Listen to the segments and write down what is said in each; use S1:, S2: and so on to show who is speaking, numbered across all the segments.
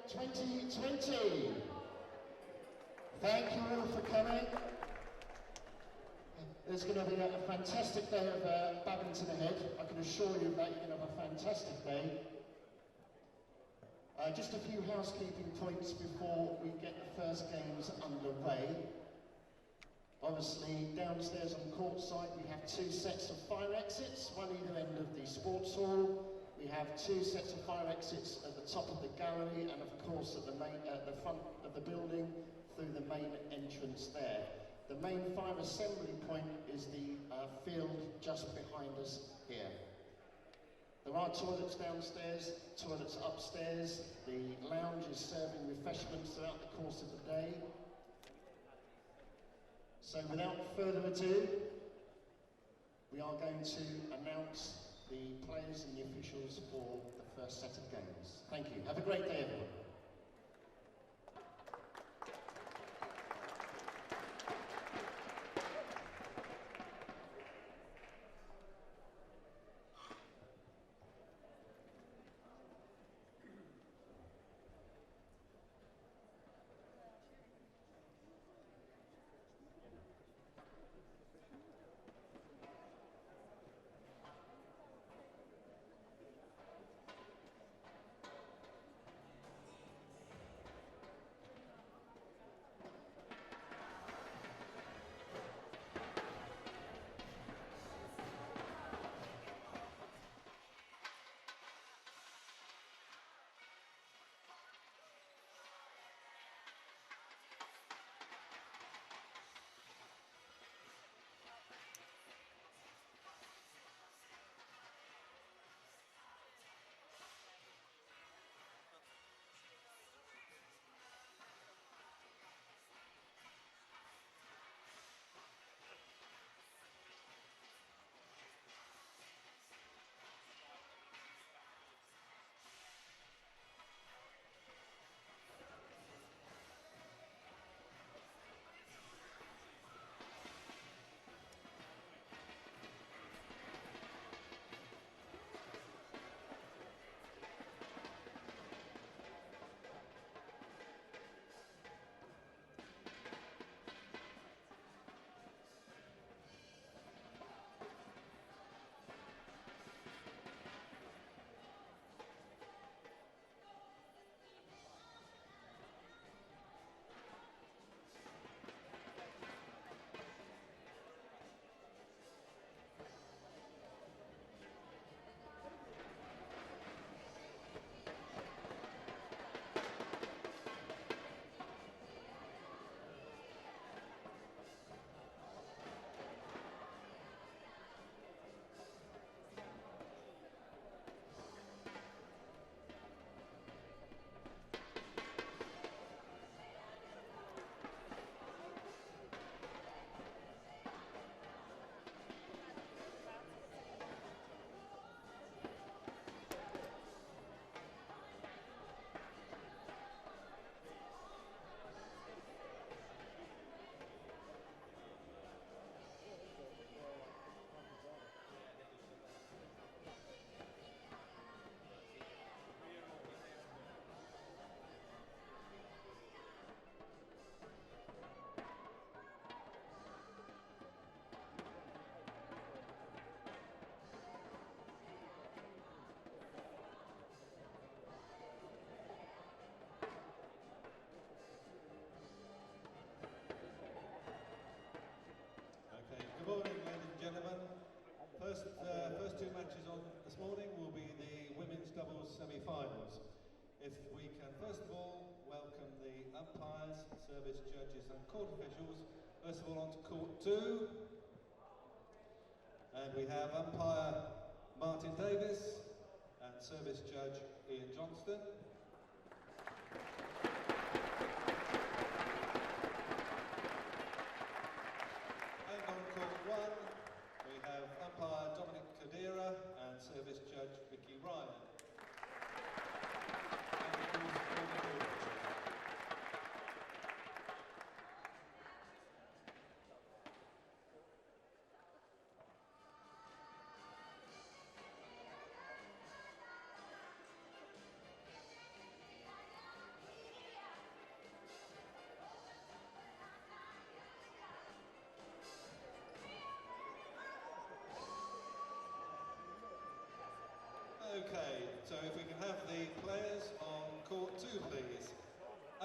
S1: 2020. Thank you all for coming. There's going to be a fantastic day of badminton ahead. I can assure you that you're going to have a fantastic day. Just a few housekeeping points before we get the first games underway. Obviously, downstairs on courtside, we have 2 sets of fire exits, one either end of the sports hall. We have 2 sets of fire exits at the top of the gallery, and of course at the front of the building through the main entrance there. The main fire assembly point is the field just behind us here. There are toilets downstairs, toilets upstairs. The lounge is serving refreshments throughout the course of the day. So without further ado, we are going to announce the players and the officials for the first set of games. Thank you. Have a great day, everyone.
S2: Good morning, ladies and gentlemen. First 2 matches on this morning will be the women's doubles semi-finals. If we can first of all welcome the umpires, service judges and court officials. First of all on to court 2. And we have umpire Martin Davis and service judge Ian Johnston. And on court 1, we have umpire Dominic Kadira and service judge Vicky Ryan.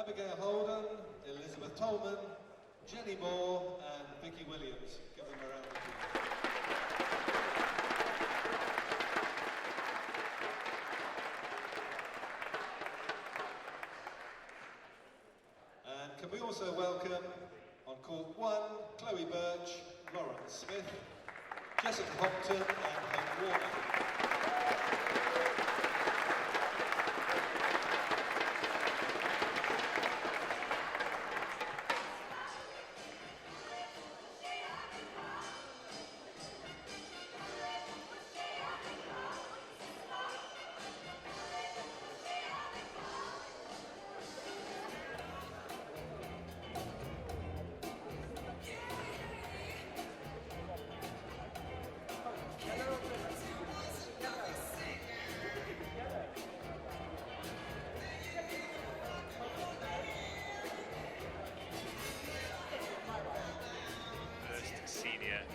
S2: Abigail Holden, Elizabeth Tolman, Jenny Moore and Vicky Williams. Give them a round of applause. And can we also welcome on court 1, Chloe Birch, Lauren Smith, Jessica Hopton and Hope Warner.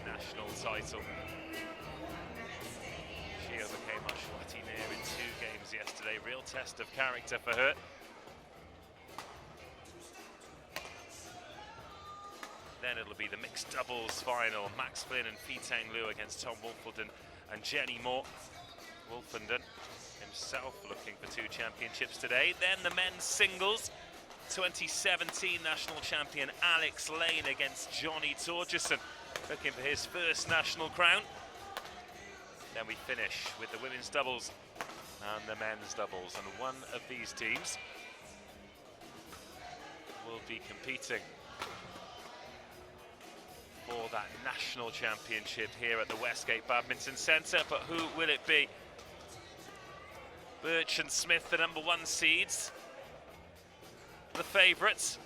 S3: National title. She overcame Ashwati Nair in 2 games yesterday. Real test of character for her. Then it'll be the mixed doubles final. Max Flynn and Fitang Liu against Tom Wolfenden and Jenny Moore. Wolfenden himself looking for 2 championships today. Then the men's singles. 2017 national champion Alex Lane against Johnny Torgerson, looking for his first national crown. Then we finish with the women's doubles and the men's doubles, and one of these teams will be competing for that national championship here at the Westgate Badminton Centre. But who will it be? Birch and Smith, the #1 seeds, the favourites.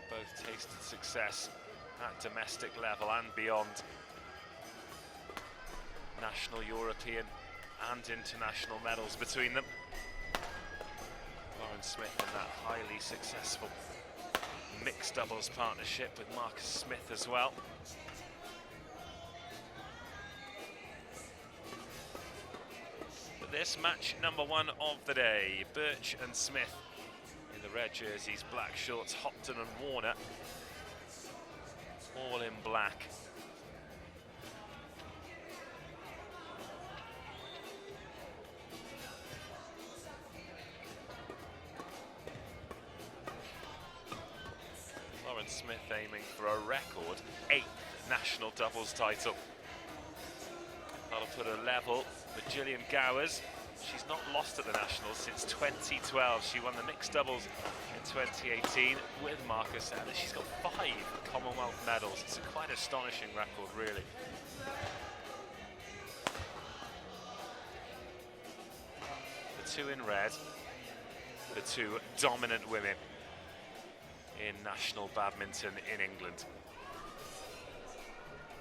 S3: Both tasted success at domestic level and beyond. National, European and international medals between them. Lauren Smith in that highly successful mixed doubles partnership with Marcus Smith as well. But this match #1 of the day, Birch and Smith in the red jerseys, black shorts, Hopton and Warner all in black. Lauren Smith aiming for a record 8th national doubles title. That'll put her level with Gillian Gowers. She's not lost at the Nationals since 2012. She won the mixed doubles in 2018 with Marcus, and she's got 5 Commonwealth medals. It's quite astonishing record, really. The 2 in red, the 2 dominant women in national badminton in England.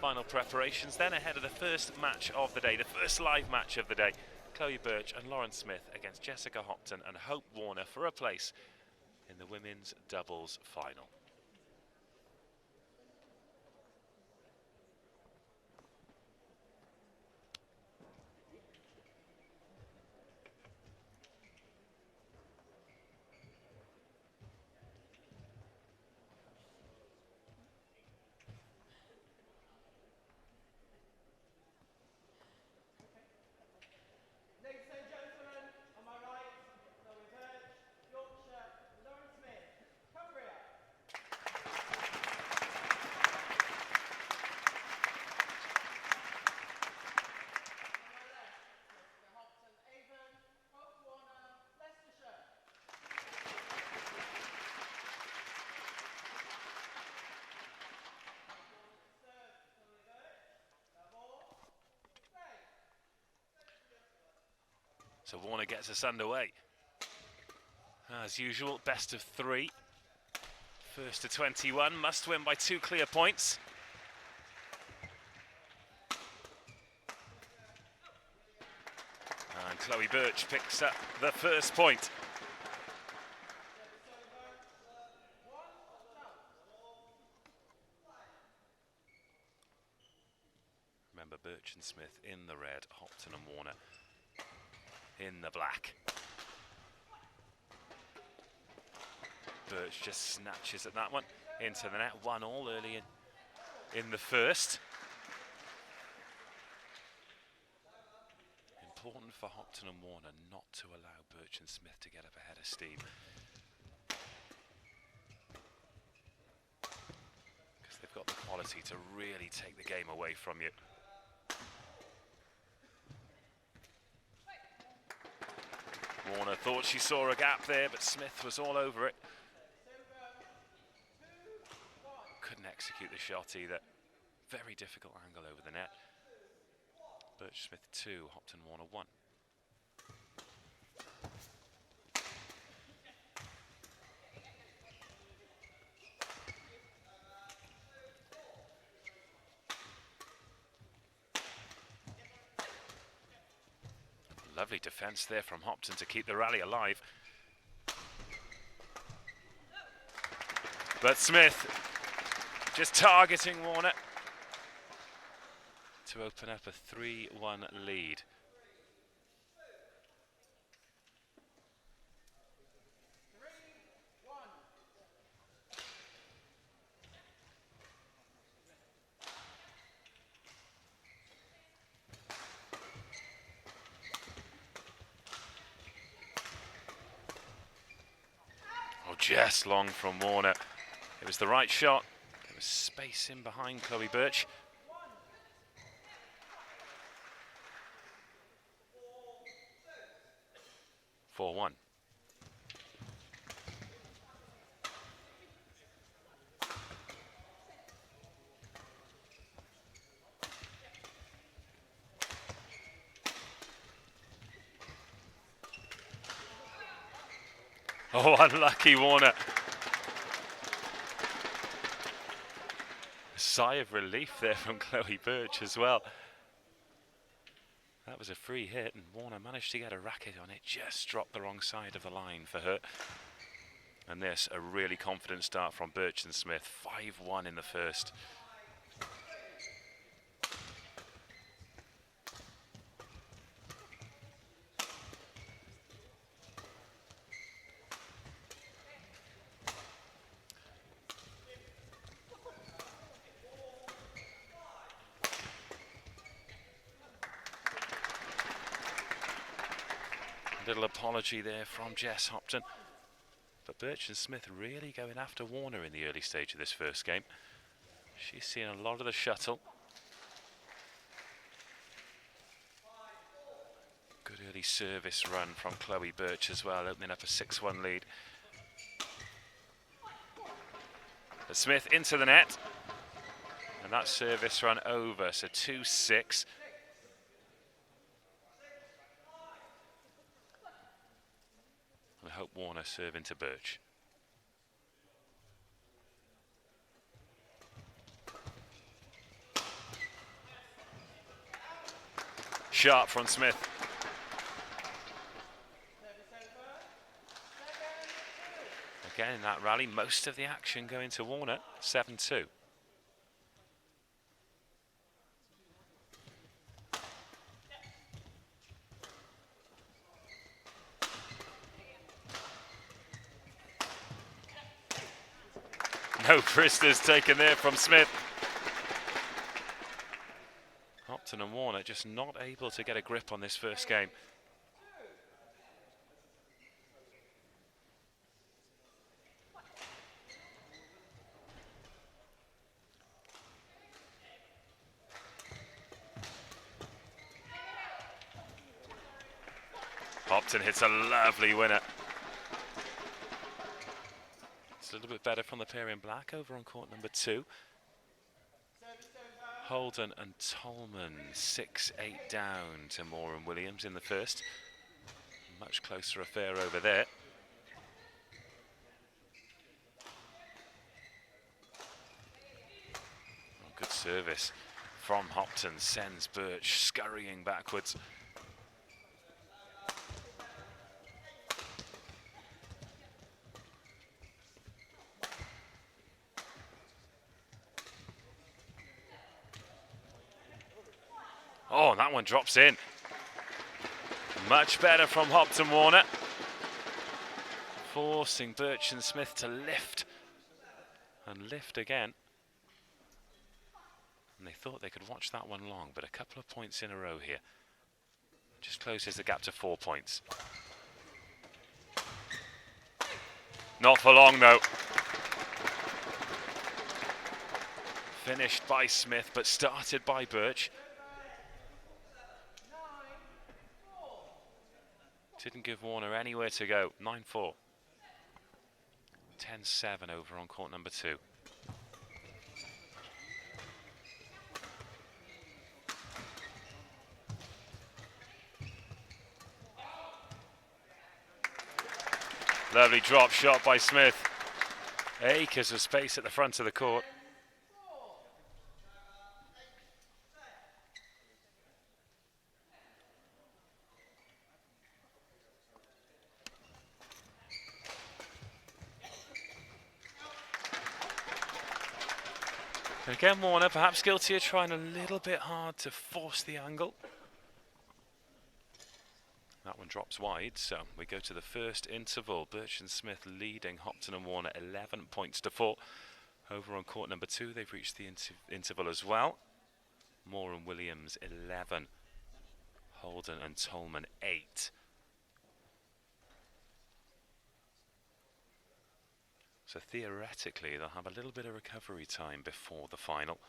S3: Final preparations then ahead of the first match of the day, the first live match of the day. Chloe Birch and Lauren Smith against Jessica Hopton and Hope Warner for a place in the women's doubles final. So Warner gets us underway. As usual, best of 3. First to 21, must win by 2 clear points. And Chloe Birch picks up the first point. Remember, Birch and Smith in the red, Hopton and Warner in the black. Birch just snatches at that one into the net. 1-1 early in the first. Important for Hopton and Warner not to allow Birch and Smith to get up ahead of steam, because they've got the quality to really take the game away from you. Warner thought she saw a gap there, but Smith was all over it. Couldn't execute the shot either. Very difficult angle over the net. Birch Smith 2, Hopton Warner 1. Lovely defence there from Hopton to keep the rally alive. But Smith just targeting Warner to open up a 3-1 lead. Oh, just long from Warner. It was the right shot. There was space in behind Chloe Birch. (4-1). Oh, unlucky Warner. A sigh of relief there from Chloe Birch as well. That was a free hit, and Warner managed to get a racket on it, just dropped the wrong side of the line for her. And this, a really confident start from Birch and Smith, 5-1 in the first. Little apology there from Jess Hopton. But Birch and Smith really going after Warner in the early stage of this first game. She's seen a lot of the shuttle. Good early service run from Chloe Birch as well, opening up a 6-1 lead. But Smith into the net. And that service run over, so 2-6. I hope Warner serve into Birch. Sharp from Smith. Again in that rally, most of the action going to Warner, 7-2. No prisoners taken there from Smith. Hopton and Warner just not able to get a grip on this first game. Hopton hits a lovely winner. It's a little bit better from the pair in black over on court number 2. Holden and Tolman 6-8 down to Moore and Williams in the first. Much closer affair over there. Oh, good service from Hopton, sends Birch scurrying backwards. Oh, that one drops in. Much better from Hopton Warner. Forcing Birch and Smith to lift. And lift again. And they thought they could watch that one long, but a couple of points in a row here. Just closes the gap to 4 points. Not for long though. Finished by Smith, but started by Birch. Didn't give Warner anywhere to go. 9-4. 10-7 over on court number 2. Lovely drop shot by Smith. Acres of space at the front of the court. Again, Warner perhaps guilty of trying a little bit hard to force the angle. That one drops wide, so we go to the first interval. Birch and Smith leading Hopton and Warner 11 points to 4. Over on court number 2, they've reached the interval as well. Moore and Williams 11. Holden and Tolman 8. So theoretically, they'll have a little bit of recovery time before the final,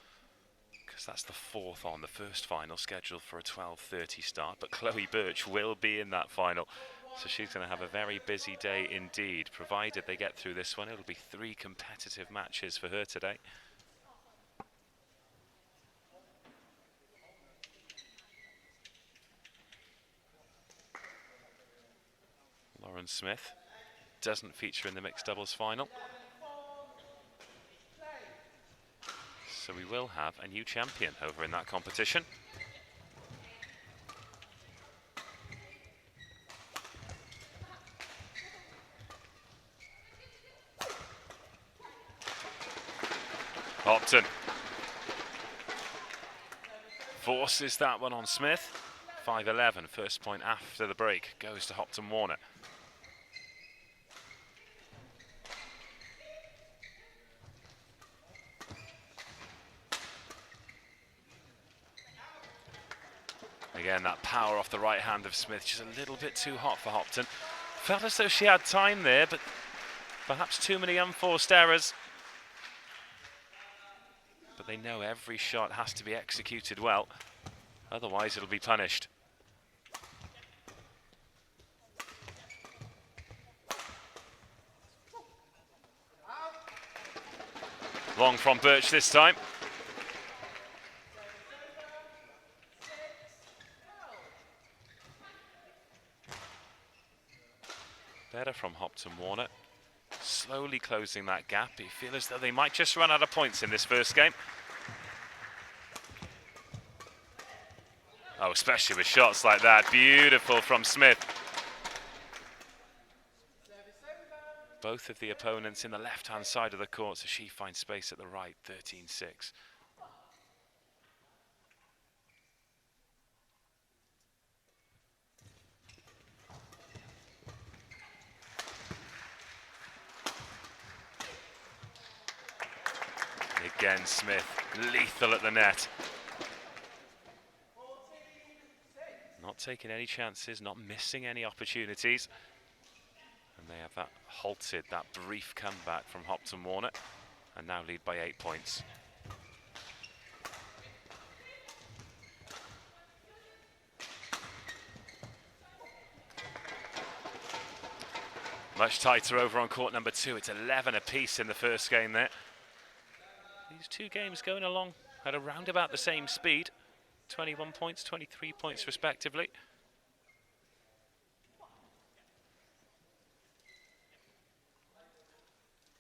S3: because that's the 4th on. The first final scheduled for a 12:30 start, but Chloe Birch will be in that final, so she's going to have a very busy day indeed. Provided they get through this one, it'll be 3 competitive matches for her today. Lauren Smith doesn't feature in the mixed doubles final. So we will have a new champion over in that competition. Hopton forces that one on Smith. 5-11, first point after the break goes to Hopton Warner. Again, that power off the right hand of Smith, just a little bit too hot for Hopton. Felt as though she had time there, but perhaps too many unforced errors. But they know every shot has to be executed well, otherwise it'll be punished. Long from Birch this time. Better from Hopton Warner. Slowly closing that gap. You feel as though they might just run out of points in this first game. Oh, especially with shots like that. Beautiful from Smith. Both of the opponents in the left-hand side of the court, so she finds space at the right. 13-6. Again, Smith, lethal at the net. Not taking any chances, not missing any opportunities. And they have that halted, that brief comeback from Hopton Warner, and now lead by 8 points. Much tighter over on court number 2. It's 11 apiece in the first game there. These two games going along at around about the same speed. 21 points, 23 points respectively.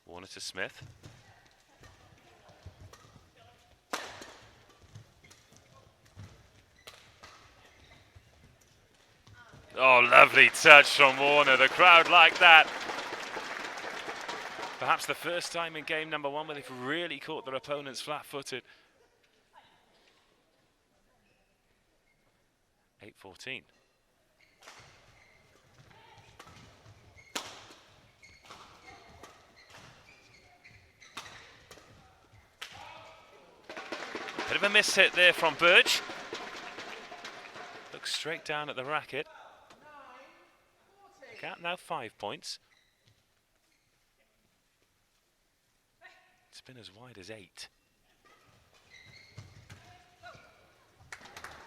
S3: Warner to Smith. Oh, lovely touch from Warner. The crowd like that. Perhaps the first time in game number 1 where they've really caught their opponents flat-footed. 8-14. Bit of a miss hit there from Burge. Looks straight down at the racket. Gap now 5 points. It's been as wide as 8.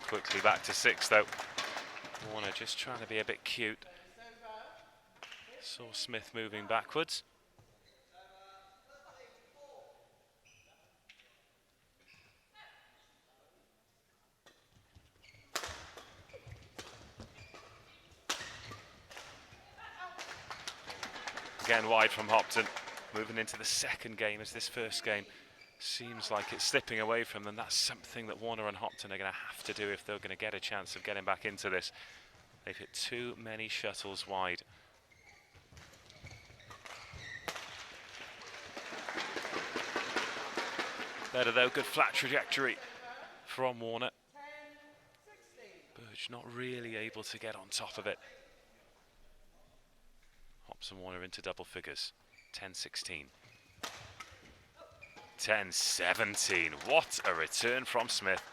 S3: Quickly back to 6 though. Warner just trying to be a bit cute. Saw Smith moving backwards. Again wide from Hopton. Moving into the second game as this first game seems like it's slipping away from them. That's something that Warner and Hopton are going to have to do if they're going to get a chance of getting back into this. They've hit too many shuttles wide. Better though, good flat trajectory from Warner. Burge not really able to get on top of it. Hops and Warner into double figures. 10-16. 10-17. What a return from Smith.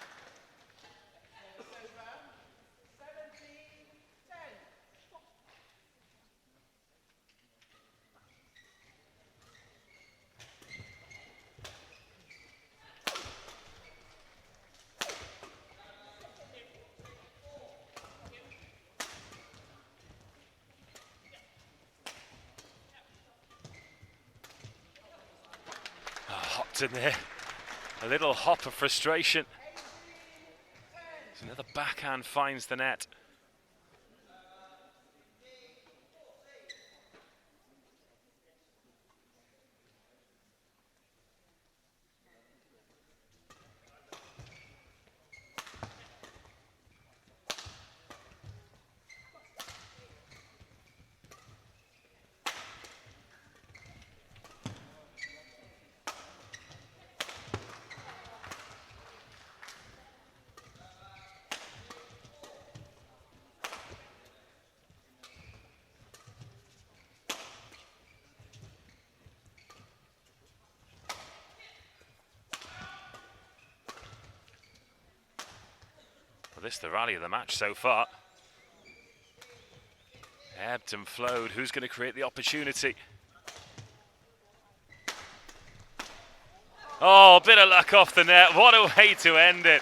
S3: In there, a little hop of frustration. Another backhand finds the net. This the rally of the match so far. Ebbed and flowed. Who's going to create the opportunity? Oh, bit of luck off the net. What a way to end it.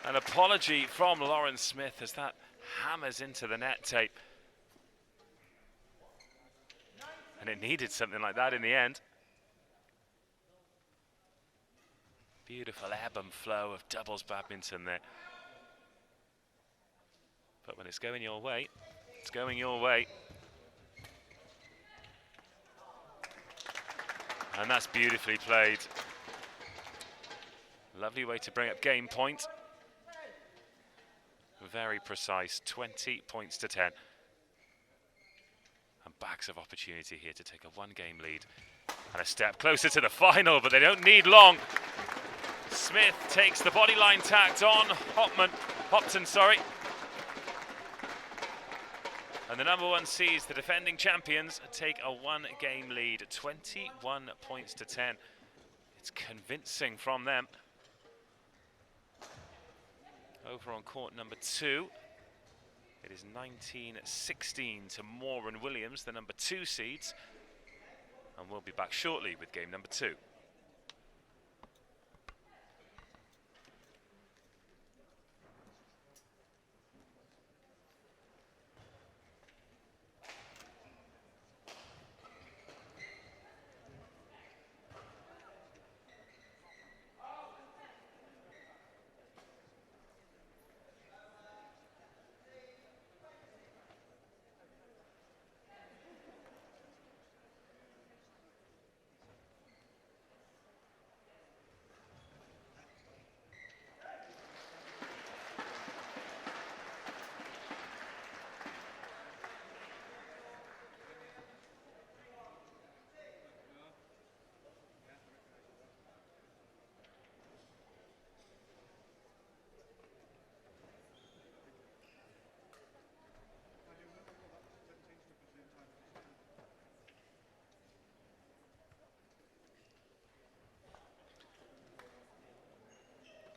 S3: An apology from Lauren Smith as that hammers into the net tape. And it needed something like that in the end. Beautiful ebb and flow of doubles badminton there. But when it's going your way, it's going your way. And that's beautifully played. Lovely way to bring up game point. Very precise, 20 points to 10. And bags of opportunity here to take a one-game lead. And a step closer to the final, but they don't need long. Smith takes the bodyline tacked on. Hopton, sorry. And the number one seeds, the defending champions, take a one-game lead, 21 points to 10. It's convincing from them. Over on court number 2, it is 19-16 to Moore and Williams, the number 2 seeds. And we'll be back shortly with game number 2.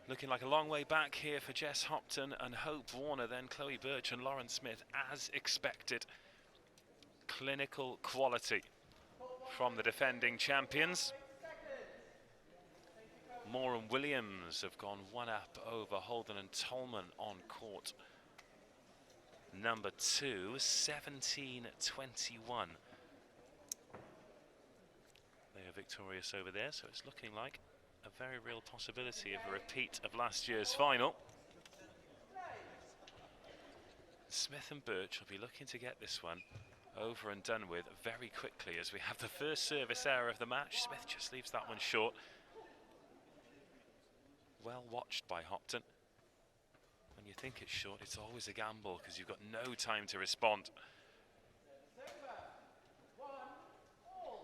S3: Looking like a long way back here for Jess Hopton and Hope Warner, then Chloe Birch and Lauren Smith, as expected. Clinical quality from the defending champions. Moore and Williams have gone one up over Holden and Tolman on court number 2, 17-21. They are victorious over there, so it's looking like a very real possibility of a repeat of last year's final. Smith and Birch will be looking to get this one over and done with very quickly as we have the first service error of the match. Smith just leaves that one short. Well watched by Hopton. When you think it's short, it's always a gamble because you've got no time to respond.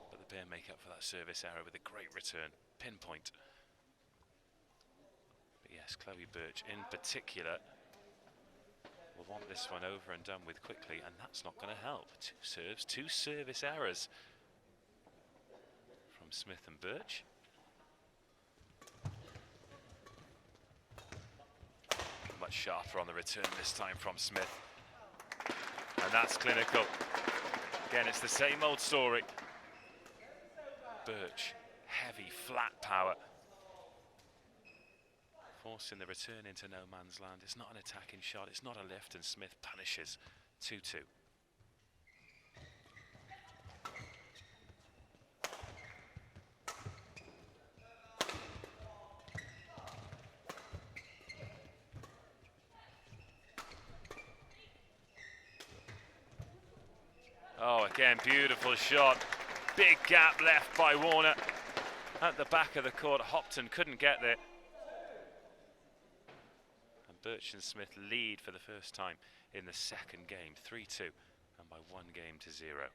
S3: But the pair make up for that service error with a great return, pinpoint. But yes, Chloe Birch in particular will want this one over and done with quickly, and that's not going to help. 2 serves, 2 service errors from Smith and Birch. Much sharper on the return this time from Smith, and that's clinical. Again, it's the same old story. Birch, heavy, flat power, forcing the return into no man's land. It's not an attacking shot, it's not a lift, and Smith punishes 2-2. Oh, again, beautiful shot. Big gap left by Warner at the back of the court. Hopton couldn't get there. And Birch and Smith lead for the first time in the second game, 3-2, and by 1 game to 0.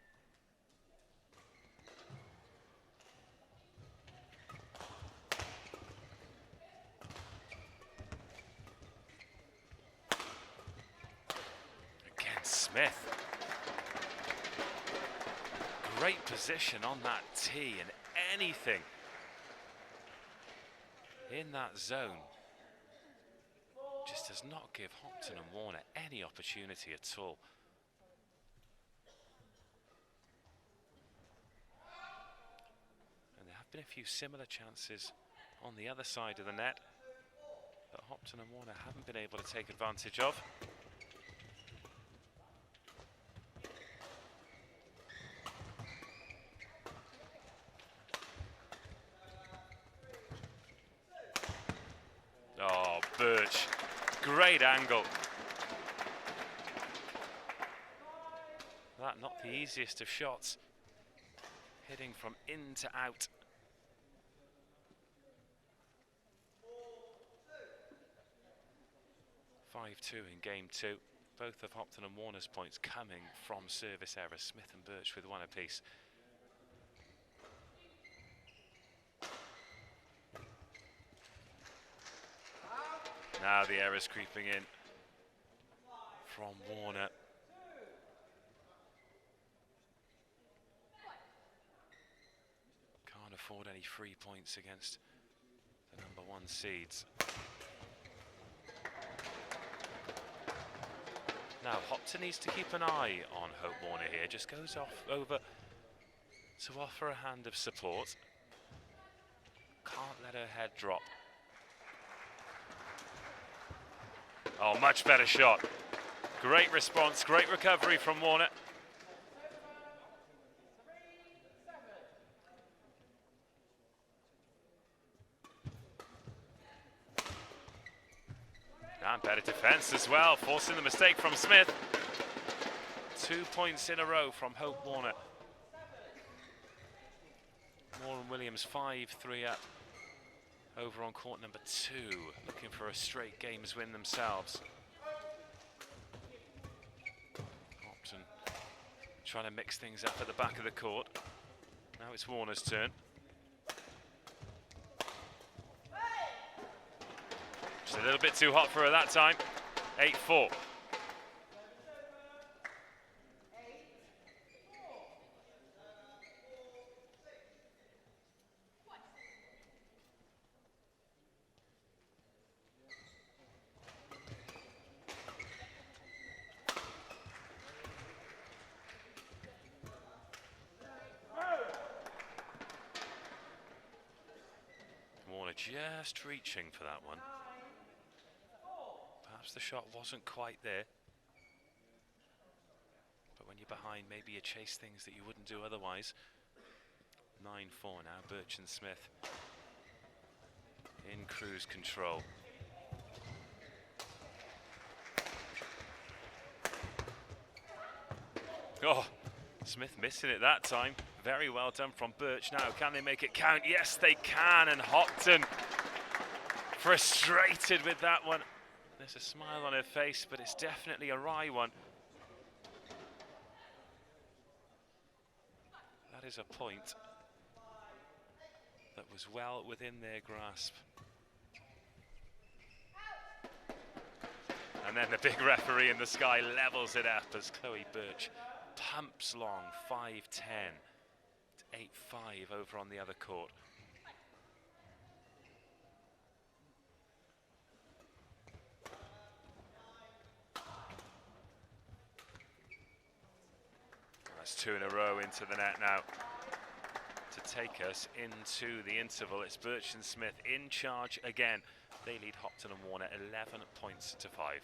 S3: Again, Smith. Great position on that tee, and anything in that zone just does not give Hopton and Warner any opportunity at all. And there have been a few similar chances on the other side of the net that Hopton and Warner haven't been able to take advantage of. Oh, Birch, great angle. That not the easiest of shots, hitting from in to out. (5-2) in game 2. Both of Hopton and Warner's points coming from service errors. Smith and Birch with 1 apiece. Now the errors creeping in from Warner. Can't afford any free points against the #1 seeds. Now Hopton needs to keep an eye on Hope Warner here. Just goes off over to offer a hand of support. Can't let her head drop. Oh, much better shot. Great response, great recovery from Warner. And better defense as well, forcing the mistake from Smith. 2 points in a row from Hope Warner. Moore and Williams 5-3 up over on court number 2, looking for a straight games win themselves. Hopton trying to mix things up at the back of the court. Now it's Warner's turn. Just a little bit too hot for her that time. 8-4. just reaching for that one. Perhaps the shot wasn't quite there. But when you're behind, maybe you chase things that you wouldn't do otherwise. 9-4 now, Birch and Smith in cruise control. Oh, Smith missing it that time. Very well done from Birch. Now, can they make it count? Yes, they can. And Hopton frustrated with that one. There's a smile on her face, but it's definitely a wry one. That is a point that was well within their grasp. And then the big referee in the sky levels it up as Chloe Birch pumps long, 5-10. 8-5 over on the other court. That's 2 in a row into the net now to take us into the interval. It's Birch and Smith in charge again. They lead Hopton and Warner 11 points to 5.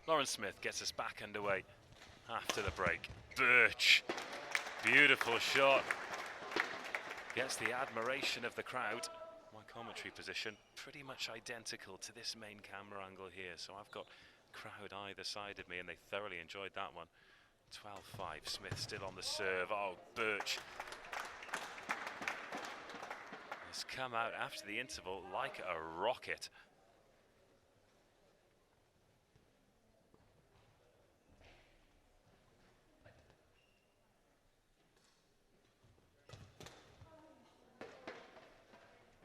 S3: Lauren Smith gets us back underway after the break. Birch, beautiful shot. Gets the admiration of the crowd. My commentary position pretty much identical to this main camera angle here. So I've got crowd either side of me and they thoroughly enjoyed that one. 12-5, Smith still on the serve. Oh, Birch has come out after the interval like a rocket.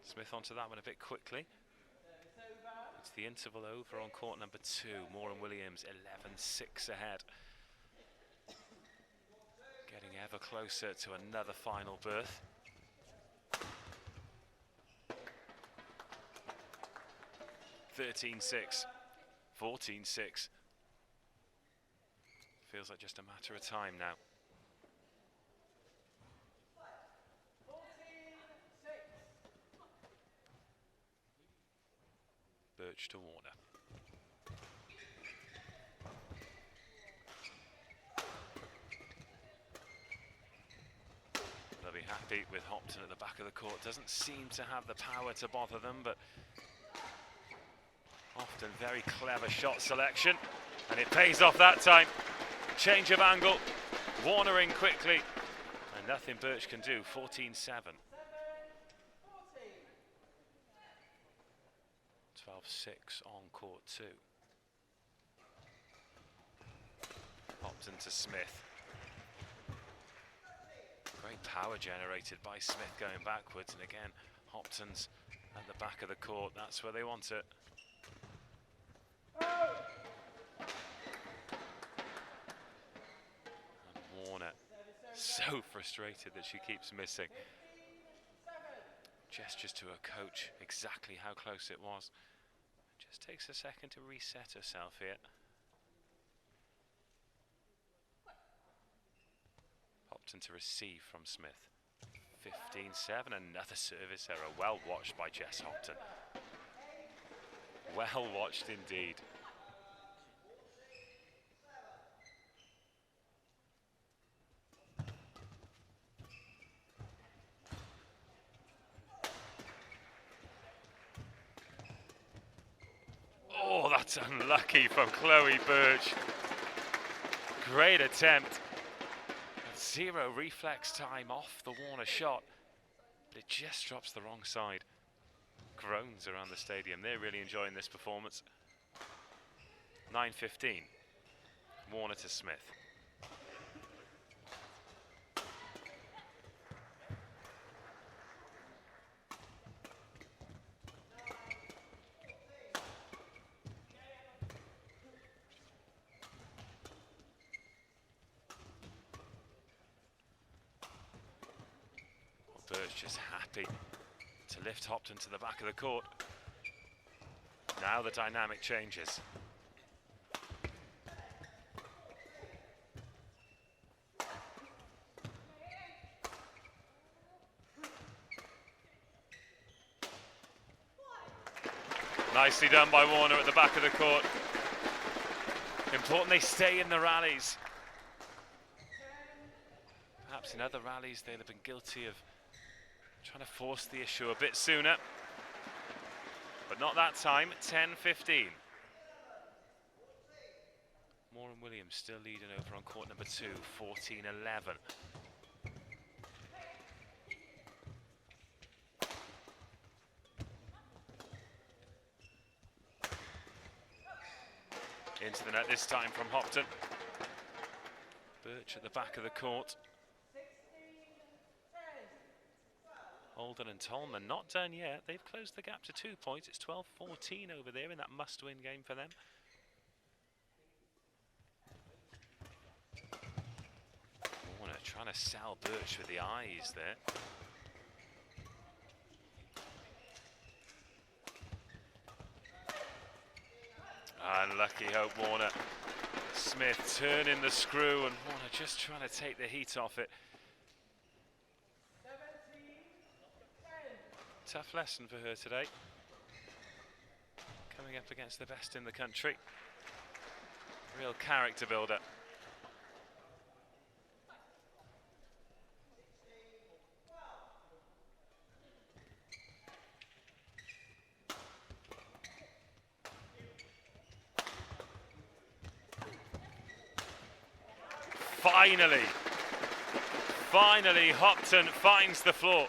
S3: Smith onto that one a bit quickly. It's the interval over on court number 2. Moore and Williams 11-6 ahead. Getting ever closer to another final berth. (13-6), 14-6. Feels like just a matter of time now. Birch to Warner. They'll be happy with Hopton at the back of the court. Doesn't seem to have the power to bother them, but often very clever shot selection. And it pays off that time. Change of angle. Warner in quickly. And nothing Birch can do. 14-7. 12-6 on court 2. Hopton to Smith. Great power generated by Smith going backwards, and again Hopton's at the back of the court. That's where they want it. And Warner so frustrated that she keeps missing. Gestures to her coach exactly how close it was. Just takes a second to reset herself here. Hopton to receive from Smith. 15-7, another service error. Well watched by Jess Hopton. Well watched indeed. but unlucky from Chloe Birch. Great attempt. 0 reflex time off the Warner shot, but it just drops the wrong side. Groans around the stadium. They're really enjoying this performance. 9:15. Warner to Smith. Birch just happy to lift Hopton to the back of the court. Now the dynamic changes. Nicely done by Warner at the back of the court. Important they stay in the rallies. Perhaps in other rallies they'd have been guilty of trying to force the issue a bit sooner, but not that time. 10:15. Moore and Williams still leading over on court number 2, 14-11. Into the net this time from Hopton. Birch at the back of the court. Holden and Tolman not done yet. They've closed the gap to 2 points. It's 12-14 over there in that must-win game for them. Warner trying to sell Birch with the eyes there. Unlucky Hope Warner. Smith turning the screw and Warner just trying to take the heat off it. Tough lesson for her today. Coming up against the best in the country. Real character builder. Finally, Hopton finds the floor.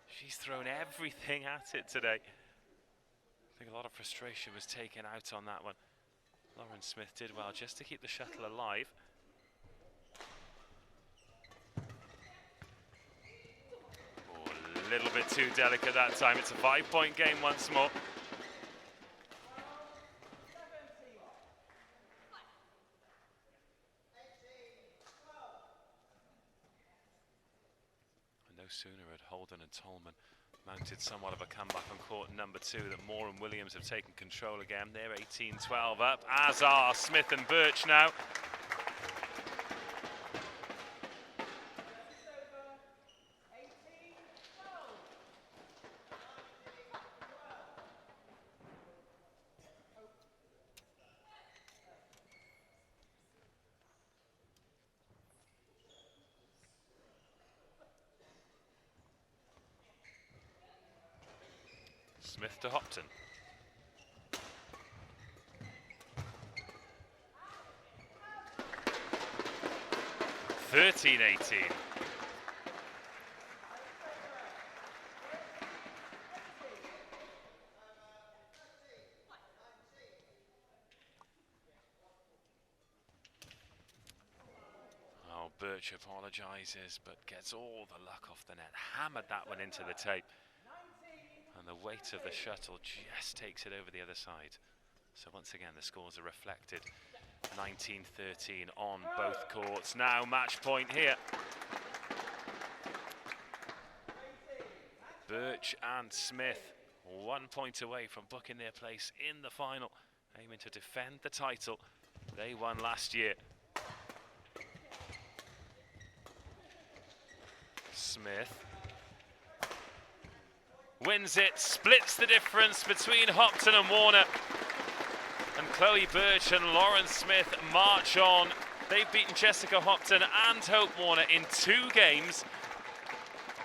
S3: She's thrown everything at it today. I think a lot of frustration was taken out on that one. Lauren Smith did well just to keep the shuttle alive. Oh, a little bit too delicate that time. It's a 5-point game once more. Sooner had Holden and Tolman mounted somewhat of a comeback on court number 2 that Moore and Williams have taken control again. They're 18-12 up, as are Smith and Birch now. Smith to Hopton. (13-18). Oh, Birch apologises, but gets all the luck off the net. Hammered that one into the tape. And the weight of the shuttle just takes it over the other side. So once again, the scores are reflected. 19-13 on both courts. Now match point here. Birch and Smith 1 point away from booking their place in the final, aiming to defend the title they won last year. Smith wins it, splits the difference between Hopton and Warner. And Chloe Birch and Lauren Smith march on. They've beaten Jessica Hopton and Hope Warner in 2 games.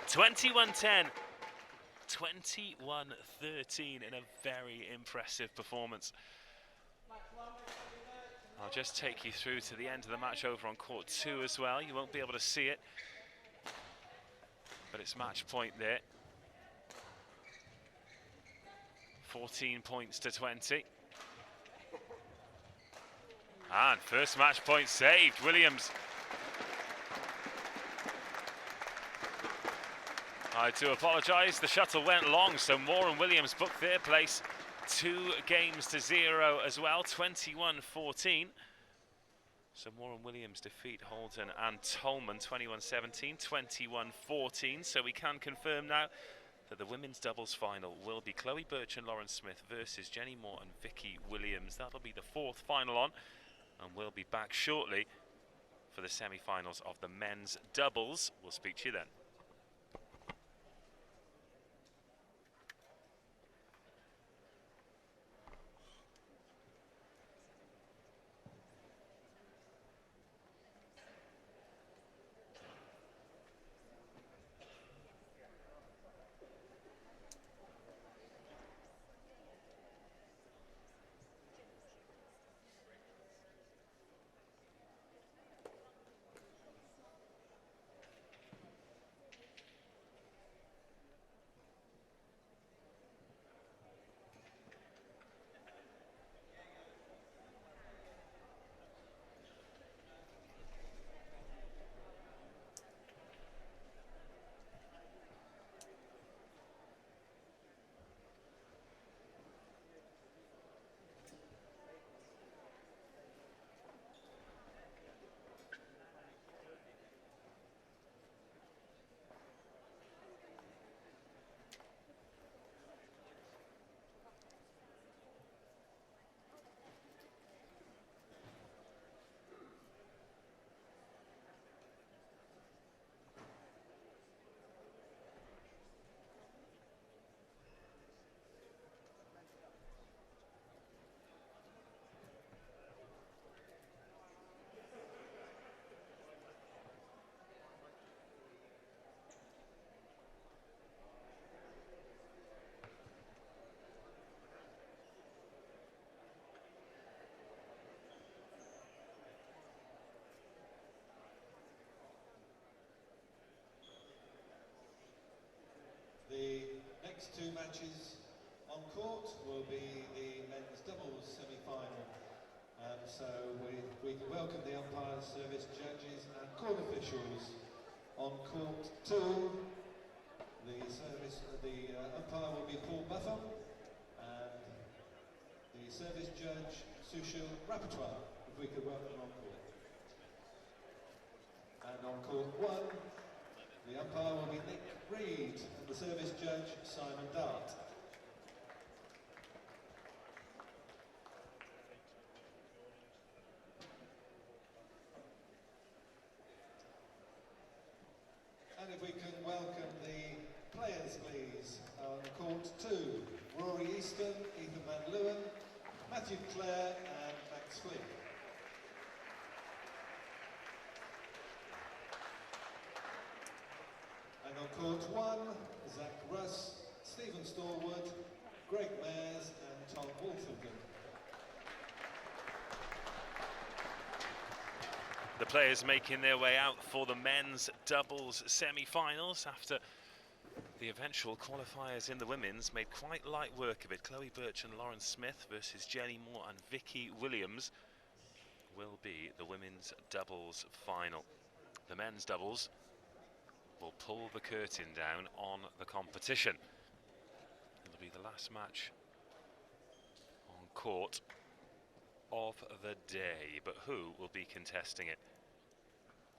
S3: 21-10, 21-13 in a very impressive performance. I'll just take you through to the end of the match over on court 2 as well. You won't be able to see it, but it's match point there. 14 points to 20. And first match point saved, Williams. I do apologise, the shuttle went long, so Moore and Williams booked their place. 2 games to 0 as well, 21-14. So Moore and Williams defeat Holden and Tolman, 21-17, 21-14. So we can confirm now that the women's doubles final will be Chloe Birch and Lauren Smith versus Jenny Moore and Vicky Williams. That'll be the 4th final on, and we'll be back shortly for the semi-finals of the men's doubles. We'll speak to you then.
S2: The next 2 matches on court will be the men's doubles semi-final. So we can welcome the umpires, service judges and court officials. On court 2, the umpire will be Paul Buffon and the service judge Sushil Rapatoir, if we could welcome on court. And on court 1, the umpire will be Nick Reed and the service judge Simon Dart. And if we can welcome the players, please. On court 2, Rory Easton, Ethan Van Leeuwen, Matthew Clare and Max Flynn. And on court 1, Zach Russ, Stephen Stallwood, Greg Mayers and Tom Wolfenden.
S3: The players making their way out for the men's doubles semi-finals after the eventual qualifiers in the women's made quite light work of it. Chloe Birch and Lauren Smith versus Jenny Moore and Vicky Williams will be the women's doubles final. The men's doubles will pull the curtain down on the competition. It'll be the last match on court of the day, but who will be contesting it?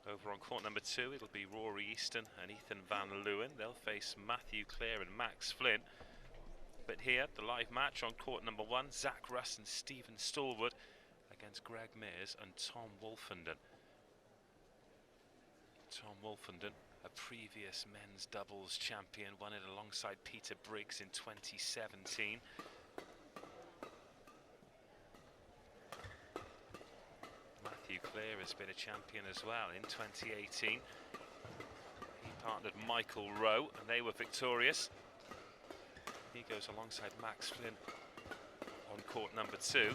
S3: Over on court number 2, it'll be Rory Easton and Ethan Van Leeuwen. They'll face Matthew Clare and Max Flynn. But here, the live match on court number 1, Zach Russ and Stephen Stallwood against Greg Mayers and Tom Wolfenden. Tom Wolfenden, a previous men's doubles champion, won it alongside Peter Briggs in 2017. Matthew Clare has been a champion as well in 2018. He partnered Michael Rowe and they were victorious. He goes alongside Max Flynn on court number 2.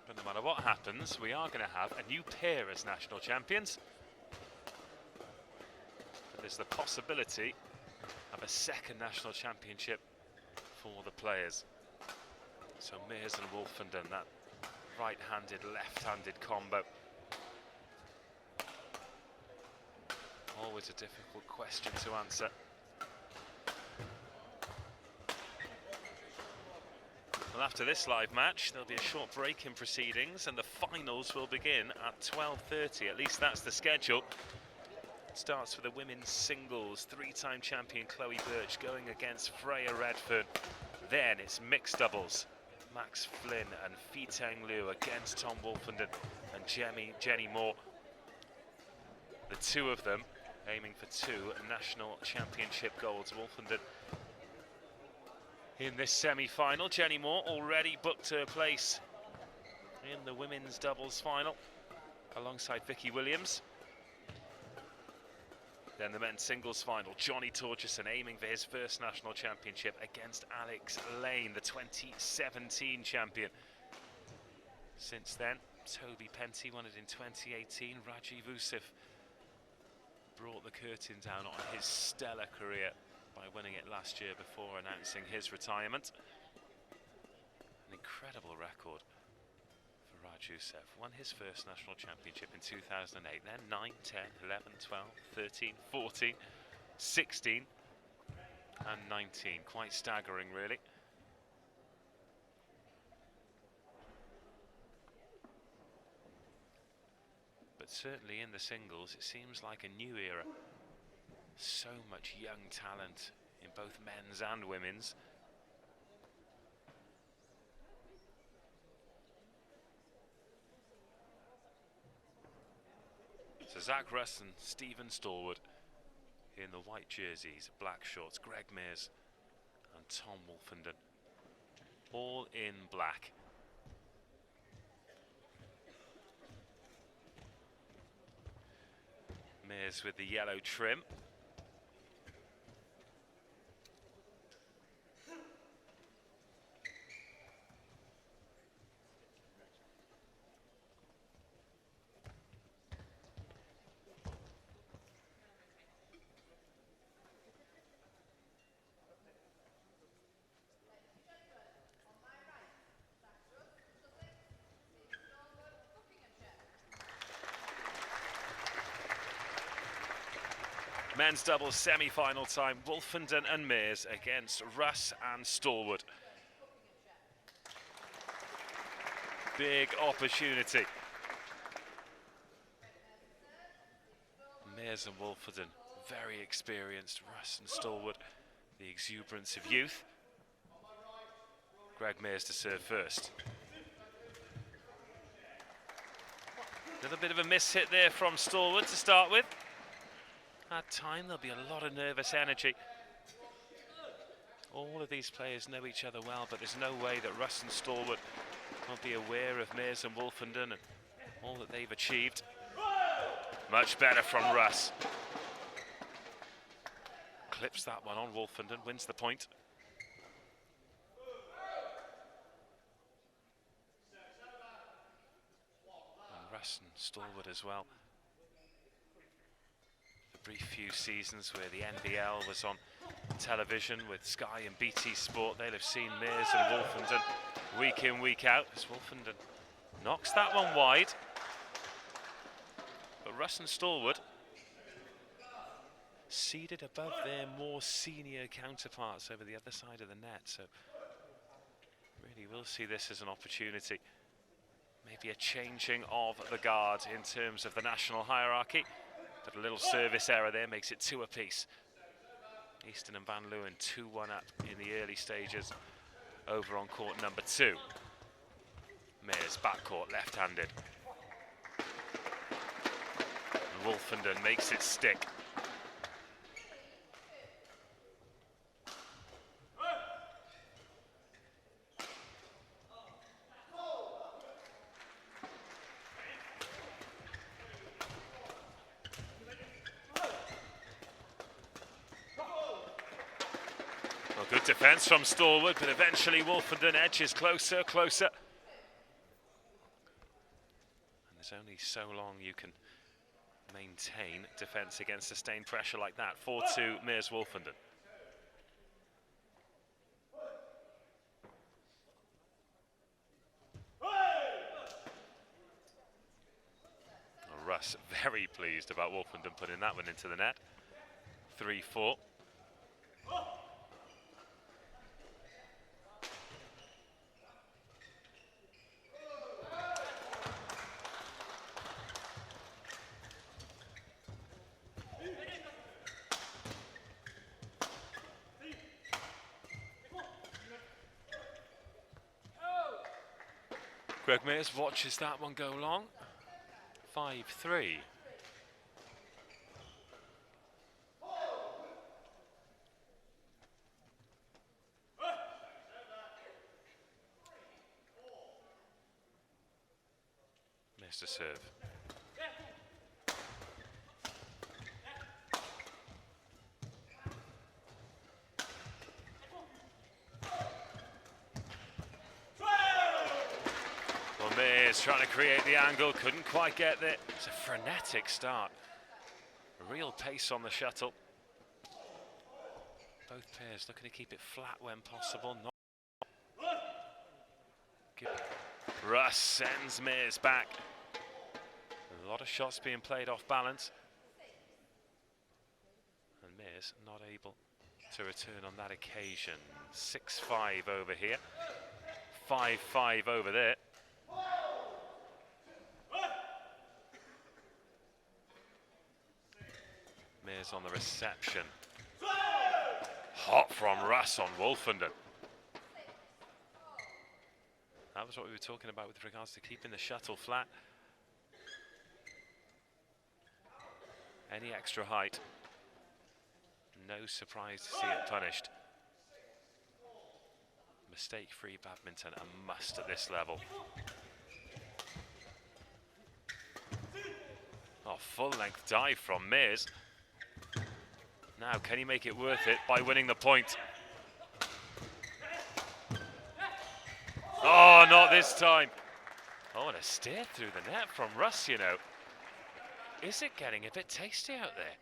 S3: But no matter what happens, we are going to have a new pair as national champions. But there's the possibility of a second national championship for the players. So Mears and Wolfenden, that right-handed, left-handed combo. Always a difficult question to answer. Well, after this live match, there'll be a short break in proceedings and the finals will begin at 12:30. At least that's the schedule. It starts with the women's singles. 3-time champion Chloe Birch going against Freya Redfern. Then it's mixed doubles. Max Flynn and Fiteng Liu against Tom Wolfenden and Jenny Moore. The two of them aiming for 2 national championship golds. Wolfenden in this semi-final. Jenny Moore already booked her place in the women's doubles final alongside Vicky Williams. Then the men's singles final, Johnny Torgerson aiming for his first national championship against Alex Lane, the 2017 champion. Since then, Toby Penty won it in 2018. Rajiv Usif brought the curtain down on his stellar career by winning it last year before announcing his retirement. An incredible record for Raj Usif. Won his first national championship in 2008, then 9, 10, 11, 12, 13, 14, 16 and 19. Quite staggering, really. But certainly in the singles, it seems like a new era. So much young talent in both men's and women's. So Zach Russ and Stephen Stallwood in the white jerseys, black shorts, Greg Mears and Tom Wolfenden, all in black. Mears with the yellow trim. Men's doubles semi-final time, Wolfenden and Mears against Russ and Stallwood. Big opportunity. Mears and Wolfenden, very experienced. Russ and Stallwood, the exuberance of youth. Greg Mears to serve first. Little bit of a miss hit there from Stallwood to start with. At time, there'll be a lot of nervous energy. All of these players know each other well, but there's no way that Russ and Stallwood won't be aware of Mears and Wolfenden and all that they've achieved. Much better from Russ. Clips that one on Wolfenden, wins the point. And Russ and Stallwood as well. Brief few seasons where the NBL was on television with Sky and BT Sport, they'll have seen Mears and Wolfenden week in, week out. As Wolfenden knocks that one wide. But Russ and Stallwood seated above their more senior counterparts over the other side of the net. So really we'll see this as an opportunity. Maybe a changing of the guard in terms of the national hierarchy. But a little service error there makes it 2 apiece. Easton and Van Leeuwen 2-1 up in the early stages over on court number 2. Mears backcourt left-handed. Wolfenden makes it stick. Good defence from Stallwood, but eventually Wolfenden edges closer. And there's only so long you can maintain defence against sustained pressure like that. 4-2 Mears Wolfenden. Russ very pleased about Wolfenden putting that one into the net. 3-4. Greg Mears watches that one go long. 5-3. Missed a serve. Well, Mears trying to create the angle, couldn't quite get there. It's a frenetic start. Real pace on the shuttle. Both pairs looking to keep it flat when possible. Not Russ sends Mears back. A lot of shots being played off balance. And Mears not able to return on that occasion. 6-5 over here. 5-5 over there. Mears on the reception. Hot from Russ on Wolfenden. That was what we were talking about with regards to keeping the shuttle flat. Any extra height, no surprise to see it punished. Mistake-free badminton, a must at this level. Oh, full-length dive from Mears. Now, can he make it worth it by winning the point? Oh, not this time. Oh, and a steer through the net from Russ, you know. Is it getting a bit tasty out there?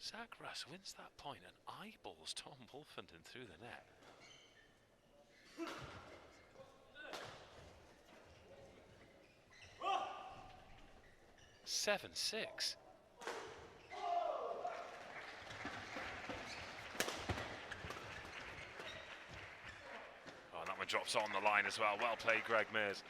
S3: Zach Russ wins that point and eyeballs Tom Wolfenden through the net. 7-6. Oh, that one drops on the line as well. Well played, Greg Mears.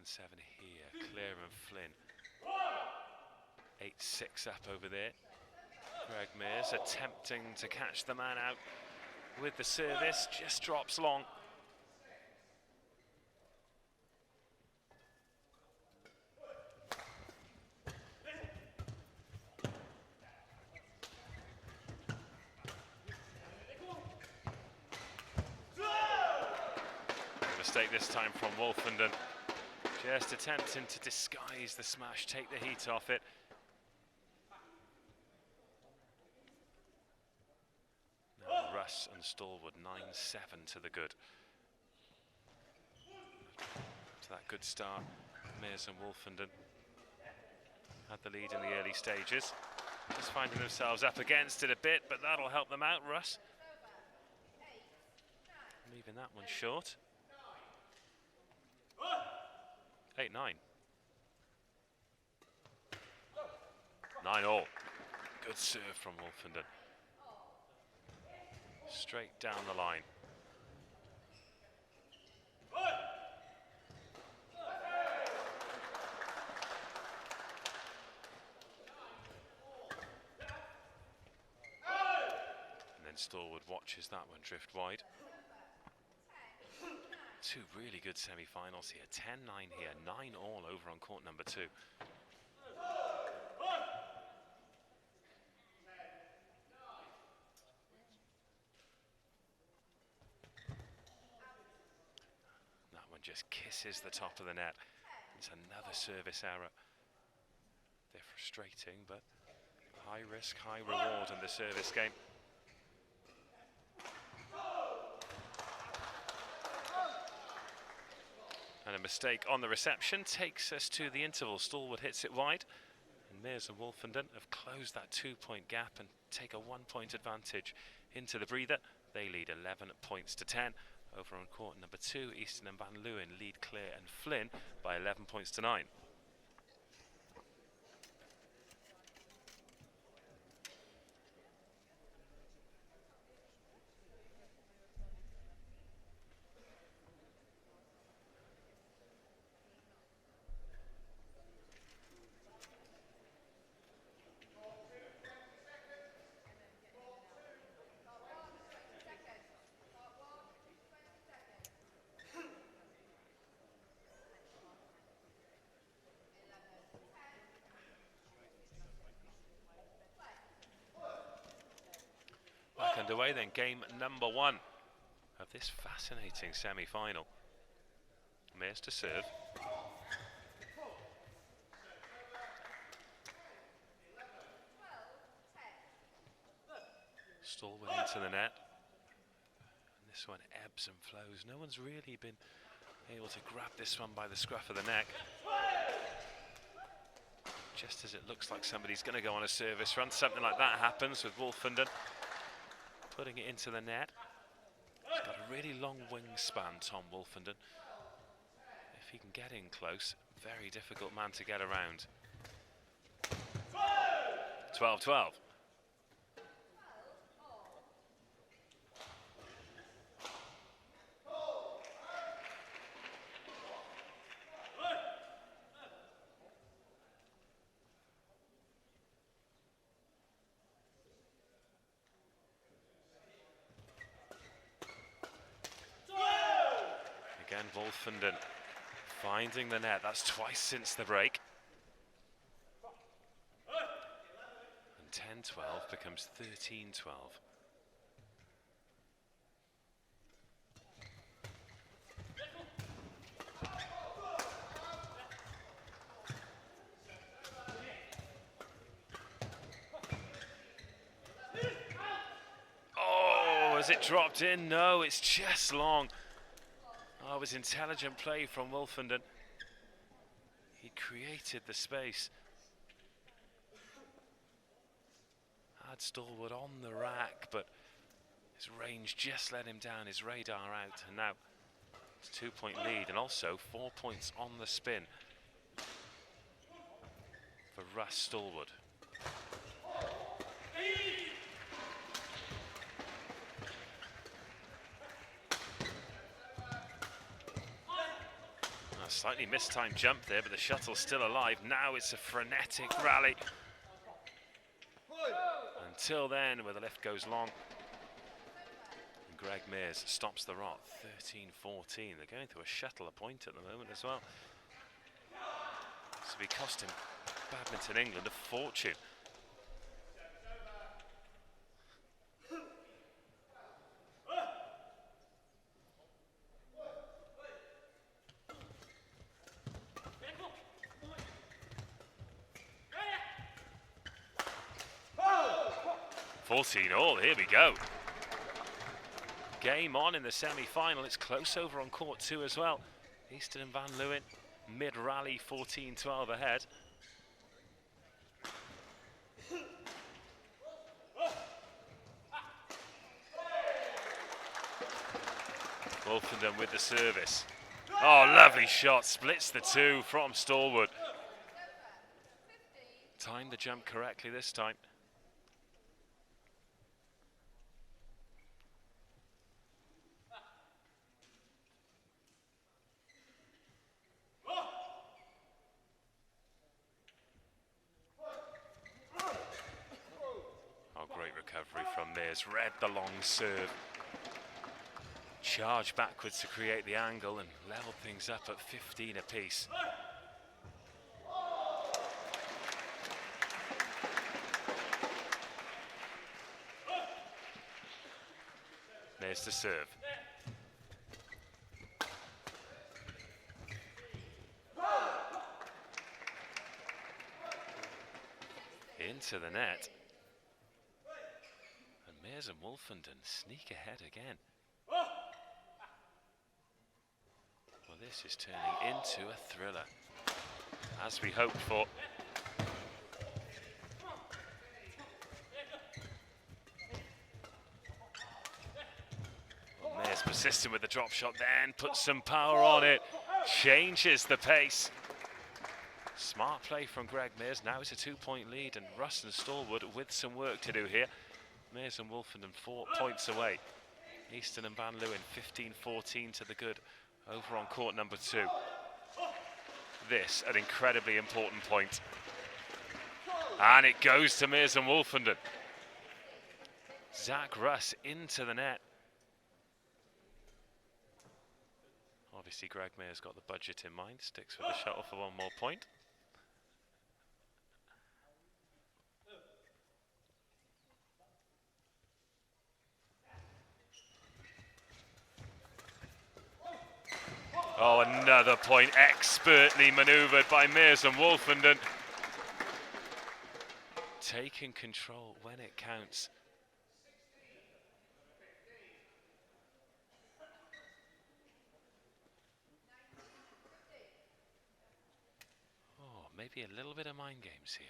S3: Seven here. Clare and Flynn. 8-6 up over there. Greg Mears attempting to catch the man out with the service, just drops long. Mistake this time from Wolfenden. Just attempting to disguise the smash, take the heat off it. Now Russ and Stallwood 9-7 to the good. To that good start, Mears and Wolfenden had the lead in the early stages. Just finding themselves up against it a bit, but that'll help them out, Russ. Leaving that one short. 8-9. 9-all. Good serve from Wolfenden. Straight down the line. And then Stallwood watches that one drift wide. Two really good semi-finals here. 10-9 here, 9-all over on court number 2. one just kisses the top of the net. It's another service error. They're frustrating, but high risk, high reward in the service game. And a mistake on the reception takes us to the interval. Stallwood hits it wide, and Mears and Wolfenden have closed that 2-point gap and take a 1-point advantage into the breather. They lead 11 points to 10. Over on court number 2, Easton and Van Leeuwen lead Clare and Flynn by 11 points to 9. Underway then, game number 1 of this fascinating semi-final. Mears to serve. Stallwood into the net. And this one ebbs and flows. No one's really been able to grab this one by the scruff of the neck. Just as it looks like somebody's going to go on a service run, something like that happens with Wolfenden. Putting it into the net. He's got a really long wingspan, Tom Wolfenden. If he can get in close, very difficult man to get around. 12-12. Wolfenden finding the net. That's twice since the break. And 10-12 becomes 13-12. Oh, has it dropped in? No, it's just long. Oh, it was intelligent play from Wolfenden. He created the space. Had Stallwood on the rack, but his range just let him down, his radar out, and now it's a 2-point lead, and also 4 points on the spin for Russ Stallwood. Slightly mistimed jump there, but the shuttle's still alive. Now it's a frenetic rally. Until then, where the lift goes long. And Greg Mears stops the rot. 13-14. They're going through a shuttle point at the moment as well. This will be costing Badminton England a fortune. All, here we go. Game on in the semi-final. It's close over on court 2 as well. Easton and Van Leeuwen mid-rally, 14-12 ahead. Wolfenden with the service. Oh, lovely shot. Splits the 2 from Stallwood. Timed the jump correctly this time. From Mears, read the long serve, charged backwards to create the angle and leveled things up at 15 apiece. Mears to serve. into the net. And Mears and Wolfenden sneak ahead again. Well, this is turning into a thriller, as we hoped for. Well, Mears persistent with the drop shot, then puts some power on it, changes the pace. Smart play from Greg Mears. Now it's a 2-point lead, and Russ and Stallwood with some work to do here. Mears and Wolfenden 4 points away. Easton and Van Leeuwen 15-14 to the good over on court number 2. This an incredibly important point. And it goes to Mears and Wolfenden. Zach Russ into the net. Obviously Greg Mears got the budget in mind, sticks with the shuttle for 1 more point. Oh, another point expertly manoeuvred by Mears and Wolfenden. Taking control when it counts. Oh, maybe a little bit of mind games here.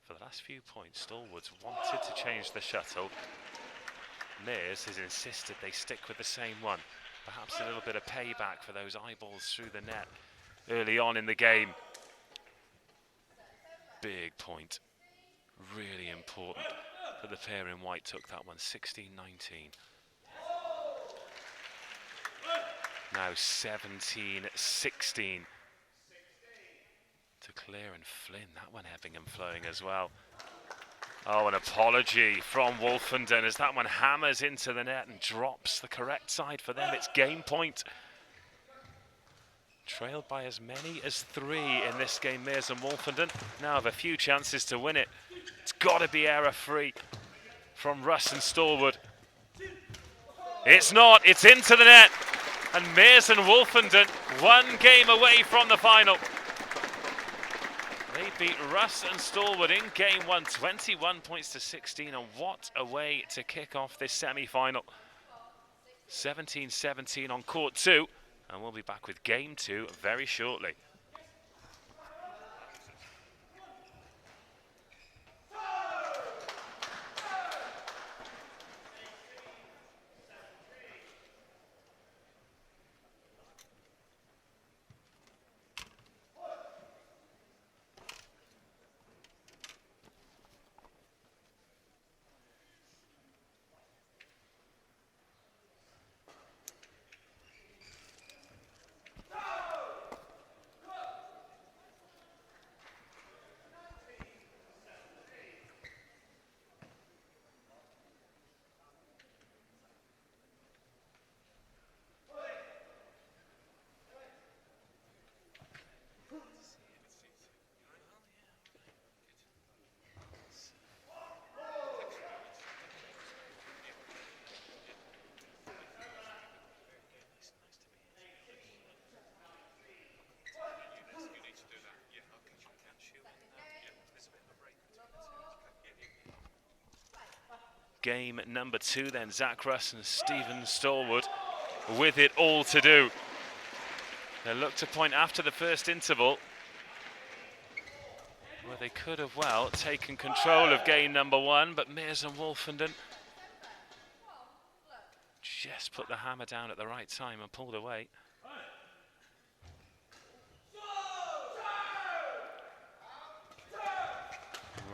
S3: For the last few points, Stallwood's wanted to change the shuttle. Mears has insisted they stick with the same one. Perhaps a little bit of payback for those eyeballs through the net early on in the game. Big point. Really important that the pair in white took that one. 16-19. Now 17-16 to Clare and Flynn. That one ebbing and flowing as well. Oh, an apology from Wolfenden as that one hammers into the net and drops the correct side for them. It's game point. Trailed by as many as 3 in this game, Mears and Wolfenden now have a few chances to win it. It's got to be error-free from Russ and Stallwood. It's not, it's into the net. And Mears and Wolfenden 1 game away from the final. They beat Russ and Stallwood in game 1, 21 points to 16, and what a way to kick off this semi-final. 17-17 on court 2, and we'll be back with game 2 very shortly. Game number 2 then, Zach Russ and Stephen Stallwood with it all to do. They looked to point after the first interval where they could have well taken control of game number 1, but Mears and Wolfenden just put the hammer down at the right time and pulled away.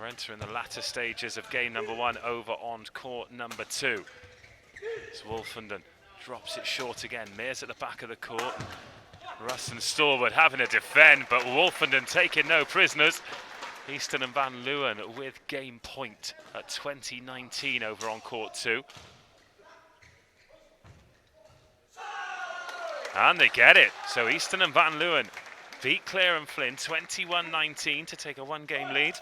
S3: We're entering the latter stages of game number 1 over on court number 2. As Wolfenden drops it short again. Mears at the back of the court. Russ and Stallwood having to defend, but Wolfenden taking no prisoners. Easton and Van Leeuwen with game point at 20-19 over on court 2. And they get it. So Easton and Van Leeuwen beat Clare and Flynn 21-19 to take a 1-game lead.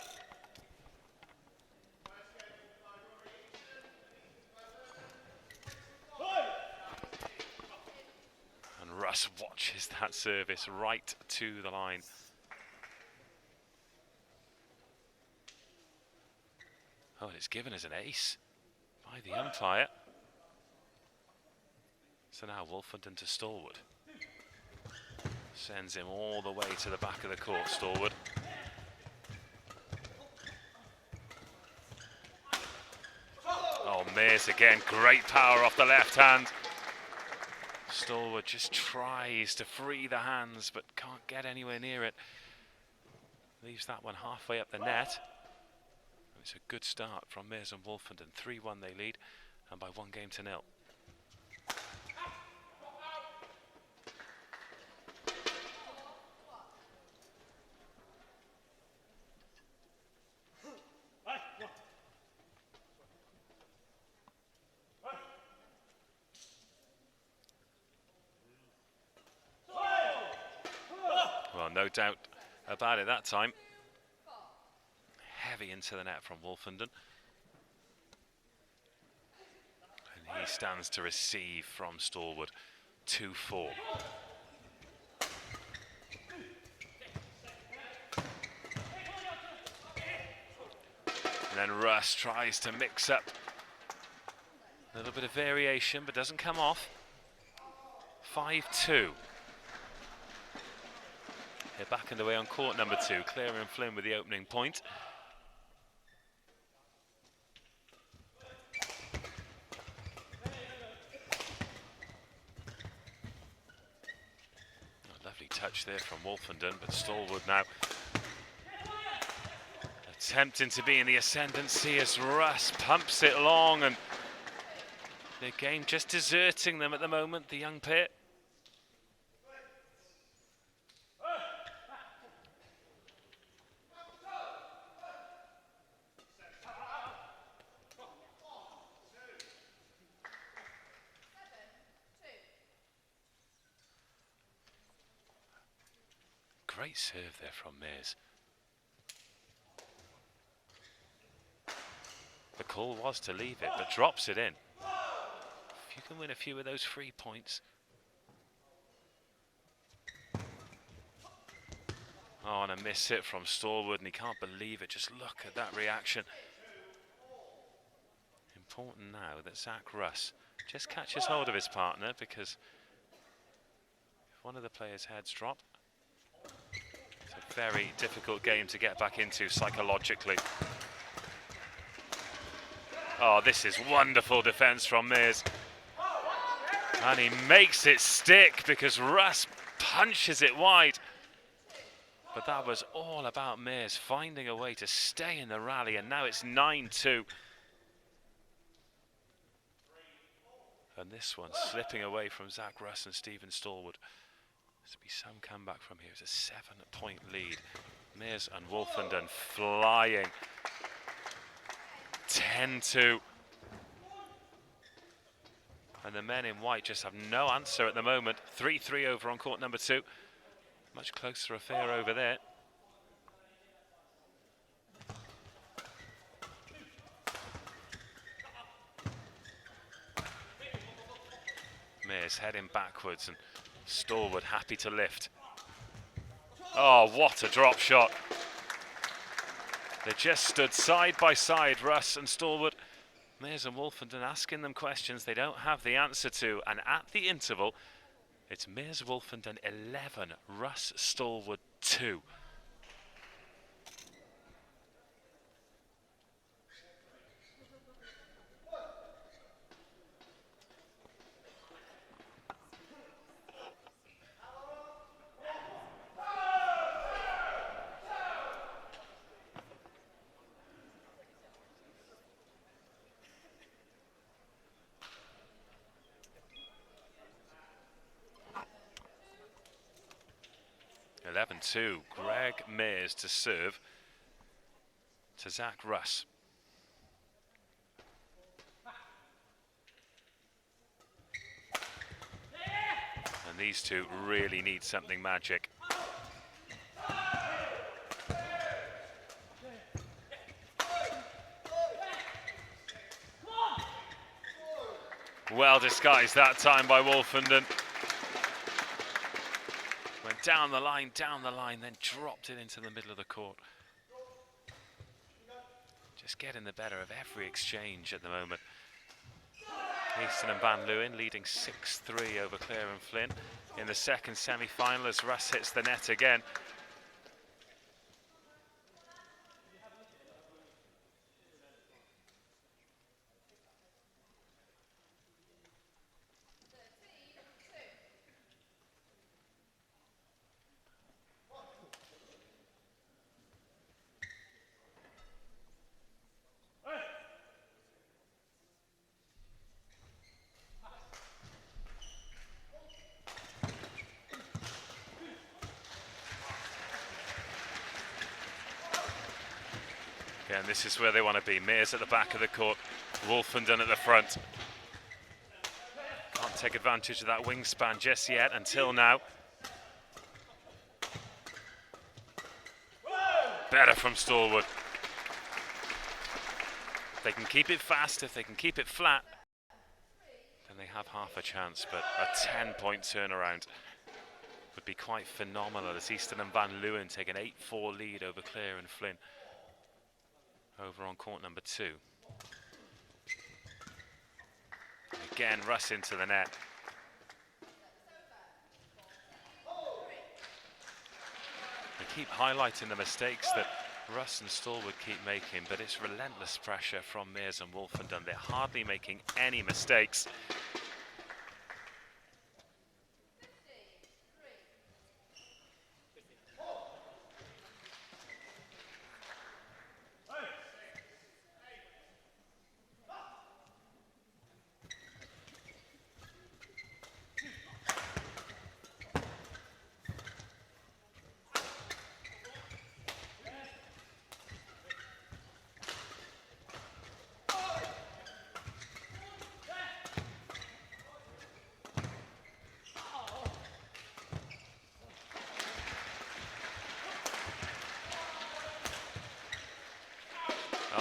S3: Russ watches that service right to the line. Oh, and it's given as an ace by the umpire. So now Wolfenden to Stallwood. Sends him all the way to the back of the court, Stallwood. Oh, Mears again, great power off the left hand. Stallwood just tries to free the hands, but can't get anywhere near it. Leaves that one halfway up the net. It's a good start from Mears and Wolfenden. 3-1 they lead, and by 1-0. Well, no doubt about it that time. Heavy into the net from Wolfenden. And he stands to receive from Stallwood. 2-4. And then Russ tries to mix up a little bit of variation, but doesn't come off. 5-2. They're back underway on court number 2. Clare and Flynn with the opening point. A lovely touch there from Wolfenden, but Stallwood now attempting to be in the ascendancy as Russ pumps it long, and the game just deserting them at the moment, the young pair. Great serve there from Mears. The call was to leave it, but drops it in. If you can win a few of those free points. Oh, and a miss hit from Stallwood, and he can't believe it. Just look at that reaction. Important now that Zach Russ just catches hold of his partner, because if one of the players' heads drop, it's a very difficult game to get back into psychologically. Oh, this is wonderful defence from Mears. And he makes it stick because Russ punches it wide. But that was all about Mears finding a way to stay in the rally, and now it's 9-2. And this one slipping away from Zach Russ and Stephen Stallwood. There's to be some comeback from here. It's a 7-point lead. Mears and Wolfenden flying. 10-2. And the men in white just have no answer at the moment. 3-3 over on court number 2. Much closer affair over there. Mears heading backwards, and Stallwood happy to lift. Oh, what a drop shot. They just stood side by side, Russ and Stallwood. Mears and Wolfenden asking them questions they don't have the answer to, and at the interval, it's Mears Wolfenden 11, Russ Stallwood 2. Greg Mears to serve to Zach Russ. And these two really need something magic. Well disguised that time by Wolfenden. Went down the line, then dropped it into the middle of the court. just getting the better of every exchange at the moment. Easton and Van Leeuwen leading 6-3 over Clare and Flynn in the second semi-final as Russ hits the net again. And this is where they want to be. Mears at the back of the court, Wolfenden at the front. Can't take advantage of that wingspan just yet until now. Better from Stallwood. If they can keep it fast, if they can keep it flat, then they have half a chance, but a 10-point turnaround would be quite phenomenal as Easton and Van Leeuwen take an 8-4 lead over Clare and Flynn over on court number 2. Again, Russ into the net. They keep highlighting the mistakes that Russ and Stallwood keep making, but it's relentless pressure from Mears and Wolfenden. They're hardly making any mistakes.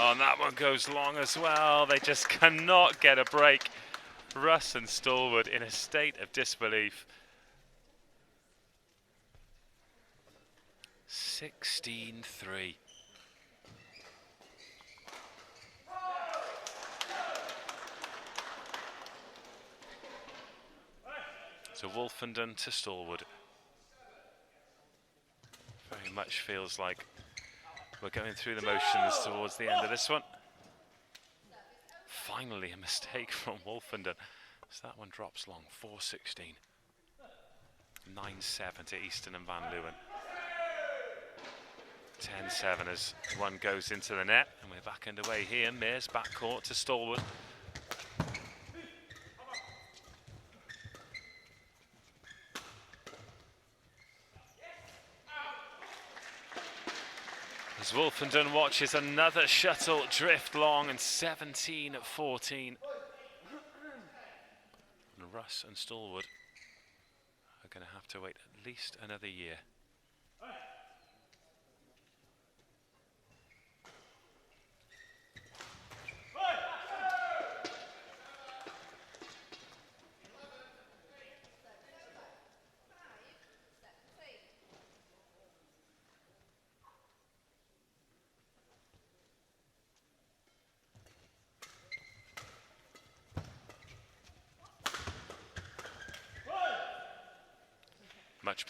S3: Oh, and that one goes long as well. They just cannot get a break. Russ and Stallwood in a state of disbelief. 16-3. So Wolfenden to Stallwood. Very much feels like we're going through the motions towards the end of this one. Finally a mistake from Wolfenden. So that one drops long, 4-16. 9-7 to Easton and Van Leeuwen. 10-7 as one goes into the net. And we're back underway here. Mears back court to Stallwood. As Wolfenden watches another shuttle drift long and 17-14. And Russ and Stallwood are going to have to wait at least another year. Much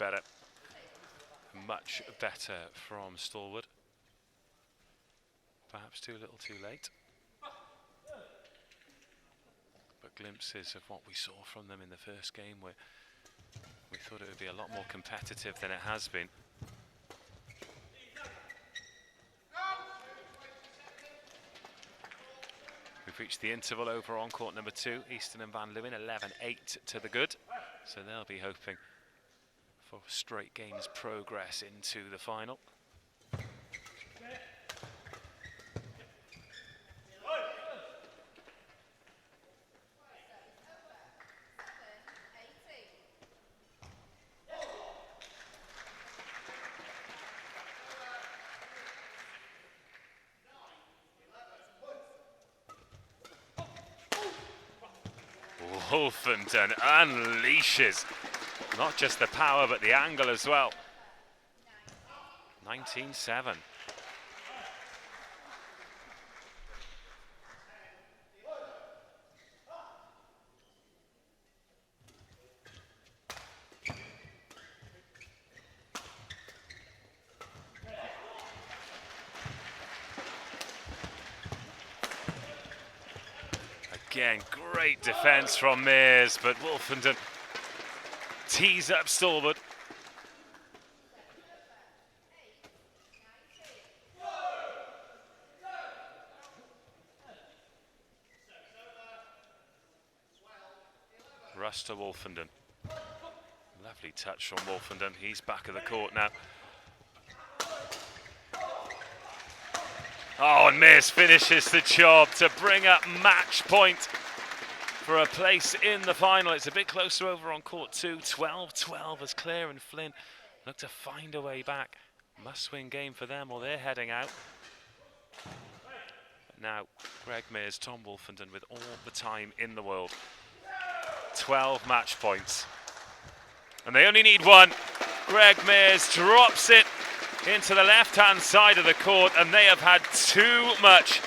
S3: better from Stallwood. Perhaps too little too late. But glimpses of what we saw from them in the first game where we thought it would be a lot more competitive than it has been. We've reached the interval over on court number 2. Easton and Van Leeuwen 11-8 to the good. So they'll be hoping for straight games progress into the final. Wolfenden unleashes not just the power but the angle as well. 19-7. Again, great defence from Mears, but Wolfenden tees up Stallwood. Russ to Wolfenden. Lovely touch from Wolfenden. He's back of the court now. Oh, and Mears finishes the job to bring up match point for a place in the final. It's a bit closer over on court 2. 12-12 as Clare and Flynn look to find a way back. Must-win game for them or they're heading out. But now, Greg Mears, Tom Wolfenden with all the time in the world. 12 match points. And they only need one. Greg Mears drops it into the left-hand side of the court, and they have had too much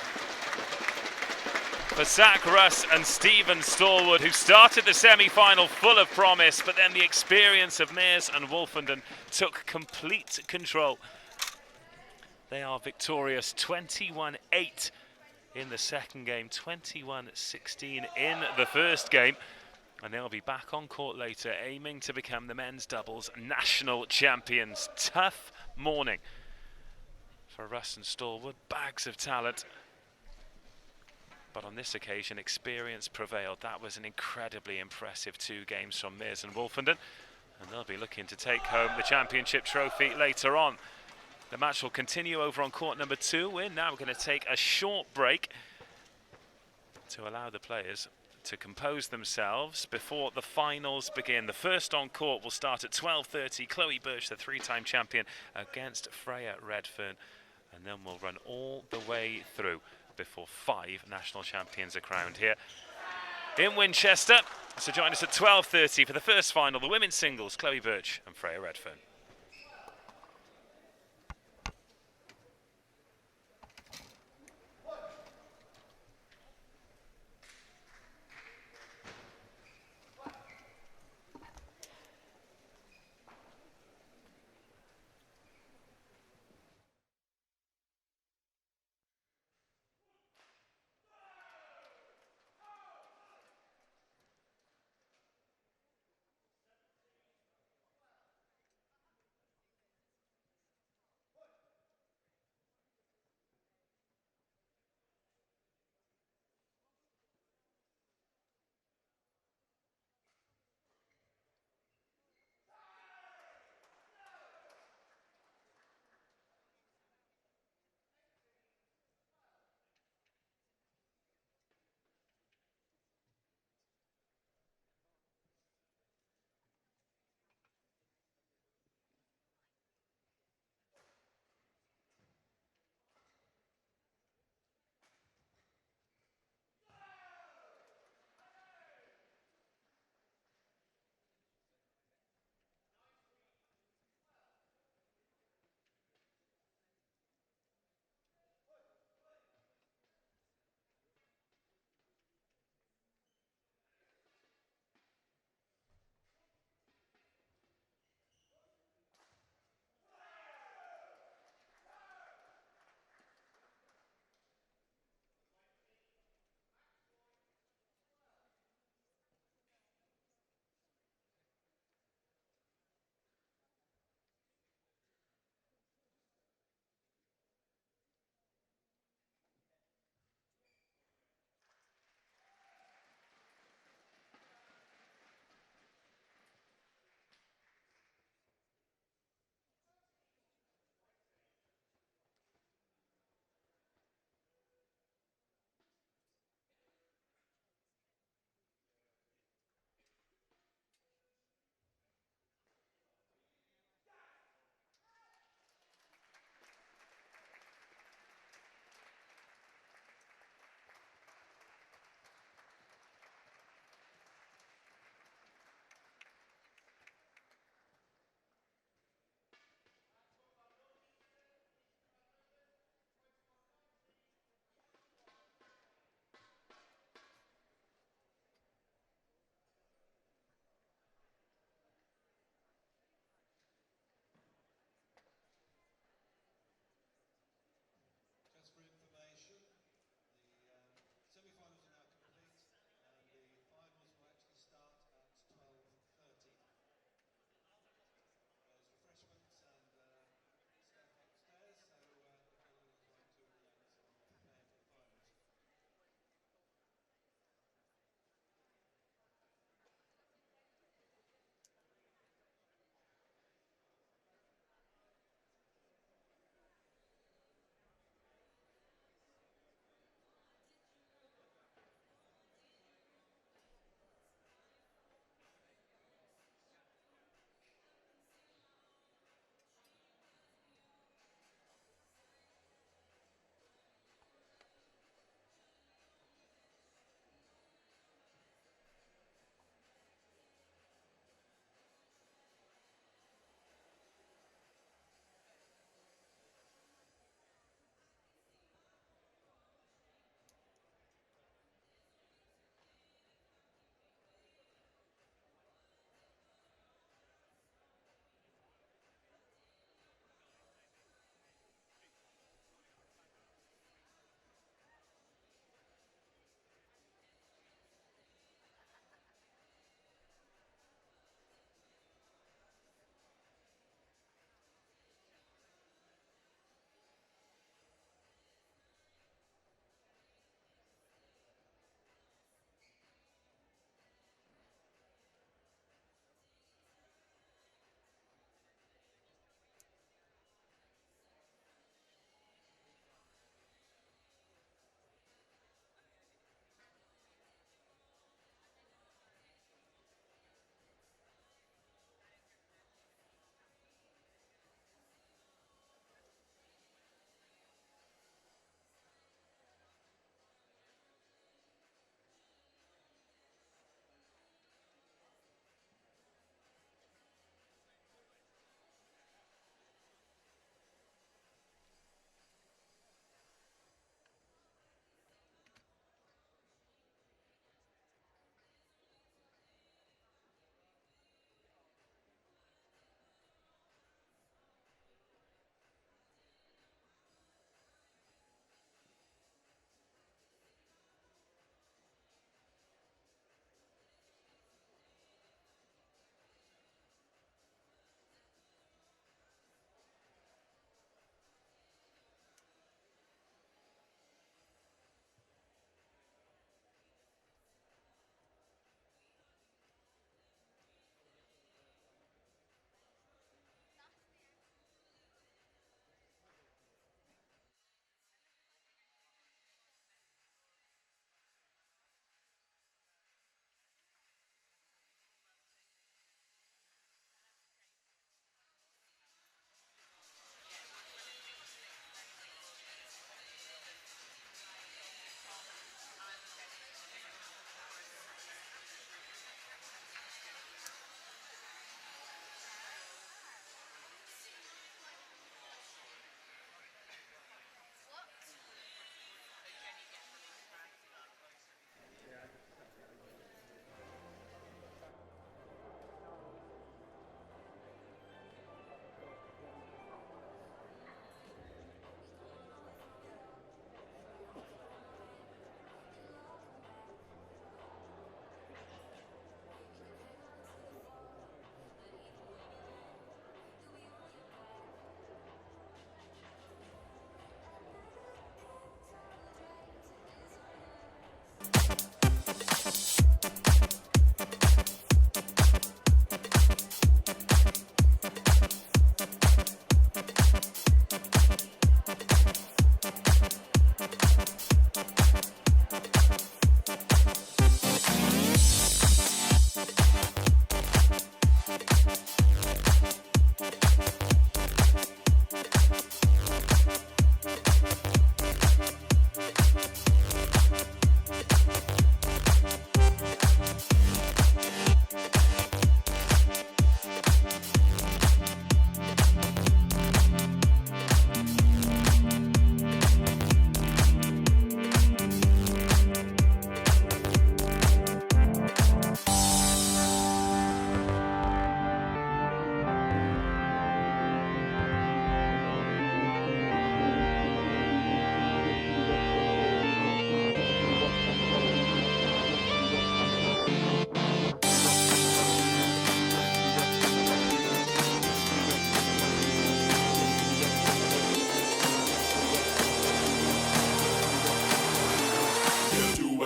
S3: for Zach Russ and Stephen Stallwood, who started the semi-final full of promise, but then the experience of Mears and Wolfenden took complete control. They are victorious 21-8 in the second game, 21-16 in the first game. And they'll be back on court later, aiming to become the men's doubles national champions. Tough morning for Russ and Stallwood, bags of talent. But on this occasion, experience prevailed. That was an incredibly impressive 2 games from Mears and Wolfenden. And they'll be looking to take home the championship trophy later on. The match will continue over on court number 2. We're now going to take a short break to allow the players to compose themselves before the finals begin. The first on court will start at 12:30. Chloe Birch, the 3-time champion, against Freya Redfern. And then we'll run all the way through before 5 national champions are crowned here in Winchester. So join us at 12:30 for the first final, the women's singles, Chloe Birch and Freya Redfern.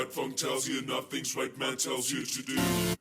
S4: right, funk tells you nothing's right, man tells you to do.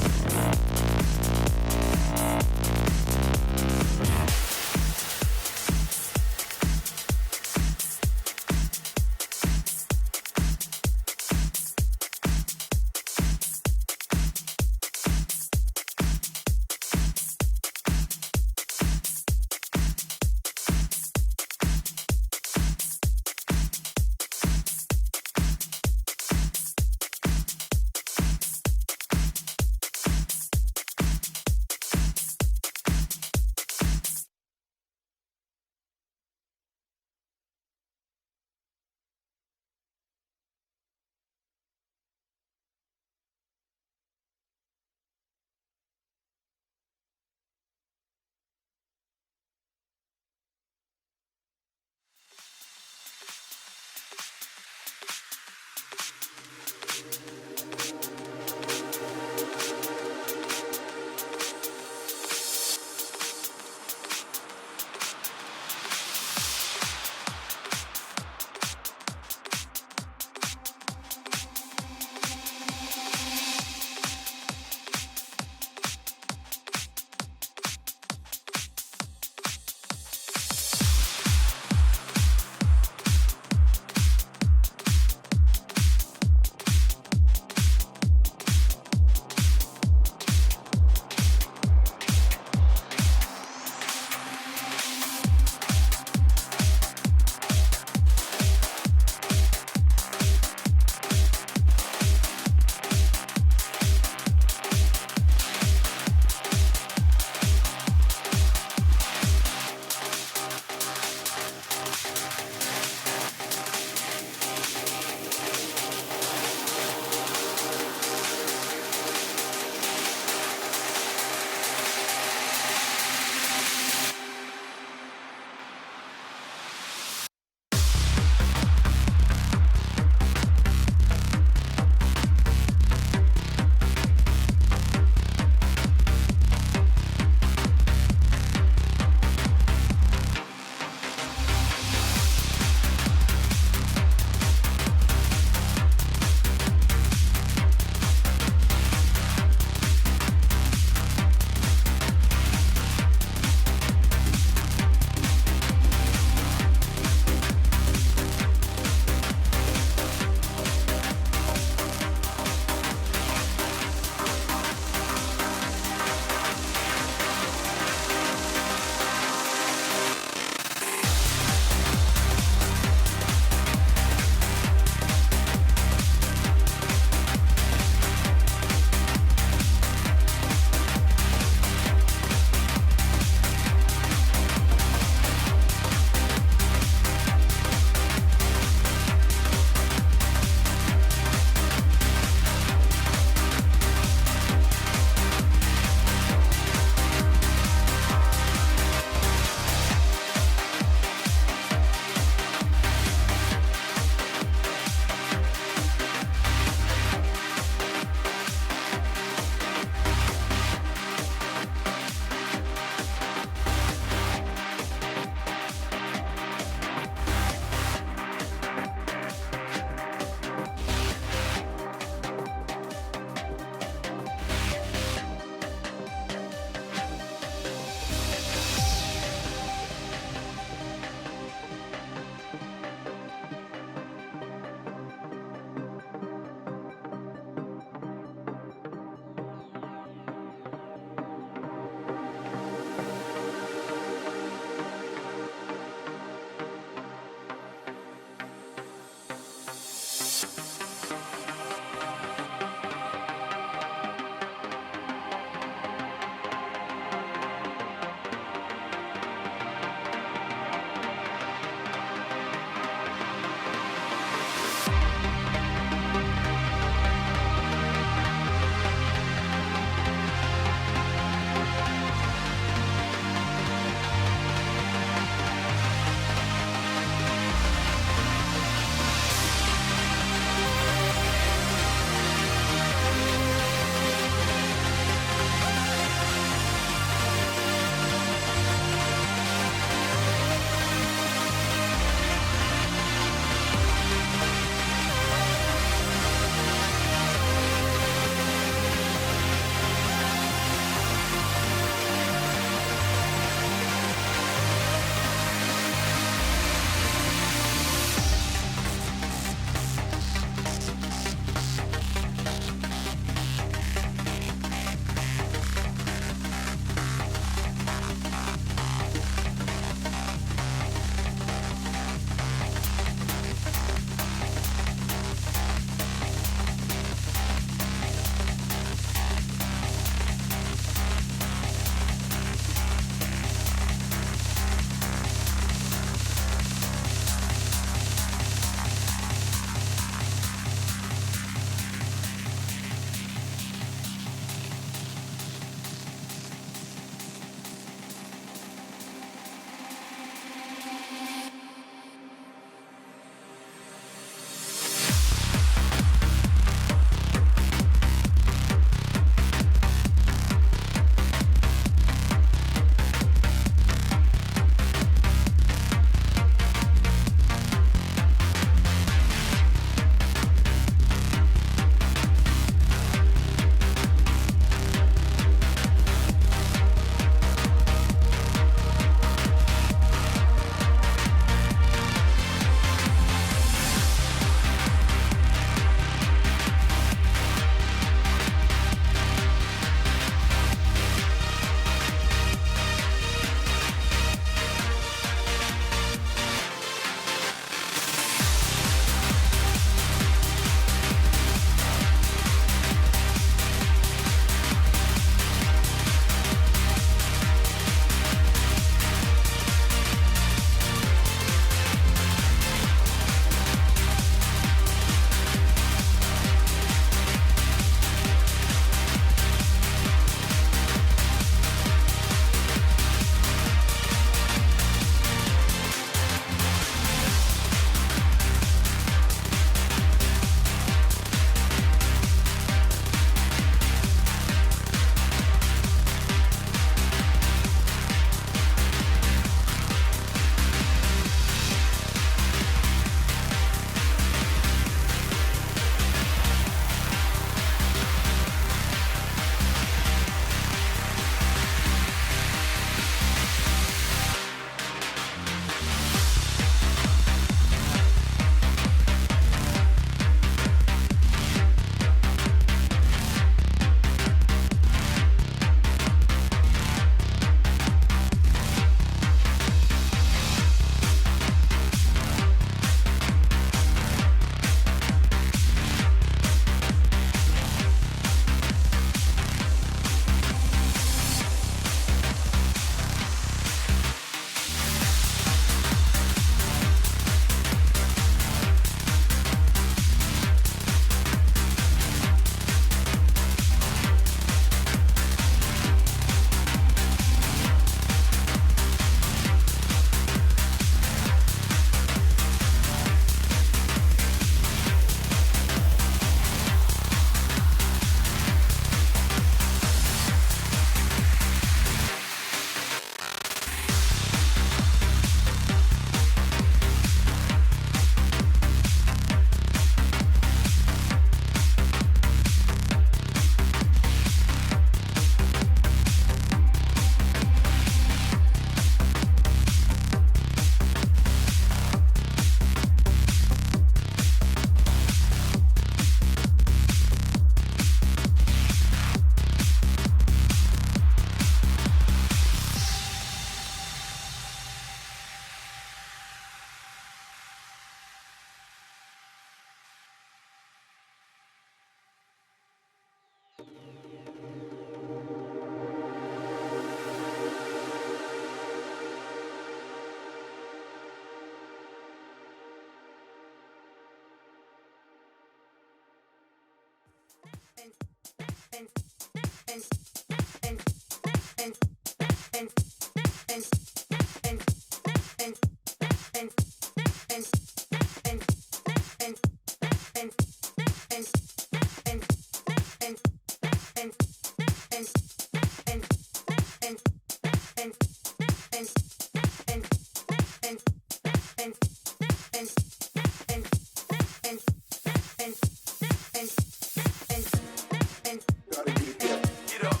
S5: Gotta get it there. Get up.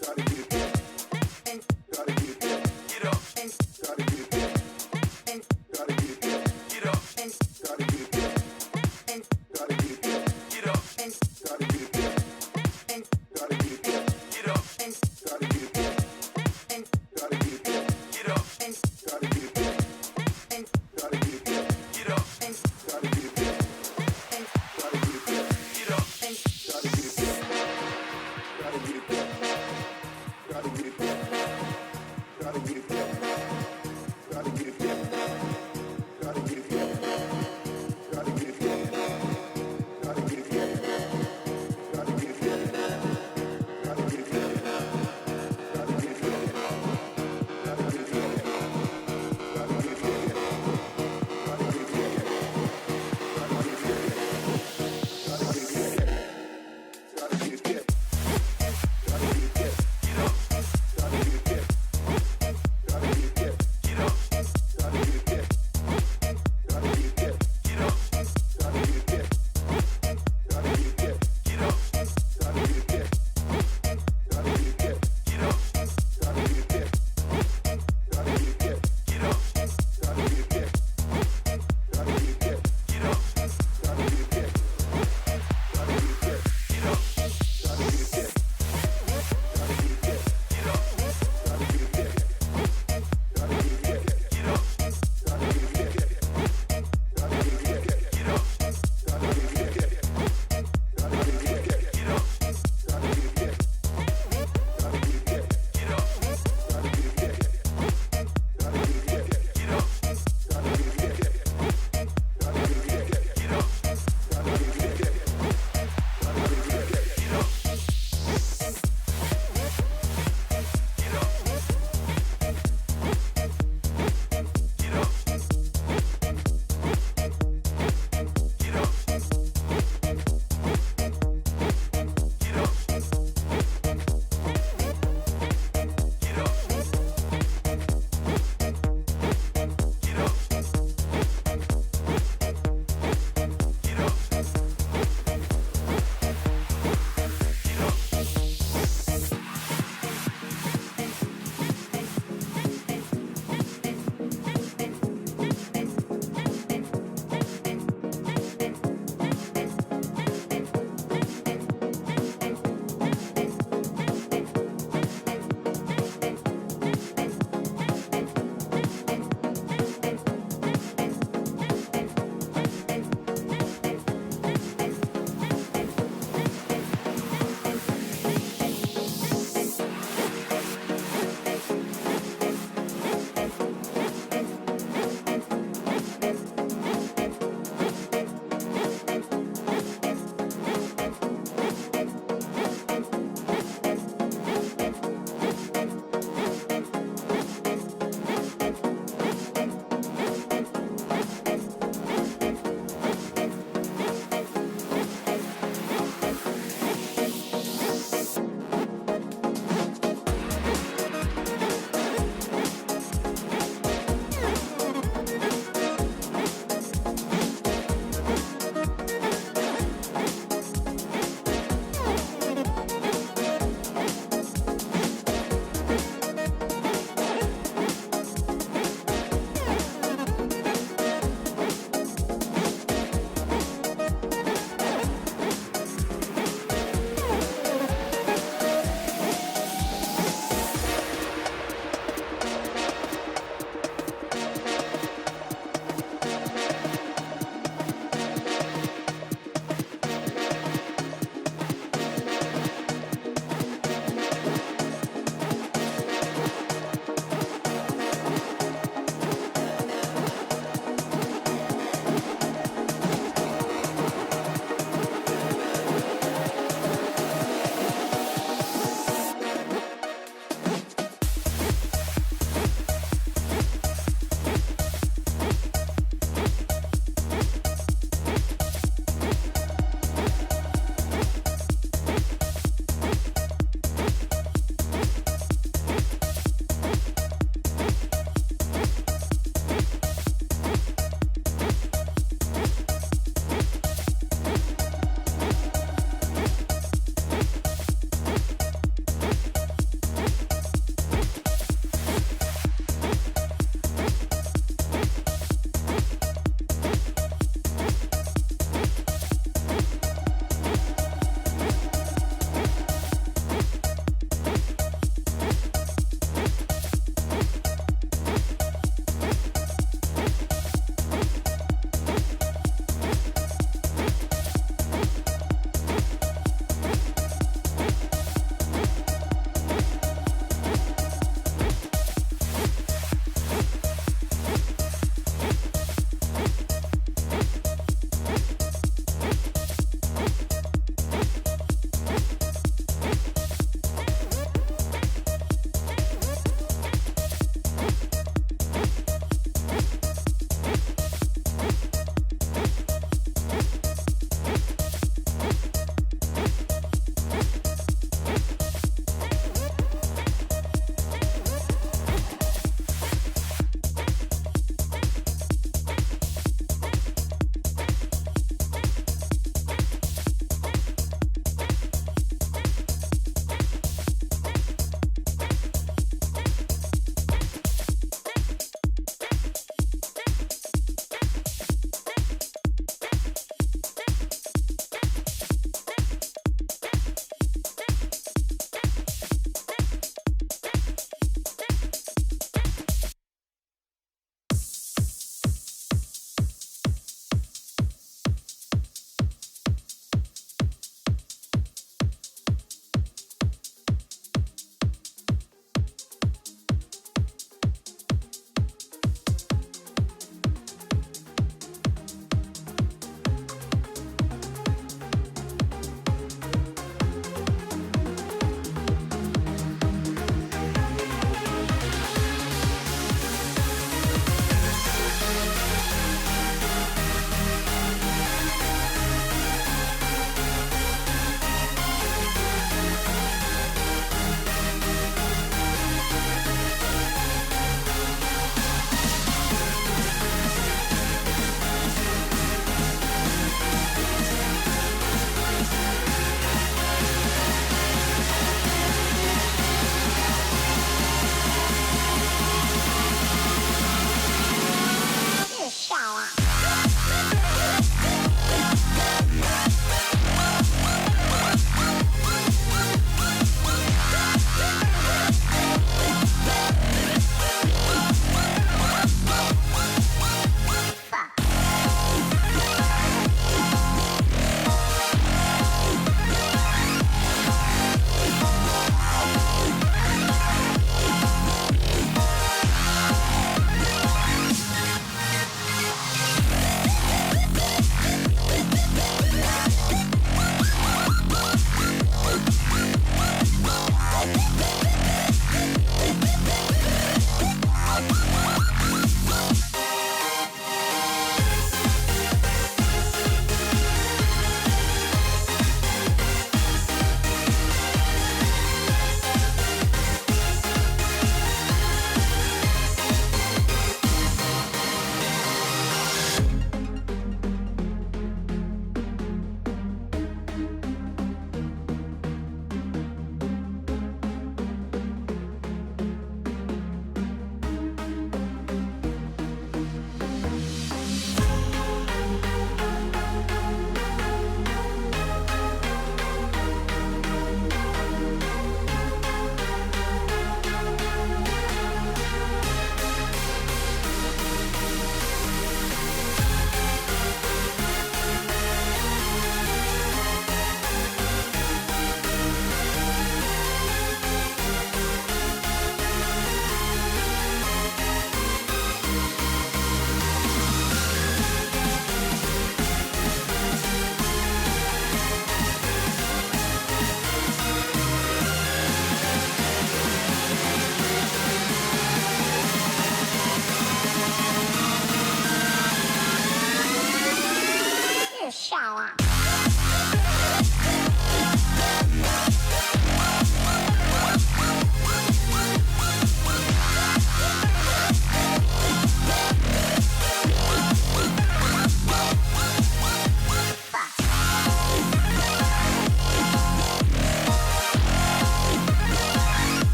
S5: Gotta get it there. Gotta get it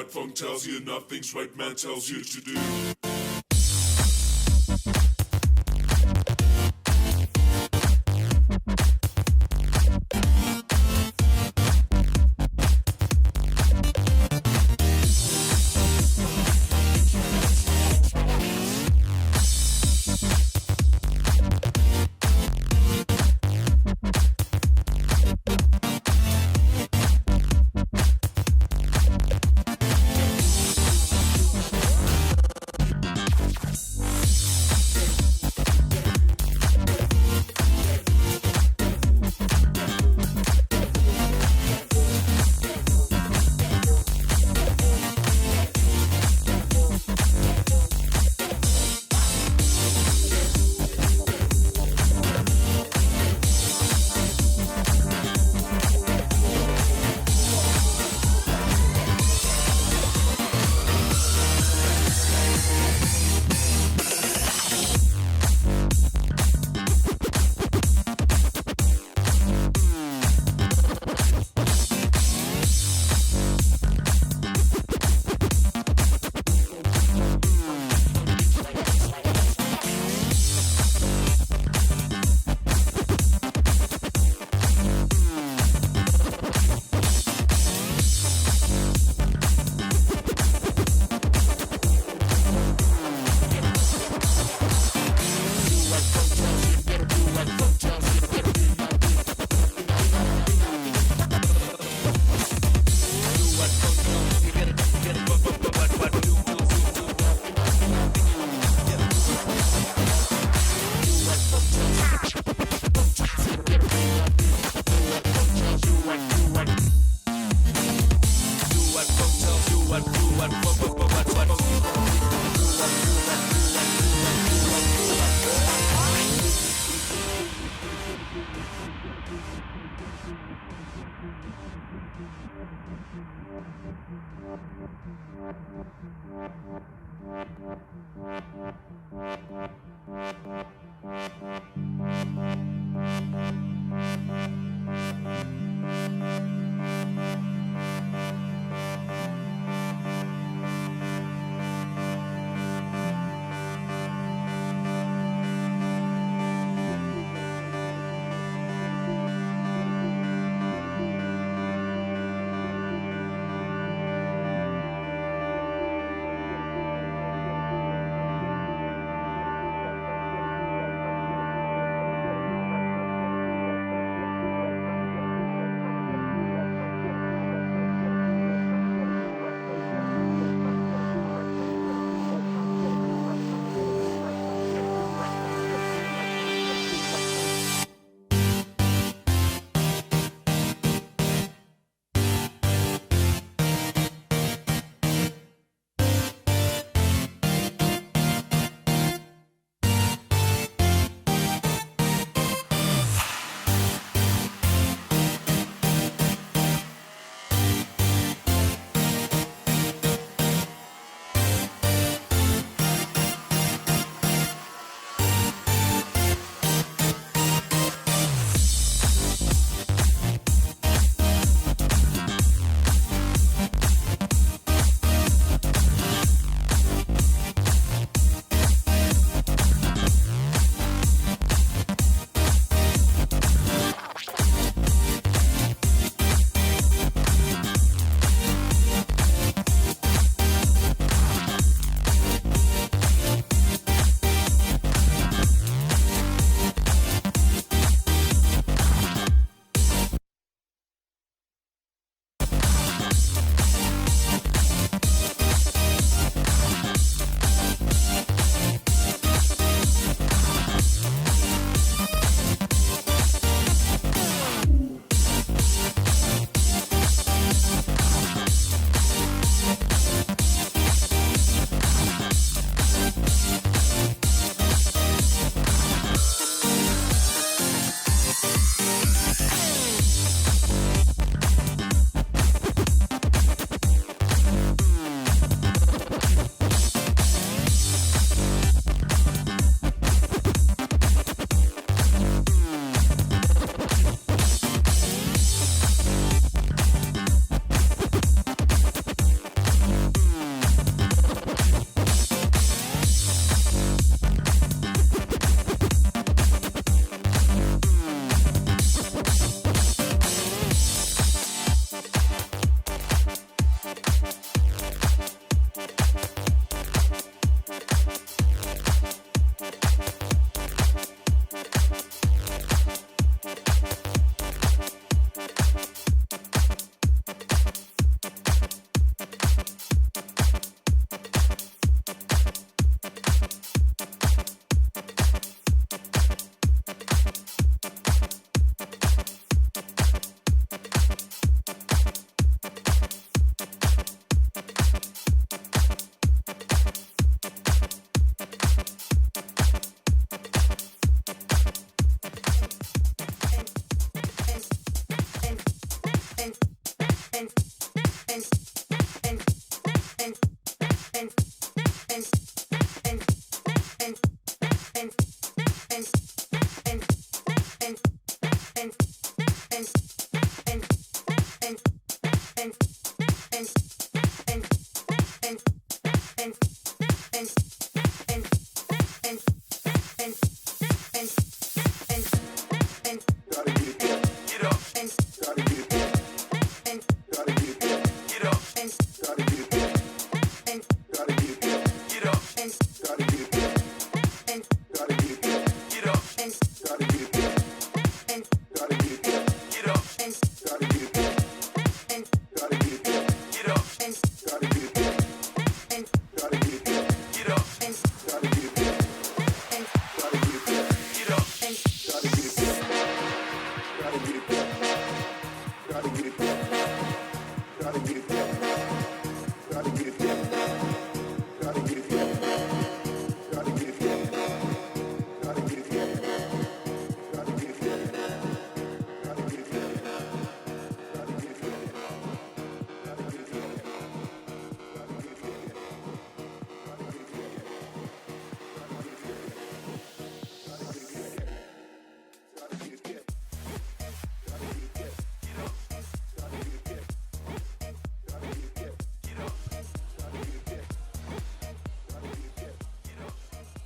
S4: Right funk tells you nothing's right, man tells you to do.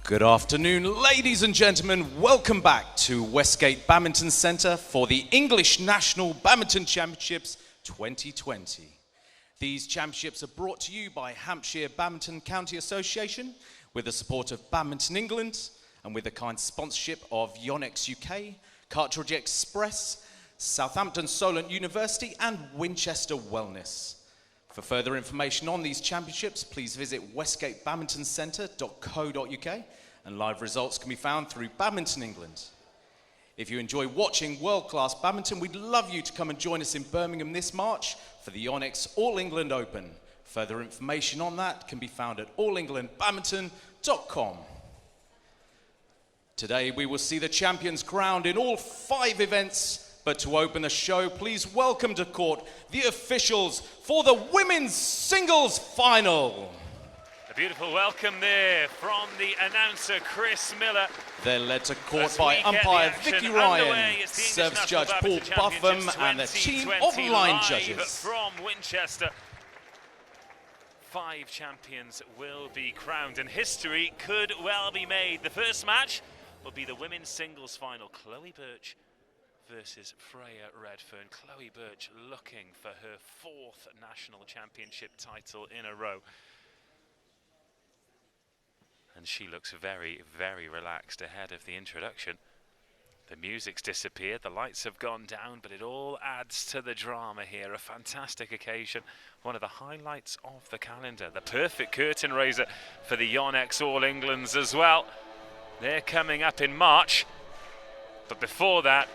S5: Good afternoon, ladies and gentlemen. Welcome back to Westgate Badminton Centre for the English National Badminton Championships 2020. These championships are brought to you by Hampshire Badminton County Association with the support of Badminton England and with the kind sponsorship of Yonex UK, Cartridge Express, Southampton Solent University and Winchester Wellness. For further information on these championships, please visit westgatebadmintoncentre.co.uk and live results can be found through Badminton England. If you enjoy watching world-class badminton, we'd love you to come and join us in Birmingham this March for the Yonex All England Open. Further information on that can be found at allenglandbadminton.com. Today we will see the champions crowned in all 5 events. But to open the show, please welcome to court the officials for the women's singles final.
S3: A beautiful welcome there from the announcer Chris Miller.
S5: They're led to court by umpire Vicky Ryan, service judge Paul Buffum and the team of line judges.
S3: From Winchester, 5 champions will be crowned and history could well be made. The first match will be the women's singles final. Chloe Birch versus Freya Redfern. Chloe Birch looking for her 4th national championship title in a row. And she looks very, very relaxed ahead of the introduction. The music's disappeared, the lights have gone down, but it all adds to the drama here. A fantastic occasion, one of the highlights of the calendar. The perfect curtain raiser for the Yonex All Englands as well. They're coming up in March, but before that,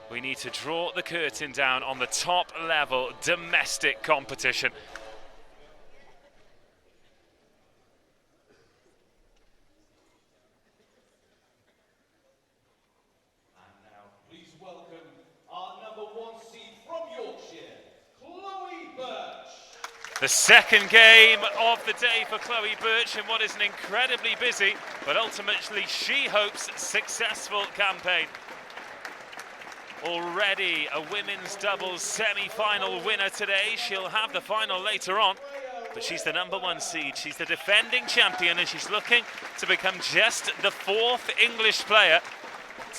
S3: we need to draw the curtain down on the top level domestic competition.
S5: And now please welcome our #1 seed from Yorkshire, Chloe Birch.
S3: The second game of the day for Chloe Birch in what is an incredibly busy, but ultimately she hopes successful campaign. Already a women's doubles semi-final winner today. She'll have the final later on, but she's the #1 seed. She's the defending champion and she's looking to become just the 4th English player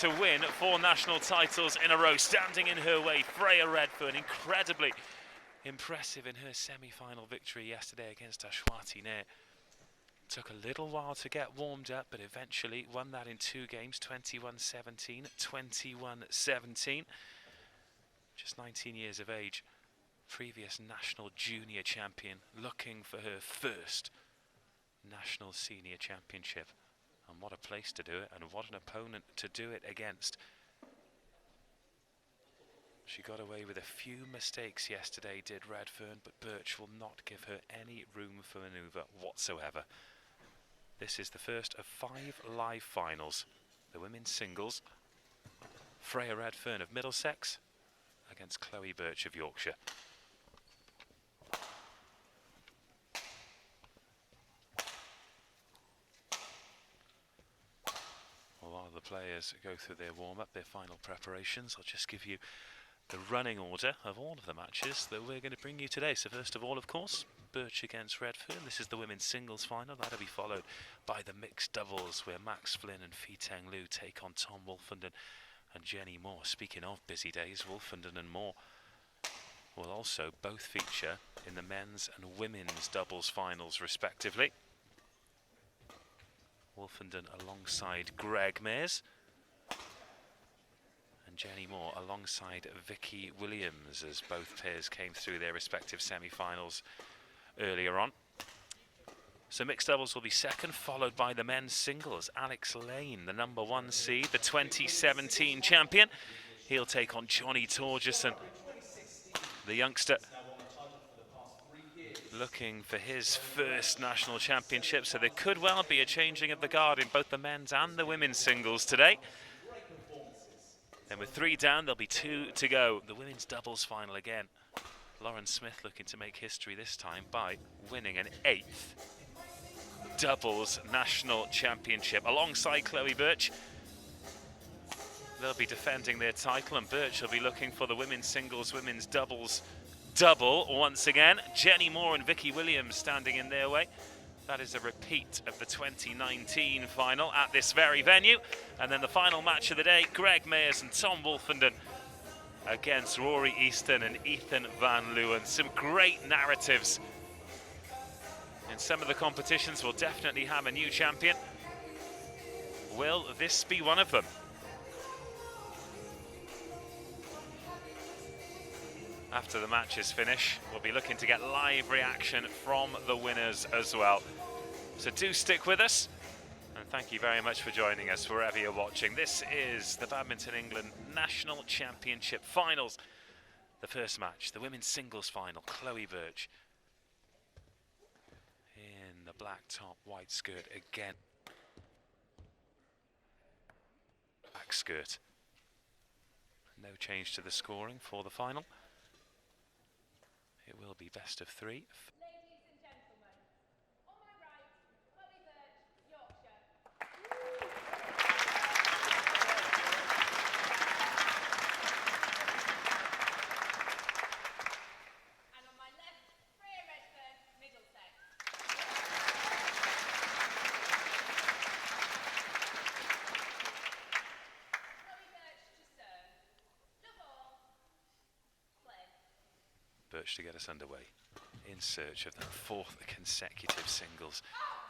S3: to win 4 national titles in a row. Standing in her way, Freya Redfern, incredibly impressive in her semi-final victory yesterday against Ashwati Nair. Took a little while to get warmed up, but eventually won that in 2 games, 21-17, 21-17. Just 19 years of age, previous national junior champion, looking for her first national senior championship. And what a place to do it, and what an opponent to do it against. She got away with a few mistakes yesterday, did Redfern, but Birch will not give her any room for manoeuvre whatsoever. This is the first of 5 live finals. The women's singles, Freya Redfern of Middlesex against Chloe Birch of Yorkshire. While the players go through their warm-up, their final preparations, I'll just give you the running order of all of the matches that we're going to bring you today. So first of all, of course, Birch against Redfern. This is the women's singles final. That'll be followed by the mixed doubles where Max Flynn and Fei-Teng Liu take on Tom Wolfenden and Jenny Moore. Speaking of busy days, Wolfenden and Moore will also both feature in the men's and women's doubles finals respectively. Wolfenden alongside Greg Mears and Jenny Moore alongside Vicky Williams, as both pairs came through their respective semi-finals earlier on. So mixed doubles will be second, followed by the men's singles. Alex Lane, the #1 seed, the 2017 champion. He'll take on Johnny Torgerson, the youngster, looking for his first national championship. So there could well be a changing of the guard in both the men's and the women's singles today. And with 3 down, there'll be 2 to go. The women's doubles final again. Lauren Smith looking to make history this time by winning an 8th doubles national championship alongside Chloe Birch. They'll be defending their title, and Birch will be looking for the women's singles, women's doubles double once again. Jenny Moore and Vicky Williams standing in their way. That is a repeat of the 2019 final at this very venue. And then the final match of the day, Greg Mayers and Tom Wolfenden against Rory Easton and Ethan Van Leeuwen. Some great narratives. In some of the competitions, we'll definitely have a new champion. Will this be one of them? After the matches finish, we'll be looking to get live reaction from the winners as well. So do stick with us, and thank you very much for joining us wherever you're watching. This is the Badminton England National Championship Finals. The first match, the women's singles final, Chloe Birch in the black top, white skirt again. Black skirt. No change to the scoring for the final. It will be best of 3.
S6: Ladies and gentlemen, on my right, Chloe Birch, Yorkshire. And on my left, Freya Redfern, Middlesex. Chloe Birch to serve. Love all. Play.
S3: Birch to get us underway in search of that 4th consecutive singles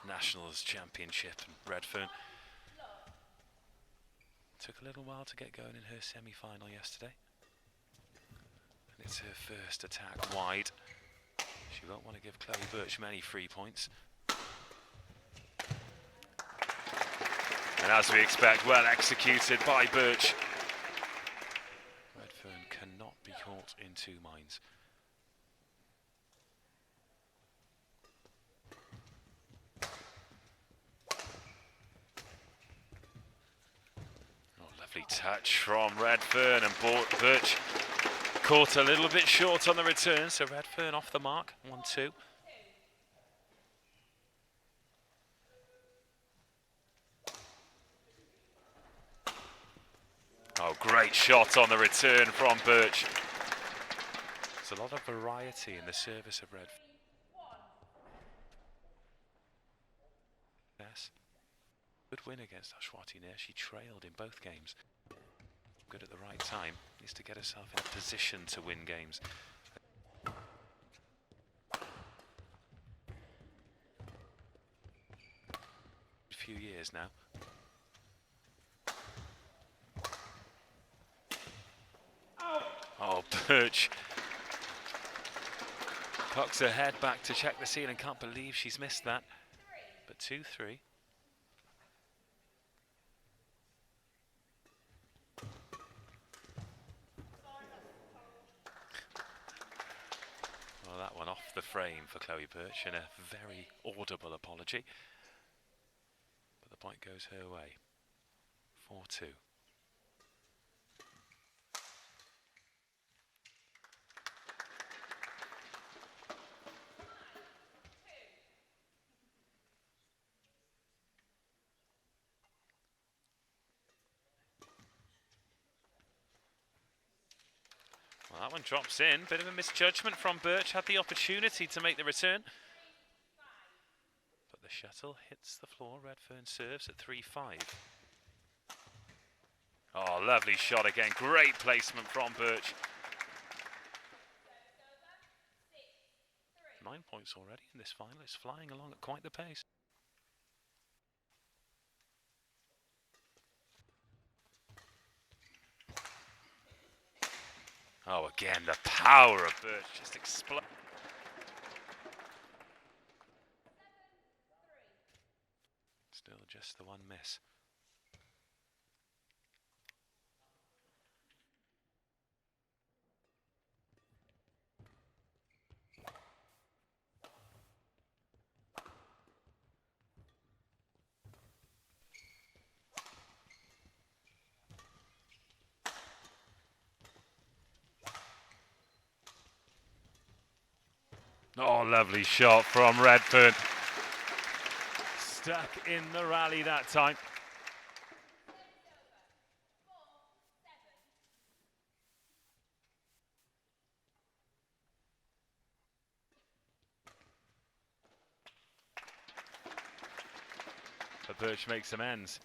S3: nationals championship. And Redfern took a little while to get going in her semi-final yesterday, and it's her first attack wide. She won't want to give Chloe Birch many free points, and as we expect, well executed by Birch. Redfern cannot be caught in two minds. Lovely touch from Redfern, and Birch caught a little bit short on the return, so Redfern off the mark, 1-2. Oh, great shot on the return from Birch. There's a lot of variety in the service of Redfern. Yes. Good win against Ashwati Nair. She trailed in both games. Good at the right time. Needs to get herself in a position to win games. A few years now. Oh, Birch cocks her head back to check the ceiling. Can't believe she's missed that. But 2-3. Well, that one off the frame for Chloe Birch, and a very audible apology. But the point goes her way. 4-2. Well, that one drops in. Bit of a misjudgment from Birch. Had the opportunity to make the return, but the shuttle hits the floor. Redfern serves at 3-5. Oh, lovely shot again. Great placement from Birch. 9 points already in this final. It's flying along at quite the pace. Oh, again, the power of Birch just explodes. Still just the one miss. Oh, lovely shot from Redfern. Stuck in the rally that time. Birch makes amends.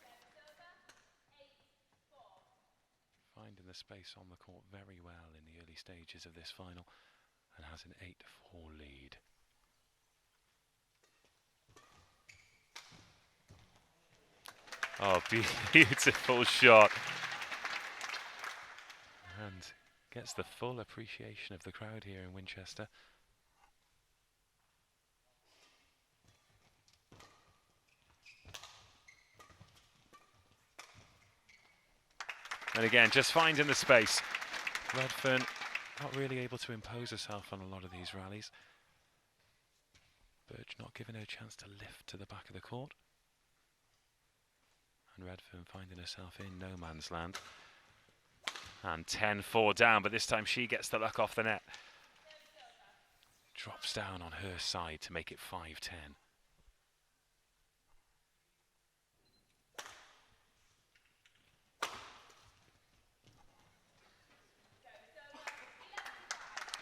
S3: Finding the space on the court very well in the early stages of this final and has an 8-4 lead. Oh, beautiful shot. And gets the full appreciation of the crowd here in Winchester. And again, just finding the space. Redfern not really able to impose herself on a lot of these rallies. Birch not giving her a chance to lift to the back of the court. And Redfern finding herself in no man's land. And 10-4 down, but this time she gets the luck off the net. Drops down on her side to make it 5-10.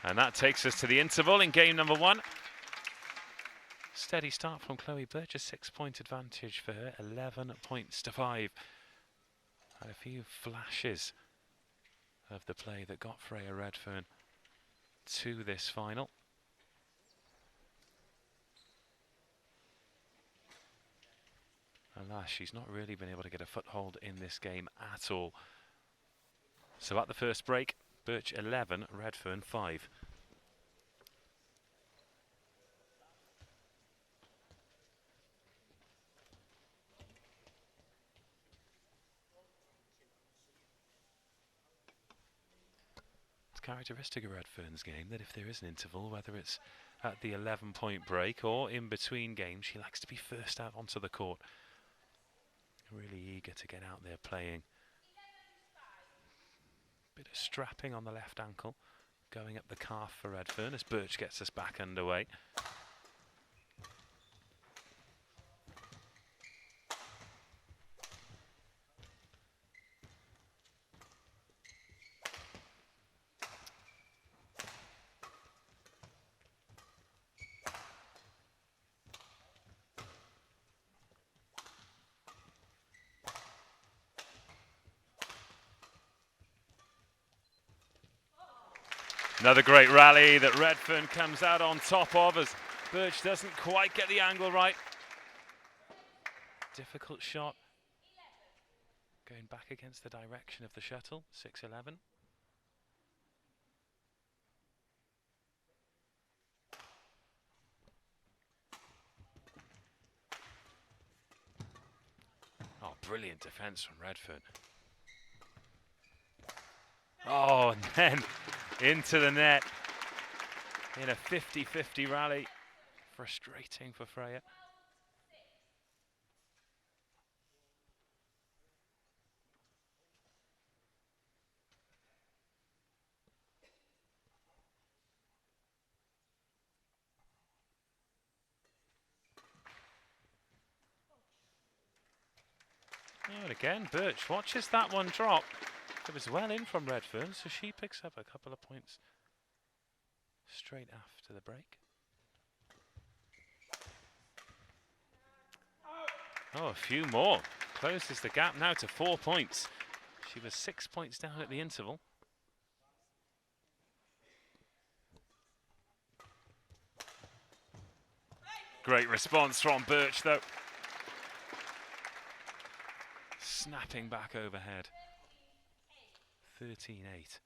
S3: And that takes us to the interval in game number 1. Steady start from Chloe Birch, a 6-point advantage for her, 11 points to 5. Had a few flashes of the play that got Freya Redfern to this final. Alas, she's not really been able to get a foothold in this game at all. So at the first break, Birch 11, Redfern 5. It's characteristic of Redfern's game that if there is an interval, whether it's at the 11-point break or in between games, she likes to be first out onto the court. Really eager to get out there playing. Bit of strapping on the left ankle, going up the calf for Redfern as Birch gets us back underway. Another great rally that Redfern comes out on top of as Birch doesn't quite get the angle right. Difficult shot. Going back against the direction of the shuttle, 6-11. Oh, brilliant defense from Redfern. Oh, and then into the net in a 50-50 rally. Frustrating for Freya. Oh, and again, Birch watches that one drop. It was well in from Redfern, so she picks up a couple of points straight after the break. Oh, a few more. Closes the gap now to 4 points. She was 6 points down at the interval. Great response from Birch, though. Snapping back overhead. 13-8.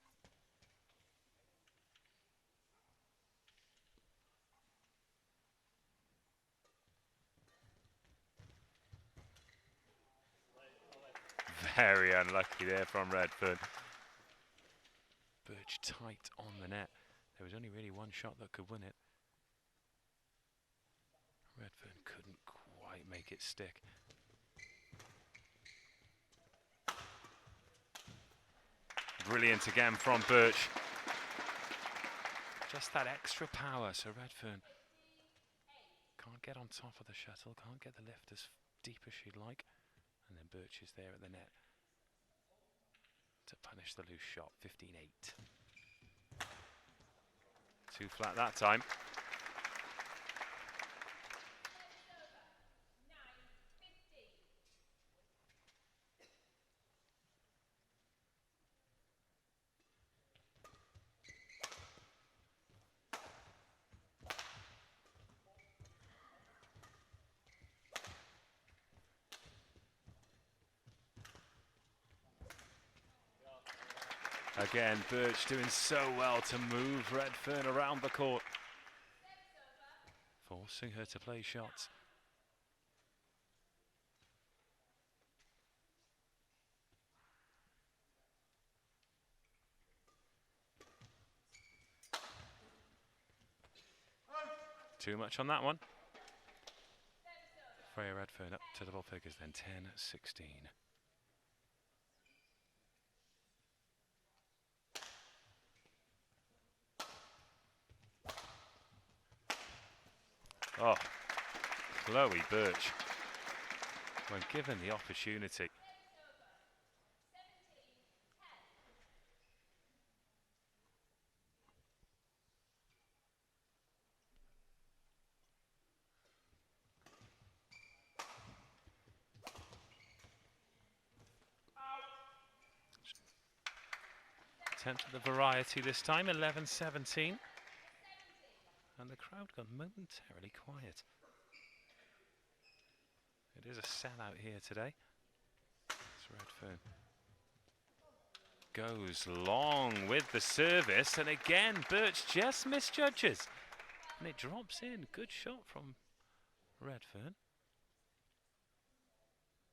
S3: Very unlucky there from Redfern. Birch tight on the net. There was only really one shot that could win it. Redfern couldn't quite make it stick. Brilliant again from Birch. Just that extra power, so Redfern can't get on top of the shuttle, can't get the lift as deep as she'd like. And then Birch is there at the net to punish the loose shot, 15-8. Too flat that time. Again, Birch doing so well to move Redfern around the court, forcing her to play shots. Too much on that one. Freya Redfern up to double figures then, 10-16. Oh, Chloe Birch, when given the opportunity. Attempt at the variety this time, 11-17. And the crowd got momentarily quiet. It is a sellout here today. It's Redfern. Goes long with the service, and again Birch just misjudges. And it drops in. Good shot from Redfern.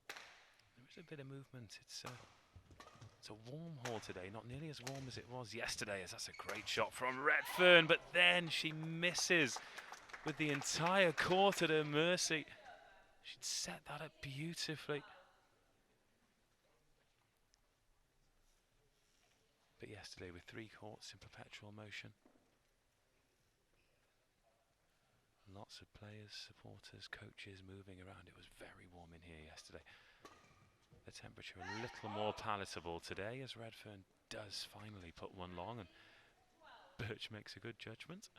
S3: There is a bit of movement. It's a warm hall today, not nearly as warm as it was yesterday, as that's a great shot from Redfern, but then she misses with the entire court at her mercy. She'd set that up beautifully. But yesterday with 3 courts in perpetual motion. Lots of players, supporters, coaches moving around. It was very warm in here yesterday. The temperature a little more palatable today as Redfern does finally put one long and Birch makes a good judgment.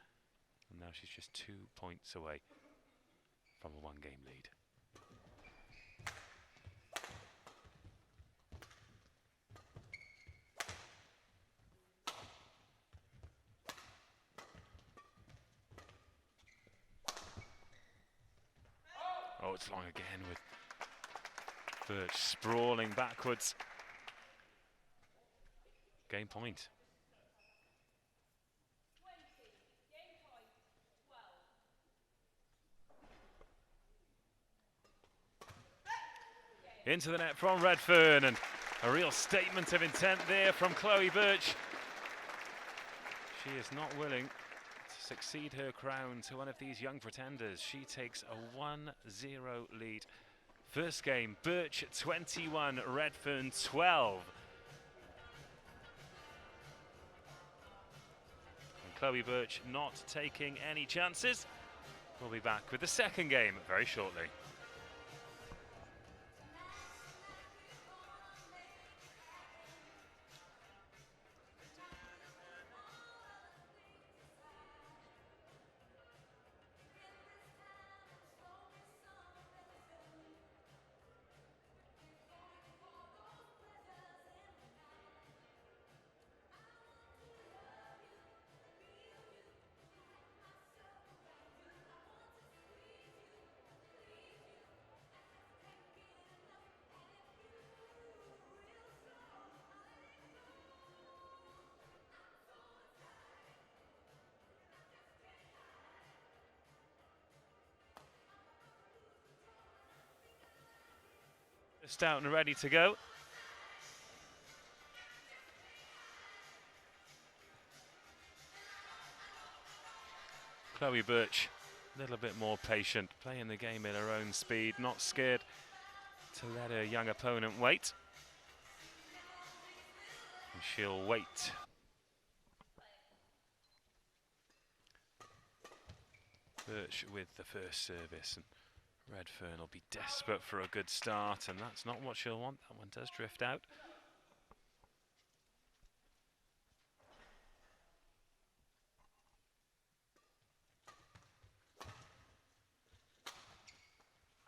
S3: And now she's just 2 points away from a 1-game lead. Oh, it's long again with Birch sprawling backwards. Game point.
S6: 20, game point, 12.
S3: Into the net from Redfern, and a real statement of intent there from Chloe Birch. She is not willing to succeed her crown to one of these young pretenders. She takes a 1-0 lead. First game, Birch 21, Redfern 12. And Chloe Birch not taking any chances. We'll be back with the second game very shortly. Just out and ready to go. Chloe Birch, a little bit more patient, playing the game at her own speed, not scared to let her young opponent wait. And she'll wait. Birch with the first service, and Redfern will be desperate for a good start, and that's not what she'll want. That one does drift out.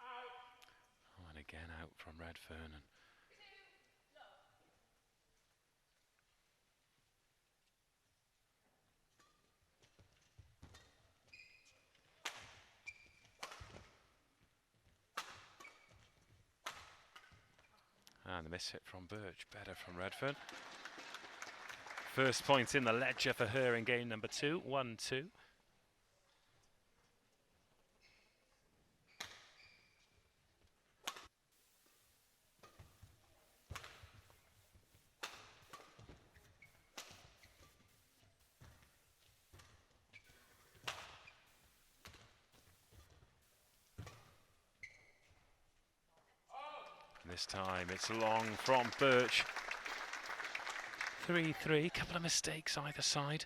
S3: Oh, and again out from Redfern. And the miss hit from Birch, better from Redfern. First point in the ledger for her in game number 2, 1-2. This time it's long from Birch. 3-3, couple of mistakes either side.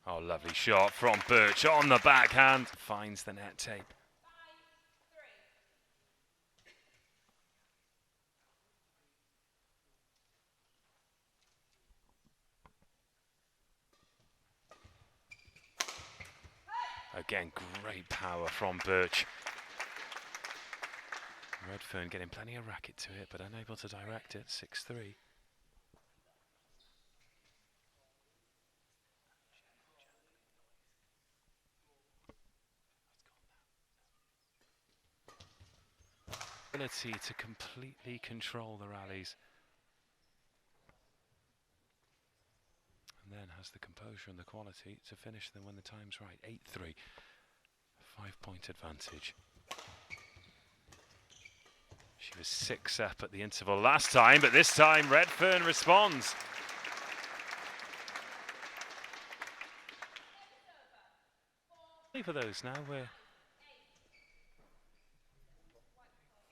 S3: Oh, lovely shot from Birch on the backhand. Finds the net tape. Again, great power from Birch. Redfern getting plenty of racket to it, but unable to direct it. 6-3. Ability to completely control the rallies. And then has the composure and the quality to finish them when the time's right. 8-3. 5-point advantage. She was 6 up at the interval last time, but this time Redfern responds. For those now where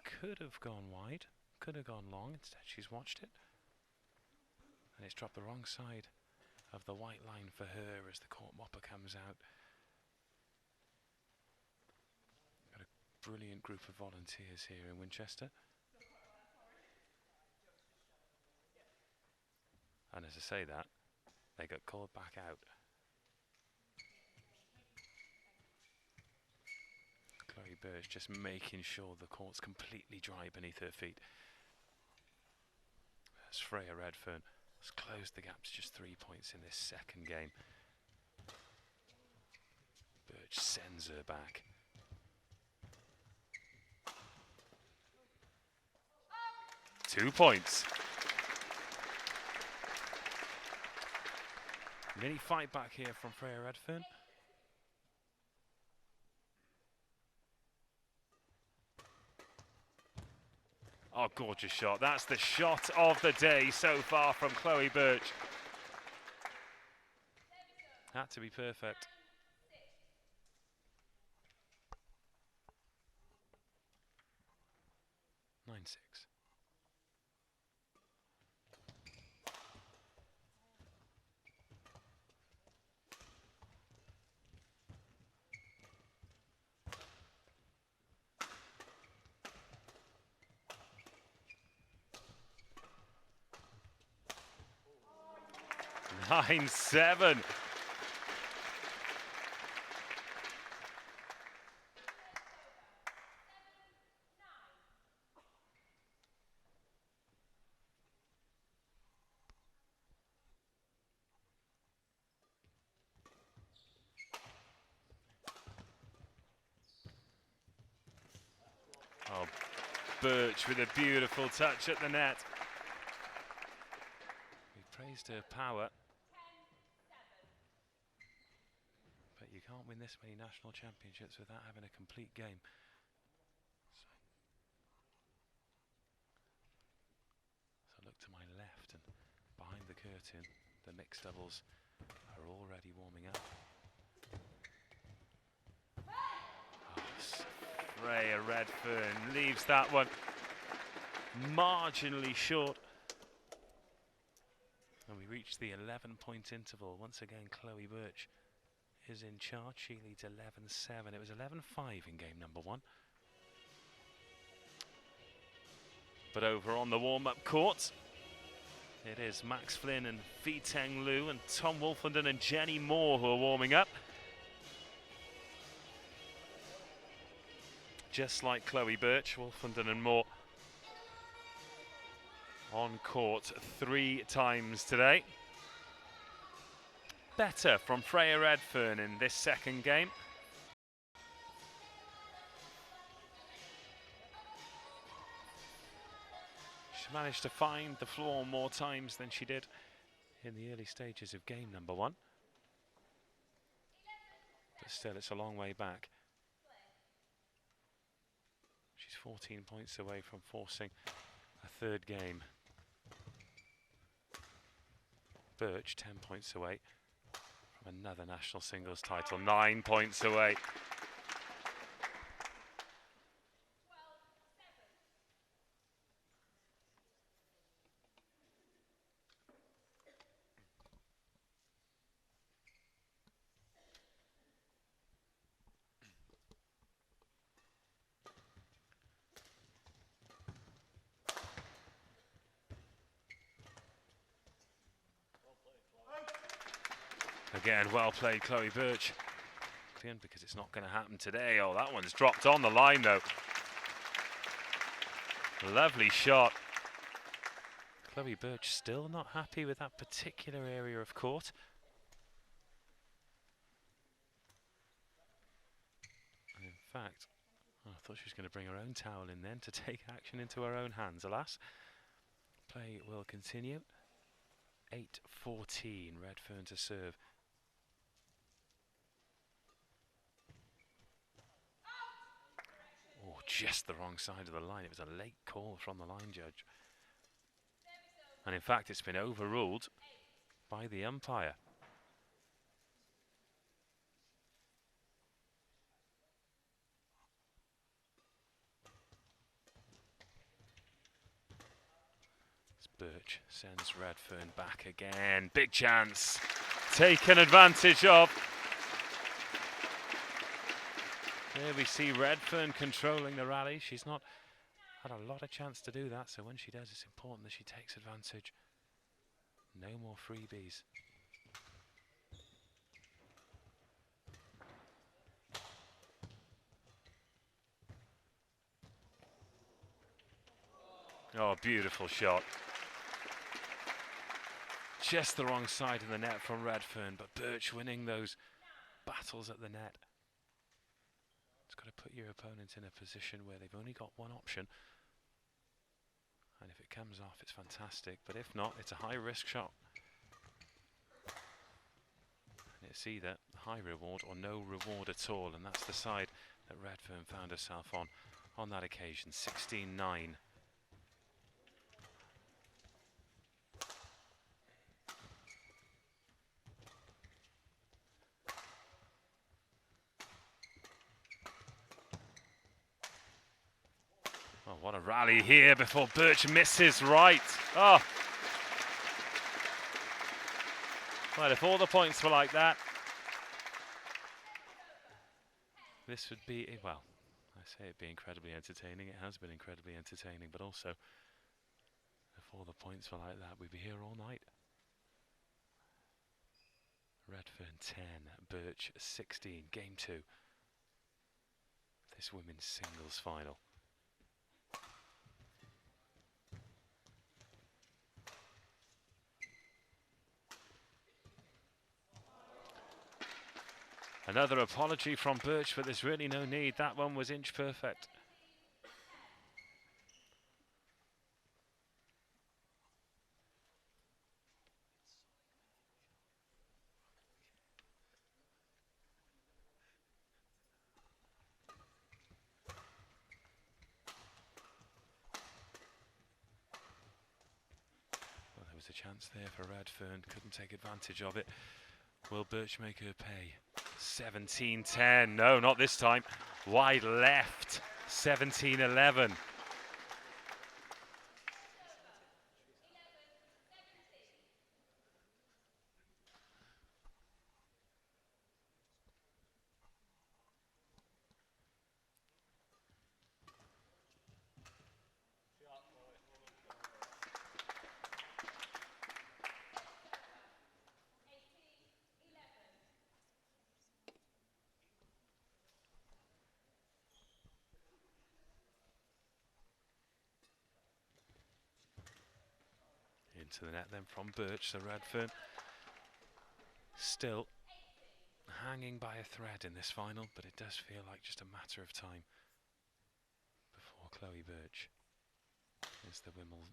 S3: could have gone wide, could have gone long. Instead she's watched it. And it's dropped the wrong side of the white line for her as the court mopper comes out. Got a brilliant group of volunteers here in Winchester. And as I say that, they got called back out. Chloe Birch just making sure the court's completely dry beneath her feet. As Freya Redfern has closed the gap to just 3 points in this second game. Birch sends her back. Two points. Mini fight back here from Freya Redfern. Oh, gorgeous shot. That's the shot of the day so far from Chloe Birch. Had to be perfect. Nine six. Nine seven. Oh, Birch with a beautiful touch at the net. We praised her power. But you can't win this many national championships without having a complete game. So look to my left, and behind the curtain, the mixed doubles are already warming up. Freya Redfern leaves that one marginally short. And we reach the 11-point interval. Once again, Chloe Birch is in charge. She leads 11-7. It was 11-5 in game number 1. But over on the warm-up court, it is Max Flynn and Fei-Teng Liu and Tom Wolfenden and Jenny Moore who are warming up. Just like Chloe Birch, Wolfenden and Moore on court 3 times today. Better from Freya Redfern in this second game. She managed to find the floor more times than she did in the early stages of game number 1. But still, it's a long way back. She's 14 points away from forcing a third game. Birch, 10 points away from another national singles title, 9 points away. Again, well played, Chloe Birch. Because it's not going to happen today. Oh, that one's dropped on the line, though. Lovely shot. Chloe Birch still not happy with that particular area of court. In fact, I thought she was going to bring her own towel in then to take action into her own hands. Alas, play will continue. 8-14, Redfern to serve. Oh, just the wrong side of the line. It was a late call from the line judge. And in fact, it's been overruled by the umpire. Birch sends Redfern back again. Big chance. Taken advantage of. There we see Redfern controlling the rally. She's not had a lot of chance to do that, so when she does, it's important that she takes advantage. No more freebies. Oh, beautiful shot. Just the wrong side of the net from Redfern, but Birch winning those battles at the net. It's got to put your opponent in a position where they've only got one option. And if it comes off, it's fantastic. But if not, it's a high-risk shot. And it's either high reward or no reward at all. And that's the side that Redfern found herself on that occasion. 16-9. Oh, what a rally here before Birch misses right. Oh. Well, if all the points were like that, this would be, well, I say it'd be incredibly entertaining. It has been incredibly entertaining, but also, if all the points were like that, we'd be here all night. Redfern 10, Birch 16, game 2. This women's singles final. Another apology from Birch, but there's really no need. That one was inch perfect. Well, there was a chance there for Redfern, couldn't take advantage of it. Will Birch make her pay? 17-10, no, not this time. Wide left, 17-11. Into the net then from Birch, so Redfern still hanging by a thread in this final, but it does feel like just a matter of time before Chloe Birch is the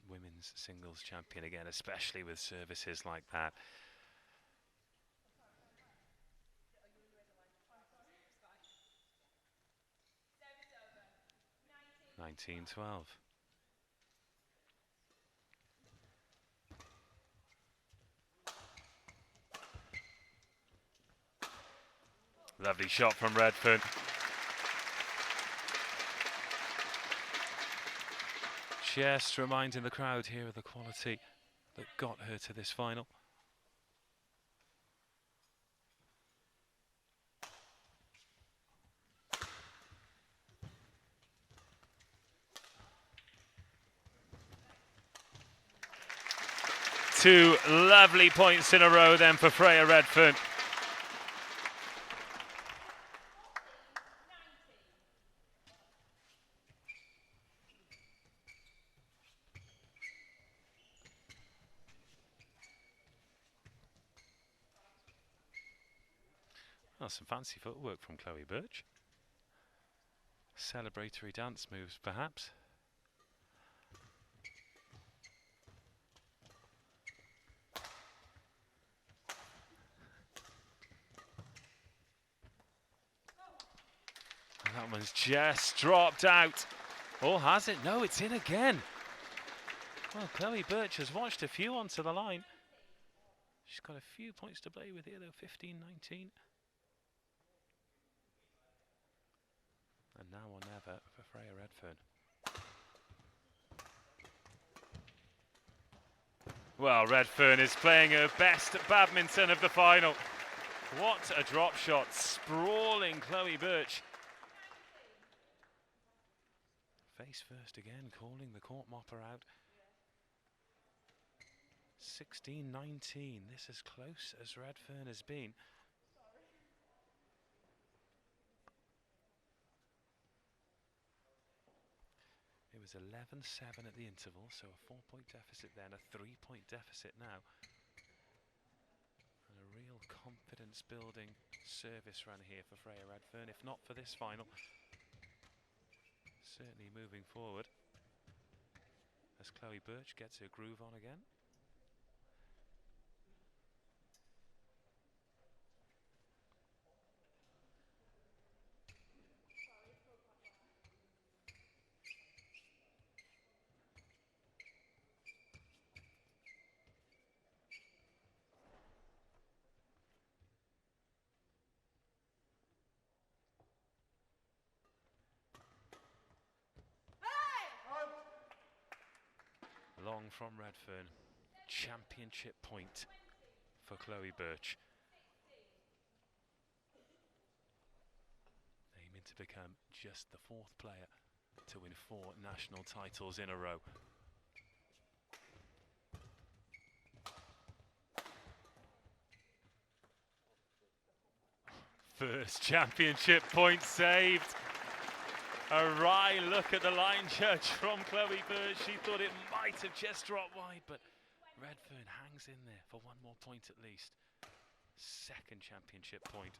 S3: women's singles champion again, especially with services like that. Service over. 19-12. Lovely shot from Redfern. Just reminding the crowd here of the quality that got her to this final. Two lovely points in a row then for Freya Redfern. Well, some fancy footwork from Chloe Birch. Celebratory dance moves, perhaps. And that one's just dropped out. Or has it? No, it's in again. Well, Chloe Birch has watched a few onto the line. She's got a few points to play with here, though, 15-19. And now or never for Freya Redfern. Well, Redfern is playing her best badminton of the final. What a drop shot, sprawling Chloe Birch. Face first again, calling the court mopper out. 16-19, this as close as Redfern has been. It was 11-7 at the interval, so a 4-point deficit then, a 3-point deficit now. And a real confidence-building service run here for Freya Redfern, if not for this final. Certainly moving forward as Chloe Birch gets her groove on again. Long from Redfern, championship point for Chloe Birch. Aiming to become just the 4th player to win 4 national titles in a row. First championship point saved. A wry look at the line judge from Chloe Birch. She thought it might have just dropped wide, but Redfern hangs in there for 1 more point at least. 2nd championship point.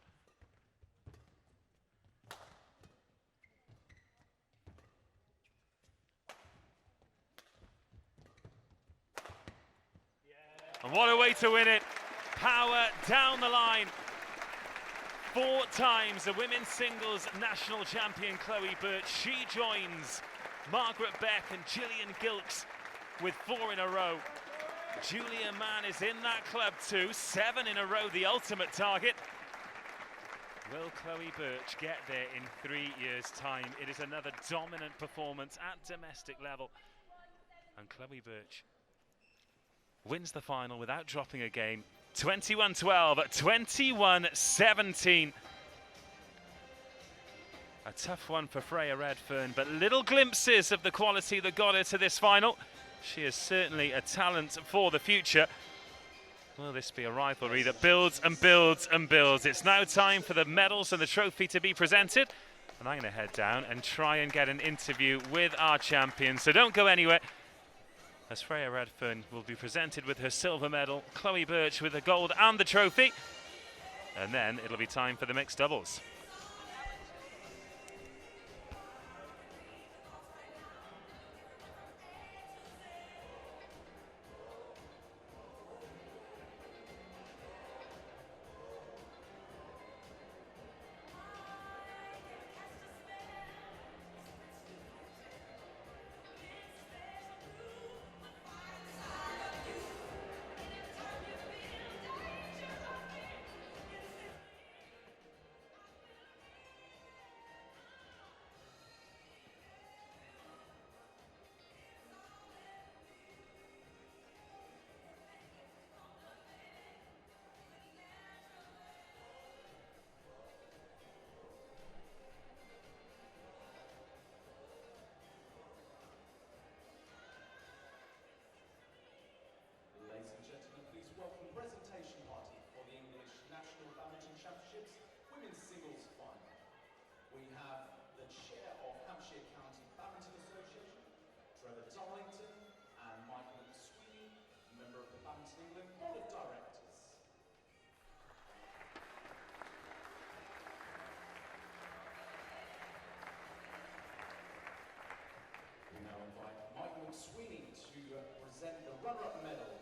S3: And what a way to win it. Power down the line. 4 times the women's singles national champion Chloe Birch. She joins Margaret Beck and Gillian Gilks with 4 in a row. Julia Mann is in that club too. 7 in a row, the ultimate target. Will Chloe Birch get there in 3 years' time? It is another dominant performance at domestic level. And Chloe Birch wins the final without dropping a game. 21-12, 21-17. A tough one for Freya Redfern, but little glimpses of the quality that got her to this final. She is certainly a talent for the future. Will this be a rivalry that builds and builds and builds? It's now time for the medals and the trophy to be presented. And I'm going to head down and try and get an interview with our champion. So don't go anywhere, as Freya Redfern will be presented with her silver medal, Chloe Birch with the gold and the trophy. And then it'll be time for the mixed doubles.
S5: Trevor Darlington and Michael McSweeney, member of the Badminton England Board of Directors. We now invite Michael McSweeney to present the runner-up medals.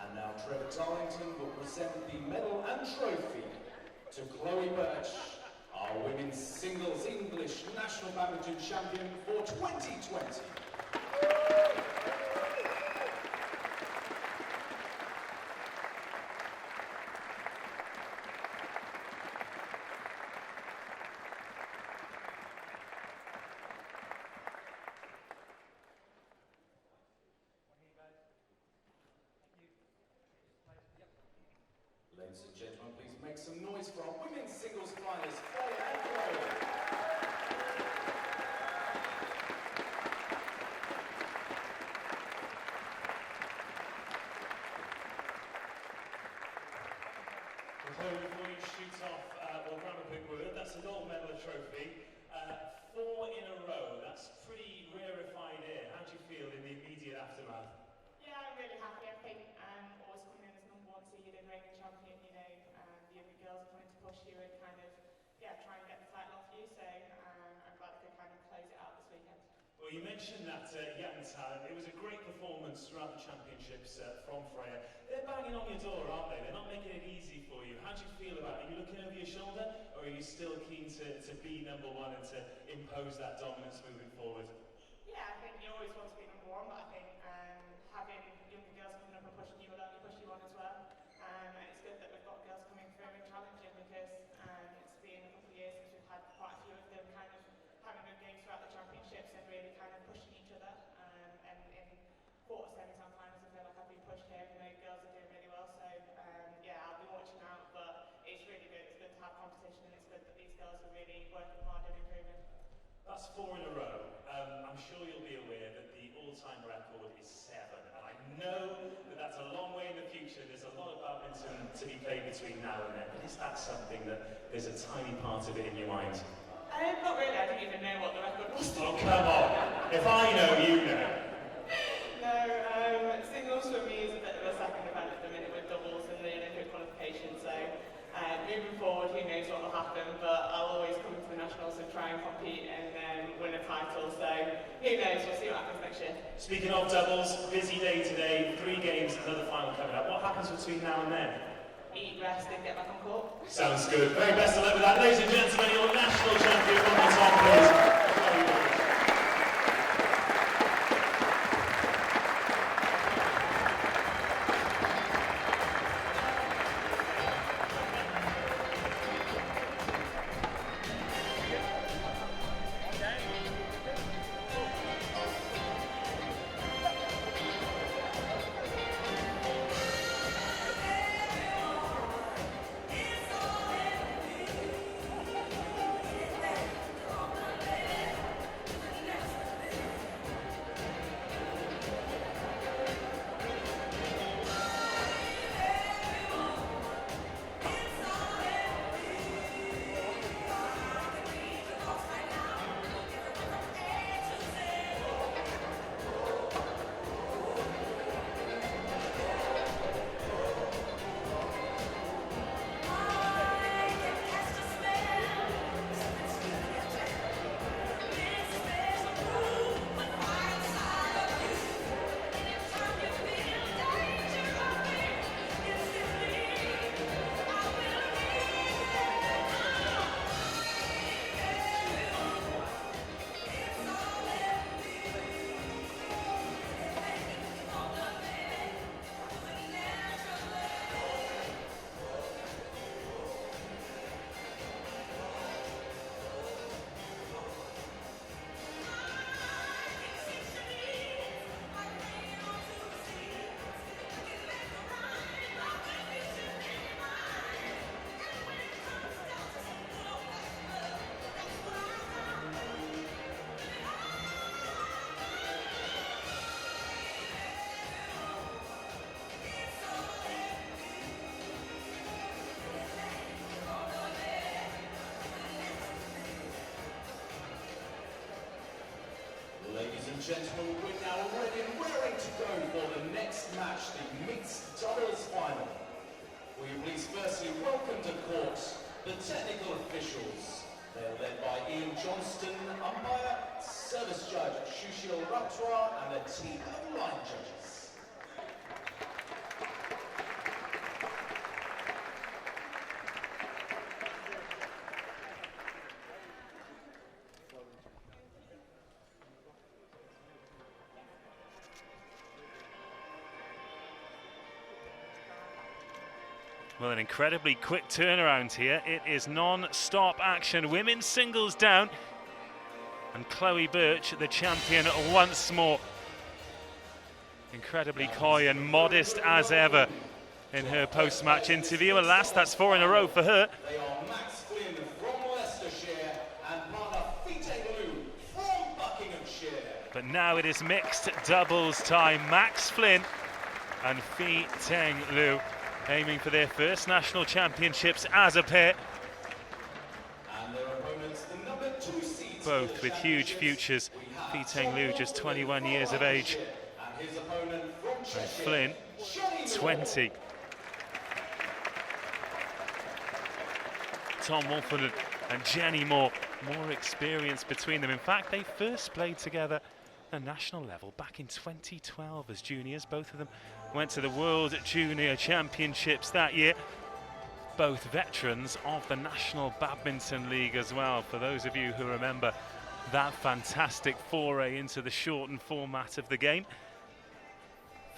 S5: And now Trevor Darlington will present the medal and trophy to Chloe Birch, our women's singles English national badminton champion for 2020. Ladies and gentlemen, please make some noise for our women's singles finalists, Faye and Chloe.
S7: Chloe, before you shoot off, we'll grab a big word. That's a gold medal trophy. 4 in a row. That's pretty rarefied air. How do you feel in the immediate aftermath?
S6: Yeah, I'm really happy. I think always coming in as number 1 seed and reigning champion, you know, the younger girls are coming to push you and kind of, try and get the title off you. So I'm glad I could kind of close it out this weekend.
S7: Well, you mentioned that young talent. It was a great performance throughout the championships from Freya. They're banging on your door, aren't they? They're not making it easy for you. How do you feel about it? Are you looking over your shoulder, or are you still keen to be number 1 and to impose that dominance moving forward?
S6: Yeah, I think you always want to be number 1, but I think having younger girls coming up and pushing you will only push you on as well. And it's good that we've got girls coming through and challenging, because it's been a couple of years since we've had quite a few of them kind of having good games throughout the championships and really kind of pushing each other. And in quarter, semis and finals, I feel like I've been pushed here, and the girls are doing really well. So I'll be watching out, but it's really good. It's good to have competition, and it's good that these girls are really working hard and improving.
S7: That's 4 in a row. I'm sure you'll be aware that the all-time record is 7, and I know that that's a long way in the future. There's a lot of badminton to be played between now and then, but is that something that there's a tiny part of it in your mind?
S6: Not really. I didn't even know what the record was.
S7: Oh, come on. If I know, you know.
S6: No, singles for me is a bit of a second event at the minute with doubles and the Olympic qualification. So moving forward, who knows what will happen, but I'll always come to the nationals and try and compete and win a title. So who knows? We'll see what happens next year.
S7: Speaking of doubles, busy day today, 3 games, another final coming up. What happens between now and then?
S6: Eat, rest, and get back on court.
S7: Sounds good. Very best of luck with that. Ladies and gentlemen, your national champion on the top, please.
S5: and gentlemen, we're now ready and raring to go for the next match, the mixed doubles final. Will you please firstly welcome to court the technical officials. They're led by Ian Johnston, umpire, service judge Shushil Ratwa, and a team of line judges.
S3: Well, an incredibly quick turnaround here. It is non-stop action. Women's singles down. And Chloe Birch, the champion, once more. Incredibly coy and modest as ever in her post-match interview. Alas, that's 4 in a row for her.
S5: They are Max Flynn from Leicestershire and partner Fiteng Liu from Buckinghamshire.
S3: But now it is mixed doubles time. Max Flynn and Fiteng Liu aiming for their first national championships as a pair.
S5: And their opponents, the number 2 seeds.
S3: Both with huge futures. Fiteng Liu just 21 years of age.
S5: And his opponent from
S3: And Flynn, 20. Tom Wolfenden and Jenny Moore, more experience between them. In fact, they first played together at national level back in 2012 as juniors. Both of them went to the World Junior Championships that year. Both veterans of the National Badminton League as well, for those of you who remember that fantastic foray into the shortened format of the game.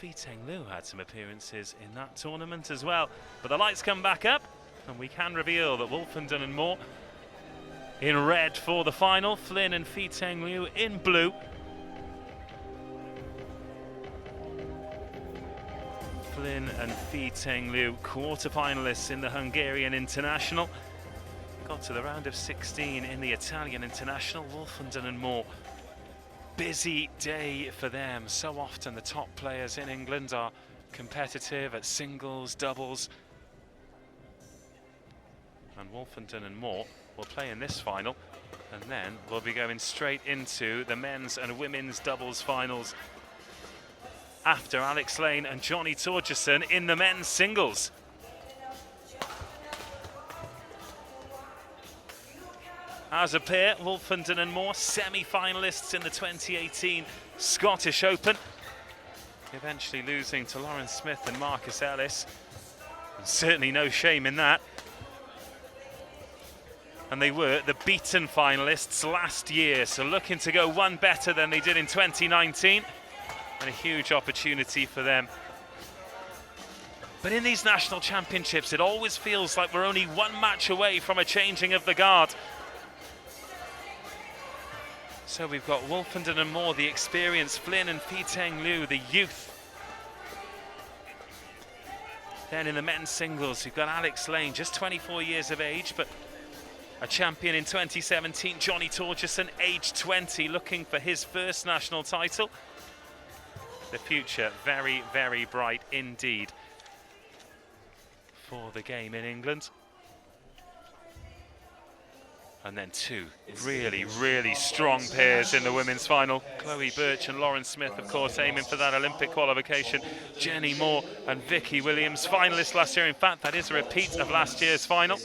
S3: Fiteng Liu had some appearances in that tournament as well. But the lights come back up and we can reveal that Wolfenden and Moore in red for the final, Flynn and Fiteng Liu in blue. Flynn and Fiteng Liu, quarter-finalists in the Hungarian International. Got to the round of 16 in the Italian International. Wolfenden and Moore, busy day for them. So often the top players in England are competitive at singles, doubles. And Wolfenden and Moore will play in this final, and then we'll be going straight into the men's and women's doubles finals after Alex Lane and Johnny Torgerson in the men's singles. As a pair, Wolfenden and Moore, semi-finalists in the 2018 Scottish Open, eventually losing to Lauren Smith and Marcus Ellis. And certainly no shame in that. And they were the beaten finalists last year, so looking to go one better than they did in 2019. And a huge opportunity for them. But in these national championships, it always feels like we're only one match away from a changing of the guard. So we've got Wolfenden and Moore, the experience, Flynn and Fiteng Liu, the youth. Then in the men's singles, we've got Alex Lane, just 24 years of age, but a champion in 2017. Johnny Torgerson, age 20, looking for his first national title. The future very, very bright indeed for the game in England. And then two really, really strong pairs in the women's final. Chloe Birch and Lauren Smith, of course, aiming for that Olympic qualification. Jenny Moore and Vicky Williams, finalists last year. In fact, that is a repeat of last year's final.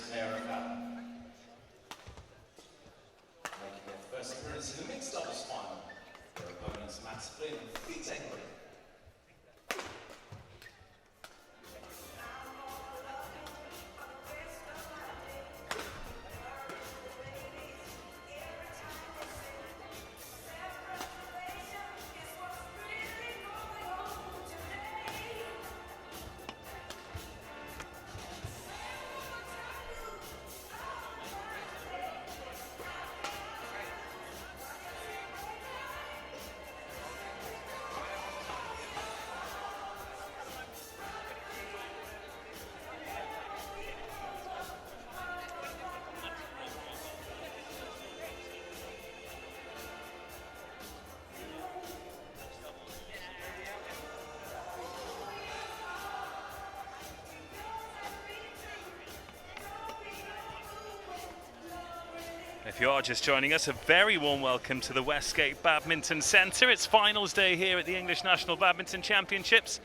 S3: If you are just joining us, a very warm welcome to the Westgate Badminton Centre. It's finals day here at the English National Badminton Championships.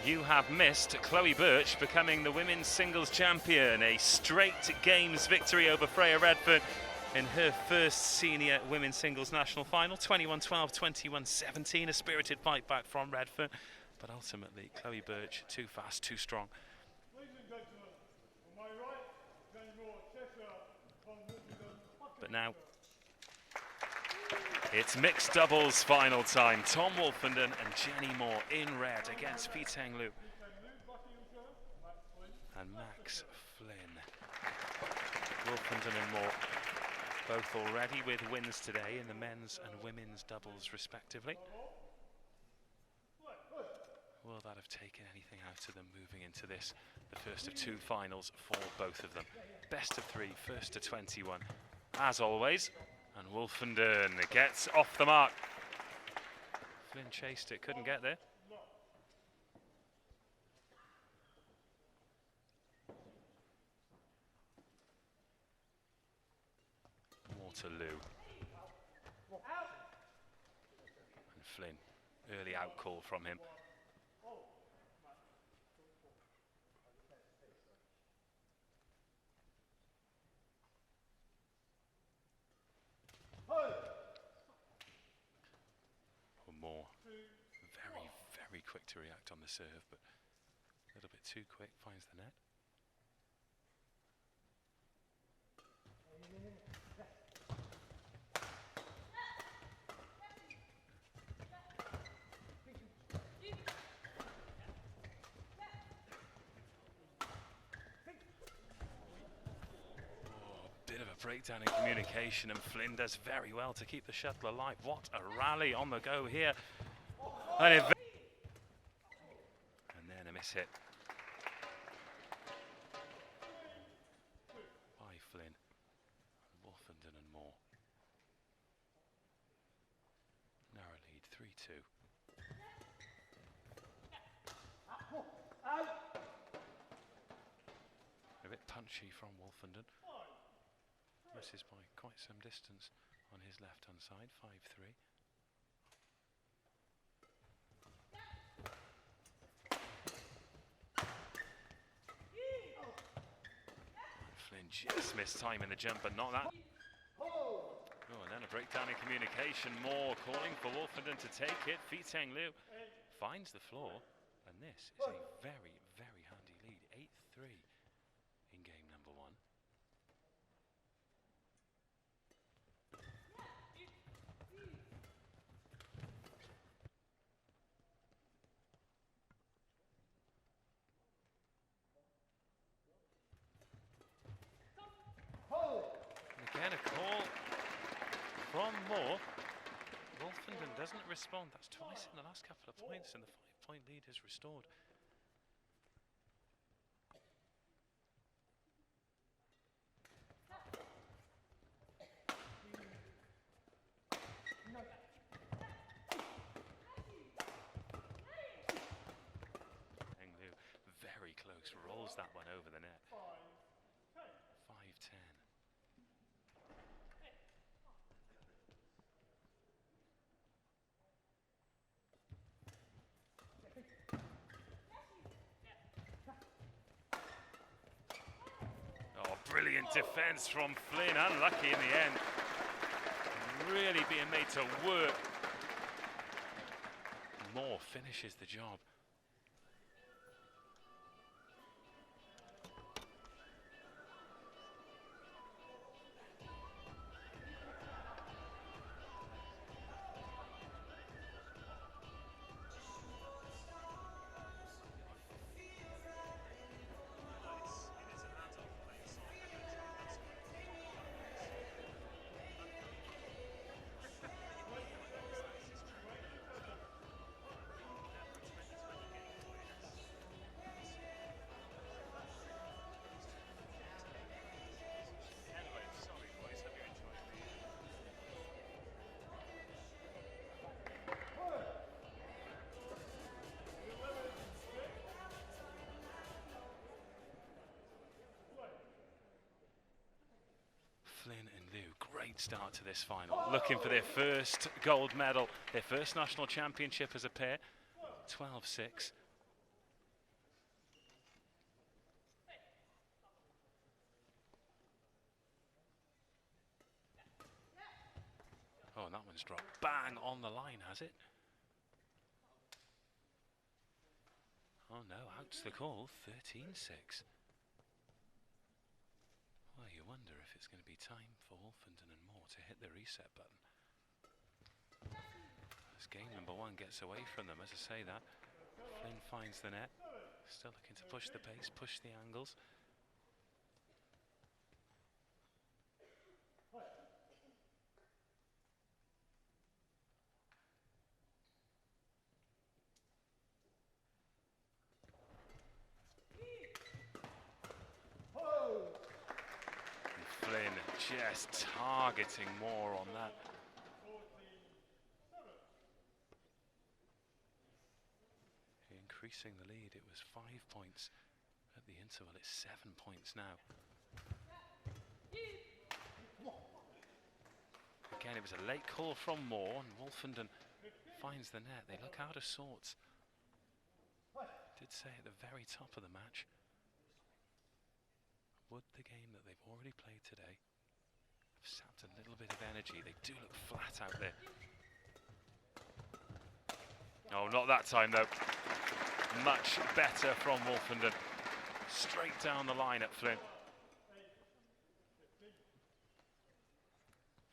S3: You have missed Chloe Birch becoming the women's singles champion, a straight games victory over Freya Redfern in her first senior women's singles national final. 21-12, 21-17, a spirited fight back from Redfern, but ultimately Chloe Birch too fast, too strong. But now it's mixed doubles final time. Tom Wolfenden and Jenny Moore in red against Fiteng Liu and Max Flynn. Wolfenden and Moore both already with wins today in the men's and women's doubles respectively. Will that have taken anything out of them moving into this, the first of two finals for both of them? Best of three, first to 21, as always. And Wolfenden gets off the mark. Flynn chased it, couldn't get there. Waterloo. And Flynn, early out call from him. Moore, very quick to react on the serve, but a little bit too quick, finds the net. Bit of a breakdown in communication, and Flynn does very well to keep the shuttle alive. What a rally on the go here. And then a miss hit by Flynn. Wolfenden and Moore. Narrow lead, 3-2. A bit punchy from Wolfenden. Misses by quite some distance on his left-hand side, 5-3. Flynn just missed time in the jump, but not that. Oh, and then a breakdown in communication. Moore calling for Wolfenden to take it. Fiteng Liu finds the floor, and this is a very, very handy lead, 8-3 in game number one. Again, a call from Moore. Wolfenden doesn't respond. That's twice in the last couple of points, and the 5-point lead is restored. Englu very close, rolls that one over the net. 5-10. Oh, brilliant defense from Flynn, unlucky in the end. Really being made to work. Moore finishes the job. great start to this final. Looking for their first gold medal, their first national championship as a pair. 12-6. Oh, and that one's dropped bang on the line, has it? Oh no, out's the call, 13-6. Well, you wonder if it's going to be time for Wolfenden and Moore to hit the reset button. As game number one gets away from them, as I say that, Flynn finds the net, still looking to push the pace, push the angles. Flynn just targeting Moore on that. Increasing the lead, it was 5 points at the interval, it's 7 points now. Again, it was a late call from Moore, and Wolfenden finds the net. They look out of sorts. Did say at the very top of the match, would the game that they've already played today have sapped a little bit of energy? They do look flat out there. Oh, not that time though. Much better from Wolfenden. Straight down the line at Flynn.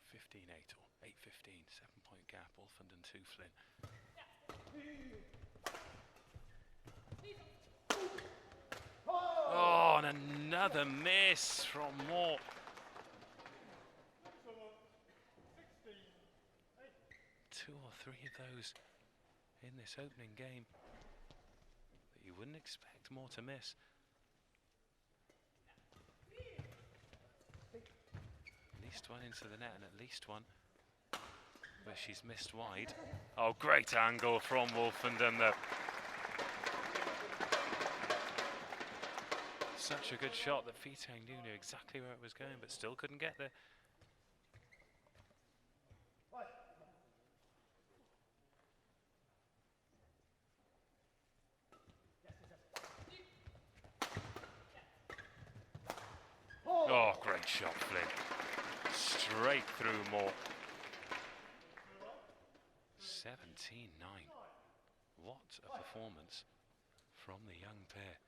S3: 15-8 or 8-15, 7-point gap. Wolfenden 2, Flynn. Oh, and another miss from Moore. Two or three of those in this opening game that you wouldn't expect Moore to miss. At least one into the net and at least one where she's missed wide. Oh, great angle from Wolfenden though. Such a good shot that Fitang knew exactly where it was going, but still couldn't get there. Oh, great shot, Flynn. Straight through Moore. 17-9. What a performance from the young pair.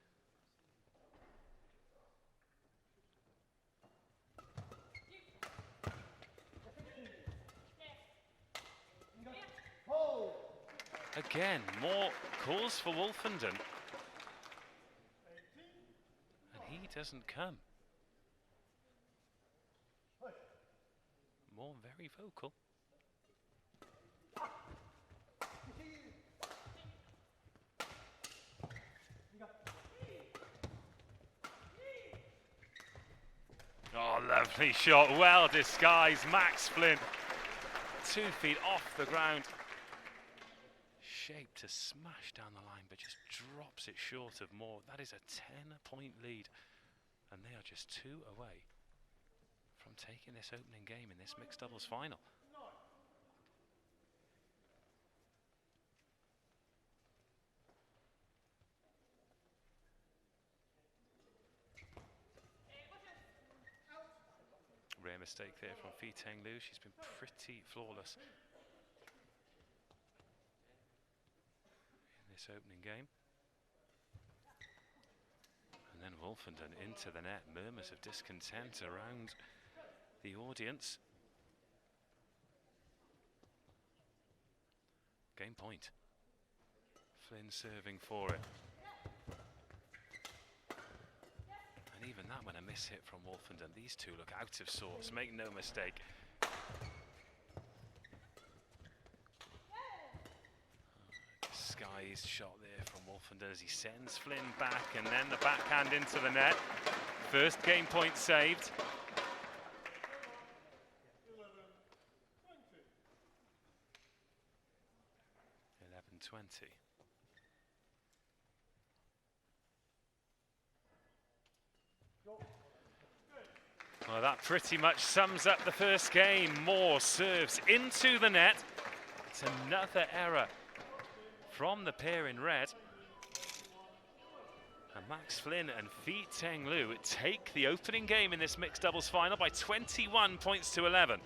S3: Again, Moore calls for Wolfenden, and he doesn't come. Moore very vocal. Oh, lovely shot, well disguised. Max Flynn, 2 feet off the ground. Shaped to smash down the line, but just drops it short of Moore. That is a 10-point lead, and they are just 2 away from taking this opening game in this mixed doubles final. Rare mistake there from Fitang Liu. She's been pretty flawless this opening game. And then Wolfenden into the net. Murmurs of discontent around the audience. Game point. Flynn serving for it. And even that one, a miss hit from Wolfenden. These two look out of sorts, make no mistake. Disguised shot there from Wolfenden as he sends Flynn back, and then the backhand into the net. First game point saved. 11-20. Well, that pretty much sums up the first game. Moore serves into the net. It's another error from the pair in red. And Max Flynn and Fei Teng Lu take the opening game in this mixed doubles final by 21 points to 11.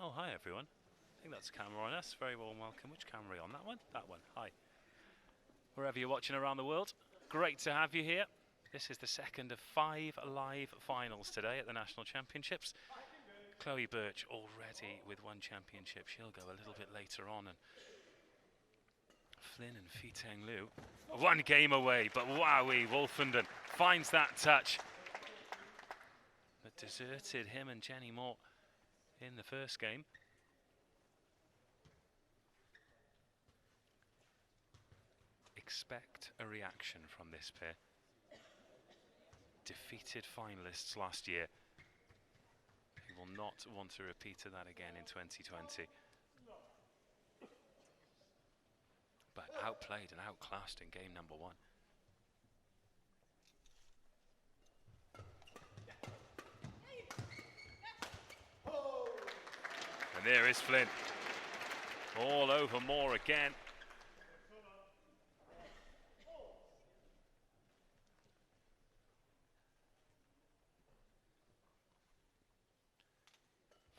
S3: Oh, hi everyone. I think that's a camera on us. Very warm welcome. Which camera are you on? That one? That one. Hi. Wherever you're watching around the world, great to have you here. This is the second of 5 live finals today at the National Championships. Chloe Birch already with 1 championship. She'll go a little bit later on. And Flynn and Fei Teng Lu, 1 game away, but wowee, Wolfenden finds that touch. But deserted him and Jenny Moore in the first game. Expect a reaction from this pair. Defeated finalists last year. They will not want to repeat that again in 2020. But outplayed and outclassed in game number 1. And there is Flynn. All over Moore again.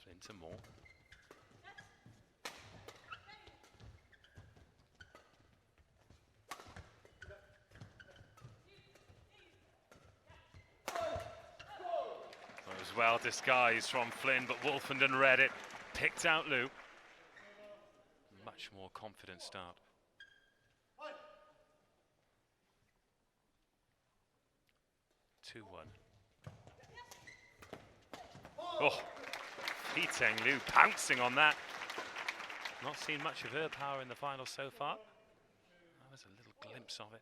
S3: Flynn to Moore. It was well disguised from Flynn, but Wolfenden read it. Picked out Lu. Much more confident start. Two 1. Oh, Fei Teng Lu pouncing on that. Not seen much of her power in the final so far. That was a little glimpse of it.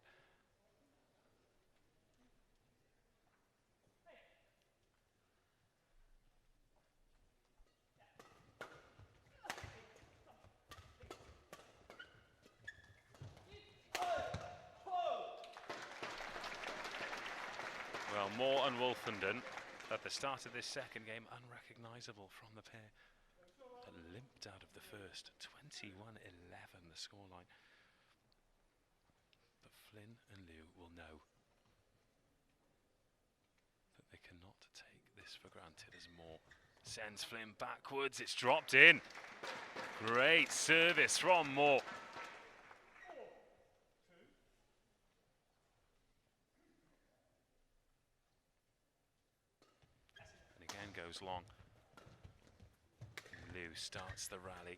S3: Well, Moore and Wolfenden at the start of this second game, unrecognisable from the pair. That limped out of the first. 21-11 the scoreline. But Flynn and Lu will know that they cannot take this for granted as Moore sends Flynn backwards. It's dropped in. Great service from Moore. Goes long. Lu starts the rally.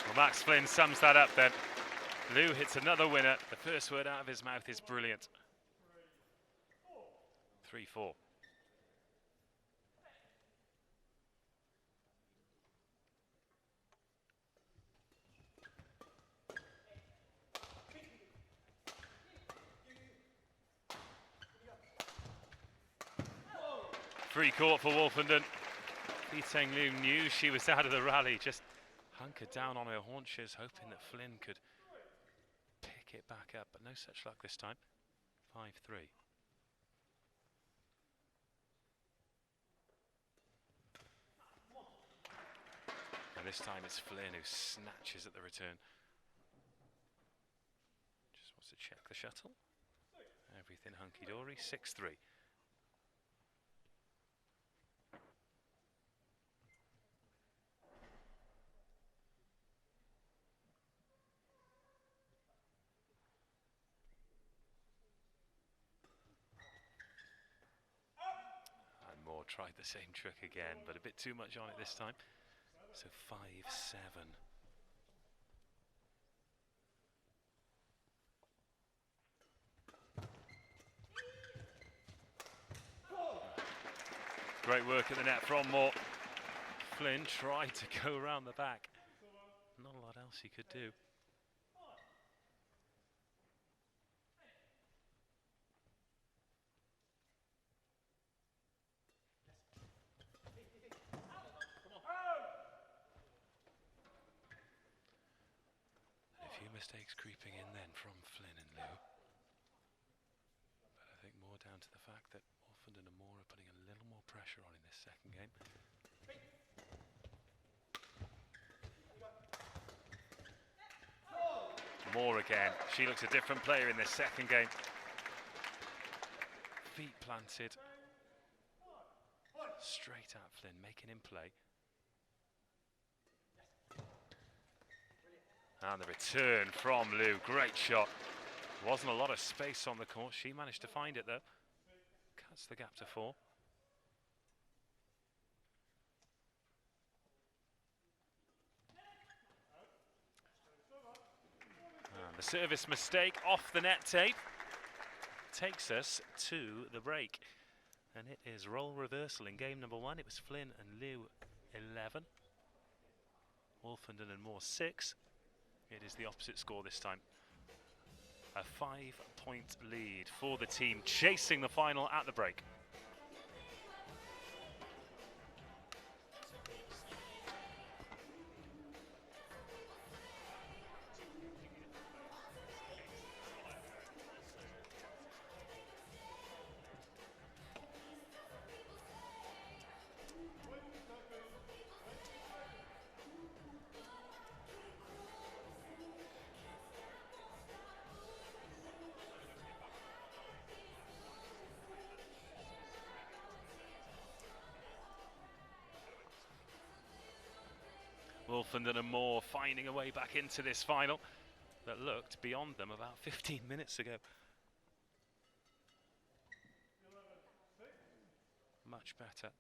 S3: Well, Max Flynn sums that up then. Lu hits another winner. The first word out of his mouth is brilliant. 3-4. Free court for Wolfenden. Fei Teng Lu knew she was out of the rally, just hunkered down on her haunches, hoping that Flynn could pick it back up, but no such luck this time. 5-3. this time it's Flynn who snatches at the return. Just wants to check the shuttle. Everything hunky-dory, 6-3. And Moore tried the same trick again, but a bit too much on it this time. So 5-7. Great work at the net from Moore. Flynn tried to go around the back. Not a lot else he could do. And a few mistakes creeping in then from Flynn and Liu. But I think more down to the fact that Wolfenden and Moore are putting a little more pressure on in this second game. Moore again. She looks a different player in this second game. Feet planted. Straight at Flynn, making him play. And the return from Liu. Great shot. Wasn't a lot of space on the court. She managed to find it though. Cuts the gap to 4. And the service mistake off the net tape takes us to the break. And it is role reversal in game number 1. It was Flynn and Liu 11. Wolfenden and Moore 6. It is the opposite score this time. A 5-point lead for the team chasing the final at the break. Wolfenden and Moore finding a way back into this final that looked beyond them about 15 minutes ago. Much better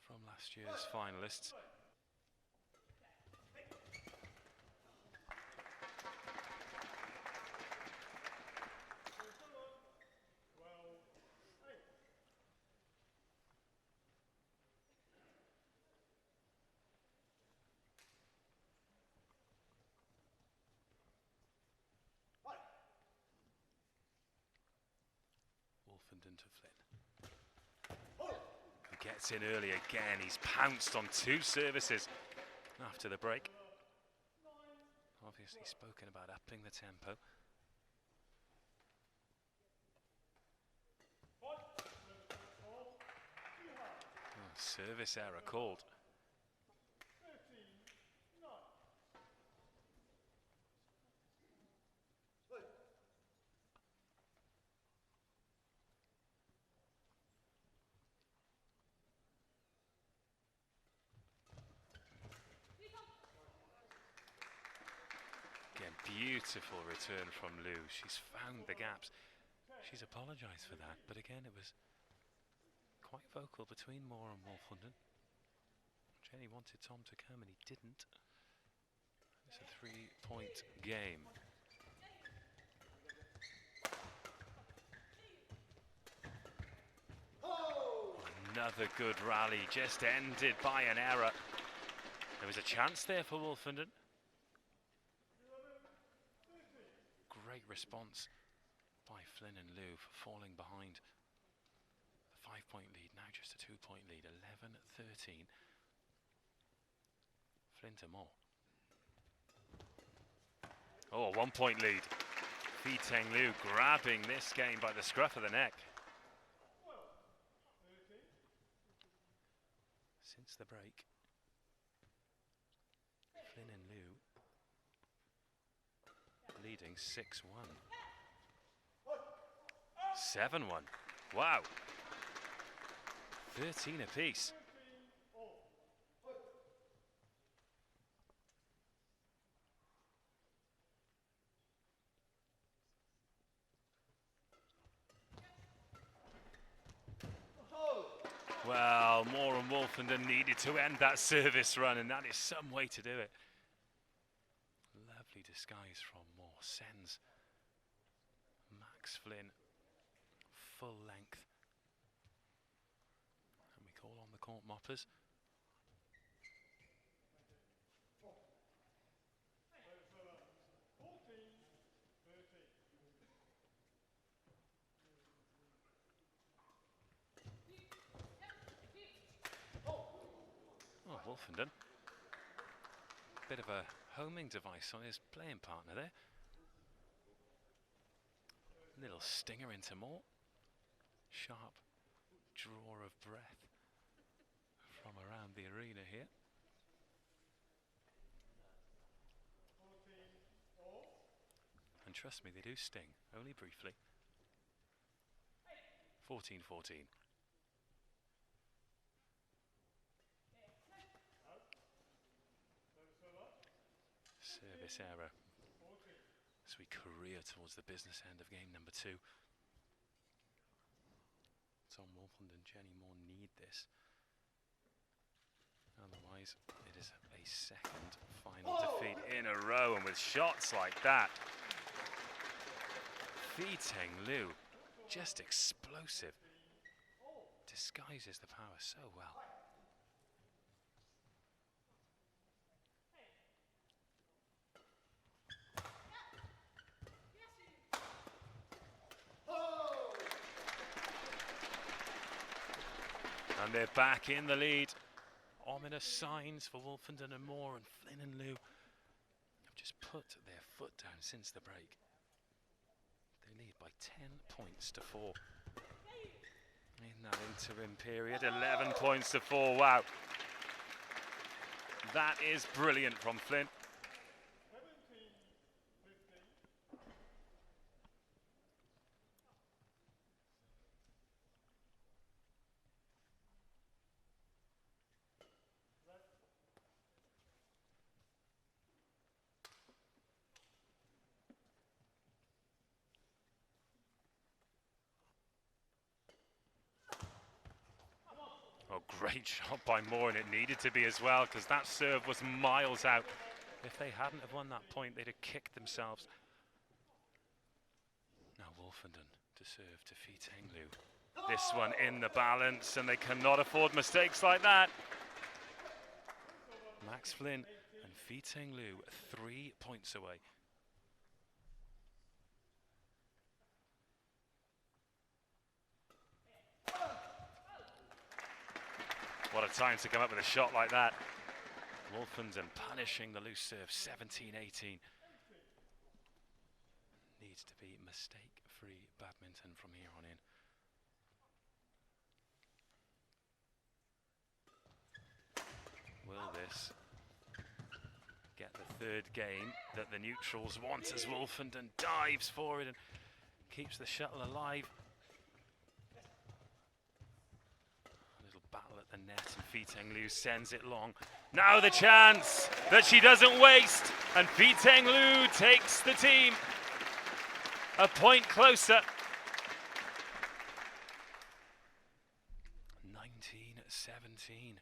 S3: from last year's finalists. Wolfenden to Flynn. Who gets in early again. He's pounced on 2 services after the break. Obviously spoken about upping the tempo. Oh, service error called. Again, beautiful return from Liu. She's found the gaps. She's apologised for that, but again, it was quite vocal between Moore and Wolfenden. Jenny wanted Tom to come and he didn't. It's a 3-point game. Another good rally, just ended by an error. There was a chance there for Wolfenden. Great response by Flynn and Liu for falling behind. The 5-point lead, now just a 2-point lead, 11-13. Flynn to Moore. Oh, a 1-point lead. Fiteng Liu grabbing this game by the scruff of the neck. Since the break, Flynn and Liu leading 6-1. 7-1. Wow. 13 apiece. Well, Moore and Wolfenden needed to end that service run, and that is some way to do it. Lovely disguise from Moore. Sends Max Flynn full length. And we call on the court moppers. Oh, Wolfenden. Bit of a homing device on his playing partner there. Little stinger into Moore. Sharp draw of breath from around the arena here. And trust me, they do sting, only briefly. 14-14. Service error as we career towards the business end of game number 2. Tom Wolfenden and Jenny Moore need this. Otherwise, it is a second final defeat in a row, and with shots like that, Fei-Teng Liu, just explosive, disguises the power so well. And they're back in the lead. Ominous signs for Wolfenden and Moore, and Flynn and Liu have just put their foot down since the break. They lead by 10 points to 4. In that interim period, 11 points to 4. Wow. That is brilliant from Flynn. Oh, great shot by Moore, and it needed to be as well, because that serve was miles out. If they hadn't have won that point, they'd have kicked themselves. Now Wolfenden to serve to Fei-Teng Liu. This one in the balance, and they cannot afford mistakes like that. Max Flynn and Fei-Teng Liu 3 points away. What a time to come up with a shot like that. Wolfenden punishing the loose serve, 17-18. Needs to be mistake-free badminton from here on in. Will this get the third game that the neutrals want, as Wolfenden dives forward and keeps the shuttle alive? Battle at the net, and Fei-Teng Liu sends it long. Now the chance that she doesn't waste, and Fei-Teng Liu takes the team a point closer. 19-17.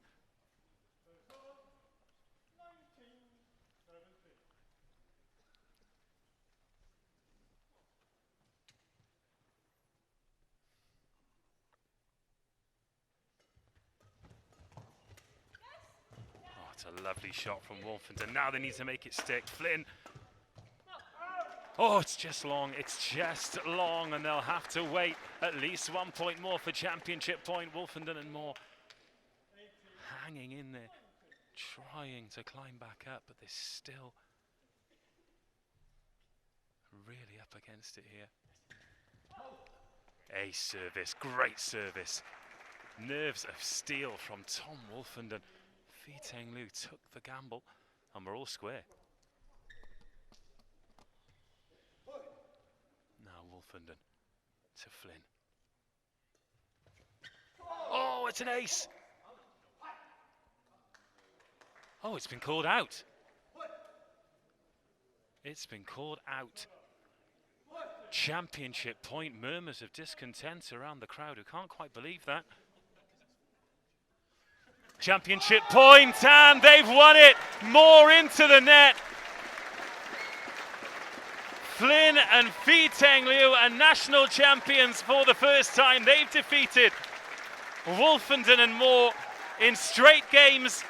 S3: A lovely shot from Wolfenden. Now they need to make it stick. Flynn. Oh, it's just long. It's just long, and they'll have to wait at least 1 point more for championship point. Wolfenden and Moore hanging in there, trying to climb back up, but they're still really up against it here. Ace service, great service. Nerves of steel from Tom Wolfenden. Fei-Teng Liu took the gamble And we're all square. Now Wolfenden to Flynn. Oh, it's an ace! Oh, it's been called out. It's been called out. Championship point. Murmurs of discontent around the crowd who can't quite believe that. Championship point, and they've won it. More into the net. Flynn and Fiteng Liu are national champions for the first time. They've defeated Wolfenden and Moore in straight games.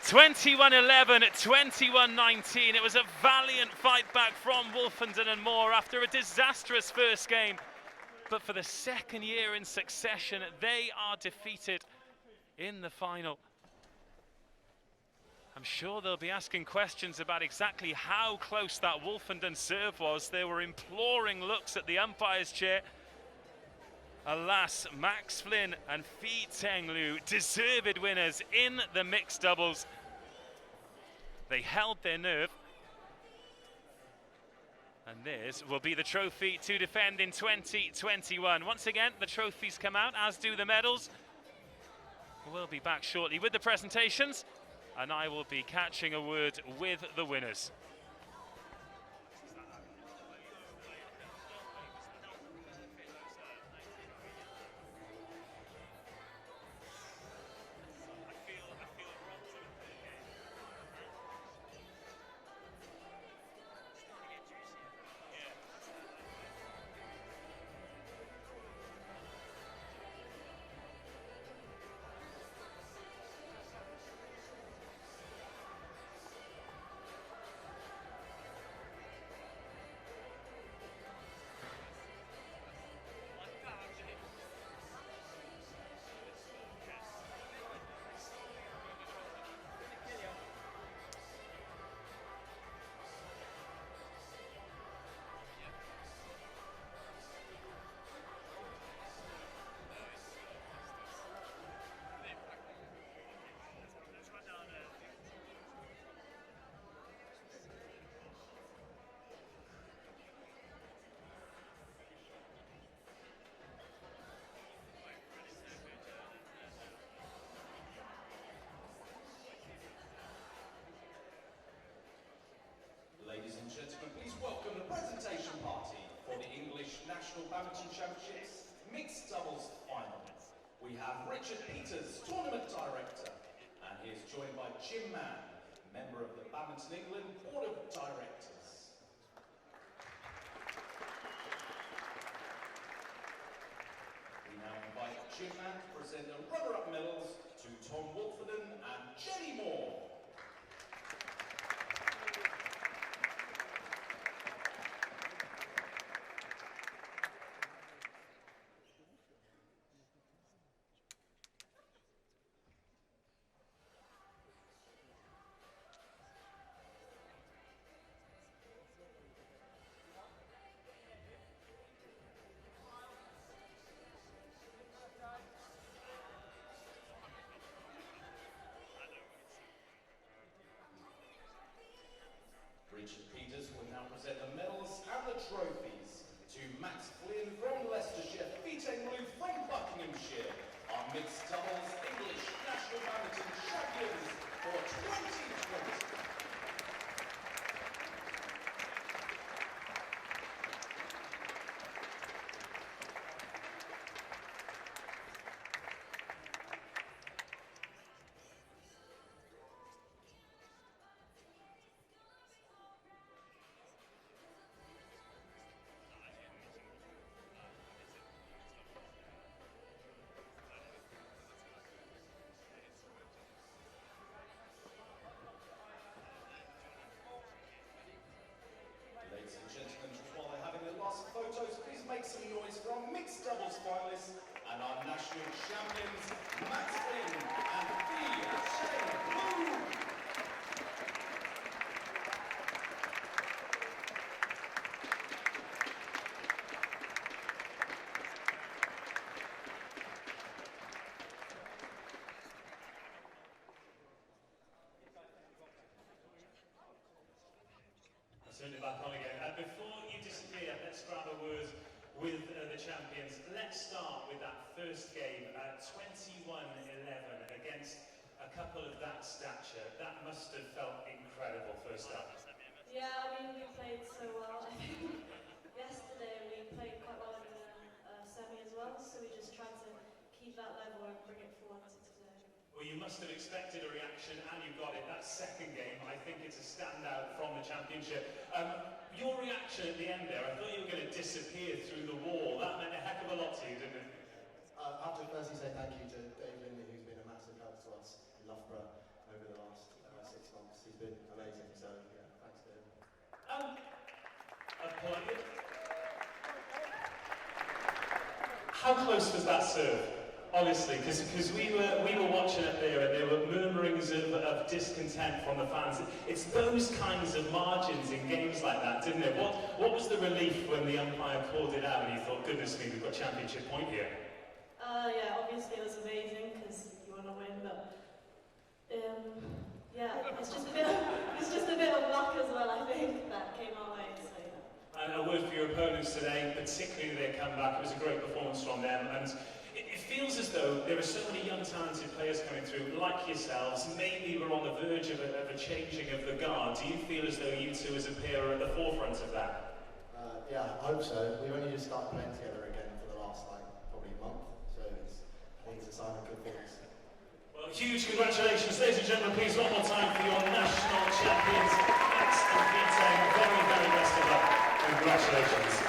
S3: 21-11, 21-19. It was a valiant fight back from Wolfenden and Moore after a disastrous first game. But for the second year in succession, they are defeated in the final. I'm sure they'll be asking questions about exactly how close that Wolfenden serve was. There were imploring looks at the umpire's chair. Alas, Max Flynn and Fiteng Liu, deserved winners in the mixed doubles. They held their nerve. And this will be the trophy to defend in 2021. Once again, the trophies come out, as do the medals. We'll be back shortly with the presentations, and I will be catching a word with the winners.
S5: Ladies and gentlemen, please welcome the presentation party for the English National Badminton Championships Mixed Doubles Final. We have Richard Peters, Tournament Director, and he is joined by Jim Mann, member of the Badminton England Board of Directors. We now invite Jim Mann to present the runner-up medals to Tom Wolfenden and Jenny Moore. Richard Peters will now present the medals and the trophies to Max Flynn from Leicestershire, Fiteng Liu from Buckinghamshire, our mixed doubles English National Badminton Champions for 2020. Make some noise from mixed doubles finalists and our national champions, Max Flynn and Fiteng Liu.
S7: let's grab a word with the champions. Let's start with that first game, 21-11 against a couple of that stature. That must have felt incredible first up.
S8: Yeah, I mean, we played so well. I think yesterday we played quite well in the semi as well, so we just tried to keep that level and bring it forward to today.
S7: Well, you must have expected a reaction, and you got it. That second game, I think it's a standout from the championship. Your reaction at the end there, I thought you were going to disappear through the wall. That meant a heck of a lot to you, didn't it?
S9: I have to firstly say thank you to Dave Lindley, who's been a massive help to us in Loughborough over the last 6 months. He's been amazing, so yeah, thanks to him.
S7: Appointed. How close was that serve? Honestly, because we were watching it there and there were murmurings of discontent from the fans. It's those kinds of margins in games like that, didn't it? What was the relief when the umpire called it out and you thought, goodness me, we've got championship point here?
S8: Yeah, obviously it was amazing because you want to win, but yeah, it's just a bit of luck as well, I think, that came our way. So yeah.
S7: And a word for your opponents today, particularly their comeback. It was a great performance from them, and it feels as though there are so many young talented players coming through, like yourselves. Maybe we're on the verge of a changing of the guard. Do you feel as though you two as a pair are at the forefront of that?
S9: Yeah, I hope so. We've only just started playing together again for the last, probably month, so I think it's a sign of good things.
S7: Well, huge congratulations, ladies and gentlemen. Please, one more time for your national champions, Max and Vita. Very, very best of luck. Congratulations.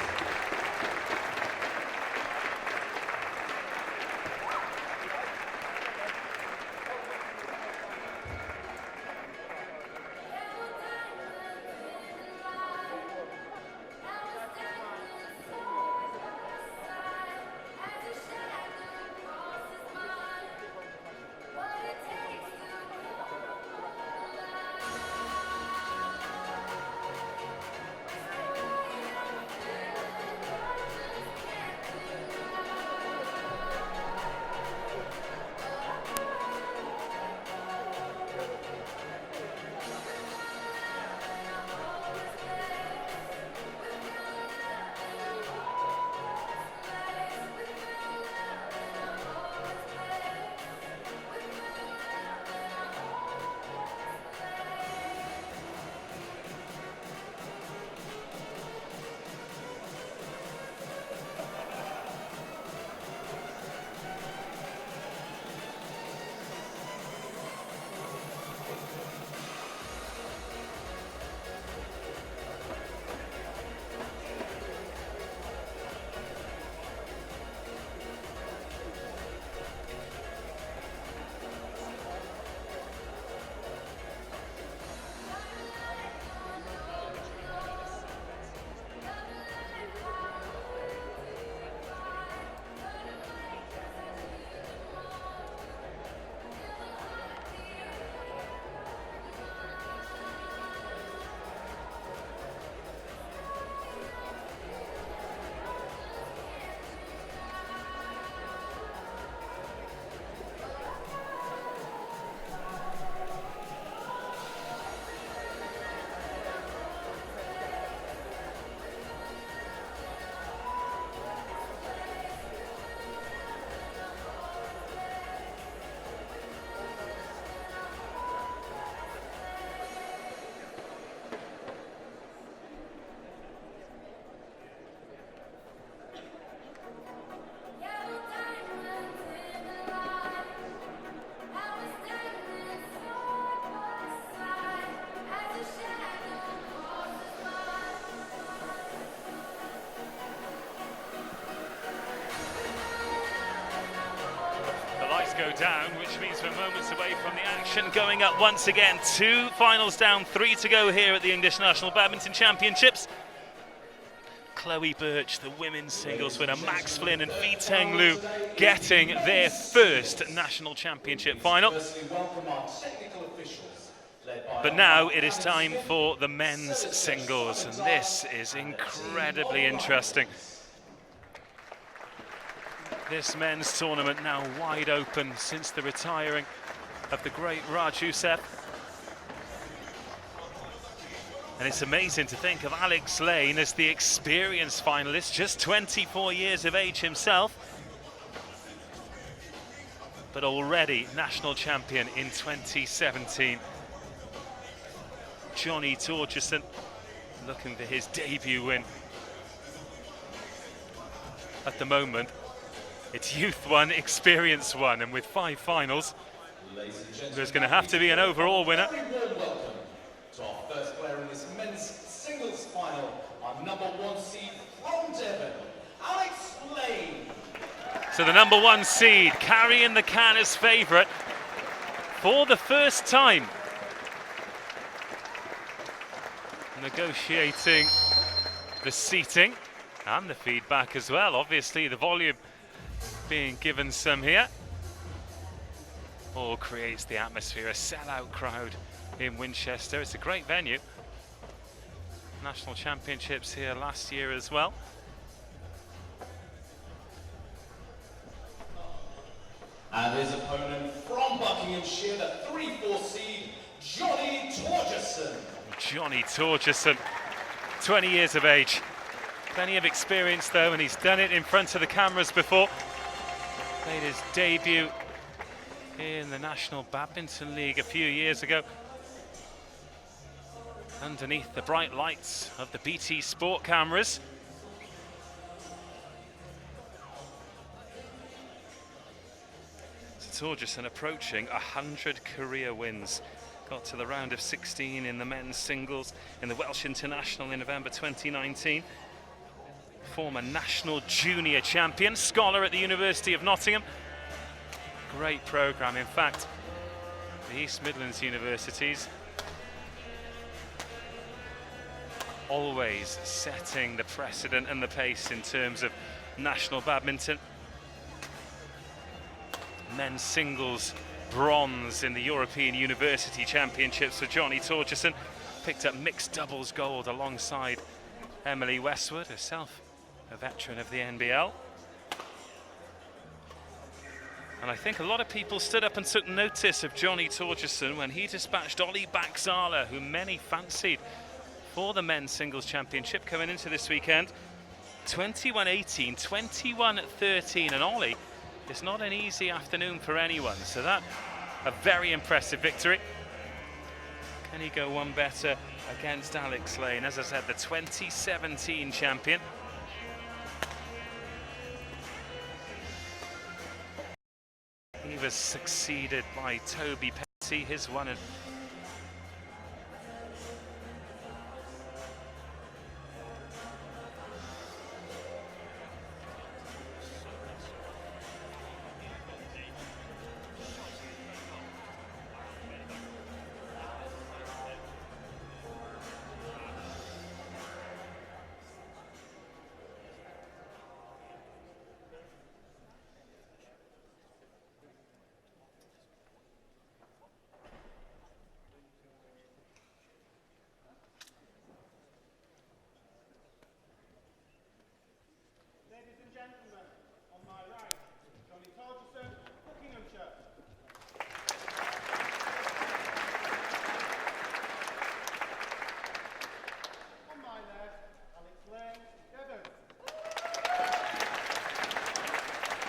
S7: Go down, which means we're moments away from the action going up once again. 2 finals down, 3 to go here at the English National Badminton Championships. Chloe Birch, the women's singles winner, Max Flynn and Fiteng Liu getting their first national championship final. But now it is time for the men's singles, and this is incredibly interesting. This men's tournament now wide open since the retiring of the great Raj Youssef.
S3: And it's amazing to think of Alex Lane as the experienced finalist, just 24 years of age himself, but already national champion in 2017. Johnny Torgerson looking for his debut win. At the moment, it's youth one, experience one, and with 5 finals, there's going to have to be an overall winner.
S5: Very warm welcome to our first player in this men's singles final, our #1 seed from Devon, Alex Lane.
S3: So the #1 seed carrying the can as favourite for the first time. Negotiating the seating and the feedback as well. Obviously the volume being given some here. All creates the atmosphere, a sellout crowd in Winchester. It's a great venue. National Championships here last year as well.
S5: And his opponent from Buckinghamshire, the 3-4 seed, Johnny Torgerson.
S3: Johnny Torgerson, 20 years of age. Plenty of experience though, and he's done it in front of the cameras before. Made his debut in the National Badminton League a few years ago. Underneath the bright lights of the BT Sport cameras. Torgerson approaching 100 career wins. Got to the round of 16 in the men's singles in the Welsh International in November 2019. Former national junior champion, scholar at the University of Nottingham. Great programme, in fact, the East Midlands universities always setting the precedent and the pace in terms of national badminton. Men's singles bronze in the European University Championships for Johnny Torgerson. Picked up mixed doubles gold alongside Emily Westwood, herself a veteran of the NBL. And I think a lot of people stood up and took notice of Johnny Torgerson when he dispatched Ollie Bakzala, who many fancied for the men's singles championship coming into this weekend. 21-18, 21-13, and Ollie, it's not an easy afternoon for anyone, so that a very impressive victory. Can he go one better against Alex Lane? As I said, the 2017 champion. He was succeeded by Toby Petty, his one and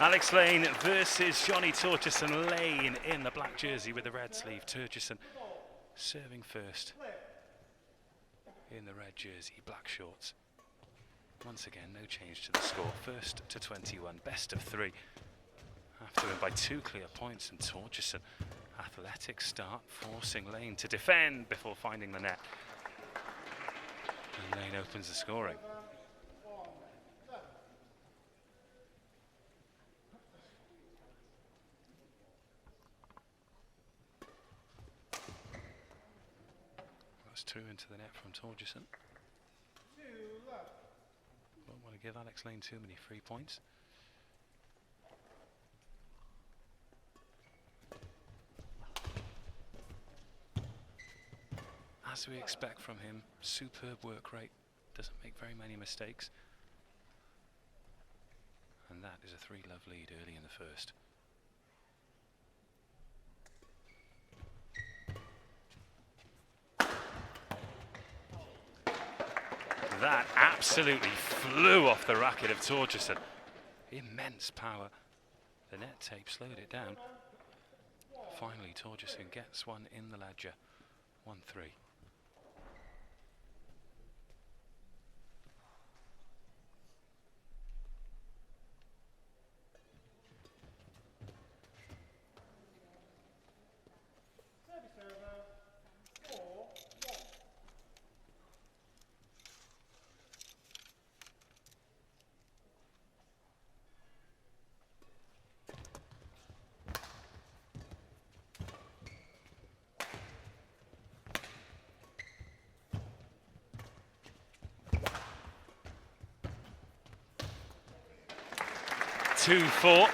S3: Alex Lane versus Johnny Torgerson. Lane in the black jersey with the red sleeve. Torgerson serving first in the red jersey, black shorts. Once again, no change to the score. First to 21, best of 3. Have to win by 2 clear points, and Torgerson, athletic start, forcing Lane to defend before finding the net. And Lane opens the scoring. That's 2 into the net from Torgerson. Don't want to give Alex Lane too many free points. As we expect from him, superb work rate, doesn't make very many mistakes. And that is a 3-love lead early in the first. That absolutely flew off the racket of Torgerson. Immense power. The net tape slowed it down. Finally, Torgerson gets one in the ledger. 1-3. Two, 4.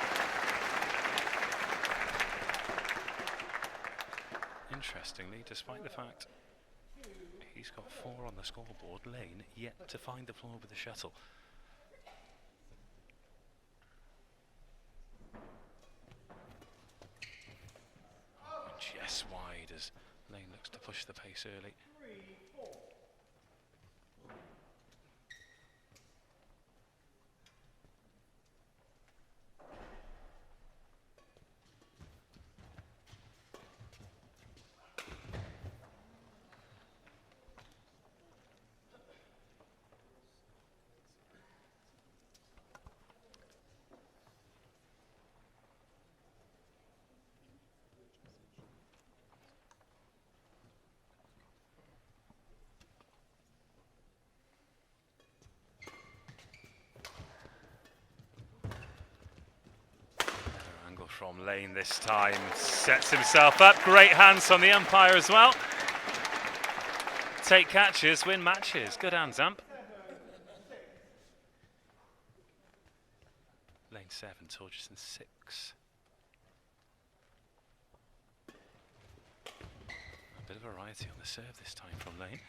S3: Interestingly, despite the fact he's got 4 on the scoreboard, Lane yet to find the floor with the shuttle. Just wide as Lane looks to push the pace early. From Lane this time, sets himself up. Great hands from the umpire as well. Take catches, win matches. Good hands, ump. Lane 7, Torgerson 6. A bit of variety on the serve this time from Lane.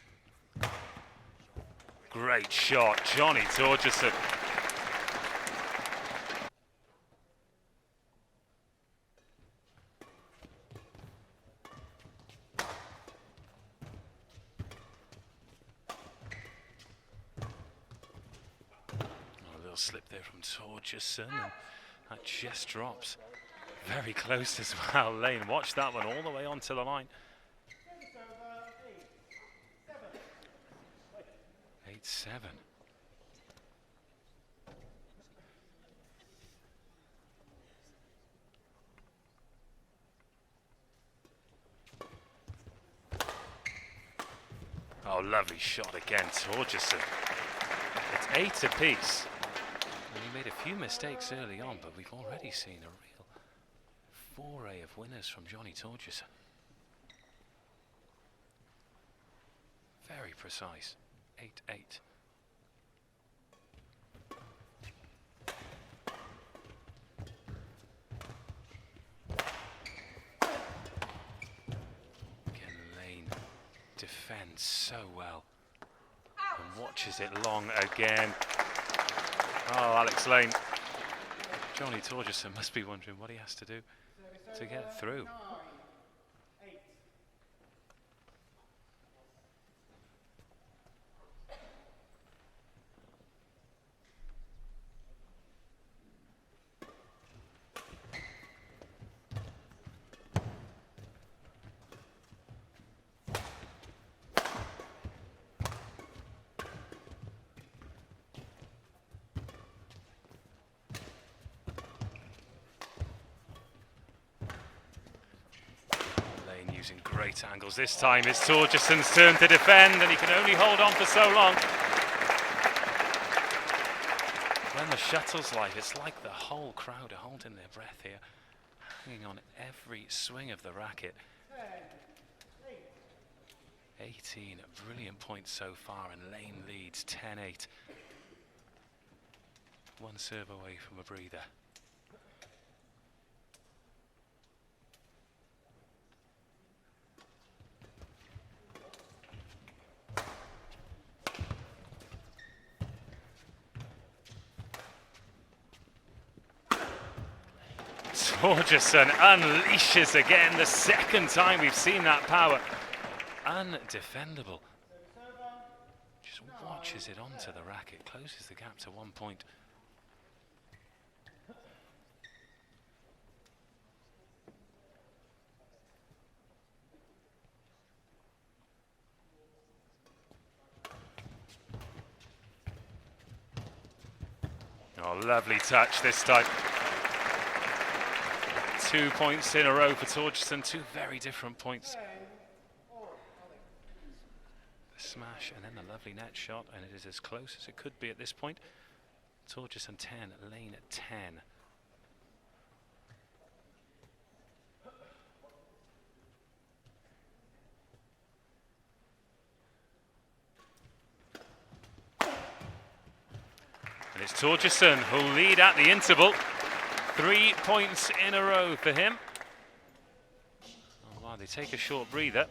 S3: Great shot, Johnny Torgerson. Slip there from Torgerson, and that just drops very close as well. Lane, watch that one all the way onto the line. 8-7. Oh, lovely shot again, Torgerson. It's 8 apiece. He made a few mistakes early on, but we've already seen a real foray of winners from Johnny Torgerson. Very precise. 8-8. Again, Lane defends so well and watches it long again. Oh, Alex Lane. Johnny Torgerson must be wondering what he has to do to get through. Using great angles. This time it's Torgerson's turn to defend, and he can only hold on for so long. When the shuttle's live, it's like the whole crowd are holding their breath here, hanging on every swing of the racket. 18, a brilliant point so far, and Lane leads 10-8. One serve away from a breather. Torgerson unleashes again, the second time we've seen that power. Undefendable. Just watches it onto the racket, closes the gap to 1 point. Oh, lovely touch this time. 2 points in a row for Torgerson, two very different points. The smash and then the lovely net shot, and it is as close as it could be at this point. Torgerson 10, Lane at 10. And it's Torgerson who'll lead at the interval. 3 points in a row for him. Oh, wow, they take a short breather.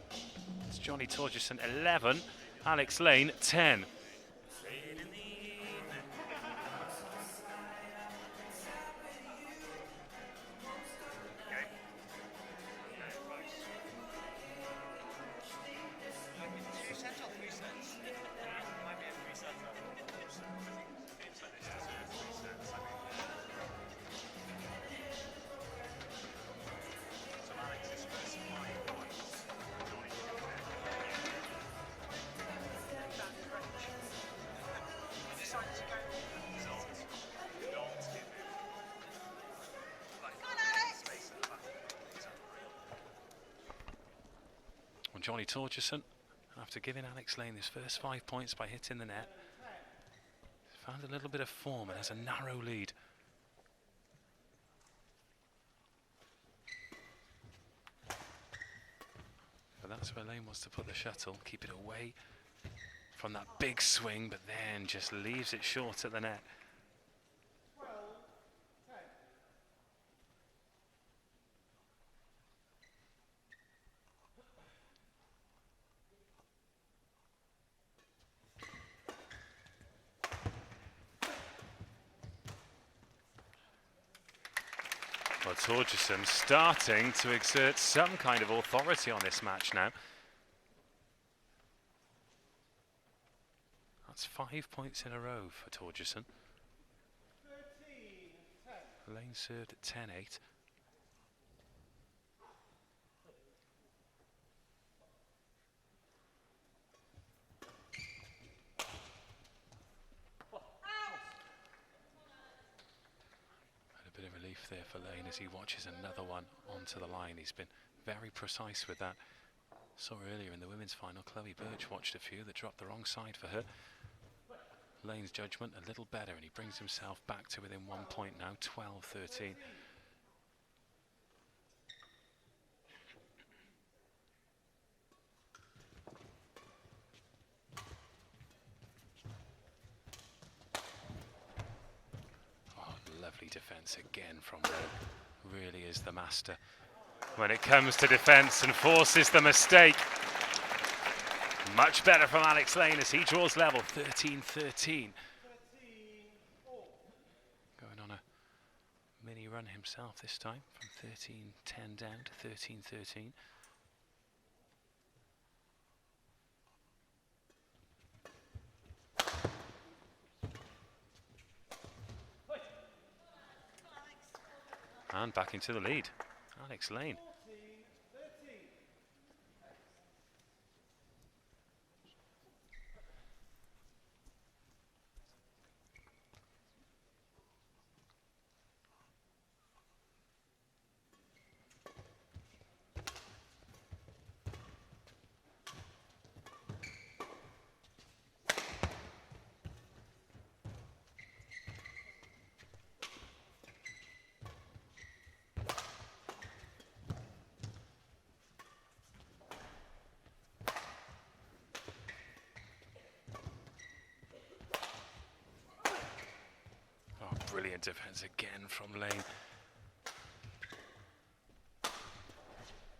S3: It's Johnny Torgerson 11, Alex Lane 10. Johnny Torgerson, after giving Alex Lane his first 5 points by hitting the net, found a little bit of form and has a narrow lead. But that's where Lane wants to put the shuttle, keep it away from that big swing, but then just leaves it short at the net. Well, Torgerson starting to exert some kind of authority on this match now. That's 5 points in a row for Torgerson. Lane served at 10-8. A bit of relief there for Lane as he watches another one onto the line. He's been very precise with that. Saw earlier in the women's final, Chloe Birch watched a few that dropped the wrong side for her. Lane's judgment a little better, and he brings himself back to within 1 point now, 12-13. Lovely defence again from Lane. Really is the master when it comes to defence and forces the mistake. Much better from Alex Lane as he draws level, 13-13. Going on a mini run himself this time, from 13-10 down to 13-13. And back into the lead, Alex Lane. Brilliant defence again from Lane.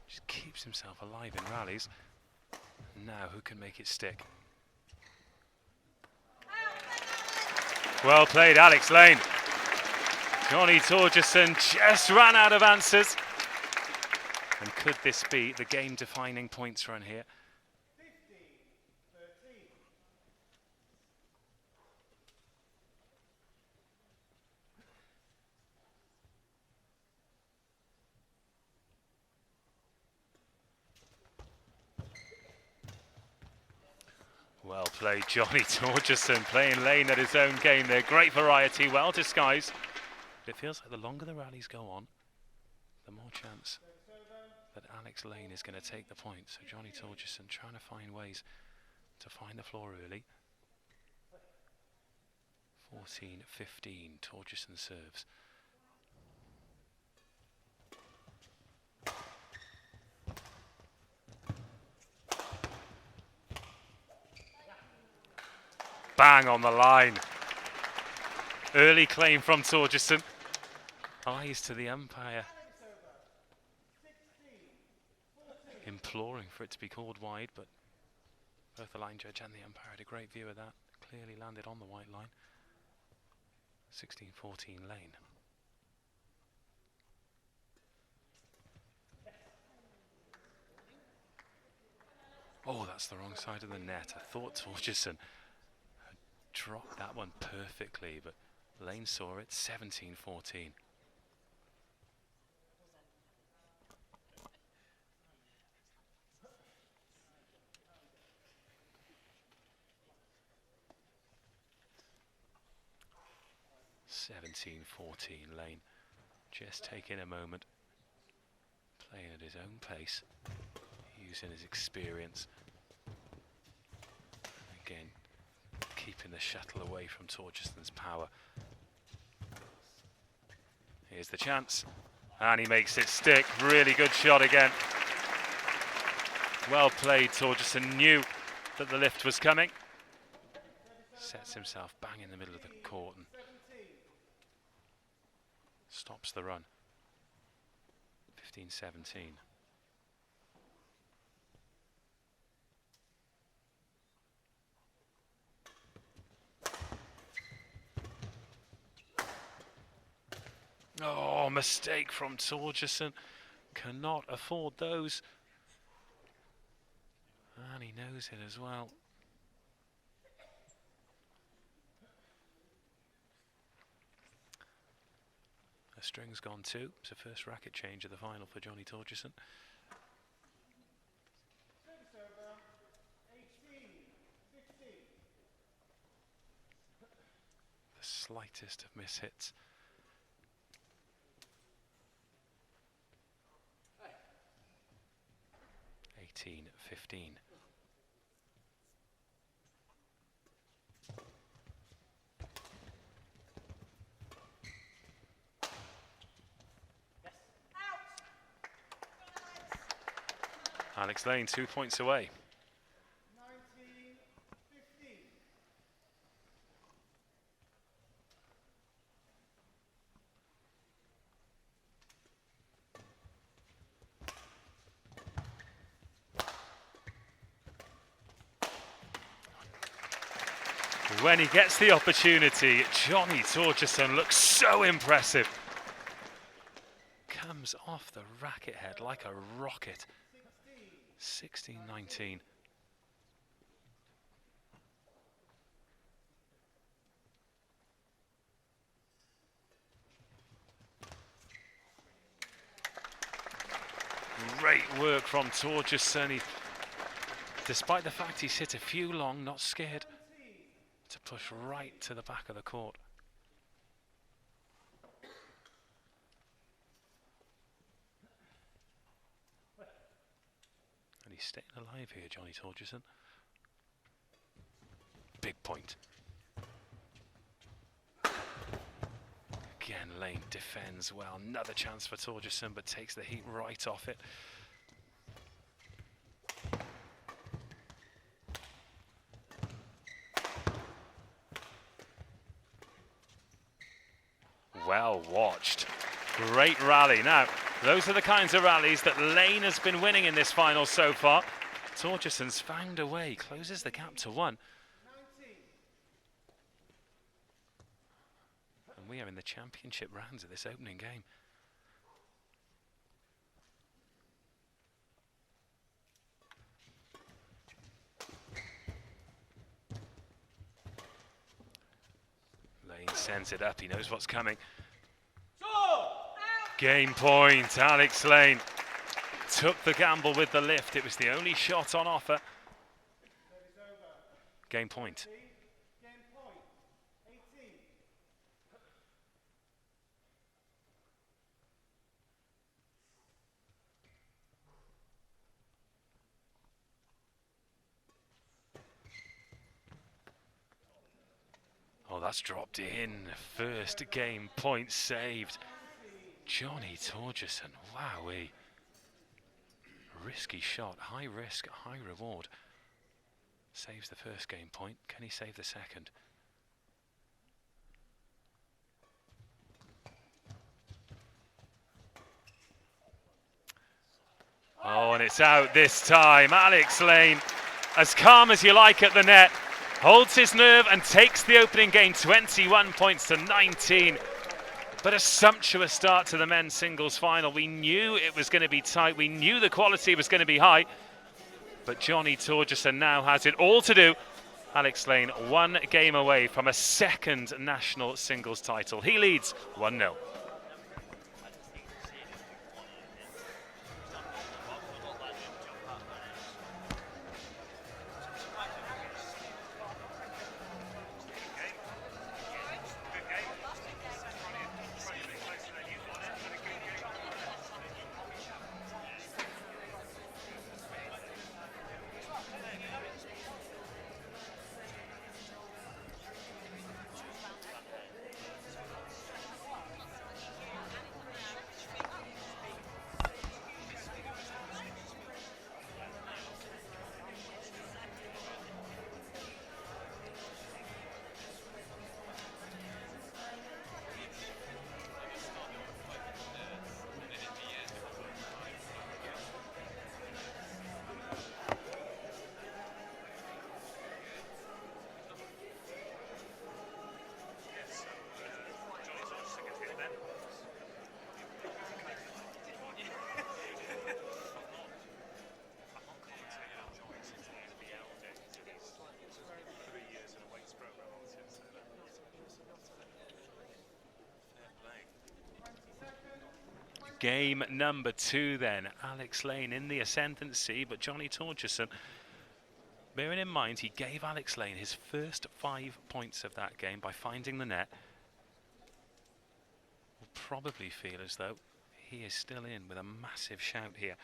S3: Just keeps himself alive in rallies. Now who can make it stick? Well played, Alex Lane. Johnny Torgerson just ran out of answers. And could this be the game-defining points run here? Well played, Johnny Torgerson, playing lane at his own game there. Great variety, well disguised. But it feels like the longer the rallies go on, the more chance that Alex Lane is going to take the point. So Johnny Torgerson trying to find ways to find the floor early. 14-15, Torgerson serves. Bang on the line. Early claim from Torgerson. Eyes to the umpire, imploring for it to be called wide, but both the line judge and the umpire had a great view of that. Clearly landed on the white line. 16-14 lane. Oh, that's the wrong side of the net. I thought Torgerson had dropped that one perfectly, but Lane saw it. 17-14. Lane, just taking a moment, playing at his own pace, using his experience. Again, keeping the shuttle away from Torgerson's power. Here's the chance, and he makes it stick. Really good shot again. Well played, Torgerson knew that the lift was coming. Sets himself bang in the middle of the court and stops the run. 15-17. Oh, mistake from Torgerson. Cannot afford those. And he knows it as well. The string's gone too. It's the first racket change of the final for Johnny Torgerson. The slightest of mishits. Hey. 18-15. Alex Lane 2 points away. 19-15. When he gets the opportunity, Johnny Torgerson looks so impressive. Comes off the racket head like a rocket. 16-19. Great work from Torgerson. Despite the fact he's hit a few long, not scared to push right to the back of the court. He's staying alive here, Johnny Torgerson. Big point. Again, Lane defends well. Another chance for Torgerson, but takes the heat right off it. Well watched. Great rally. Now, those are the kinds of rallies that Lane has been winning in this final so far. Torgerson's found a way, closes the gap to 1. And we are in the championship rounds of this opening game. Lane sends it up, he knows what's coming. Game point, Alex Lane took the gamble with the lift. It was the only shot on offer. Game point. Oh, that's dropped in. First game point saved. Johnny Torgerson, wowee. Risky shot, high risk, high reward. Saves the first game point. Can he save the second? Oh, and it's out this time. Alex Lane, as calm as you like at the net, holds his nerve and takes the opening game 21 points to 19. But a sumptuous start to the men's singles final. We knew it was going to be tight. We knew the quality was going to be high. But Johnny Torgerson now has it all to do. Alex Lane, one game away from a second national singles title. He leads 1-0. Game number 2 then. Alex Lane in the ascendancy, but Johnny Torgerson, bearing in mind he gave Alex Lane his first 5 points of that game by finding the net, will probably feel as though he is still in with a massive shout here.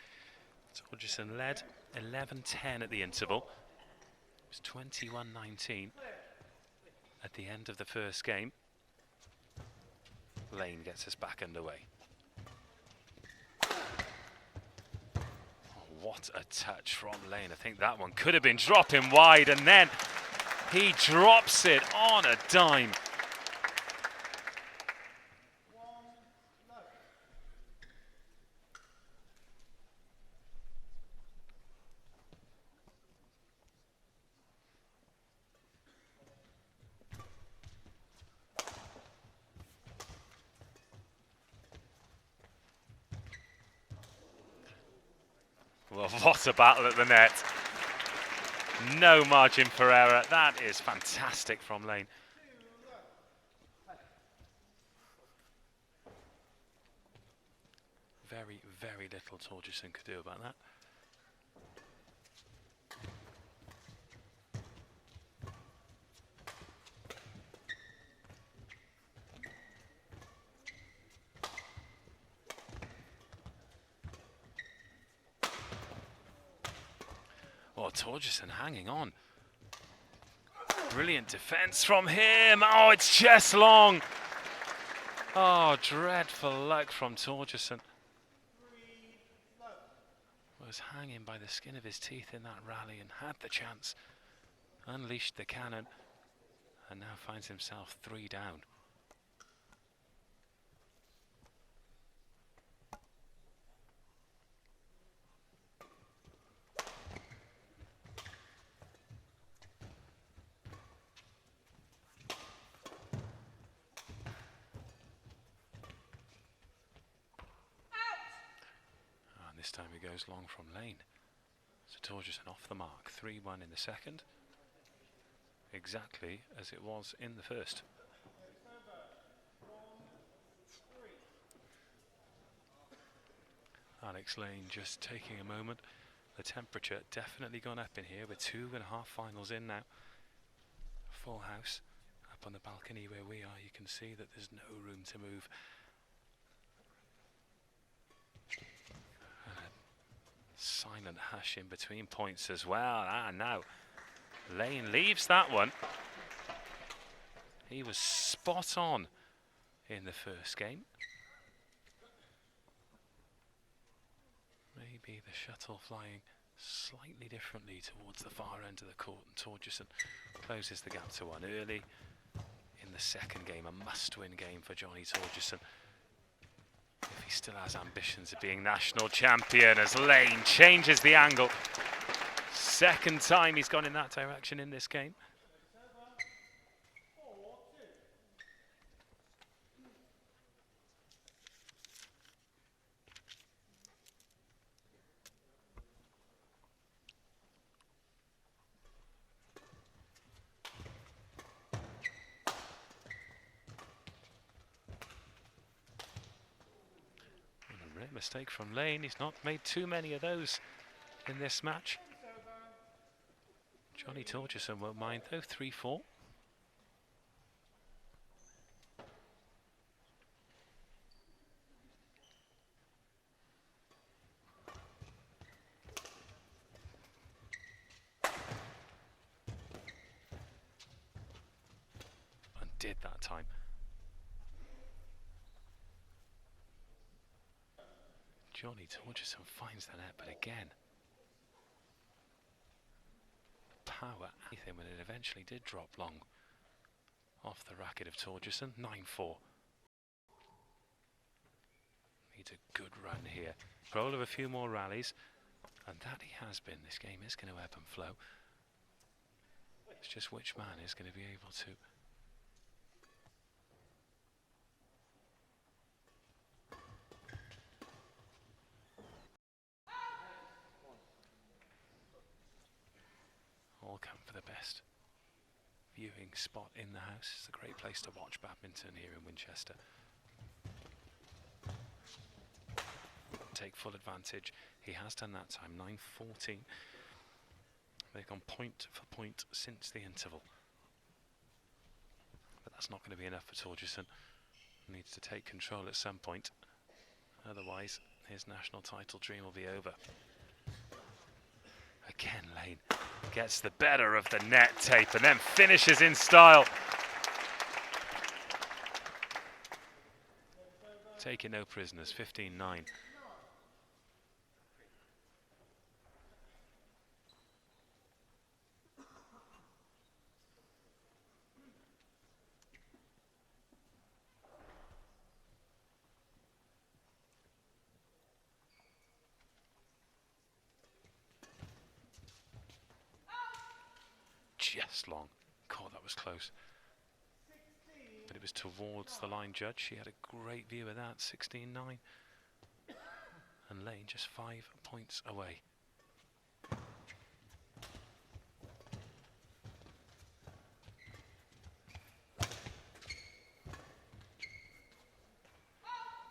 S3: Torgerson led 11-10 at the interval. It was 21-19 at the end of the first game. Lane gets us back underway. What a touch from Lane. I think that one could have been dropping wide, and then he drops it on a dime. Well, what a battle at the net. No margin for error. That is fantastic from Lane. Very, very little Torgerson could do about that. Oh, Torgerson hanging on. Brilliant defense from him. Oh, it's just long. Oh, dreadful luck from Torgerson. Was hanging by the skin of his teeth in that rally and had the chance. Unleashed the cannon and now finds himself 3 down. This time he goes long from Lane. So Torgerson off the mark. 3-1 in the second. Exactly as it was in the first. Alex Lane just taking a moment. The temperature definitely gone up in here. We're 2.5 finals in now. full house. Up on the balcony where we are, you can see that there's no room to move. And a silent hush in between points as well. Now Lane leaves that one. He was spot on in the first game. Maybe the shuttle flying slightly differently towards the far end of the court, and Torgerson closes the gap to 1 early in the second game. A must-win game for Johnny Torgerson if he still has ambitions of being national champion, as Lane changes the angle. Second time he's gone in that direction in this game. Mistake from Lane. He's not made too many of those in this match. Johnny Torgerson won't mind though. 3-4. And did that time. Johnny Torgerson finds the net, but again, the power, anything when it eventually did drop long off the racket of Torgerson. 9-4. Needs a good run here. Roll of a few more rallies, and that he has been. This game is going to ebb and flow. It's just which man is going to be able to all come for the best viewing spot in the house. It's a great place to watch badminton here in Winchester. Take full advantage. He has done that time. 9-14. They've gone point for point since the interval. But that's not going to be enough for Torgerson. He needs to take control at some point. Otherwise, his national title dream will be over. Again, Lane gets the better of the net tape and then finishes in style. Taking no prisoners, 15-9. Just long. God, that was close. But it was towards the line judge. She had a great view of that. 16-9. And Lane just 5 points away.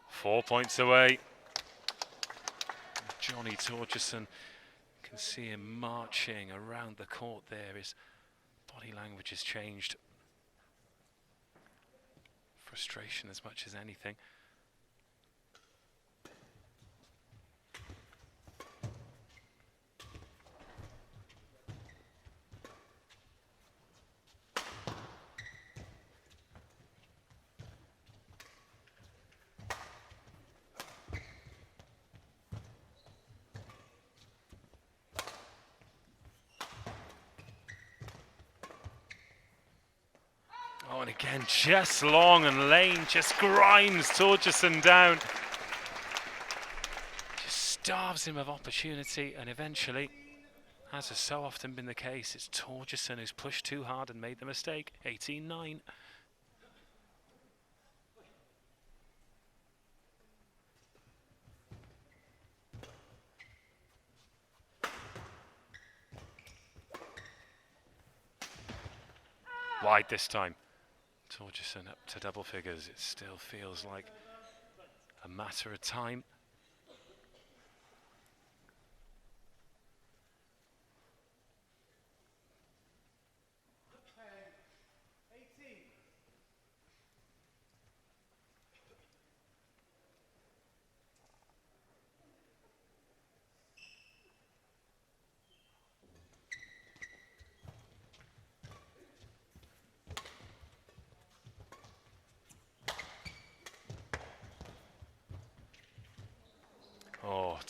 S3: Four points away. Johnny Torgerson, can see him marching around the court there. His body language has changed. Frustration as much as anything. Oh, and again, just long, and Lane just grinds Torgerson down. Just starves him of opportunity, and eventually, as has so often been the case, it's Torgerson who's pushed too hard and made the mistake. 18-9. Wide this time. Torgerson up to double figures. It still feels like a matter of time.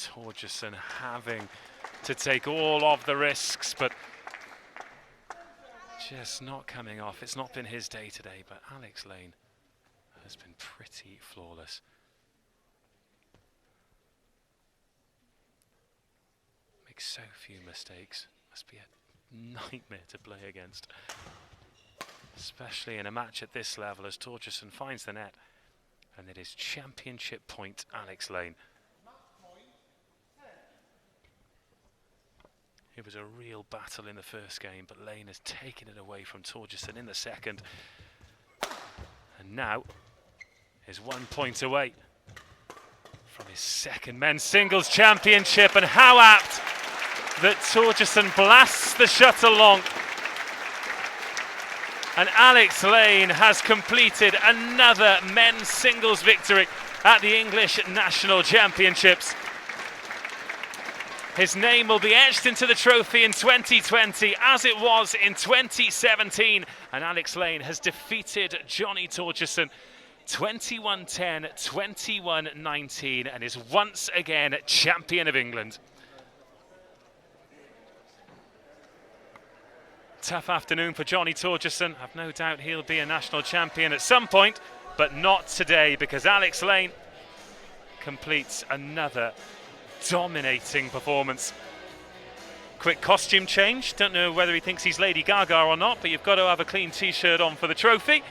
S3: Torgerson having to take all of the risks, but just not coming off. It's not been his day today, but Alex Lane has been pretty flawless. Makes so few mistakes. Must be a nightmare to play against, especially in a match at this level as Torgerson finds the net, and it is championship point Alex Lane. It was a real battle in the first game, but Lane has taken it away from Torgerson in the second, and now is 1 point away from his second men's singles championship. And how apt that Torgerson blasts the shuttle long, and Alex Lane has completed another men's singles victory at the English National Championships. His name will be etched into the trophy in 2020 as it was in 2017, and Alex Lane has defeated Johnny Torgerson 21-10, 21-19, and is once again champion of England. Tough afternoon for Johnny Torgerson. I've no doubt he'll be a national champion at some point, but not today, because Alex Lane completes another dominating performance. Quick costume change. Don't know whether he thinks he's Lady Gaga or not, but you've got to have a clean t-shirt on for the trophy,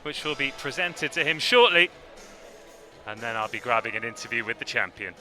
S3: which will be presented to him shortly, and then I'll be grabbing an interview with the champion.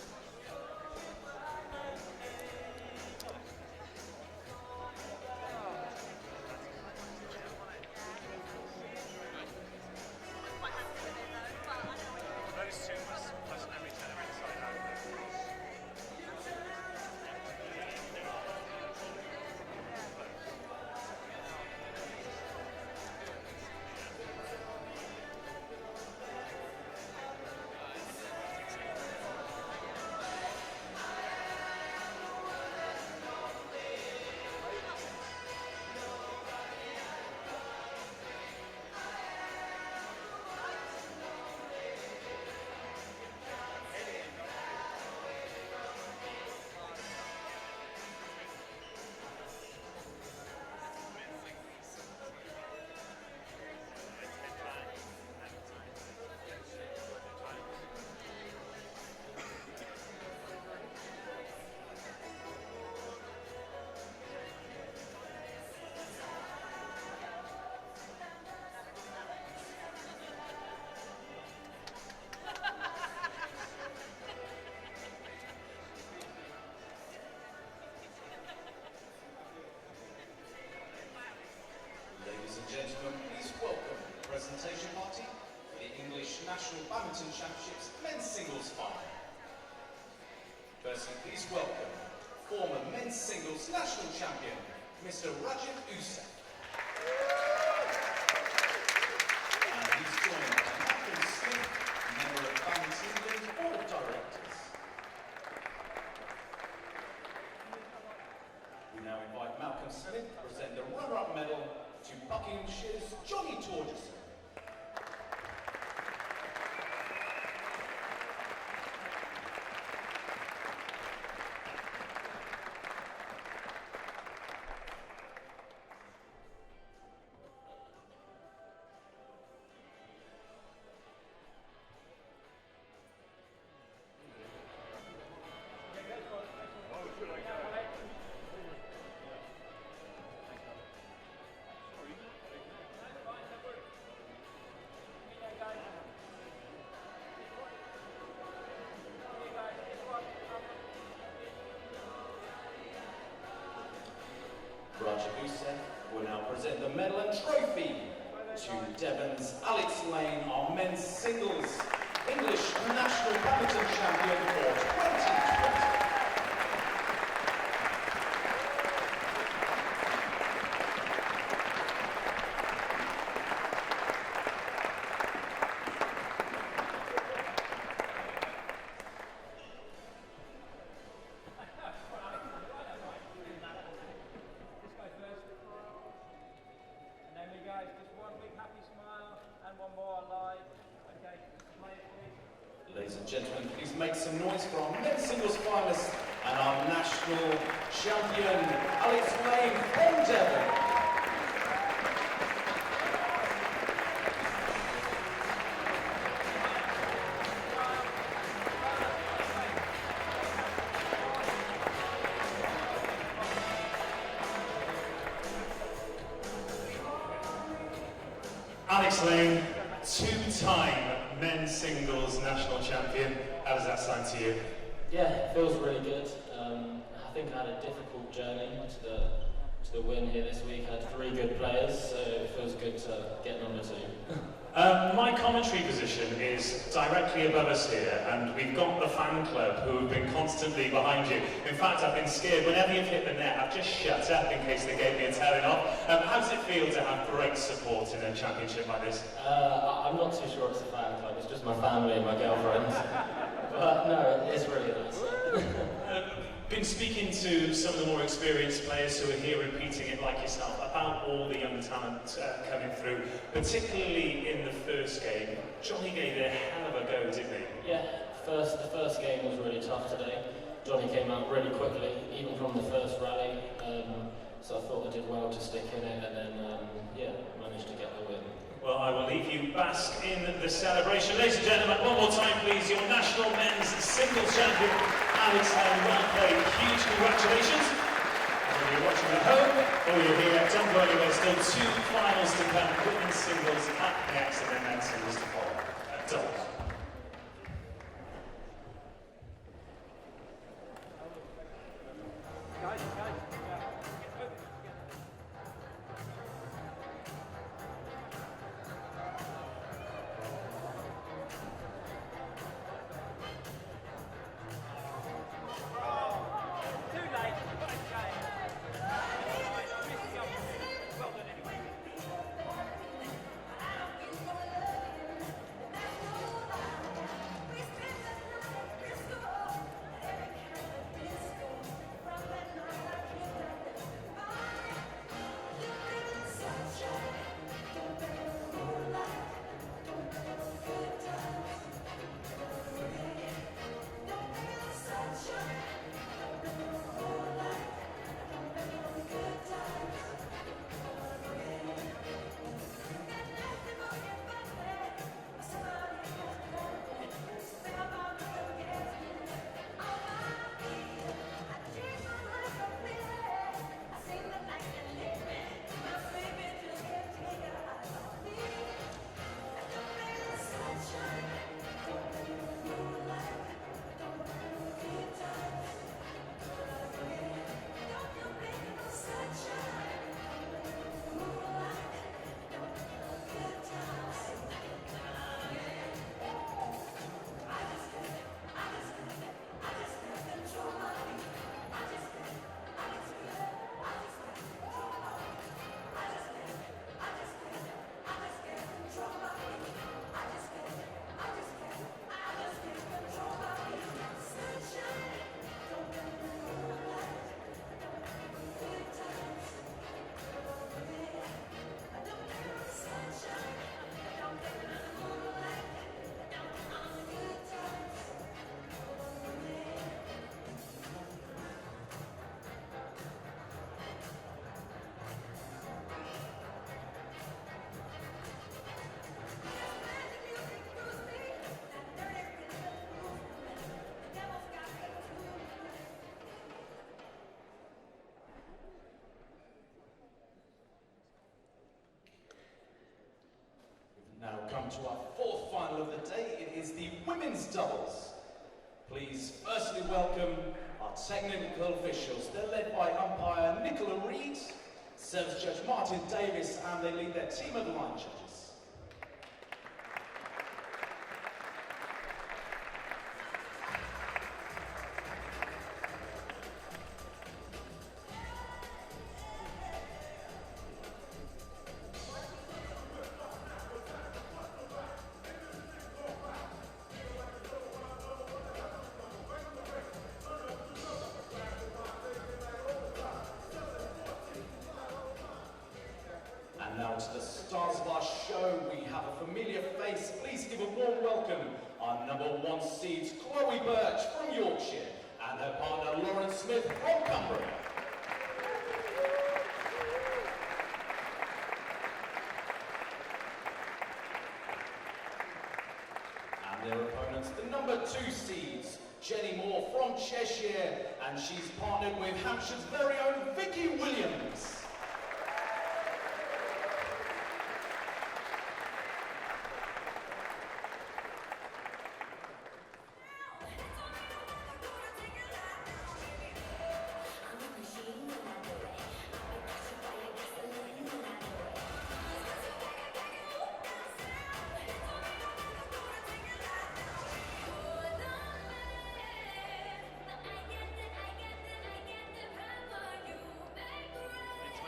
S5: National Badminton Championships Men's Singles Final. Firstly, please welcome former Men's Singles National Champion, Mr. Rajiv Usek. And he's joined by Malcolm Smith, member of Badminton England Board of Directors. We now invite Malcolm Smith to present the runner-up medal to Buckinghamshire's Johnny Torgerson. Rajiv Usek will now present the medal and trophy to Devon's Alex Lane, our men's singles English National Badminton Champion for 2020. Ladies Ladies and gentlemen, please make some noise for our men's singles finalists and our national champion, Alex Lane from Devon.
S7: Alex Lane, two-time men's singles national champion. How does that sound to you?
S10: Yeah, it feels really good. I think I had a difficult journey to the win here this week. I had 3 good players, so it feels good to get number 2.
S7: My commentary position is directly above us here, and we've got the fan club who have been constantly behind you. In fact, I've been scared. Whenever you've hit the net, I've just shut up in case they gave me a telling off. How does it feel to have great support in a championship like this?
S10: I'm not too sure it's a fan club, it's just my family and my girlfriend. But no, it's really nice.
S7: Been speaking to some of the more experienced players who are here repeating it like yourself about all the young talent coming through, particularly in the first game. Johnny gave it a hell of a go, didn't he?
S10: Yeah, the first game was really tough today. Johnny came out really quickly, even from the first rally, so I thought I did well to stick in it, and then managed to get the win.
S7: Well, I will leave you bask in the celebration. Ladies and gentlemen, one more time please, your national men's singles champion, Alex Lane. Well played, huge congratulations. Whether you're watching at home or you're here, don't go anywhere, still 2 finals to come, women's singles up next and then men's singles to follow. Doubles.
S5: Now come to our 4th final of the day. It is the women's doubles. Please firstly welcome our technical officials. They're led by umpire Nicola Reed, service judge Martin Davis, and they lead their team of the line judges. Now to the stars of our show, we have a familiar face. Please give a warm welcome, our are number 1 seeds Chloe Birch from Yorkshire and her partner Lauren Smith from Cumbria. And their opponents, the number 2 seeds Jenny Moore from Cheshire, and she's partnered with Hampshire's very own Vicky Williams.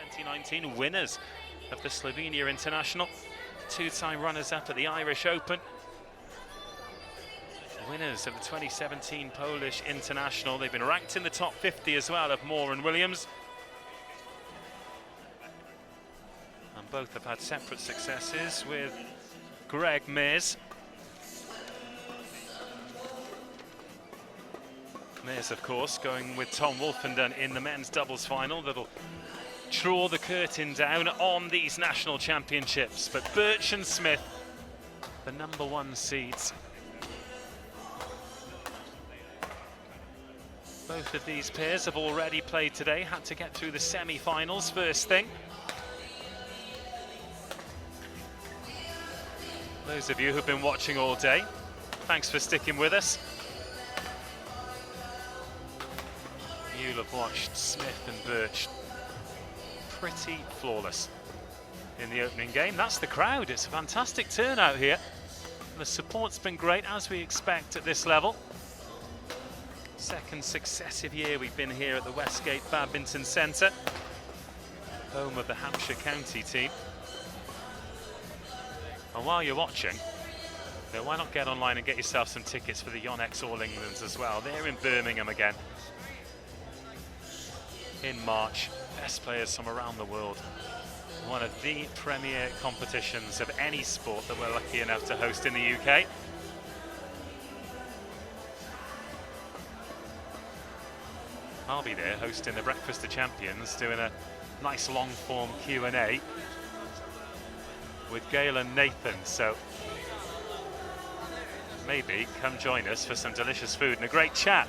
S3: In 2019 winners of the Slovenia International, 2-time runners-up at the Irish Open, winners of the 2017 Polish International. They've been ranked in the top 50 as well of Moore and Williams. And both have had separate successes with Greg Mears. Mears, of course, going with Tom Wolfenden in the men's doubles final. That'll draw the curtain down on these national championships. But Birch and Smith, the number 1 seeds. Both of these pairs have already played today, had to get through the semi-finals first thing. Those of you who've been watching all day, thanks for sticking with us. You'll have watched Smith and Birch pretty flawless in the opening game. That's the crowd. It's a fantastic turnout here. The support's been great, as we expect at this level. Second successive year we've been here at the Westgate Badminton Centre, home of the Hampshire County team. And while you're watching, why not get online and get yourself some tickets for the Yonex All Englands as well. They're in Birmingham again in March. Best players from around the world. One of the premier competitions of any sport that we're lucky enough to host in the UK. I'll be there hosting the Breakfast of Champions, doing a nice long-form Q&A with Gail and Nathan, so maybe come join us for some delicious food and a great chat.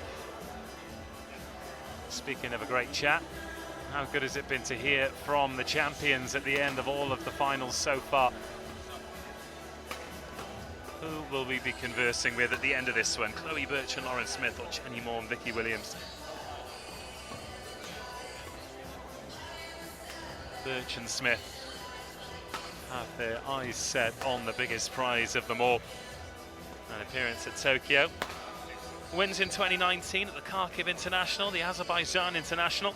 S3: Speaking of a great chat, how good has it been to hear from the champions at the end of all of the finals so far? Who will we be conversing with at the end of this one? Chloe Birch and Lauren Smith, or Jenny Moore and Vicky Williams? Birch and Smith have their eyes set on the biggest prize of them all, an appearance at Tokyo. Wins in 2019 at the Kharkiv International, the Azerbaijan International.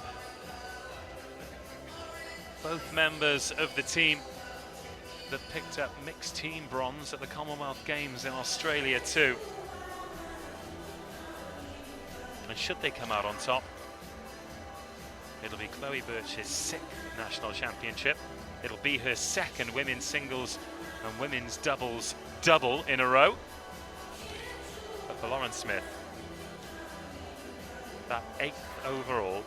S3: Both members of the team that picked up mixed team bronze at the Commonwealth Games in Australia too. And should they come out on top, it'll be Chloe Birch's 6th national championship. It'll be her 2nd women's singles and women's doubles double in a row. But for Lauren Smith, that 8th overall,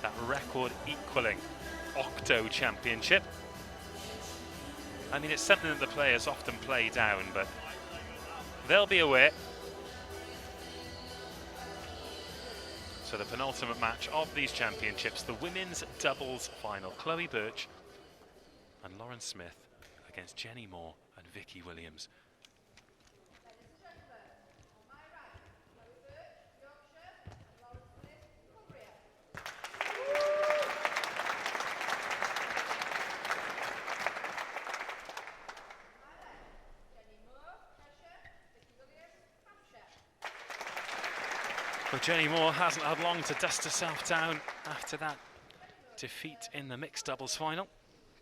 S3: that record equaling octo championship. I mean, it's something that the players often play down, but they'll be aware. So the penultimate match of these championships, the women's doubles final. Chloe Birch and Lauren Smith against Jenny Moore and Vicky Williams. But Jenny Moore hasn't had long to dust herself down after that defeat in the mixed doubles final,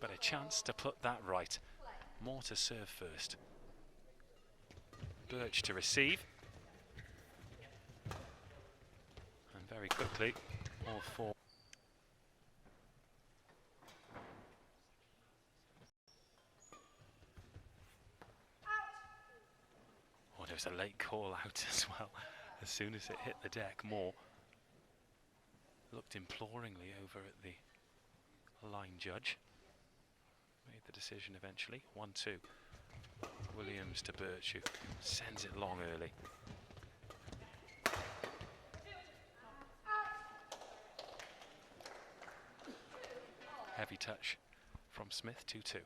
S3: but a chance to put that right. Moore to serve first. Birch to receive. And very quickly, all four. was a late call out as well. As soon as it hit the deck, Moore looked imploringly over at the line judge. Made the decision eventually. 1-2. Williams to Birch, who sends it long early. Heavy touch from Smith, 2-2.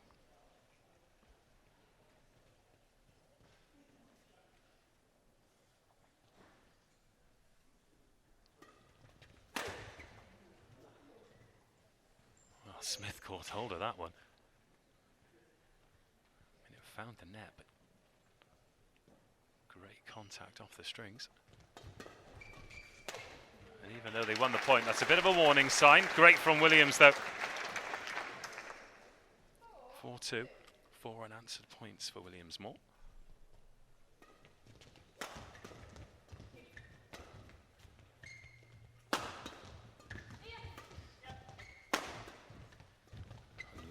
S3: Well, Smith caught hold of that one. I mean, it found the net, but great contact off the strings. And even though they won the point, that's a bit of a warning sign. Great from Williams, though. 4-2, 4 unanswered points for Williams Moore.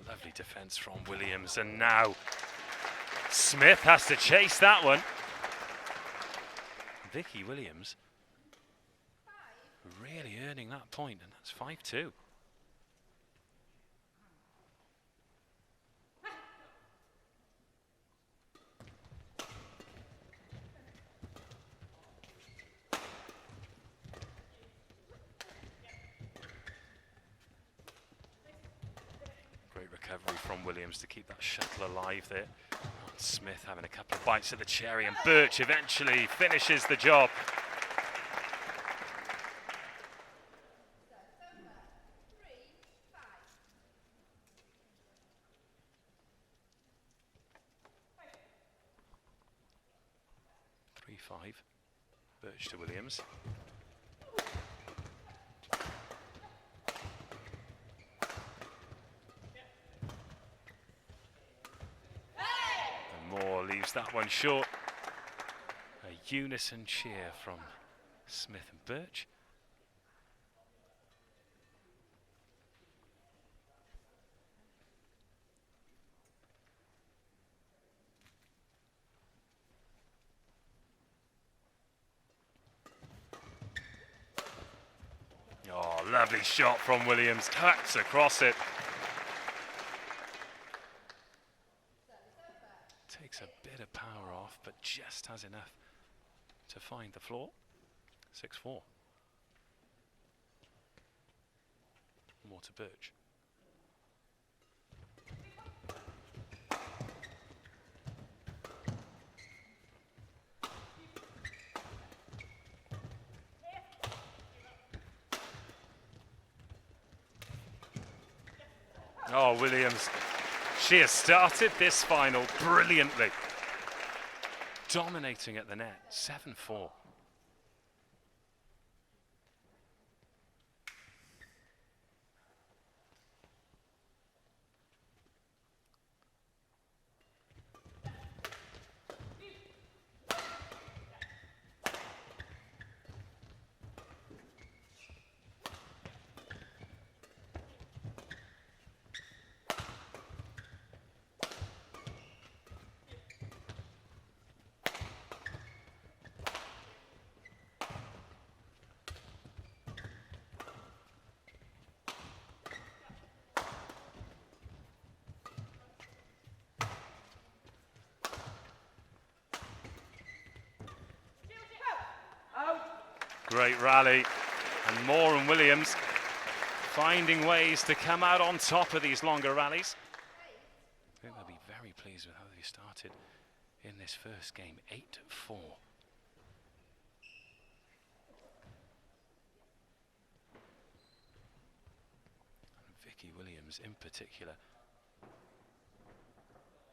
S3: Lovely defense from Williams, and now Smith has to chase that one. Vicky Williams really earning that point, and that's 5-2. Recovery from Williams to keep that shuttle alive there. Smith having a couple of bites at the cherry, and Birch eventually finishes the job. Three-5. Birch to Williams. Moore leaves that one short. A unison cheer from Smith and Birch. Oh, lovely shot from Williams. Cuts across it. Takes a bit of power off, but just has enough to find the floor. 6-4. More to Birch. Oh, Williams. She has started this final brilliantly. Dominating at the net, 7-4. Great rally, and Moore and Williams finding ways to come out on top of these longer rallies. I think they'll be very pleased with how they started in this first game, 8-4. And Vicky Williams in particular,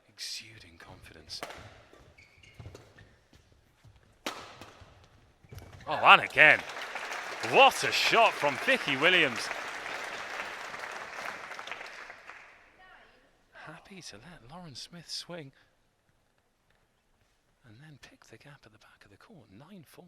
S3: exuding confidence. Oh, and again, what a shot from Vicky Williams. Happy to let Lauren Smith swing and then pick the gap at the back of the court, 9-4.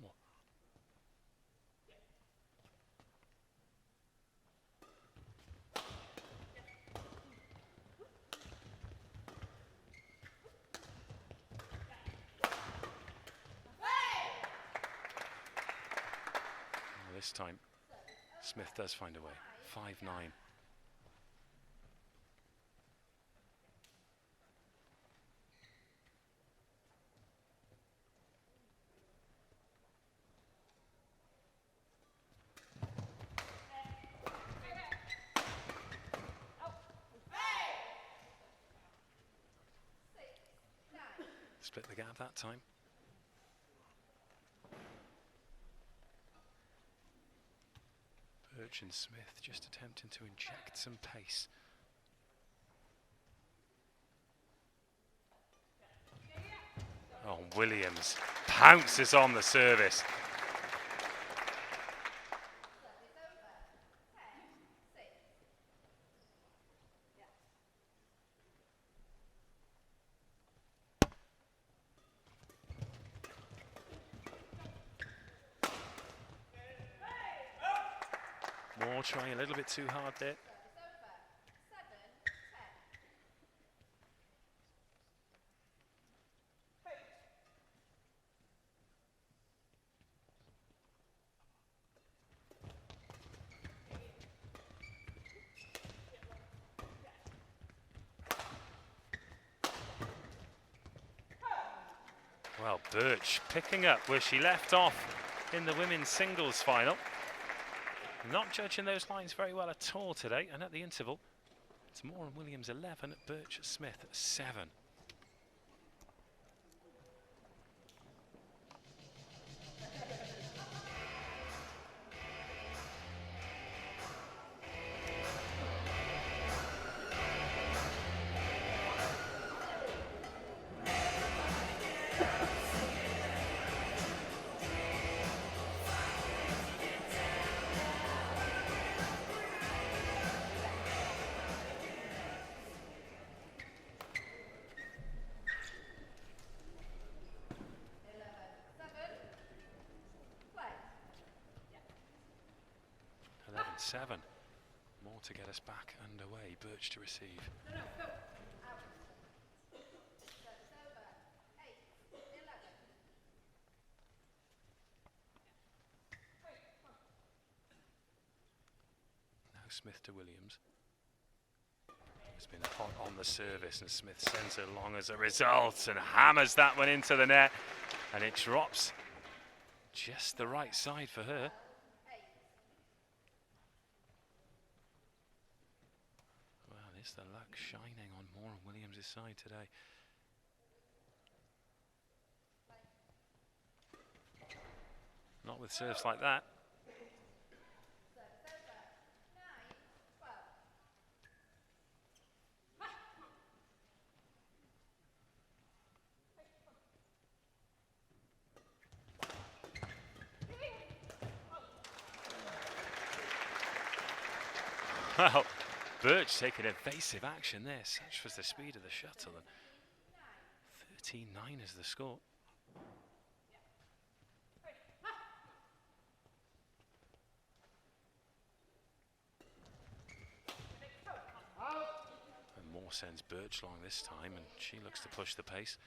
S3: this time. Smith does find a way. 5-9. Split the gap that time. Birch and Smith just attempting to inject some pace. Oh, Williams pounces on the service. Moore trying a little bit too hard there. Well, Birch picking up where she left off in the women's singles final. Not judging those lines very well at all today, and at the interval, it's Moore and Williams 11, Birch Smith 7. Seven. More to get us back underway. Birch to receive. Now Smith to Williams. It's been hot on the service, and Smith sends it long as a result and hammers that one into the net, and it drops just the right side for her. Is the luck shining on Moore and Williams' side today? Not with serves like that. Well, Birch taking evasive action there. Such was the speed of the shuttle. And 13-9 is the score. And Moore sends Birch long this time, and she looks to push the pace.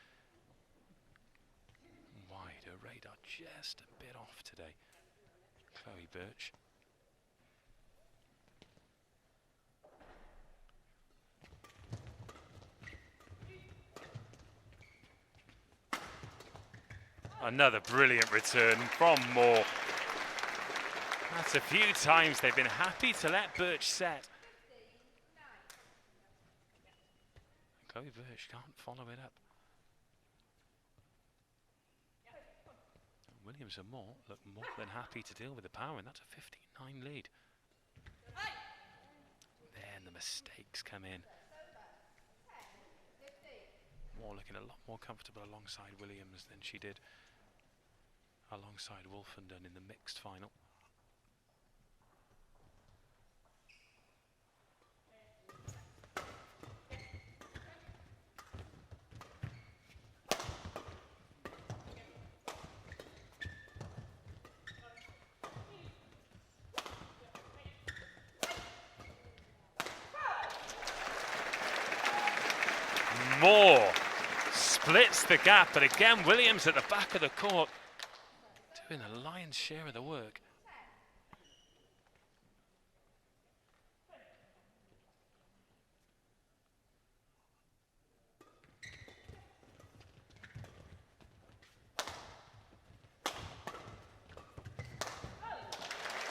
S3: Wide, her radar just a bit off today. Chloe Birch. Another brilliant return from Moore. That's a few times they've been happy to let Birch set. Chloe Birch can't follow it up. Williams and Moore look more than happy to deal with the power, and that's a 15-9 lead. Then the mistakes come in. Moore looking a lot more comfortable alongside Williams than she did alongside Wolfenden in the mixed final. Moore splits the gap, but again Williams at the back of the court doing the lion's share of the work.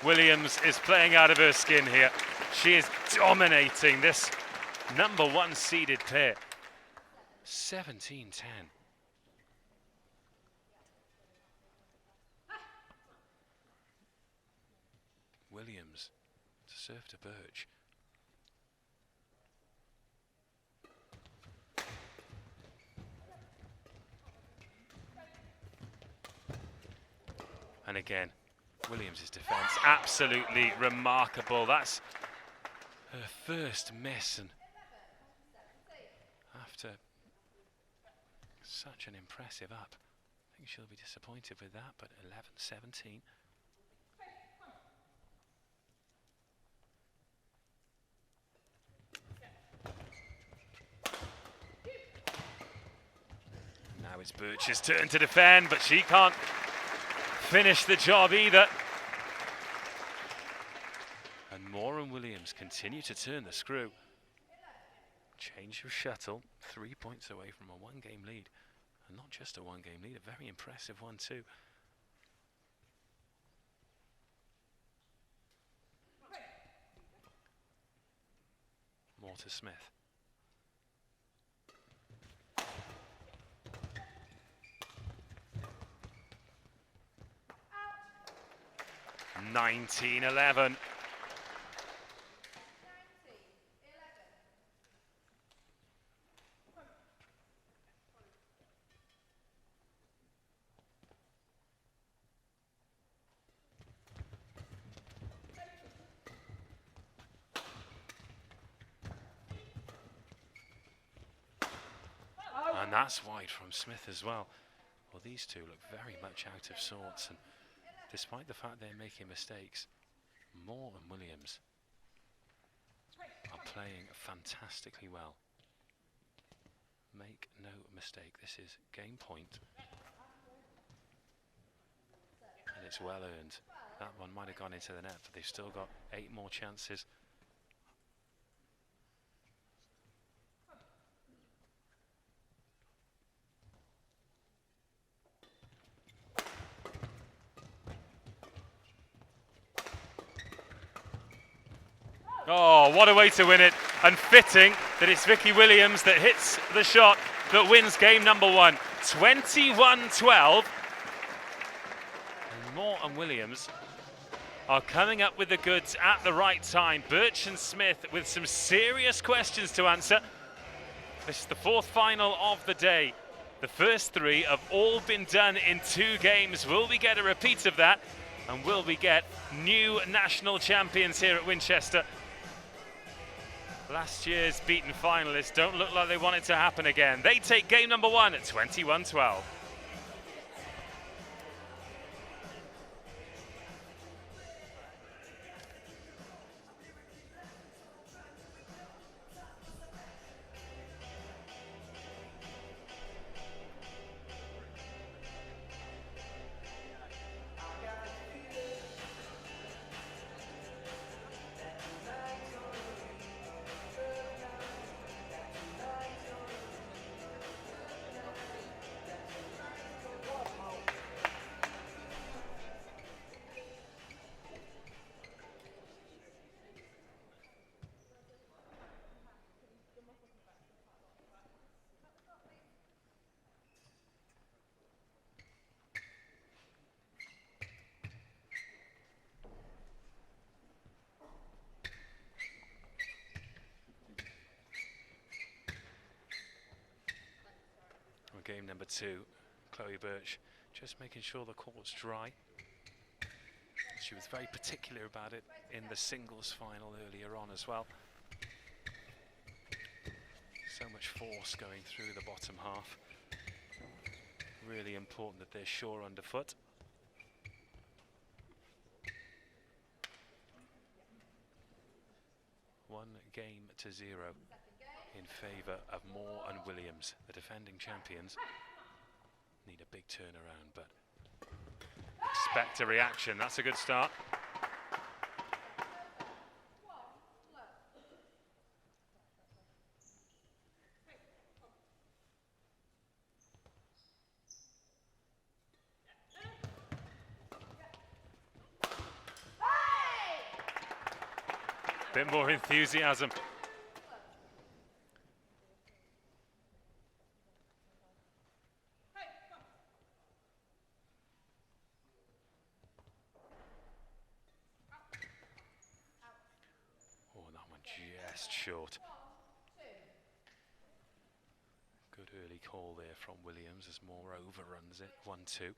S3: Williams is playing out of her skin here. She is dominating this number 1 seeded pair. 17-10. Williams to serve to Birch. And again, Williams' defence, absolutely remarkable. That's her first miss, and after such an impressive up, I think she'll be disappointed with that, but 11-17. Now it's Birch's turn to defend, but she can't finish the job either. And Moore and Williams continue to turn the screw. Change of shuttle, 3 points away from a 1-game lead. And not just a 1-game lead, a very impressive one too. Moore to Smith. Out. 19-11. And that's wide from Smith as well. Well, these two look very much out of sorts, and despite the fact they're making mistakes, Moore and Williams are playing fantastically well. Make no mistake, this is game point. And it's well earned. That one might have gone into the net, but they've still got 8 more chances. Oh, what a way to win it. And fitting that it's Vicky Williams that hits the shot that wins game number 1. 21-12. And Moore and Williams are coming up with the goods at the right time. Birch and Smith with some serious questions to answer. This is the 4th final of the day. The first 3 have all been done in 2 games. Will we get a repeat of that? And will we get new national champions here at Winchester? Last year's beaten finalists don't look like they want it to happen again. They take game number 1 at 21-12. Game number 2, Chloe Birch just making sure the court's dry. She was very particular about it in the singles final earlier on as well. So much force going through the bottom half. Really important that they're sure underfoot. One game to 0. In favour of Moore and Williams. The defending champions need a big turnaround, but expect a reaction. That's a good start. Bit more enthusiasm. Oh, that one just short. Good early call there from Williams as Moore overruns it. 1-2.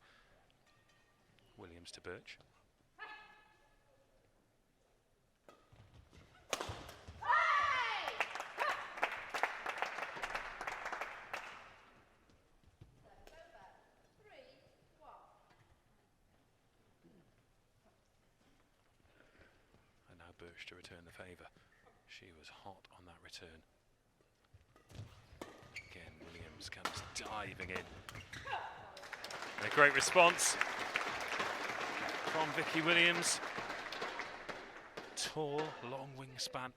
S3: Williams to Birch. And now Birch to return the favour. She was hot on that return. Again, Williams comes diving in. And a great response from Vicky Williams. Tall, long wingspan.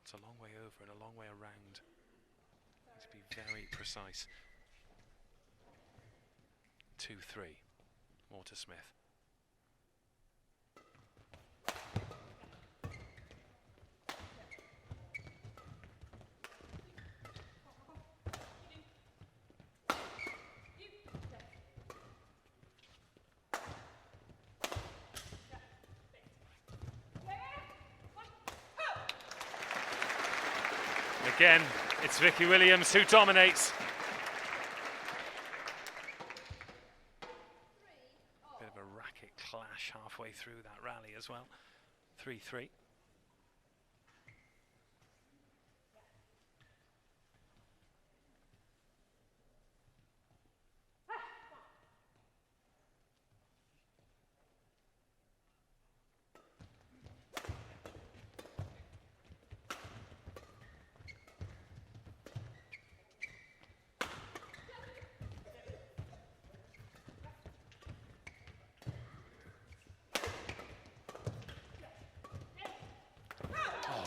S3: It's a long way over and a long way around. Needs to be very precise. 2-3. More to Smith. Again, it's Vicky Williams who dominates. Bit of a racket clash halfway through that rally as well. 3-3.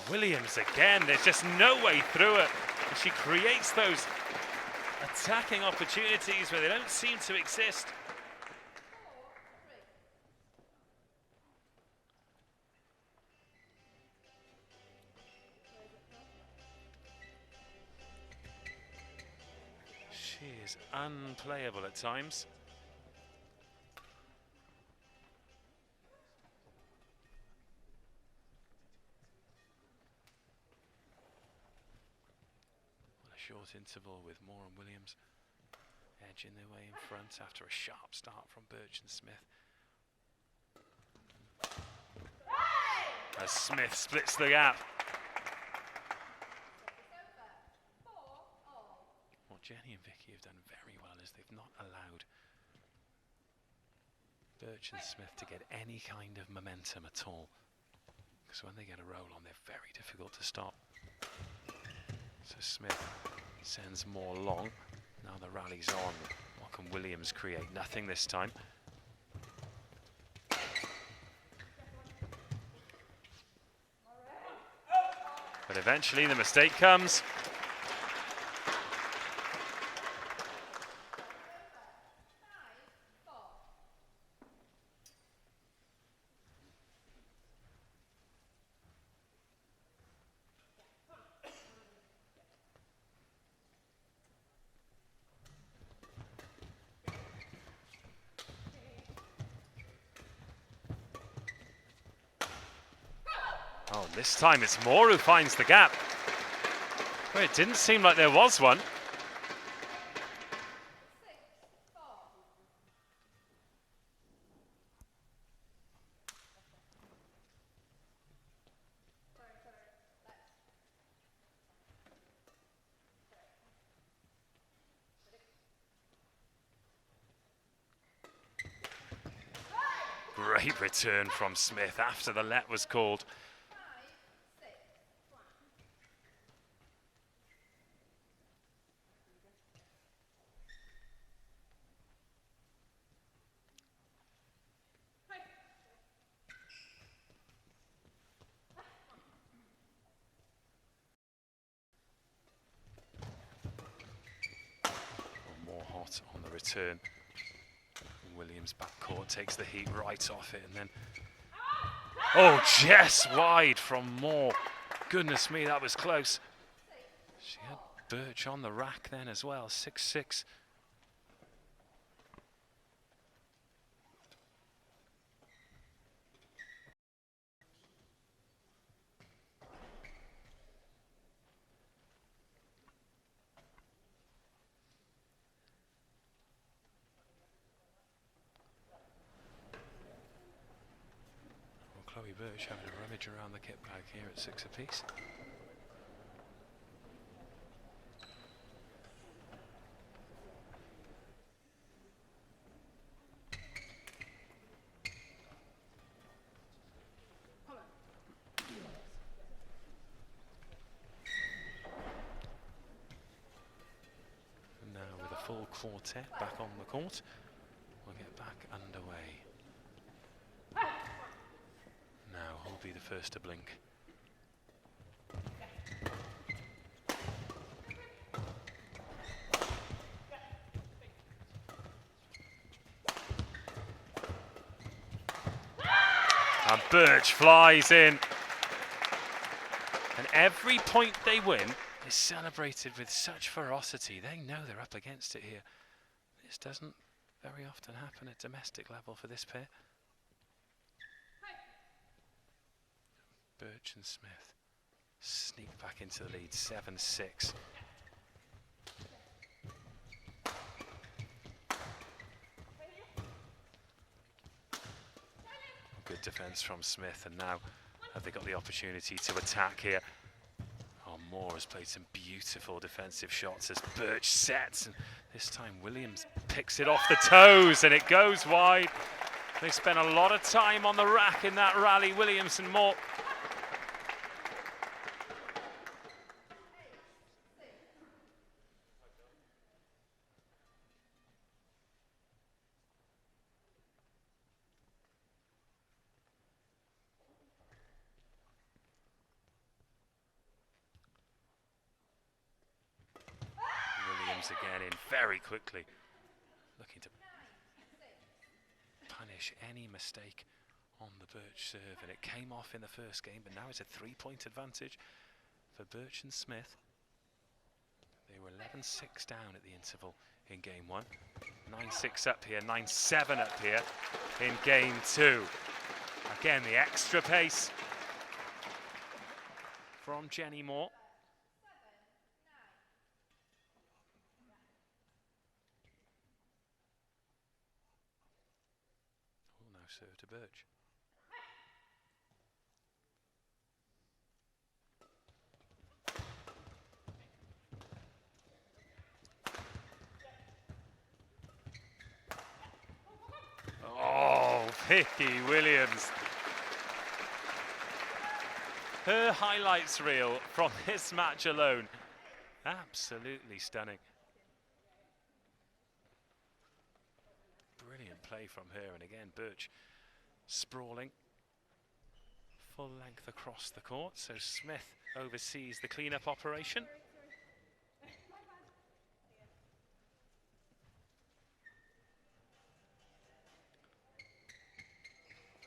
S3: Williams again, there's just no way through it. And she creates those attacking opportunities where they don't seem to exist. She is unplayable at times. Short interval with Moore and Williams edging their way in front after a sharp start from Birch and Smith. As Smith splits the gap. What Jenny and Vicky have done very well is they've not allowed Birch and Smith to get any kind of momentum at all. Because when they get a roll on, they're very difficult to stop. So Smith sends Moore long. Now the rally's on. What can Williams create? Nothing this time. But eventually the mistake comes. Oh, this time it's Moore who finds the gap. Well, it didn't seem like there was one. Great return from Smith after the let was called. More hot on the return. Williams backcourt takes the heat right off it, and then Oh, Jess wide from Moore. Goodness me, that was close. She had Birch on the rack then as well, 6-6. Chloe Birch having a rummage around the kit bag here at 6 apiece. And now with a full quartet back on the court, we'll get back underway. Now, who'll be the first to blink? And Birch flies in. And every point they win is celebrated with such ferocity. They know they're up against it here. This doesn't very often happen at domestic level for this pair. Birch and Smith sneak back into the lead, 7-6. Good defence from Smith, and now have they got the opportunity to attack here. Oh, Moore has played some beautiful defensive shots as Birch sets, and this time Williams picks it off the toes and it goes wide. They spent a lot of time on the rack in that rally, Williams and Moore. Again in very quickly, looking to punish any mistake on the Birch serve, and it came off in the first game, but now it's a 3-point advantage for Birch and Smith. They were 11-6 down at the interval in game 1, 9-6 up here, 9-7 up here in game 2. Again, the extra pace from Jenny Moore. Serve to Birch. Oh, Vicky Williams. Her highlights reel from this match alone. Absolutely stunning. Brilliant play from her, and again Birch sprawling full length across the court, so Smith oversees the clean-up operation.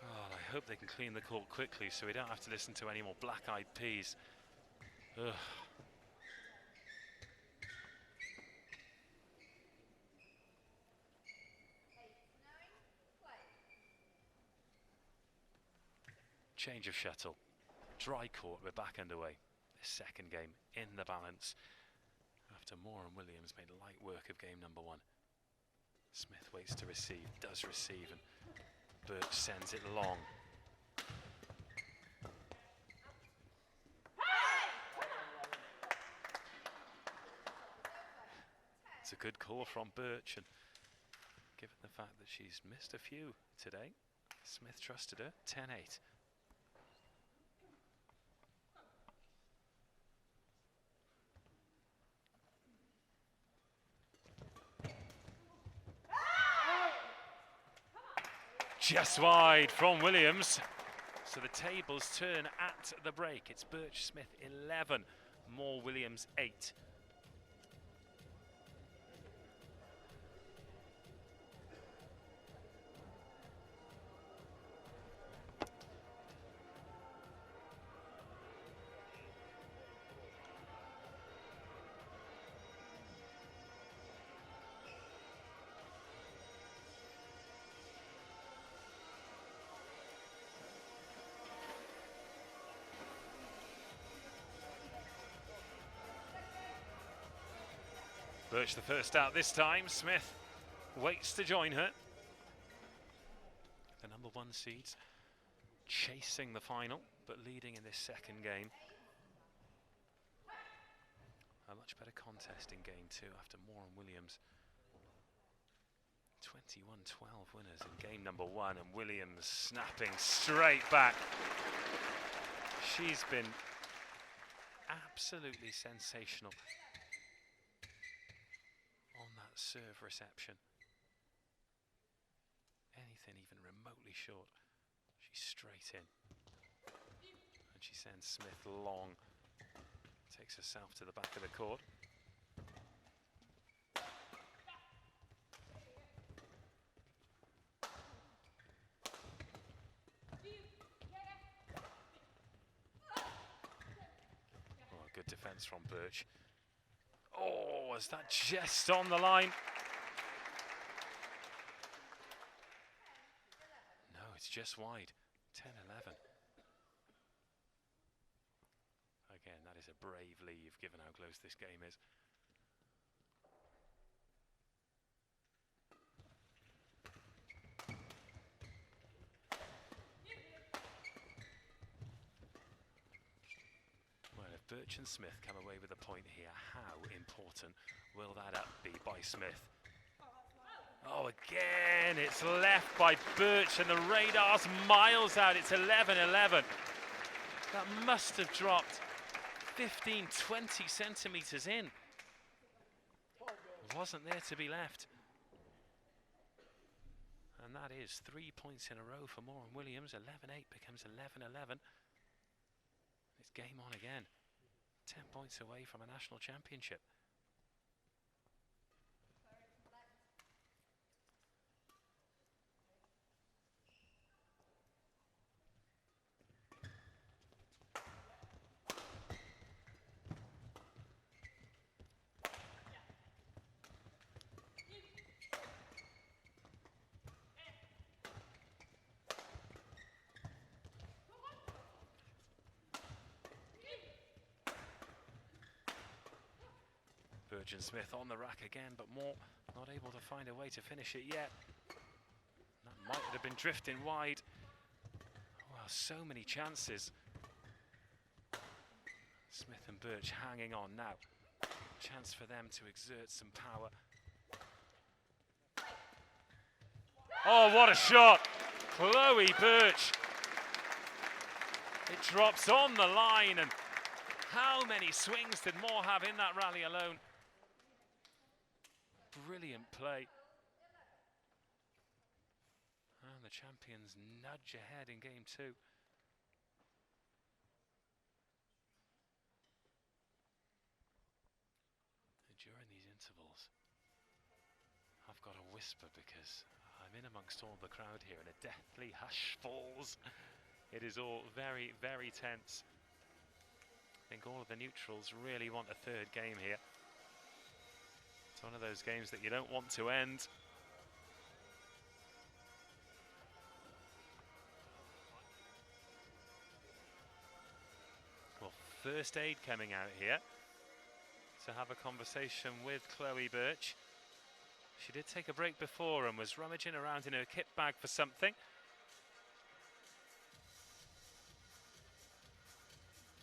S3: Oh, I hope they can clean the court quickly so we don't have to listen to any more black-eyed peas. Ugh. Change of shuttle, dry court, we're back underway. This second game in the balance after Moore and Williams made light work of game number 1. Smith waits to receive, does receive, and Birch sends it long. It's a good call from Birch, and given the fact that she's missed a few today, Smith trusted her, 10-8. Just wide from Williams. So the tables turn at the break. It's Birch Smith 11, Moore Williams 8. Birch the first out this time. Smith waits to join her. The number 1 seeds chasing the final, but leading in this second game. A much better contest in game 2 after Moore and Williams. 21-12 winners in game number 1, and Williams snapping straight back. She's been absolutely sensational on that serve reception. Anything even remotely short, she's straight in. And she sends Smith long. Takes herself to the back of the court. Oh, good defense from Birch. Oh, was that just on the line? No, it's just wide. 10-11. Again, that is a brave leave, given how close this game is. Well, if Birch and Smith come away with a point here, how important will that up be by Smith? Oh, again, it's left by Birch, and the radar's miles out. It's 11-11. That must have dropped 15, 20 centimetres in. Wasn't there to be left. And that is 3 points in a row for Moore and Williams. 11-8 becomes 11-11. It's game on again. 10 points away from a national championship. Birch and Smith on the rack again, but Moore not able to find a way to finish it yet. That might have been drifting wide. Well, so many chances. Smith and Birch hanging on now. Chance for them to exert some power. Oh, what a shot! Chloe Birch. It drops on the line, and how many swings did Moore have in that rally alone? Brilliant play. And the champions nudge ahead in game 2. During these intervals, I've got to whisper because I'm in amongst all the crowd here, and a deathly hush falls. It is all very, very tense. I think all of the neutrals really want a third game here. It's one of those games that you don't want to end. Well, first aid coming out here to have a conversation with Chloe Birch. She did take a break before and was rummaging around in her kit bag for something.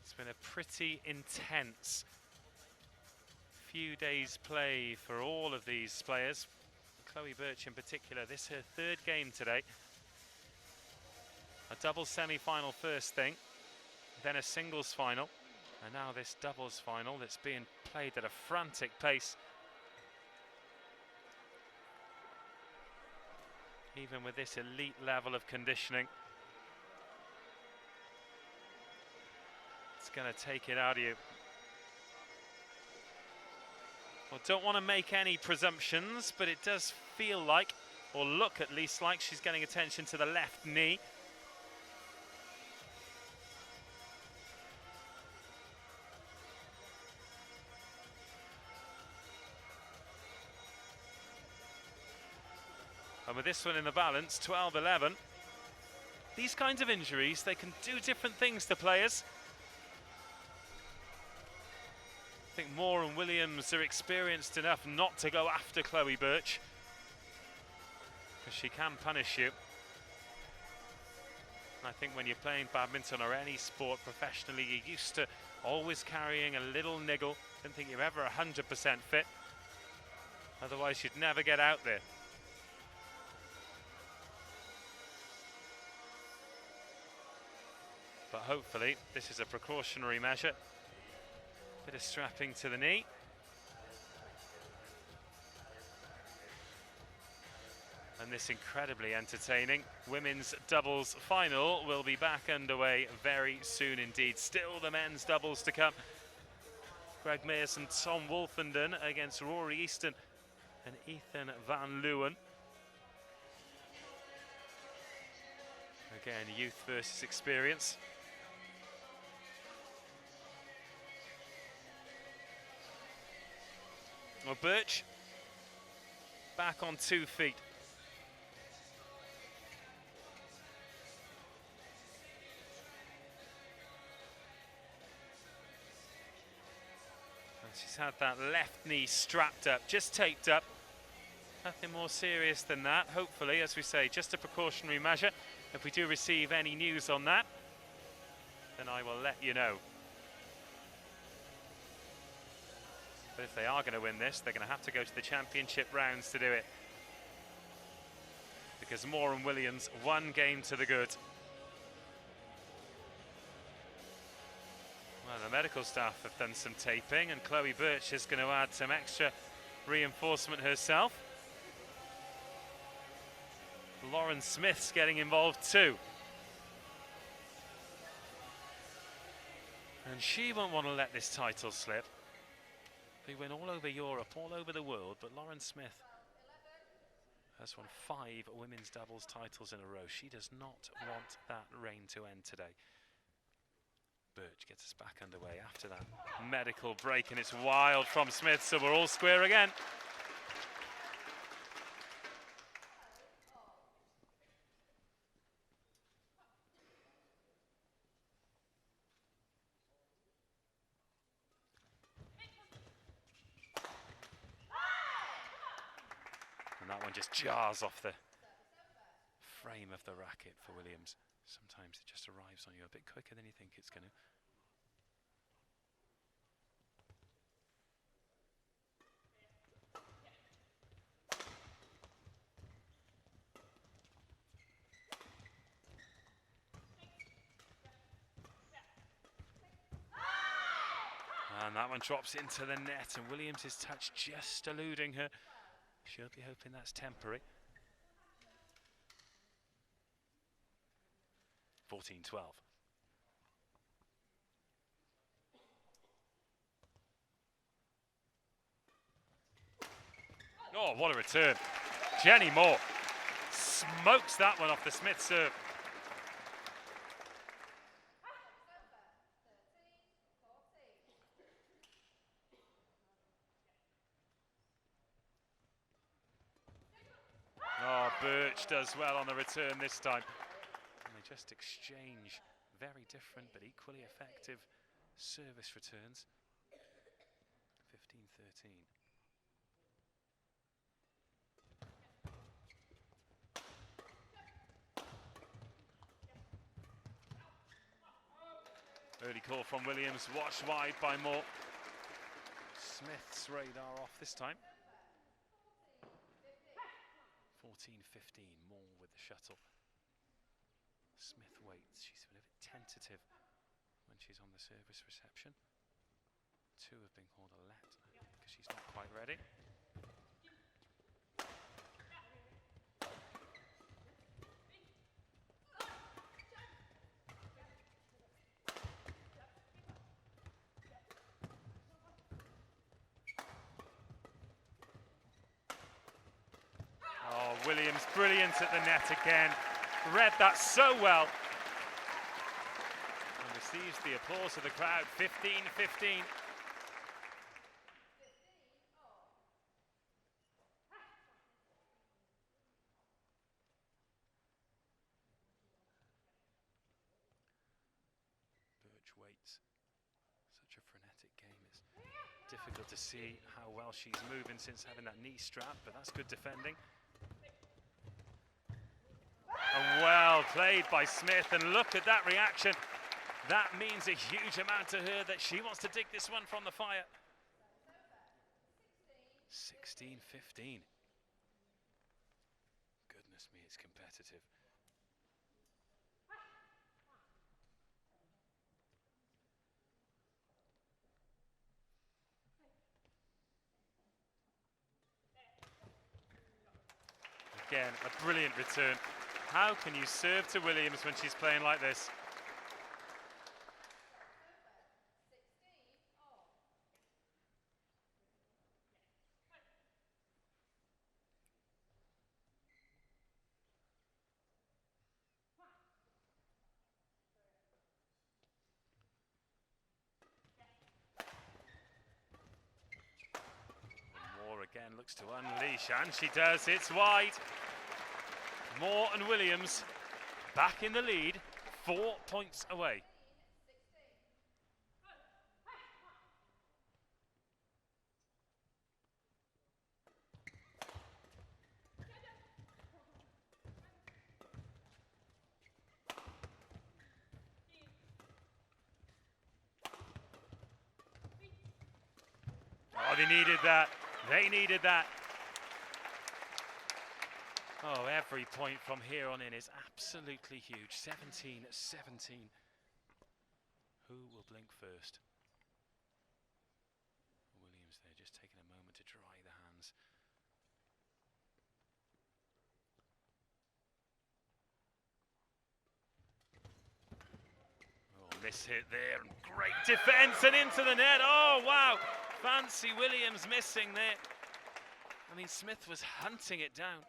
S3: It's been a pretty intense few days play for all of these players. Chloe Birch in particular, this is her third game today. A doubles semi-final first thing, then a singles final, and now this doubles final that's being played at a frantic pace. Even with this elite level of conditioning, it's going to take it out of you. Well, don't want to make any presumptions, but it does feel like, or look at least like, she's getting attention to the left knee. And with this one in the balance, 12-11. These kinds of injuries, they can do different things to players. think Moore and Williams are experienced enough not to go after Chloe Birch, because she can punish you. And I think when you're playing badminton or any sport professionally, you're used to always carrying a little niggle. Don't think you're ever 100% fit. Otherwise, you'd never get out there. But hopefully, this is a precautionary measure. Bit of strapping to the knee. And this incredibly entertaining women's doubles final will be back underway very soon indeed. Still the men's doubles to come. Greg Mears and Tom Wolfenden against Rory Easton and Ethan Van Leeuwen. Again, youth versus experience. Well, Birch back on 2 feet. And she's had that left knee strapped up, just taped up. Nothing more serious than that. Hopefully, as we say, just a precautionary measure. If we do receive any news on that, then I will let you know. But if they are going to win this, they're going to have to go to the championship rounds to do it. Because Moore and Williams, 1 game to the good. Well, the medical staff have done some taping, and Chloe Birch is going to add some extra reinforcement herself. Lauren Smith's getting involved too. And she won't want to let this title slip. They win all over Europe, all over the world, but Lauren Smith has won 5 women's doubles titles in a row. She does not want that reign to end today. Birch gets us back underway after that medical break, and it's wild from Smith, so we're all square again. That one just jars off the frame of the racket for Williams. Sometimes it just arrives on you a bit quicker than you think it's going to. And that one drops into the net, and Williams' touch just eluding her. She'll be hoping that's temporary. 14-12. Oh, what a return. Jenny Moore smokes that one off the Smith serve. Oh, Birch does well on the return this time. And they just exchange very different but equally effective service returns. 15-13. Early call from Williams, watched wide by Moore. Smith's radar off this time. 14-15, Moore with the shuttle. Smith waits, she's been a bit tentative when she's on the service reception. 2 have been called a let because she's not quite ready. Williams brilliant at the net again, read that so well and receives the applause of the crowd. 15-15. Birch waits. Such a frenetic game. It's Difficult to see how well she's moving since having that knee strap, but that's good defending. And well played by Smith, and look at that reaction. That means a huge amount to her that she wants to dig this one from the fire. 16-15. Goodness me, it's competitive. Again, a brilliant return. How can you serve to Williams when she's playing like this? Moore again looks to unleash, and she does. It's wide. Moore and Williams back in the lead, 4 points away. Oh, they needed that. They needed that. Oh, every point from here on in is absolutely huge. 17-17. Who will blink first? Williams there, just taking a moment to dry the hands. Oh, miss hit there. Great defense and into the net. Oh, wow. Fancy Williams missing there. I mean, Smith was hunting it down.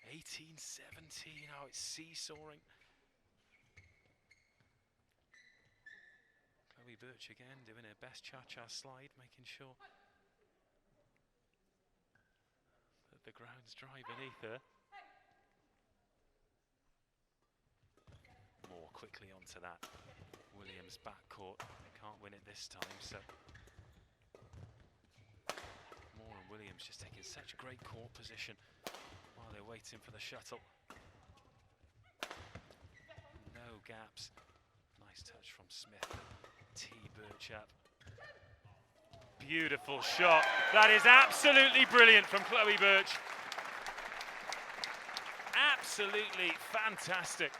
S3: 18-17, oh, it's seesawing. Chloe Birch again doing her best cha-cha slide, making sure that the ground's dry beneath her. More quickly onto that. Williams backcourt, they can't win it this time, so Moore and Williams just taking such great court position while they're waiting for the shuttle. No gaps. Nice touch from Smith. Tee Birch up. Beautiful shot. That is absolutely brilliant from Chloe Birch. Absolutely fantastic.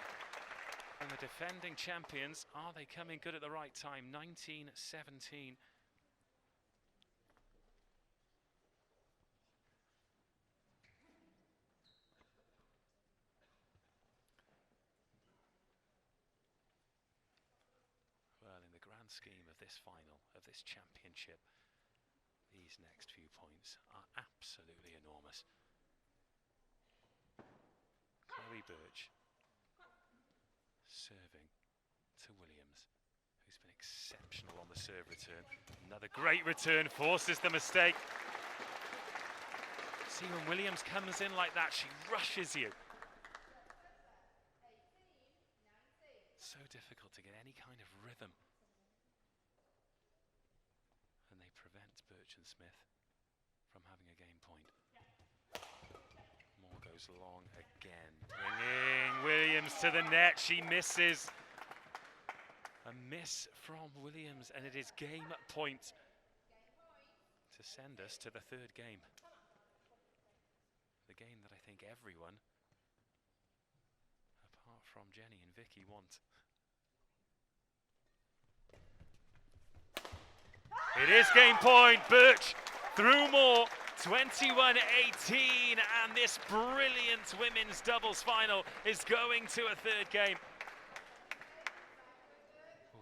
S3: And the defending champions, are they coming good at the right time? 19-17. Scheme of this final, of this championship, these next few points are absolutely enormous. Chloe Birch serving to Williams, who's been exceptional on the serve return. Another great return, forces the mistake. See, when Williams comes in like that, she rushes you. So difficult to get any kind of rhythm. Birch and Smith from having a game point. Moore goes long again, bringing Williams to the net. She misses. A miss from Williams, and it is game point to send us to the third game. The game that I think everyone, apart from Jenny and Vicky, want. It is game point. Birch through Moore, 21-18, and this brilliant women's doubles final is going to a third game.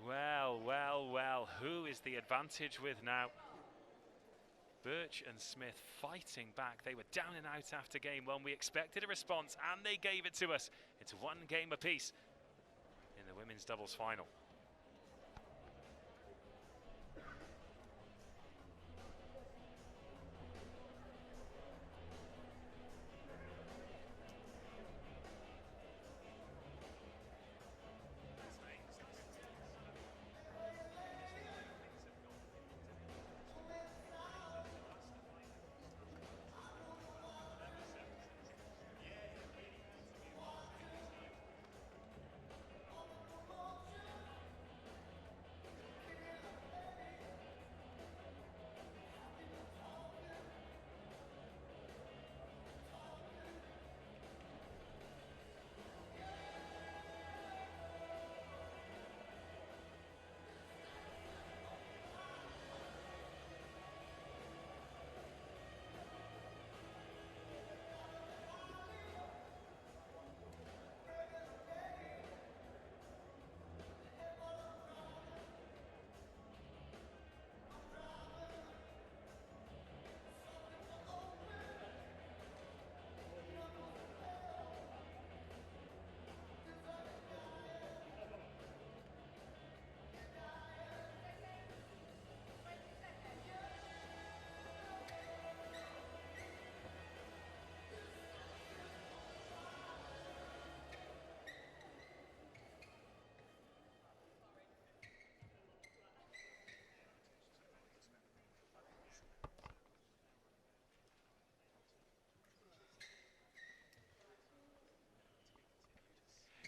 S3: Well, well, well, who is the advantage with now? Birch and Smith fighting back. They were down and out after game one. We expected a response, and they gave it to us. It's one game apiece in the women's doubles final.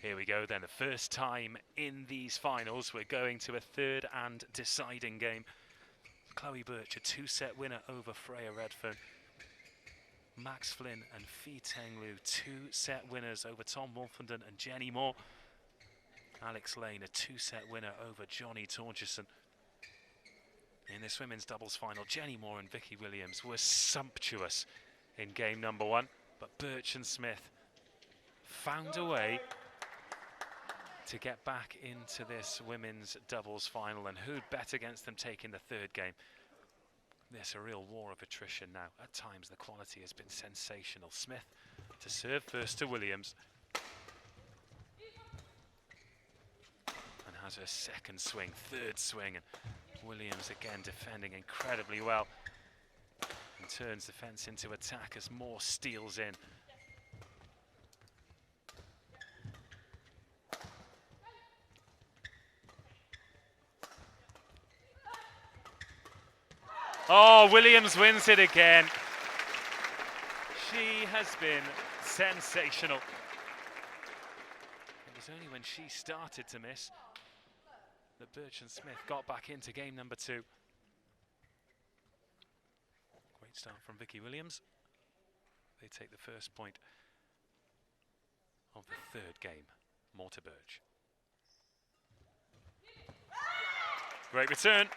S3: Here we go then, the first time in these finals we're going to a third and deciding game. Chloe Birch, a 2-set winner over Freya Redfern. Max Flynn and Fee Teng Liu, 2-set winners over Tom Wolfenden and Jenny Moore. Alex Lane, a 2-set winner over Johnny Torgerson. In this women's doubles final, Jenny Moore and Vicky Williams were sumptuous in game number 1, but Birch and Smith found a way to get back into this women's doubles final, and who'd bet against them taking the third game? There's a real war of attrition now. At times the quality has been sensational. Smith to serve first to Williams. And has her second swing, third swing, and Williams again defending incredibly well. And turns defense into attack as Moore steals in. Oh, Williams wins it again. She has been sensational. It was only when she started to miss that Birch and Smith got back into game number 2. Great start from Vicky Williams. They take the first point of the third game. More to Birch. Great return.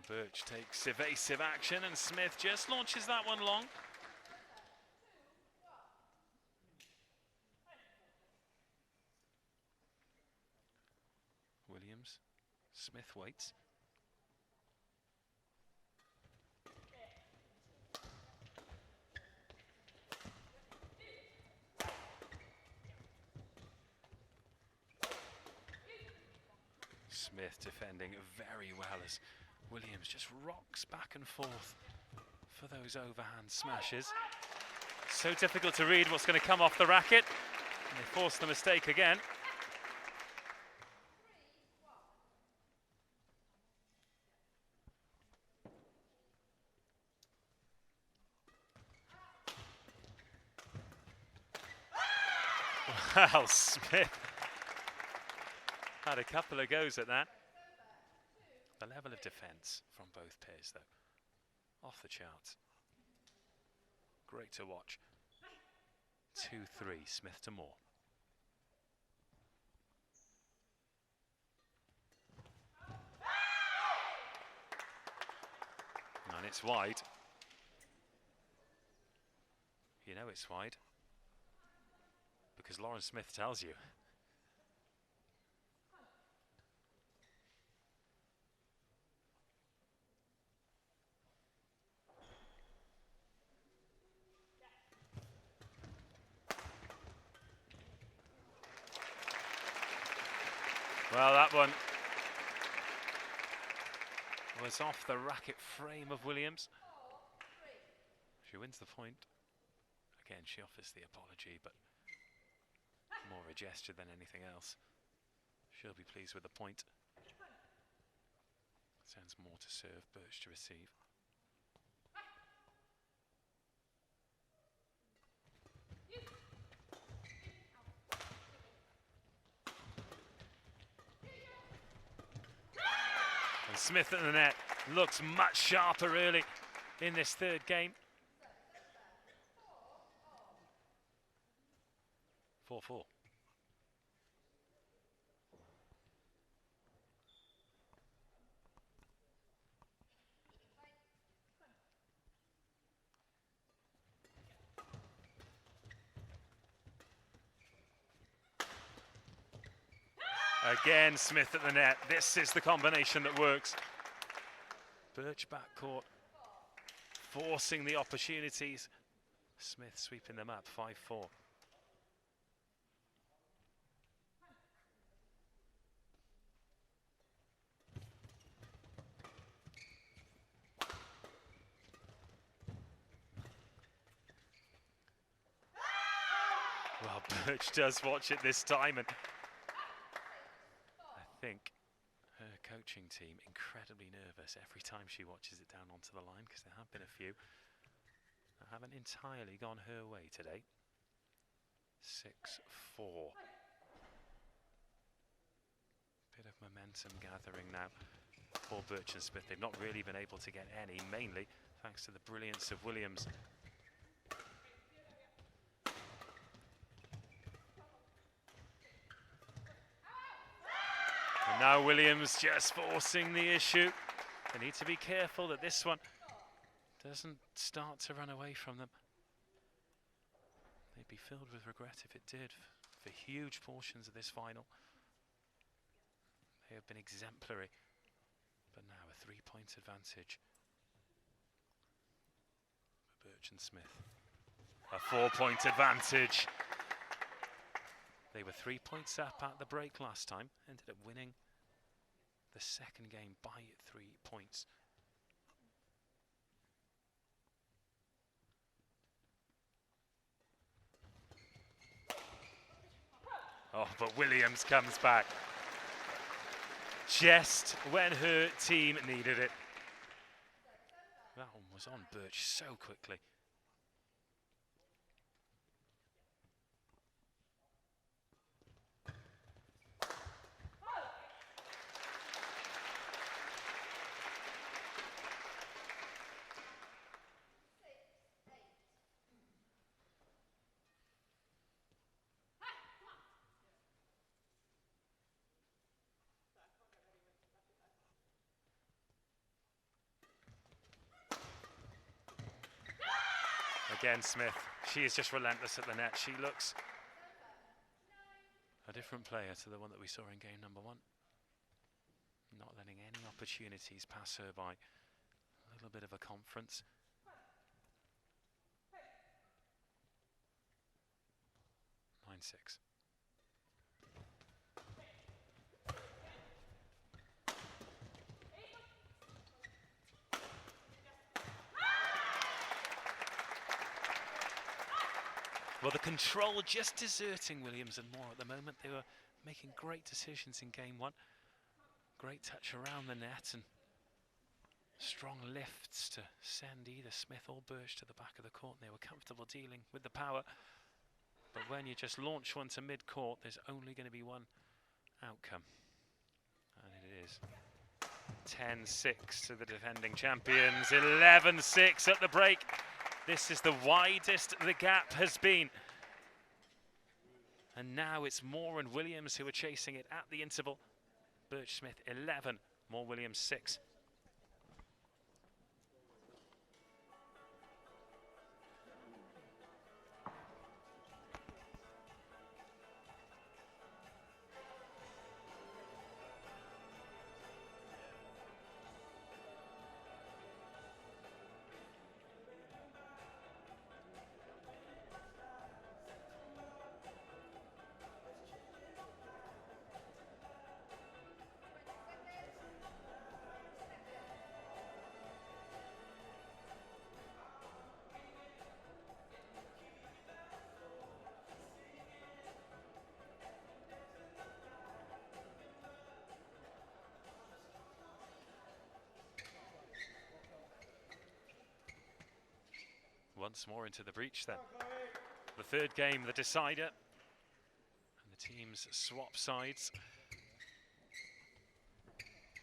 S3: Birch takes evasive action and Smith just launches that one long. Williams, Smith waits. Smith defending very well as Williams just rocks back and forth for those overhand smashes. So difficult to read what's going to come off the racket. And they force the mistake again. Well, Smith had a couple of goes at that. The level of defence from both pairs, though, off the charts. Great to watch. 2-3, Smith to Moore. And it's wide. You know it's wide because Lauren Smith tells you. Well, that one was off the racket frame of Williams. She wins the point. Again, she offers the apology, but more a gesture than anything else. She'll be pleased with the point. Sends Moore to serve, Birch to receive. And Smith at the net looks much sharper early in this third game. 4-4. Again, Smith at the net. This is the combination that works. Birch backcourt, forcing the opportunities. Smith sweeping them up, 5-4. Well, Birch does watch it this time, and I think her coaching team incredibly nervous every time she watches it down onto the line, because there have been a few that haven't entirely gone her way today. 6-4. Bit of momentum gathering now for Birch and Smith. They've not really been able to get any, mainly thanks to the brilliance of Williams. And now Williams just forcing the issue. They need to be careful that this one doesn't start to run away from them. They'd be filled with regret if it did for huge portions of this final. They have been exemplary, but now a 3-point advantage for Birch and Smith. A 4-point advantage. They were 3 points up at the break last time, ended up winning the second game by 3 points. Oh, but Williams comes back just when her team needed it. That one was on Birch so quickly. Again, Smith, she is just relentless at the net. She looks a different player to the one that we saw in game number 1. Not letting any opportunities pass her by. A little bit of a conference. 9-6. Well, the control just deserting Williams and Moore at the moment. They were making great decisions in game 1. Great touch around the net and strong lifts to send either Smith or Birch to the back of the court. And they were comfortable dealing with the power. But when you just launch one to mid-court, there's only going to be one outcome. And it is 10-6 to the defending champions, 11-6 at the break. This is the widest the gap has been. And now it's Moore and Williams who are chasing it at the interval. Birch Smith 11, Moore Williams 6. Once more into the breach then. The third game, the decider. And the teams swap sides.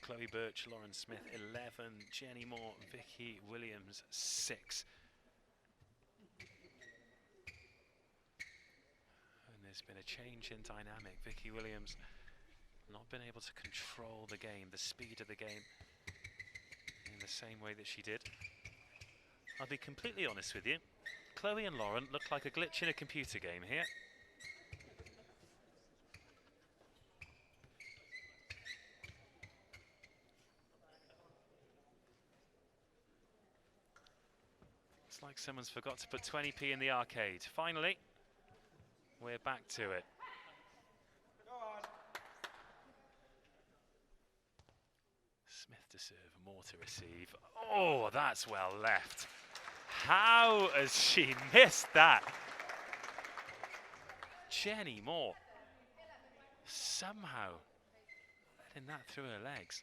S3: Chloe Birch, Lauren Smith 11, Jenny Moore, Vicky Williams 6. And there's been a change in dynamic. Vicky Williams not been able to control the game, the speed of the game in the same way that she did. I'll be completely honest with you. Chloe and Lauren look like a glitch in a computer game here. It's like someone's forgot to put 20p in the arcade. Finally, we're back to it. Smith to serve, Moore to receive. Oh, that's well left. How has she missed that? Jenny Moore somehow letting that through her legs.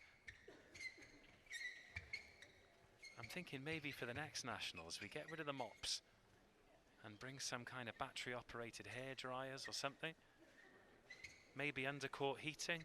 S3: I'm thinking maybe for the next nationals we get rid of the mops and bring some kind of battery operated hair dryers or something. Maybe undercourt heating.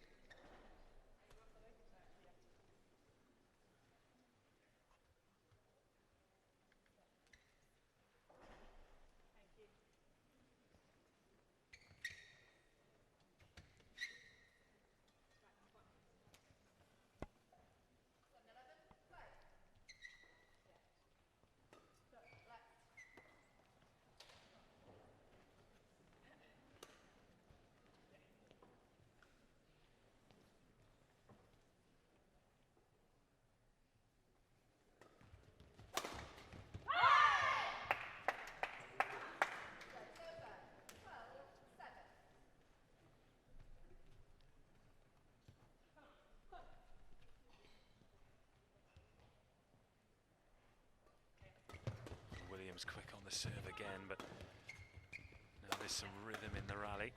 S3: Williams quick on the serve again, but now there's some rhythm in the rally.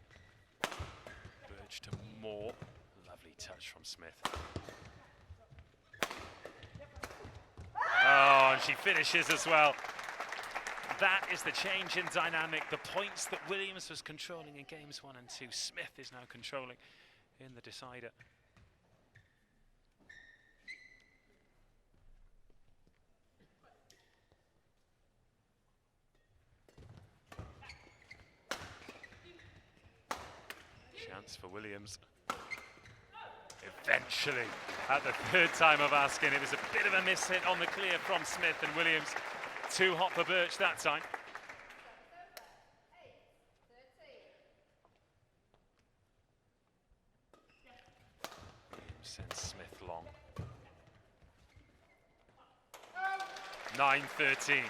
S3: Birch to Moore. Lovely touch from Smith. Oh, and she finishes as well. That is the change in dynamic. The points that Williams was controlling in games 1 and 2, Smith is now controlling in the decider. Chance for Williams. Eventually, at the third time of asking, it was a bit of a miss hit on the clear from Smith, and Williams too hot for Birch that time. Williams sends Smith long. 9-13.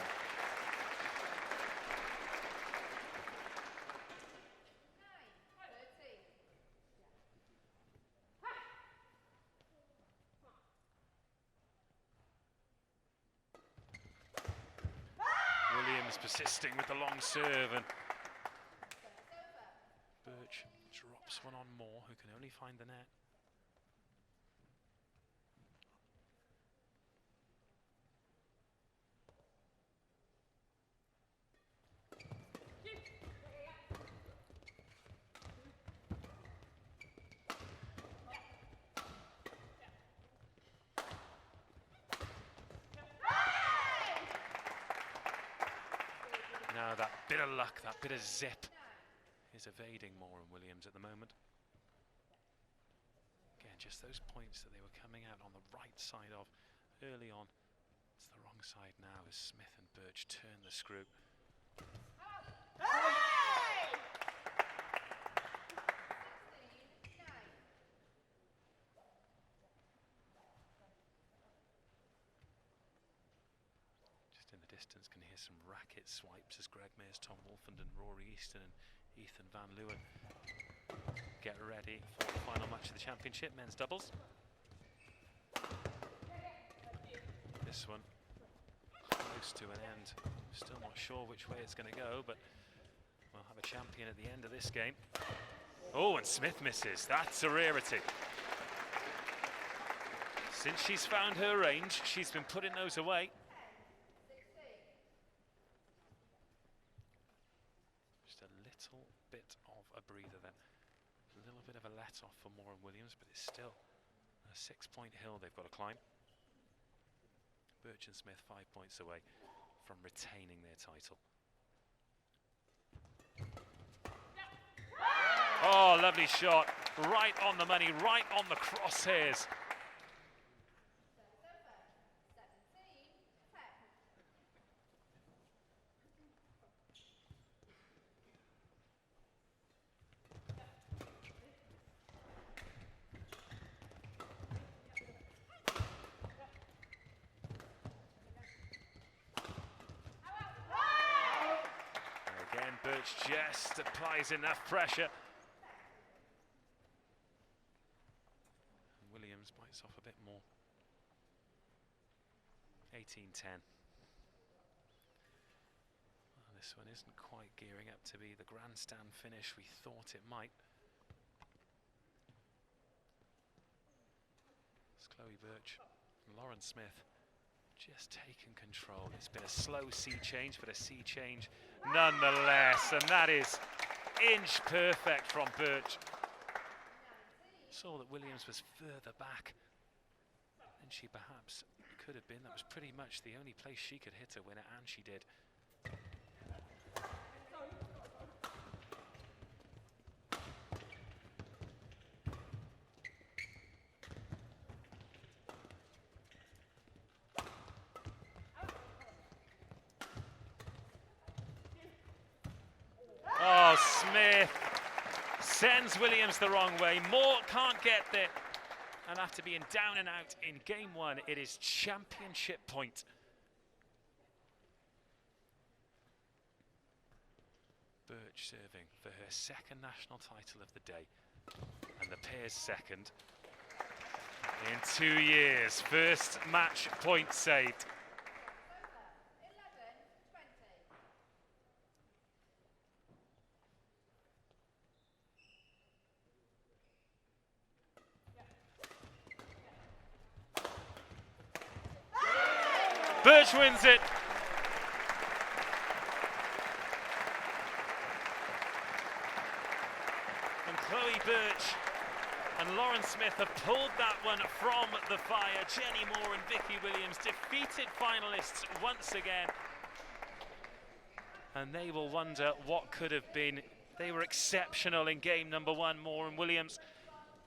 S3: Persisting with the long serve, and Birch drops one on Moore, who can only find the net. Now that bit of luck, that bit of zip is evading Moore and Williams at the moment. Again, just those points that they were coming out on the right side of early on. It's the wrong side now as Smith and Birch turn the screw. Distance can hear some racket swipes as Greg Mears, Tom Wolfenden, Rory Easton and Ethan Van Leeuwen get ready for the final match of the championship, men's doubles. This one close to an end. Still not sure which way it's going to go, but we'll have a champion at the end of this game. Oh, and Smith misses. That's a rarity. Since she's found her range, she's been putting those away. Bit of a breather then. A little bit of a let off for Moore and Williams, but it's still a 6-point hill they've got to climb. Birch and Smith 5 points away from retaining their title. Oh, lovely shot. Right on the money, right on the crosshairs. Birch just applies enough pressure. And Williams bites off a bit more. 18-10. This one isn't quite gearing up to be the grandstand finish we thought it might. It's Chloe Birch and Lauren Smith just taken control. It's been a slow sea change, but a sea change nonetheless, and that is inch perfect from Birch. Saw that Williams was further back than she perhaps could have been. That was pretty much the only place she could hit a winner, and she did. Oh, Smith sends Williams the wrong way. Moore can't get there. And after being down and out in game one, it is championship point. Birch serving for her second national title of the day. And the pair's second in 2 years. First match point saved. Birch wins it. And Chloe Birch and Lauren Smith have pulled that one from the fire. Jenny Moore and Vicky Williams, defeated finalists once again. And they will wonder what could have been. They were exceptional in game number one, Moore and Williams.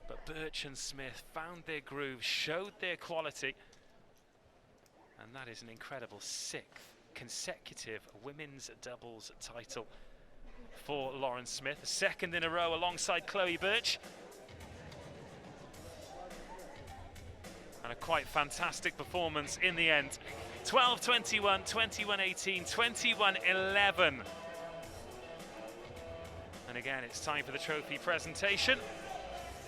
S3: But Birch and Smith found their groove, showed their quality. And that is an incredible 6th consecutive women's doubles title for Lauren Smith. Second in a row alongside Chloe Birch. And a quite fantastic performance in the end. 12-21, 21-18, 21-11. And again, it's time for the trophy presentation.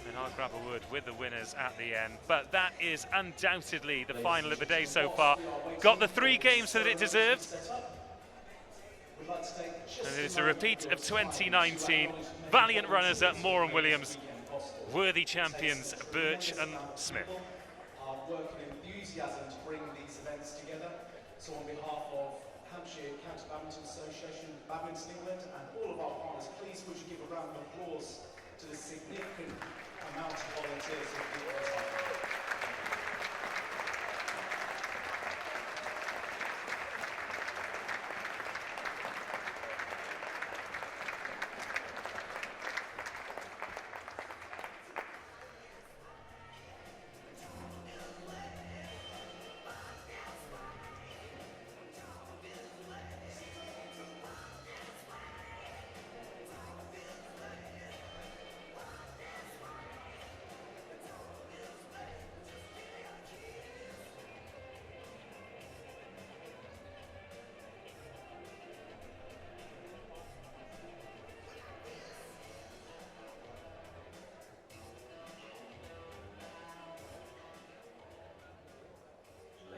S3: And I'll grab a word with the winners at the end. But that is undoubtedly the final of the day so far. Got the 3 games that it deserved. And it is a repeat of 2019. Valiant runners-up Moore and Williams. Worthy champions Birch and Smith.
S11: Hard work and enthusiasm to bring these events together. So on behalf of Hampshire County Badminton Association, Badminton England, and all of our partners, please would you give a round of applause to the significant amount of volunteers who have been with us.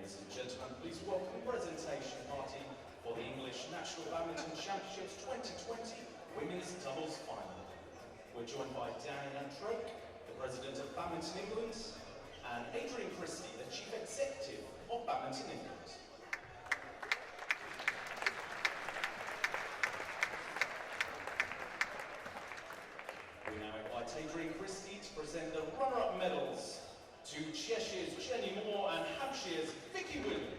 S11: Ladies and gentlemen, please welcome the presentation party for the English National Badminton Championships 2020 Women's Doubles Final. We're joined by Diane Troke, the President of Badminton England, and Adrian Christie, the Chief Executive of Badminton England. We now invite Adrian Christie to present the runner-up medals to Cheshire's Jenny Moore and Hampshire's Vicky Williams.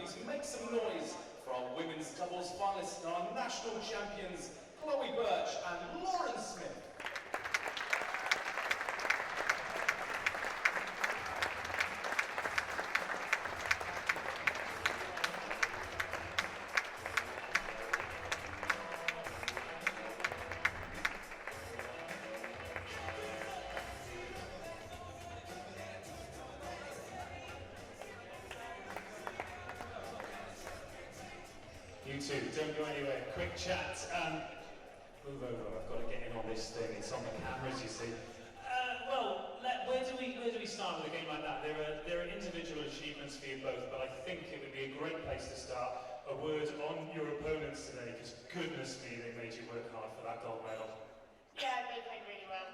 S11: please make some noise for our women's doubles finalists and our national champions, Chloe Birch and Lauren Smith.
S7: You two, don't go anywhere. Quick chat. Move over. I've got to get in on this thing. It's on the cameras, you see. Where do we start with a game like that? There are individual achievements for you both, but I think it would be a great place to start. A word on your opponents today, because goodness me, they made you work hard for that gold medal.
S6: Yeah, they played really well.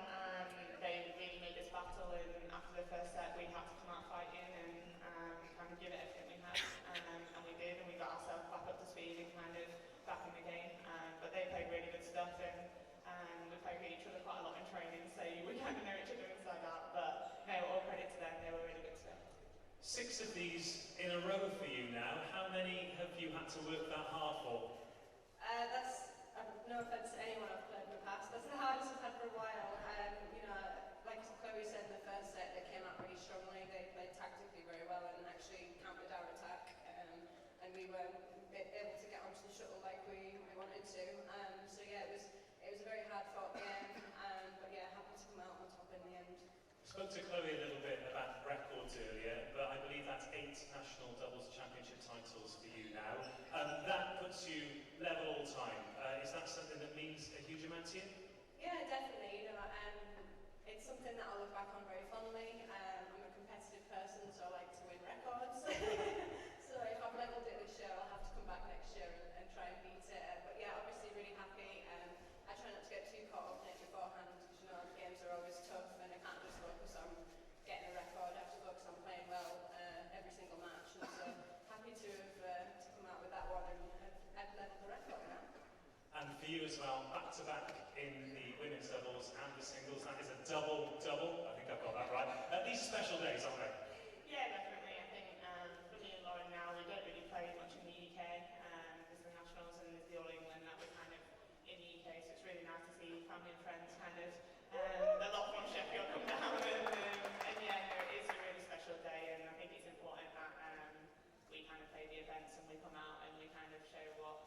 S6: They really made this battle, and after the first set, we had to come out fighting and kind of give it everything we had, and we did, and we got ourselves back up to speed and kind of back in the game. But they played really good stuff, and we played with each other quite a lot in training, so we kind of know each other inside out. But no, all credit to them; they were really good today.
S7: 6 of these in a row for you now. How many have you had to work that hard for?
S8: That's no offence to anyone I've played in the past. That's the hardest I've had for a while. You know, like Chloe said in the first set, they came out really strongly. They played tactically very well and actually countered our attack. And we were able to get onto the shuttle like we wanted to. So yeah, it was a very hard fought game. But yeah, happy to come out on top in the end.
S7: I spoke to Chloe a little bit about records earlier, but I believe that's 8 national doubles championship titles for you now. That puts you level all time. Is that something that means a huge amount to you?
S8: Yeah, definitely. You know, it's something that I'll look back on very fondly. I'm a competitive person, so I like to win records. So if I've leveled it this year, I'll have to come back next year and try and beat it. But yeah, obviously really happy. I try not to get too caught up in it beforehand because you know games are always tough, and I can't just focus on getting a record. I have to focus on playing well every single match. And so happy to have to come out with that one and have leveled the record now.
S7: And for you as well, back-to-back in the women's doubles and the singles, that is a double-double. I think I've got that right. These are special days, aren't they?
S6: Yeah, definitely. I think for me and Lauren now, we don't really play much in the UK. There's the Nationals and there's the All England that we're kind of in the UK, so it's really nice to see family and friends kind of a lot from Sheffield come down. And yeah, no, it is a really special day, and I think it's important that we kind of play the events and we come out and we kind of show what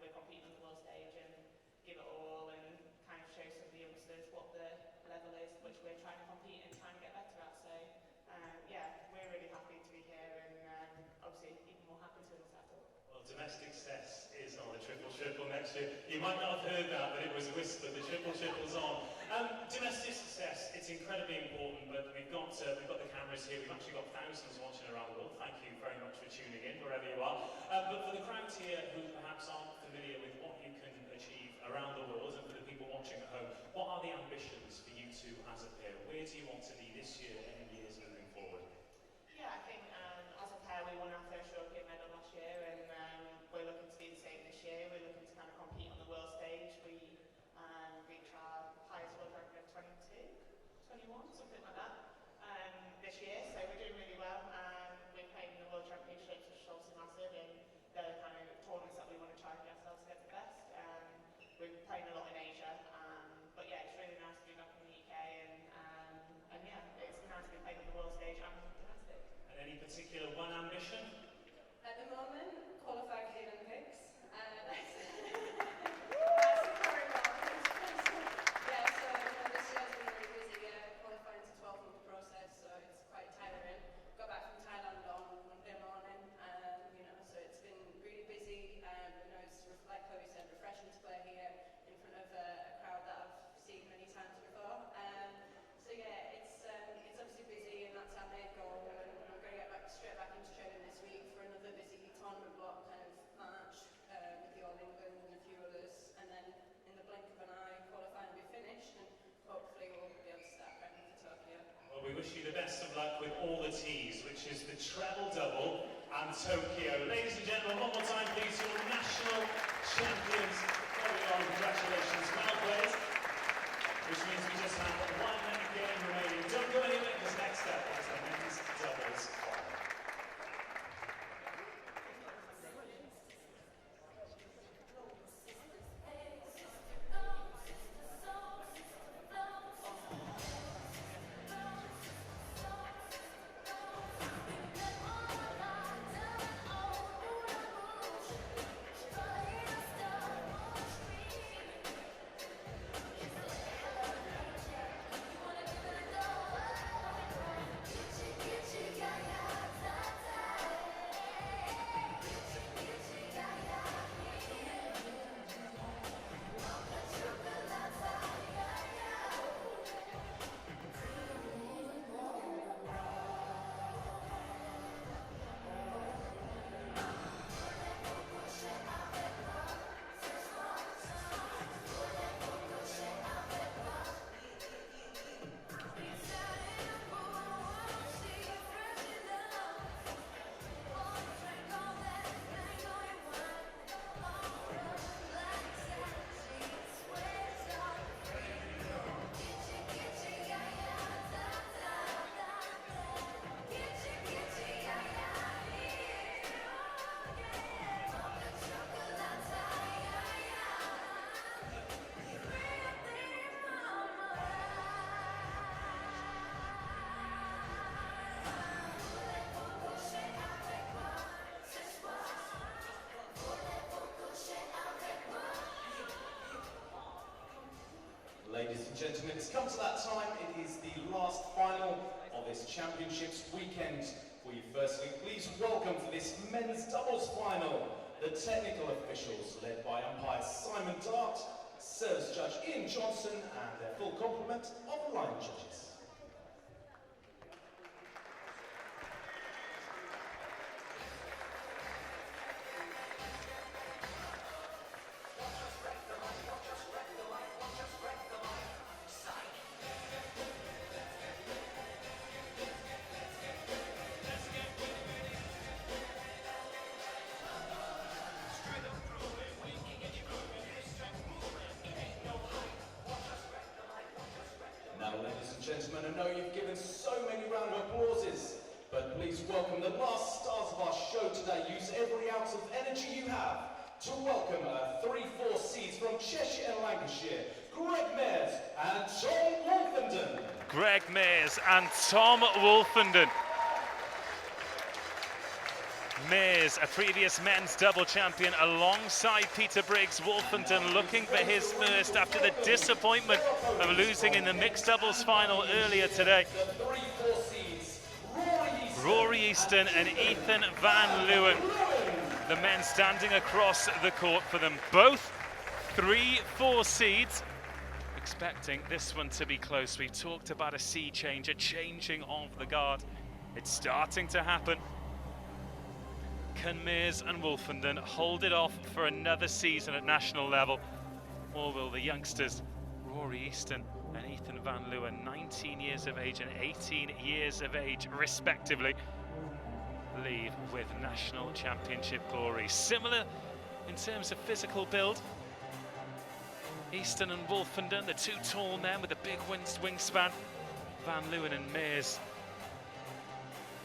S6: we're competing on the world stage and give it all and kind of show some of the youngsters what the level is which we're trying to compete and trying to get better at. So yeah, we're really happy to be here and obviously even more happy to win the title.
S7: Well, domestic success is on the triple next year. You might not have heard that, but it was whispered. The triple's on. Domestic success, it's incredibly important, but we've got the cameras here. We've actually got thousands watching around the world. Thank you very much for tuning in, wherever you are. But for the crowds here who perhaps aren't familiar with what you can achieve around the world, and for the people watching at home, what are the ambitions for you two as a pair? Where do you want to be this year and in years moving forward?
S6: Yeah, I think as a pair we won our first European medal last year, and we're looking to do the same this year. We're looking to kind of compete on the world stage. We reach our highest world ranking of 22, 21, something like that, this year. So we're doing really well. We're playing in the World Championships, which is obviously massive, and they're the kind of tournaments that we want to try and get ourselves to get the best. We're playing a lot in Asia, but yeah, it's really nice to be back in the UK, and yeah, it's nice to be playing on the world stage and domestic.
S7: And any particular one ambition?
S8: At the moment, qualify for the Olympics. That's the current goal. Yeah, so this year's been really busy qualifying to 12-month process, so it's quite tiring. Got back from Thailand on Monday morning, so it's been really busy. It's like Chloe said, refreshing to play here in front of a crowd that I've seen many times before. So yeah, it's obviously busy, and that's our main goal. And I'm going to get straight back into training this week for another busy tournament block, kind of March with the All England and a few others, and then in the blink of an eye, qualifying will be finished, and hopefully we'll be able to start prepping for Tokyo.
S7: Well, we wish you the best of luck with all the T's, which is the treble double and Tokyo. Ladies and gentlemen, one more time, please, your national champions. There we are, congratulations, well played. Which means we just have one game remaining. Don't go anywhere, because next up is the men's doubles final.
S11: Ladies and gentlemen, it's come to that time. It is the last final of this championships weekend. Will you firstly please welcome for this men's doubles final the technical officials led by umpire Simon Dart, service judge Ian Johnson, and their full complement of line judges. Gentlemen, I know you've given so many round of applauses, but please welcome the last stars of our show today. Use every ounce of energy you have to welcome 3-4 seeds from Cheshire and Lancashire, Greg Mears and Tom Wolfenden.
S3: Greg Mears and Tom Wolfenden. Mears, a previous men's double champion alongside Peter Briggs. Wolfenden looking for his first after the disappointment of losing in the mixed doubles final earlier today. Rory Easton and Ethan Van Leeuwen, the men standing across the court for them. Both 3-4 seeds. Expecting this one to be close. We've talked about a sea change, a changing of the guard. It's starting to happen. Can Mears and Wolfenden hold it off for another season at national level? Or will the youngsters, Rory Easton and Ethan Van Leeuwen, 19 years of age and 18 years of age respectively, leave with national championship glory? Similar in terms of physical build. Easton and Wolfenden, the two tall men with a big wingspan. Van Leeuwen and Mears,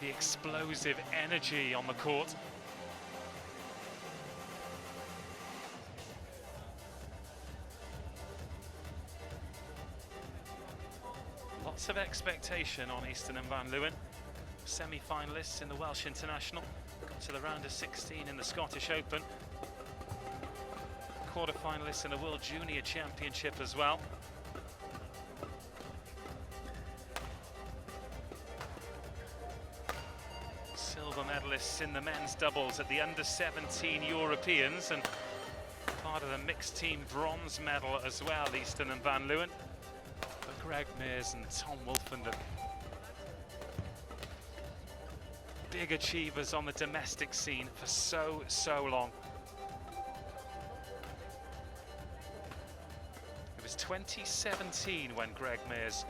S3: the explosive energy on the court. Lots of expectation on Easton and Van Leeuwen. Semi-finalists in the Welsh International, got to the round of 16 in the Scottish Open. Quarter-finalists in the World Junior Championship as well. Silver medalists in the men's doubles at the under-17 Europeans, and part of the mixed team bronze medal as well, Easton and Van Leeuwen. But Greg Mears and Tom Wolfenden, big achievers on the domestic scene for so long. It was 2017 when Greg Mears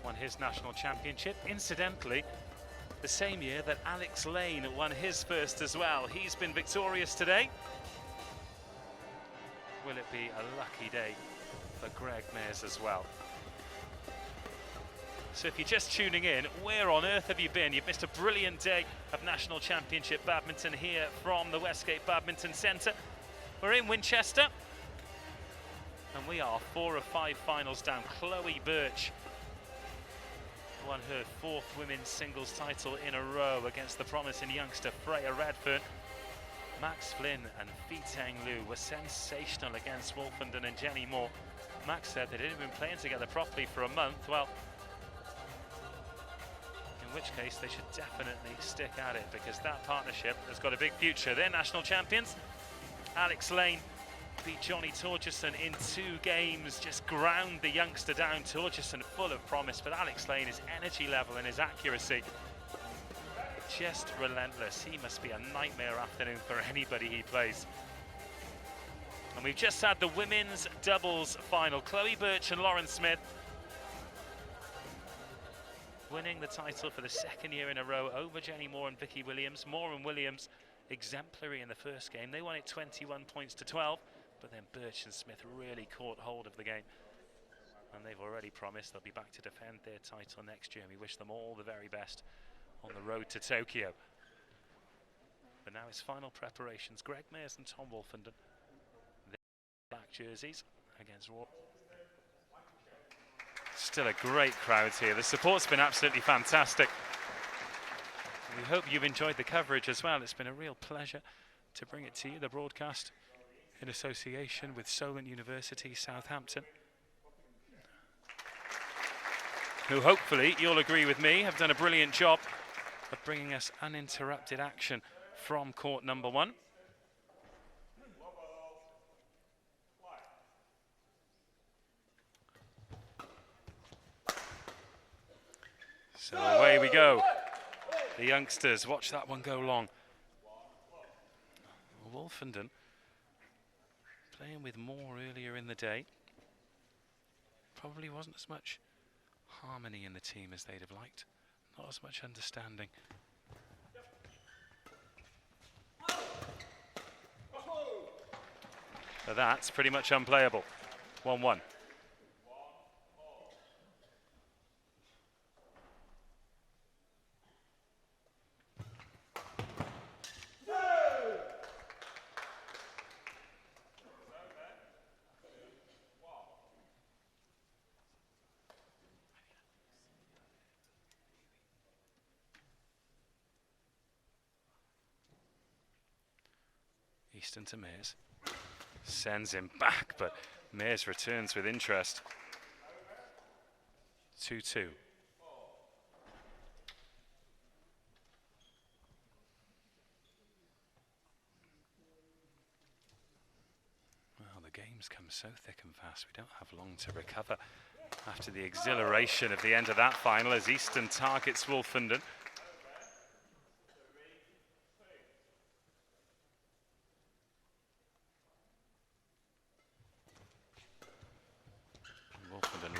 S3: won his national championship. Incidentally, the same year that Alex Lane won his first as well. He's been victorious today. Will it be a lucky day for Greg Mears as well? So if you're just tuning in, where on earth have you been? You've missed a brilliant day of National Championship Badminton here from the Westgate Badminton Centre. We're in Winchester, and we are 4 of 5 finals down. Chloe Birch won her 4th women's singles title in a row against the promising youngster Freya Redfern. Max Flynn and Fei-Teng Liu were sensational against Wolfenden and Jenny Moore. Max said they didn't been playing together properly for a month. Well, in which case they should definitely stick at it, because that partnership has got a big future. They're national champions. Alex Lane beat Johnny Torgerson in 2 games, just ground the youngster down. Torgerson full of promise, but Alex Lane, his energy level and his accuracy, just relentless. He must be a nightmare afternoon for anybody he plays. And we've just had the women's doubles final. Chloe Birch and Lauren Smith winning the title for the 2nd year in a row over Jenny Moore and Vicky Williams. Moore and Williams exemplary in the first game. They won it 21 points to 12, but then Birch and Smith really caught hold of the game. And they've already promised they'll be back to defend their title next year, and we wish them all the very best on the road to Tokyo. But now it's final preparations. Greg Mears and Tom Wolfenden, their black jerseys against Raw. Still a great crowd here. The support's been absolutely fantastic. We hope you've enjoyed the coverage as well. It's been a real pleasure to bring it to you, the broadcast in association with Solent University, Southampton. who hopefully, you'll agree with me, have done a brilliant job of bringing us uninterrupted action from court number 1. So away we go. The youngsters, watch that one go long. Wolfenden playing with more earlier in the day. Probably wasn't as much harmony in the team as they'd have liked. Not as much understanding. So that's pretty much unplayable. 1-1. Easton to Mears. Sends him back, but Mears returns with interest. 2-2. Well, the games come so thick and fast. We don't have long to recover after the exhilaration of the end of that final as Easton targets Wolfenden.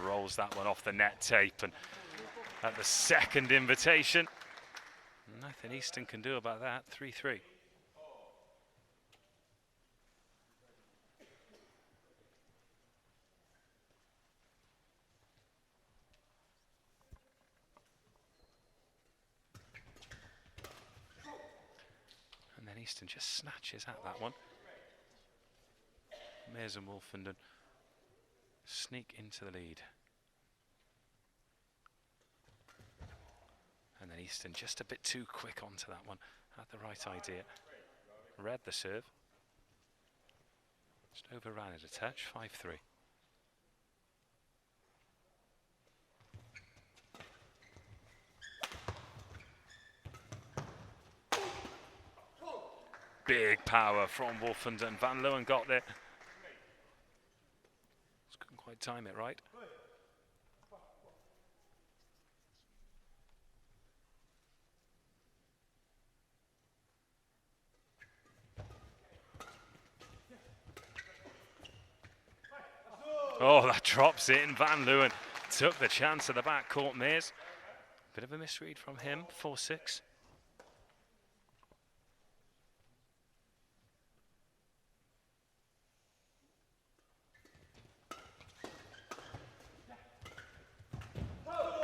S3: Rolls that one off the net tape, and at the second invitation, nothing Easton can do about that. 3-3. And then Easton just snatches at that one. Mears and Wolfenden sneak into the lead. And then Easton just a bit too quick onto that one. Had the right idea. Read the serve. Just overran it a touch. 5-3. Big power from Wolfenden. Van Leeuwen got there. Just couldn't quite time it right. Oh, that drops in. Van Leeuwen took the chance at the back court. Mears. Bit of a misread from him. 4-6.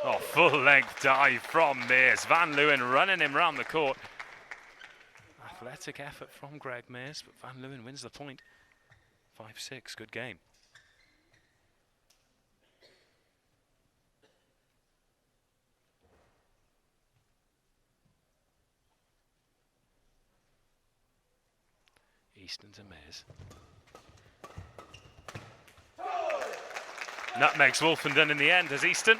S3: Oh, full length dive from Mears. Van Leeuwen running him round the court. Athletic effort from Greg Mears, but Van Leeuwen wins the point. 5-6, good game. Easton to Mears. Nutmegs Wolfenden in the end as Easton.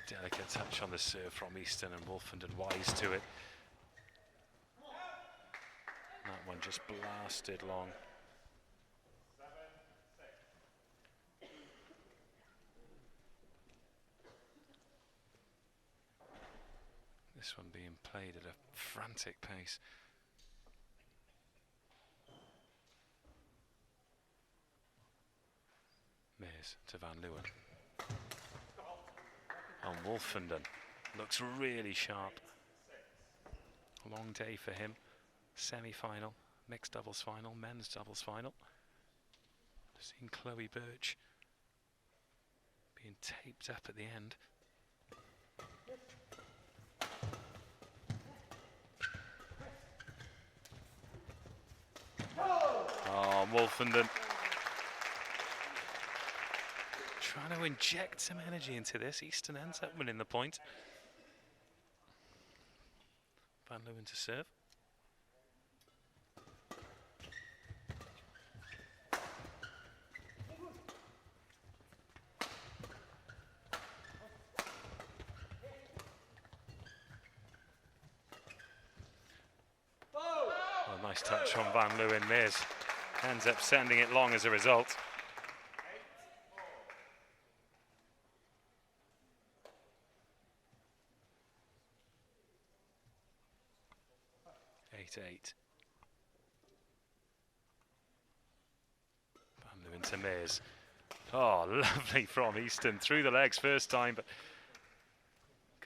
S3: Delicate touch on the serve from Easton, and Wolfenden wise to it. That one just blasted long. This one being played at a frantic pace. Mears to Van Leeuwen. And Wolfenden looks really sharp. Long day for him. Semi-final, mixed doubles final, men's doubles final. Seen Chloe Birch being taped up at the end. Oh, Wolfenden trying to inject some energy into this. Easton ends up winning the point. Van Leeuwen to serve. Well, nice touch from Van Leeuwen. Mears ends up sending it long as a result. 8-8. Van Leeuwen to Mears. Oh, lovely from Easton. Through the legs first time, but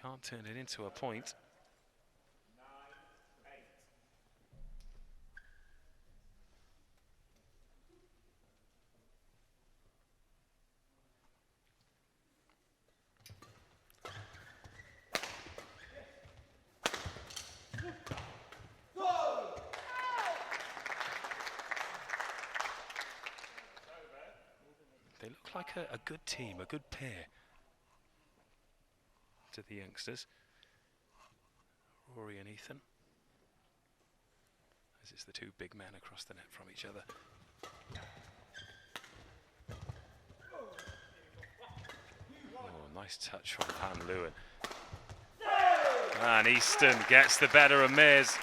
S3: can't turn it into a point. They look like a good team, a good pair to the youngsters, Rory and Ethan, as it's the two big men across the net from each other. Oh, nice touch from Van Leeuwen. And Easton gets the better of Mears.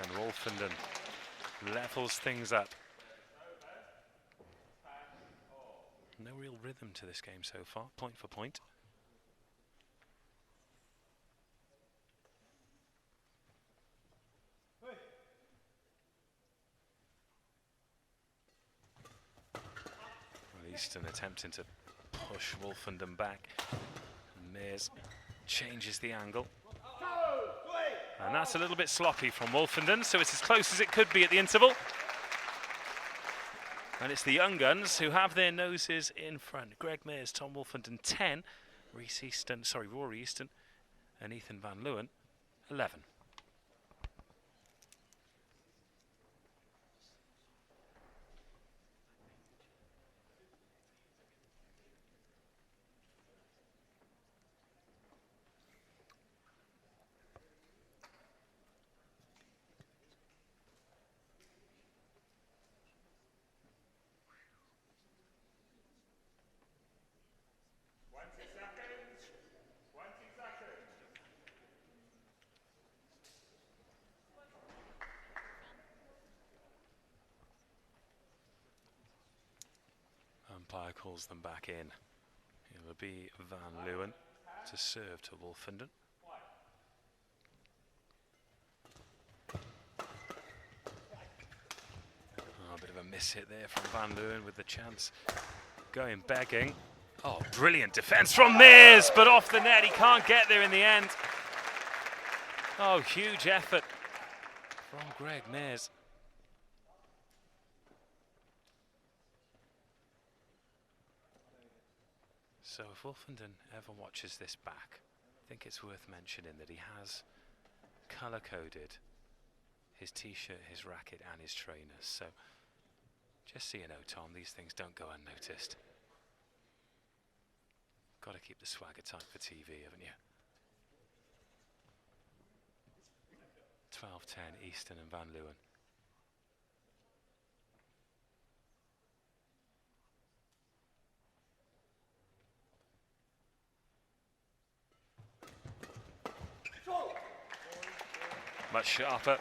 S3: And Wolfenden levels things up. No real rhythm to this game so far, point for point. Well, Easton attempting to push Wolfenden back. Mears changes the angle. And that's a little bit sloppy from Wolfenden, so it's as close as it could be at the interval. And it's the young guns who have their noses in front. Greg Mears, Tom Wolfenden 10, Rory Easton and Ethan Van Leeuwen 11. Umpire calls them back in. It'll be Van Leeuwen to serve to Wolfenden. Oh, a bit of a miss hit there from Van Leeuwen with the chance going begging. Oh, brilliant defence from Mears, but off the net. He can't get there in the end. Oh, huge effort from Greg Mears. So if Wolfenden ever watches this back, I think it's worth mentioning that he has colour-coded his t-shirt, his racket and his trainers. So just so you know, Tom, these things don't go unnoticed. Got to keep the swagger tight for TV, haven't you? 12-10, Easton and Van Leeuwen. Much sharper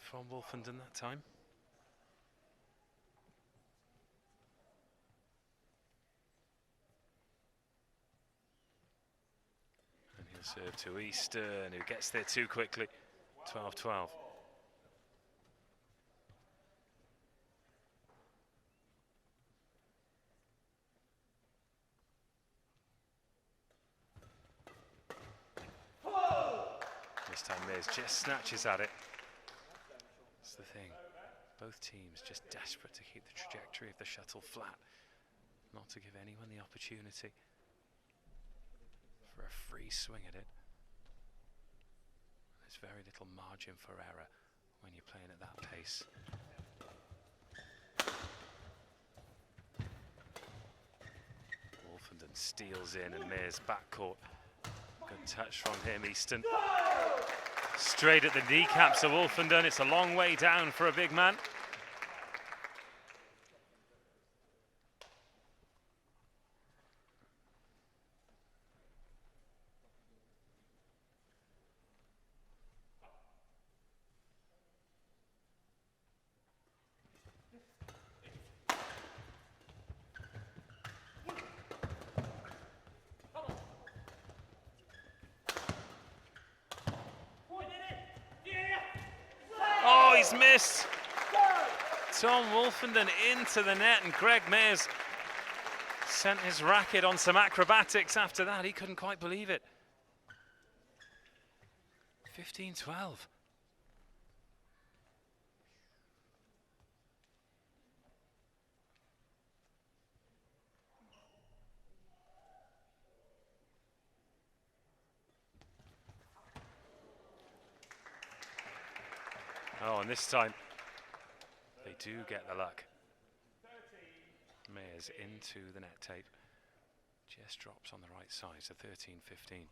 S3: from Wolfenden that time. And he'll serve to Easton, who gets there too quickly. 12-12. This time Mears just snatches at it. It's the thing. Both teams just desperate to keep the trajectory of the shuttle flat, not to give anyone the opportunity for a free swing at it. There's very little margin for error when you're playing at that pace. Wolfenden steals in and Mears backcourt. Good touch from him, Easton. Straight at the kneecaps of Wolfenden. It's a long way down for a big man. Oh, he's missed. Tom Wolfenden into the net, and Greg Mears sent his racket on some acrobatics after that. He couldn't quite believe it. 15-12. Oh, and this time they do get the luck. Mears into the net tape. Just drops on the right side, so 13-15.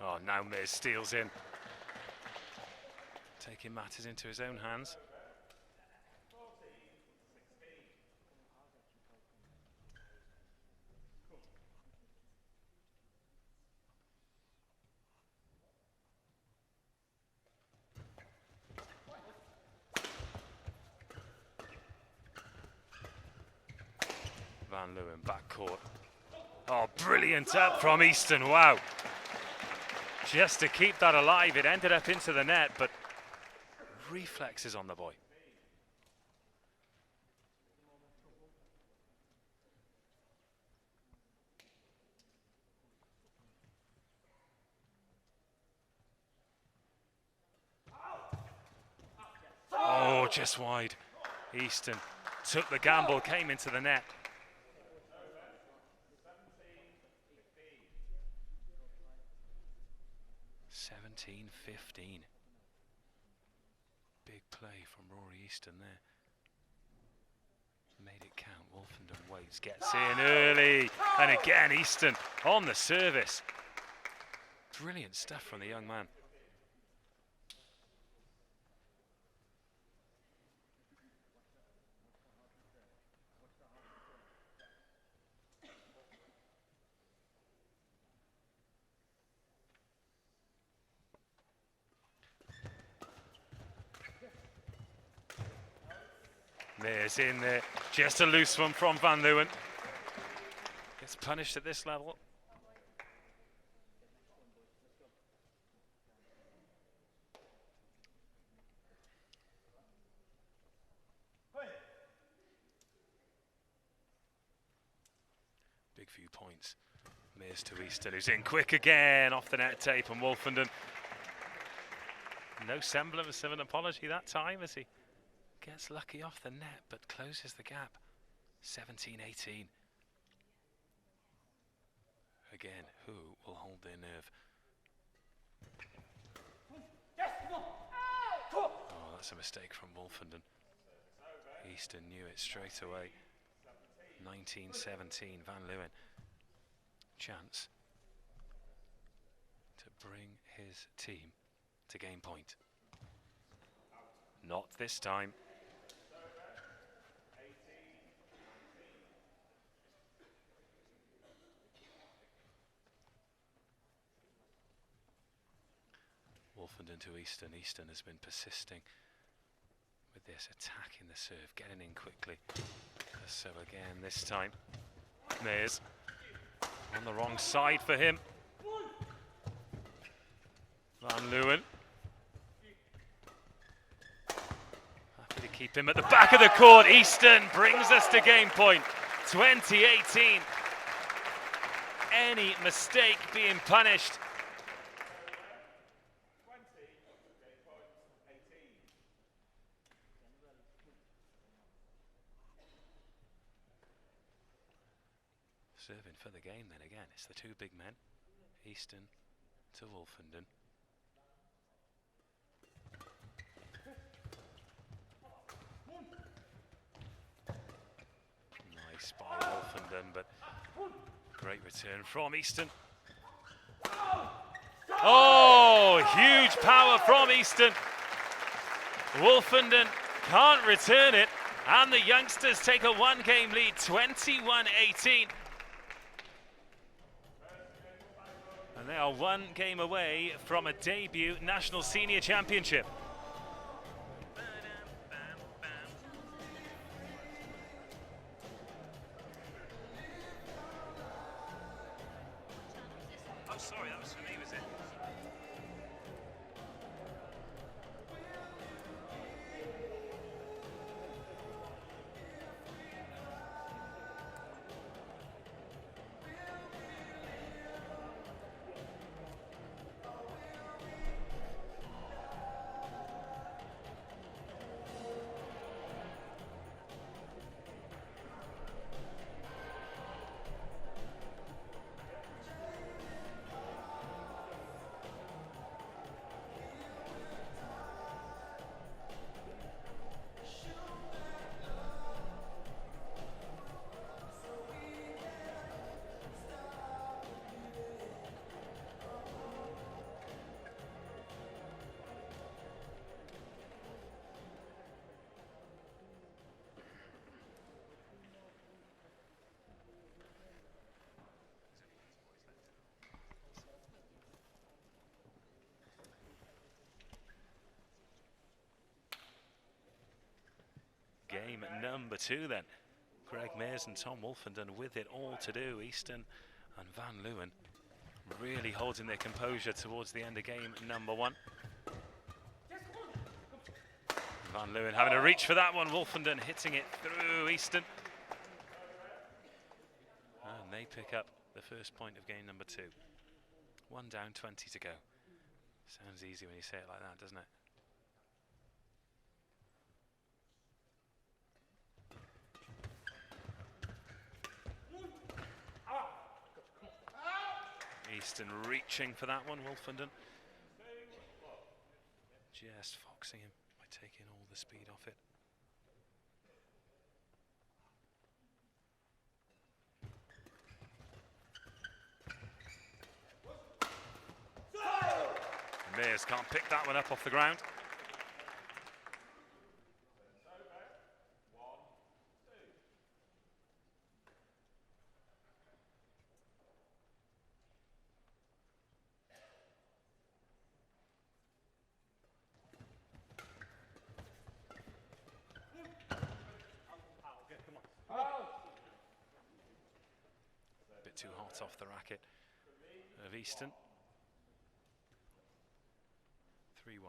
S3: Oh, now Mears steals in, taking matters into his own hands. Van Leeuwen backcourt. Oh, brilliant up from Easton, wow. Just to keep that alive, it ended up into the net, but reflexes on the boy. Oh, just wide. Easton took the gamble, came into the net. (17-15). Big play from Rory Easton there. Made it count. Wolfenden waits, gets in early, and again Easton on the service. Brilliant stuff from the young man. Mears in there, just a loose one from Van Leeuwen. Gets punished at this level. Big few points. Mears to Easton, who's in quick again off the net tape, and Wolfenden. No semblance of an apology that time as he gets lucky off the net, but closes the gap. 17-18. Again, who will hold their nerve? Oh, that's a mistake from Wolfenden. Easton knew it straight away. 19-17, Van Leeuwen. Chance to bring his team to game point. Not this time. Wolfenden to Easton. Easton has been persisting with this, attacking the serve, getting in quickly. So again, this time, Mears on the wrong side for him. Van Leeuwen. Happy to keep him at the back of the court. Easton brings us to game point. 2018. Any mistake being punished. Serving for the game then again. It's the two big men. Easton to Wolfenden. Nice by Wolfenden, but great return from Easton. Oh, huge power from Easton. Wolfenden can't return it, and the youngsters take a one-game lead, 21-18. And they are one game away from a debut National Senior Championship. Oh, sorry, that was for me, was it? Game number 2 then. Greg Mears and Tom Wolfenden with it all to do. Easton and Van Leeuwen really holding their composure towards the end of game number 1. Van Leeuwen having a reach for that one. Wolfenden hitting it through Easton. And they pick up the first point of game number 2. 1 down, 20 to go. Sounds easy when you say it like that, doesn't it? Easton reaching for that one, Wolfenden. Just foxing him by taking all the speed off it. Mears can't pick that one up off the ground. Bit too hot off the racket of Easton. 3-1.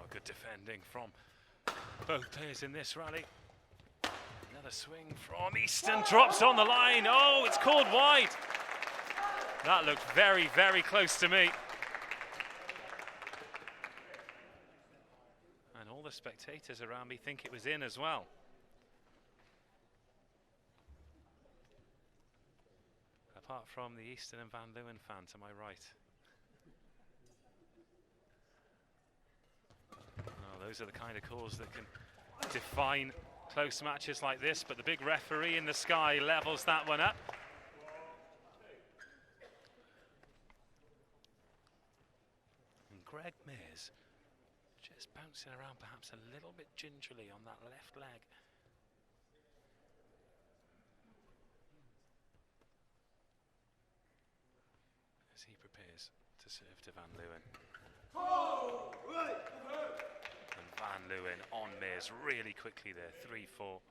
S3: Good defending from both players in this rally. Another swing from Easton, drops on the line. Oh, it's called wide. That looked very, very close to me. And all the spectators around me think it was in as well. Apart from the Easton and Van Leeuwen fan to my right. Oh, those are the kind of calls that can define close matches like this, but the big referee in the sky levels that one up. And Greg Mears just bouncing around perhaps a little bit gingerly on that left leg. he prepares to serve to Van Leeuwen. And Van Leeuwen on Mears really quickly there, 3-4.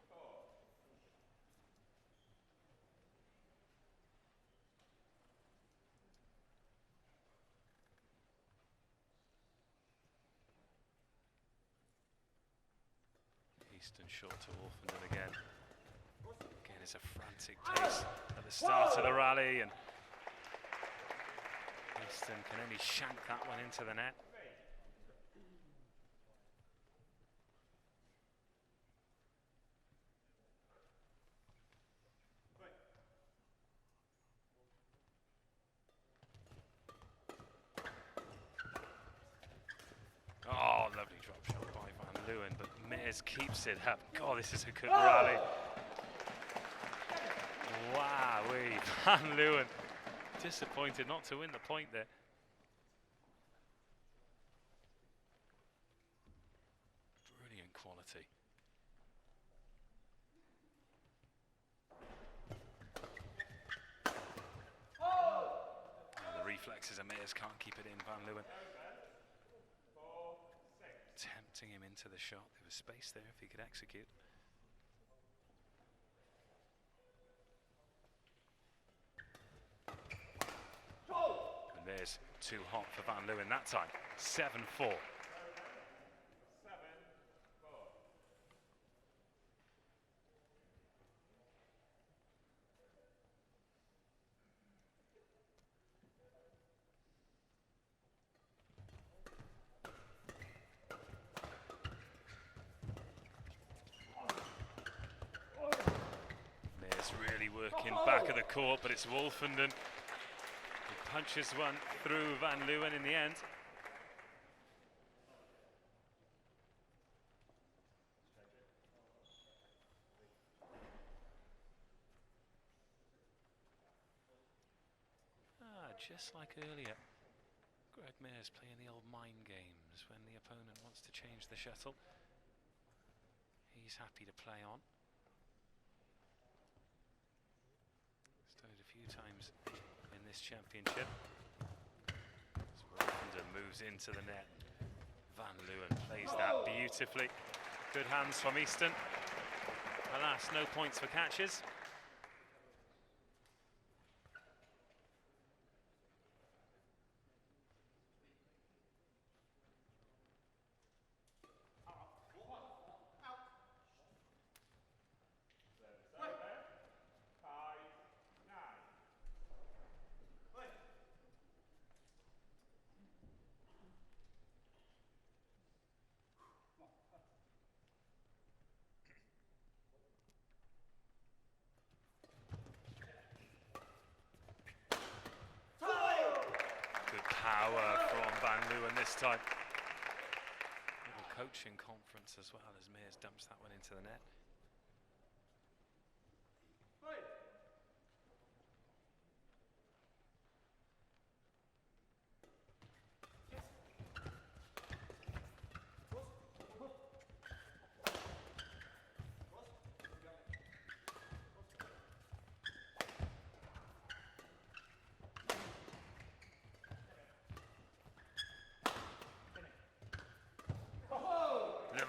S3: Easton short to Wolfenden again. Again, it's a frantic pace at the start of the rally, and Easton can only shank that one into the net. Oh, lovely drop shot by Van Leeuwen, but Mears keeps it up. God, this is a good rally. Wowee, Van Leeuwen disappointed not to win the point there. Brilliant quality. Oh, the reflexes of Mears can't keep it in, Van Leeuwen. Tempting him into the shot. There was space there if he could execute. And there's too hot for Van Leeuwen that time. 7-4. Really working back of the court, but it's Wolfenden who punches one through Van Leeuwen in the end. Just like earlier, Greg Mears playing the old mind games when the opponent wants to change the shuttle. He's happy to play on. A few times in this championship. As Wolfenden moves into the net. Van Leeuwen plays that beautifully. Good hands from Easton. Alas, no points for catches. Power from Van Leeuwen this time. Little coaching conference as well as Mears dumps that one into the net.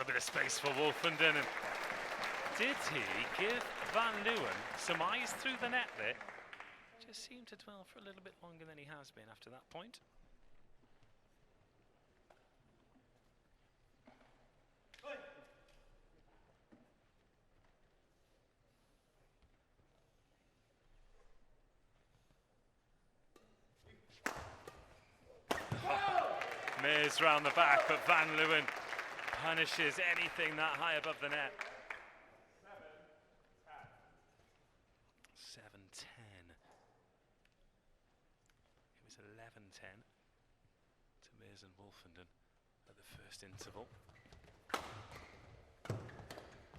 S3: Bit of space for Wolfenden, and did he give Van Leeuwen some eyes through the net there? Just seemed to dwell for a little bit longer than he has been after that point. Mears round the back, but Van Leeuwen punishes anything that high above the net. 7-10. It was 11-10 to Mears and Wolfenden at the first interval.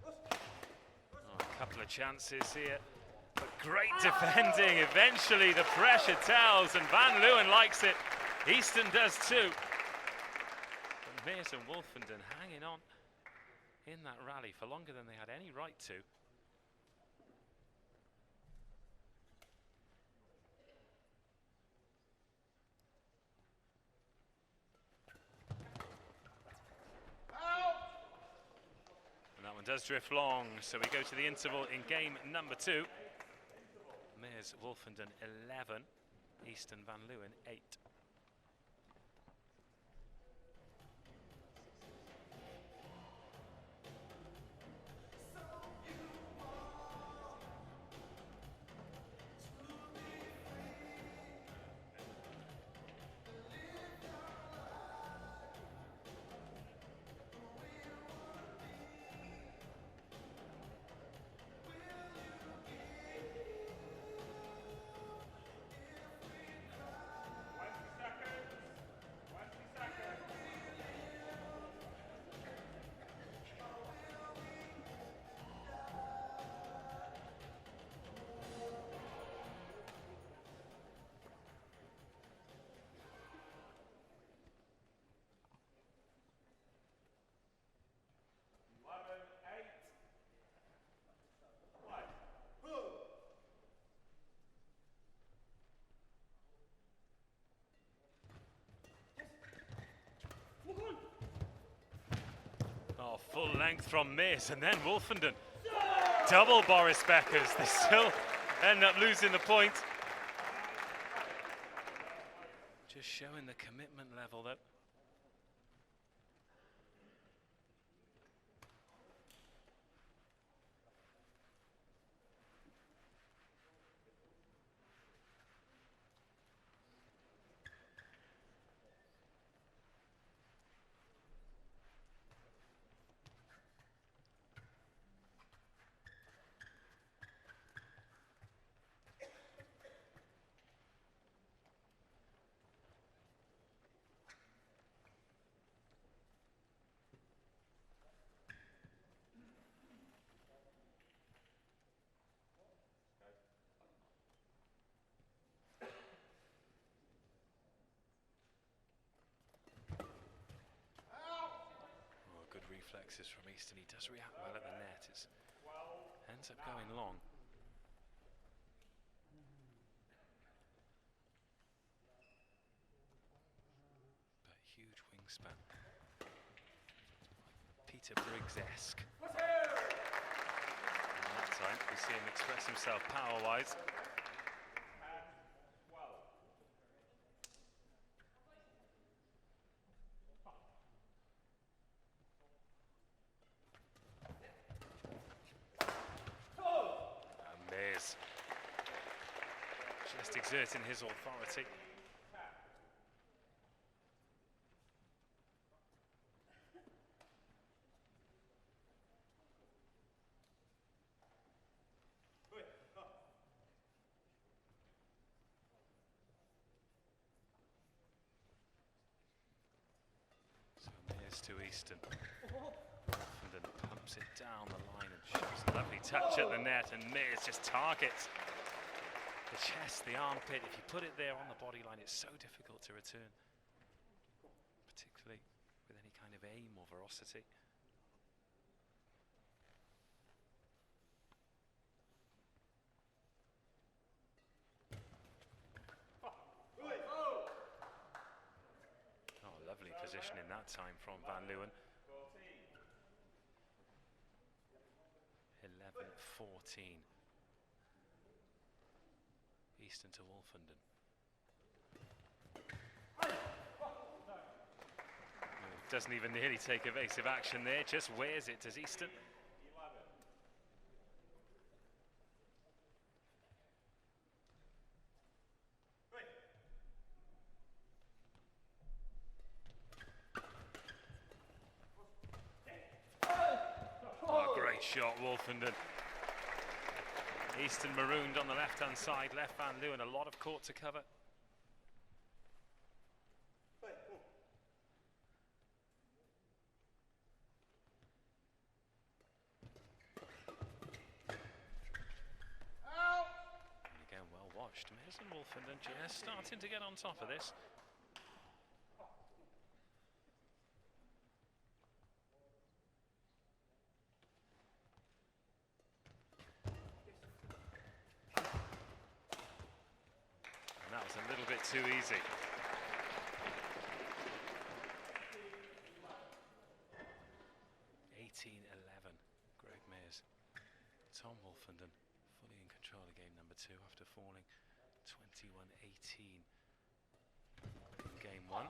S3: Oh, a couple of chances here, but great defending. Eventually the pressure tells, and Van Leeuwen likes it. Easton does too. Mears and Wolfenden hanging on in that rally for longer than they had any right to. does drift long, so we go to the interval in game number 2. Mears Wolfenden 11, Easton Van Leeuwen 8. Oh, full length from Mears, and then Wolfenden. Double Boris Beckers. They still end up losing the point. Just showing the commitment level, though. Reflexes from Easton. He does react well at the net. It ends up going long. But huge wingspan. Peter Briggs-esque. And that time we see him express himself power-wise. Just exerting his authority. So Mears to Easton. Wolfenden pumps it down the line and shows a lovely touch at the net, and Mears just targets the chest, the armpit. If you put it there on the body line, it's so difficult to return, particularly with any kind of aim or velocity. Oh, lovely positioning that time from Van Leeuwen. 11-14. Easton to Wolfenden. Doesn't even nearly take evasive action there, just wears it, does Easton. Oh, great shot, Wolfenden. Easton marooned on the left-hand side, left Van Leeuwen, a lot of court to cover. And again, well watched. Mears and Wolfenden just starting to get on top of this. A little bit too easy. 2 after falling 21-18 in game 1.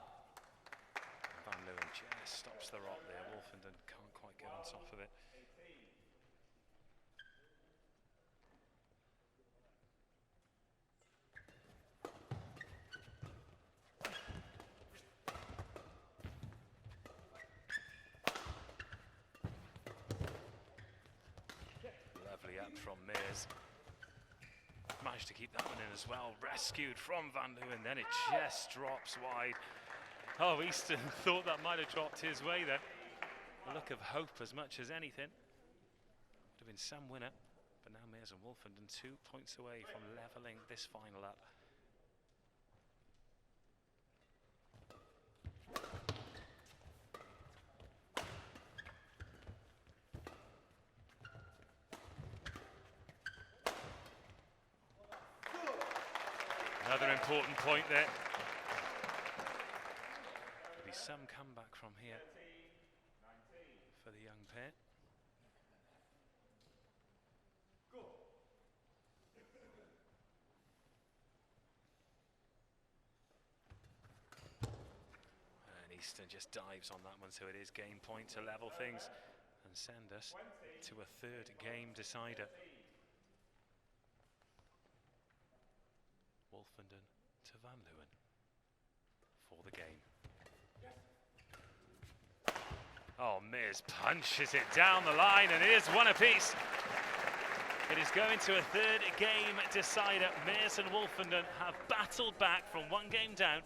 S3: Van Leeuwen just stops the rot there. Wolfenden can't quite get on top of it. Lovely up from Mears. Managed to keep that one in as well. Rescued from Van Leeuwen, then it just drops wide. Oh, Easton thought that might have dropped his way then. A look of hope as much as anything. Would have been some winner, but now Mears and Wolfenden 2 points away from levelling this final up. Another important point there. There'll be some comeback from here for the young pair. And Easton just dives on that one, so it is game point to level things and send us to a third game decider. Wolfenden to Van Leeuwen for the game. Oh, Mears punches it down the line, and it is one apiece. It is going to a third game decider. Mears and Wolfenden have battled back from 1 game down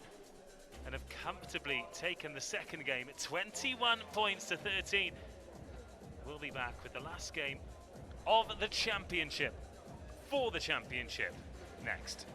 S3: and have comfortably taken the second game at 21 points to 13. We'll be back with the last game of the championship, for the championship, next.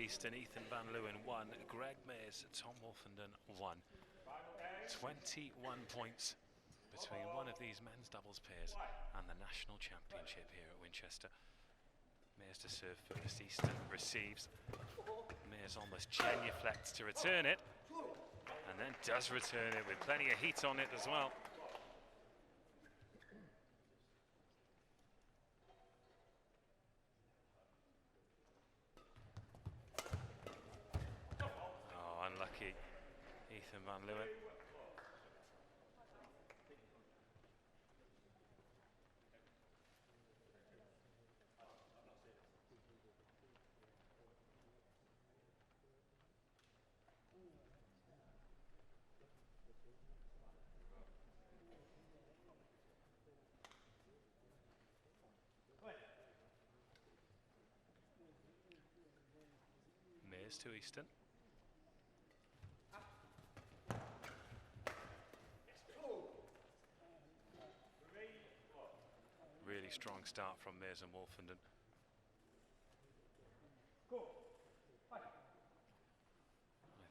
S3: Easton, Ethan Van Leeuwen 1, Greg Mears, Tom Wolfenden 1. 21 points between one of these men's doubles pairs and the national championship here at Winchester. Mears to serve first, Easton receives. Mears almost genuflects to return it, and then does return it with plenty of heat on it as well. Unlucky, Ethan Van Leeuwen. Mears to Easton. Really strong start from Mears and Wolfenden. I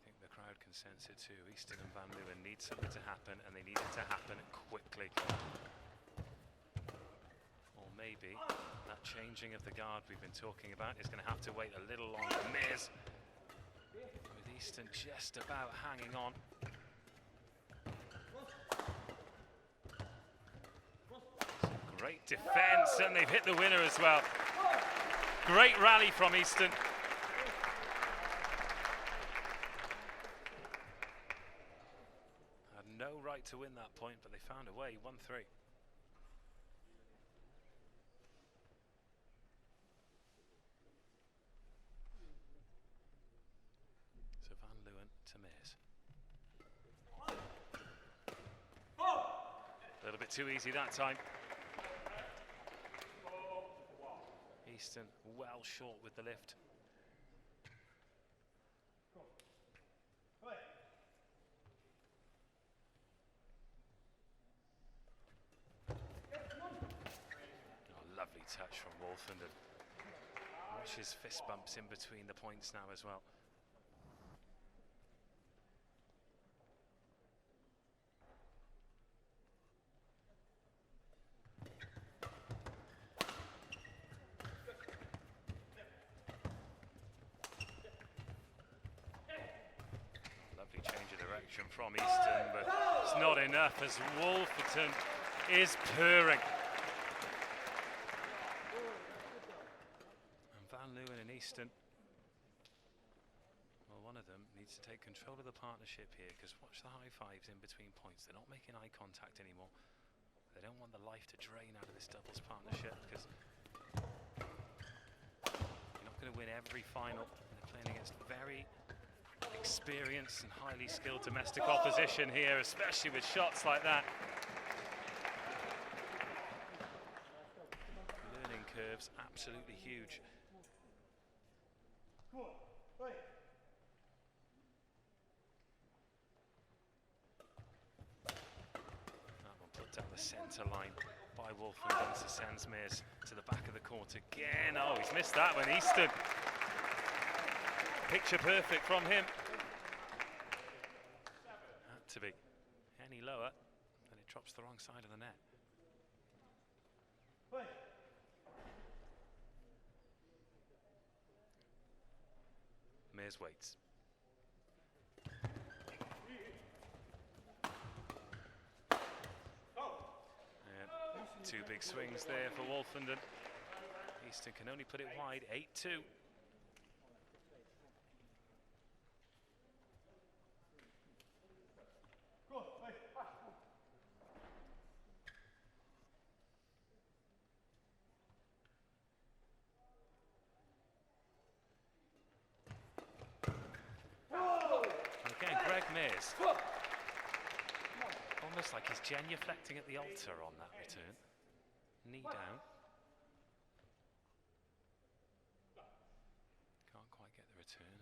S3: think the crowd can sense it too. Easton and Van Leeuwen need something to happen, and they need it to happen quickly. Or maybe that changing of the guard we've been talking about is going to have to wait a little longer. Mears, with Easton just about hanging on. Great defence, and they've hit the winner as well. Great rally from Easton. Had quite to win that point, but they found a way, 1-3. So Van Leeuwen to Mears. A little bit too easy that time. Easton well short with the lift. Lovely touch from Wolfenden. Watch his fist bumps in between the points now as well. Lovely change of direction from Easton, but it's not enough as Wolfenden is purring. Van Leeuwen and Easton, well, one of them needs to take control of the partnership here, because watch the high fives in between points. They're not making eye contact anymore. They don't want the life to drain out of this doubles partnership, because you're not going to win every final. They're playing against very experienced and highly skilled domestic opposition here, especially with shots like that. Learning curves absolutely huge. That one put down the centre line by Wolfenden, so sends Mears to the back of the court again. Oh, he's missed that one. Easton. Picture perfect from him. Had to be any lower, and it drops the wrong side of the net. Mears waits. And two big swings there for Wolfenden. Easton can only put it wide, 8-2. Mears. Almost like he's genuflecting at the altar on that return. Knee down. Can't quite get the return.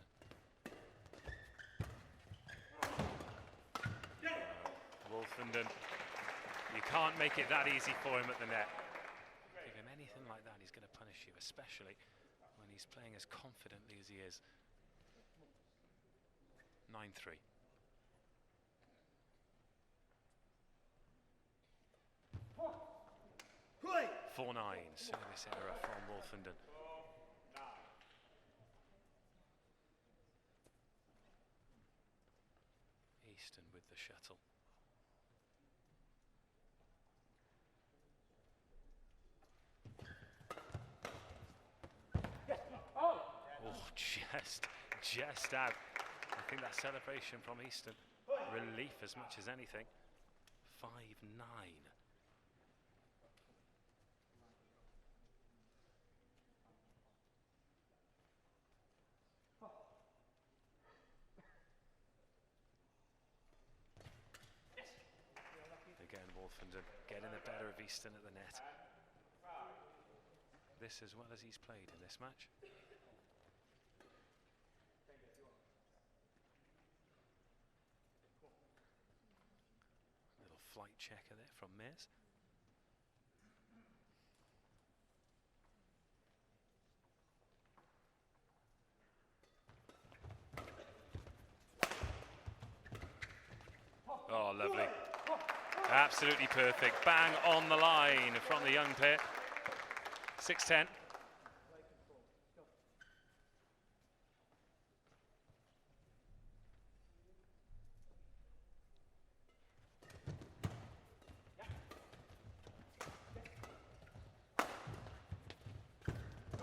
S3: Wolfenden, you can't make it that easy for him at the net. Give him anything like that, he's going to punish you, especially when he's playing as confidently as he is. 9-3. 4-9, service error from Wolfenden. Easton with the shuttle. Oh, just out. I think that celebration from Easton, relief as much as anything. 5-9. Again, Wolfenden getting the better of Easton at the net. This as well as he's played in this match. Little flight checker there from Mears. Oh, lovely. Absolutely perfect. Bang on the line from the young pair. 6-10.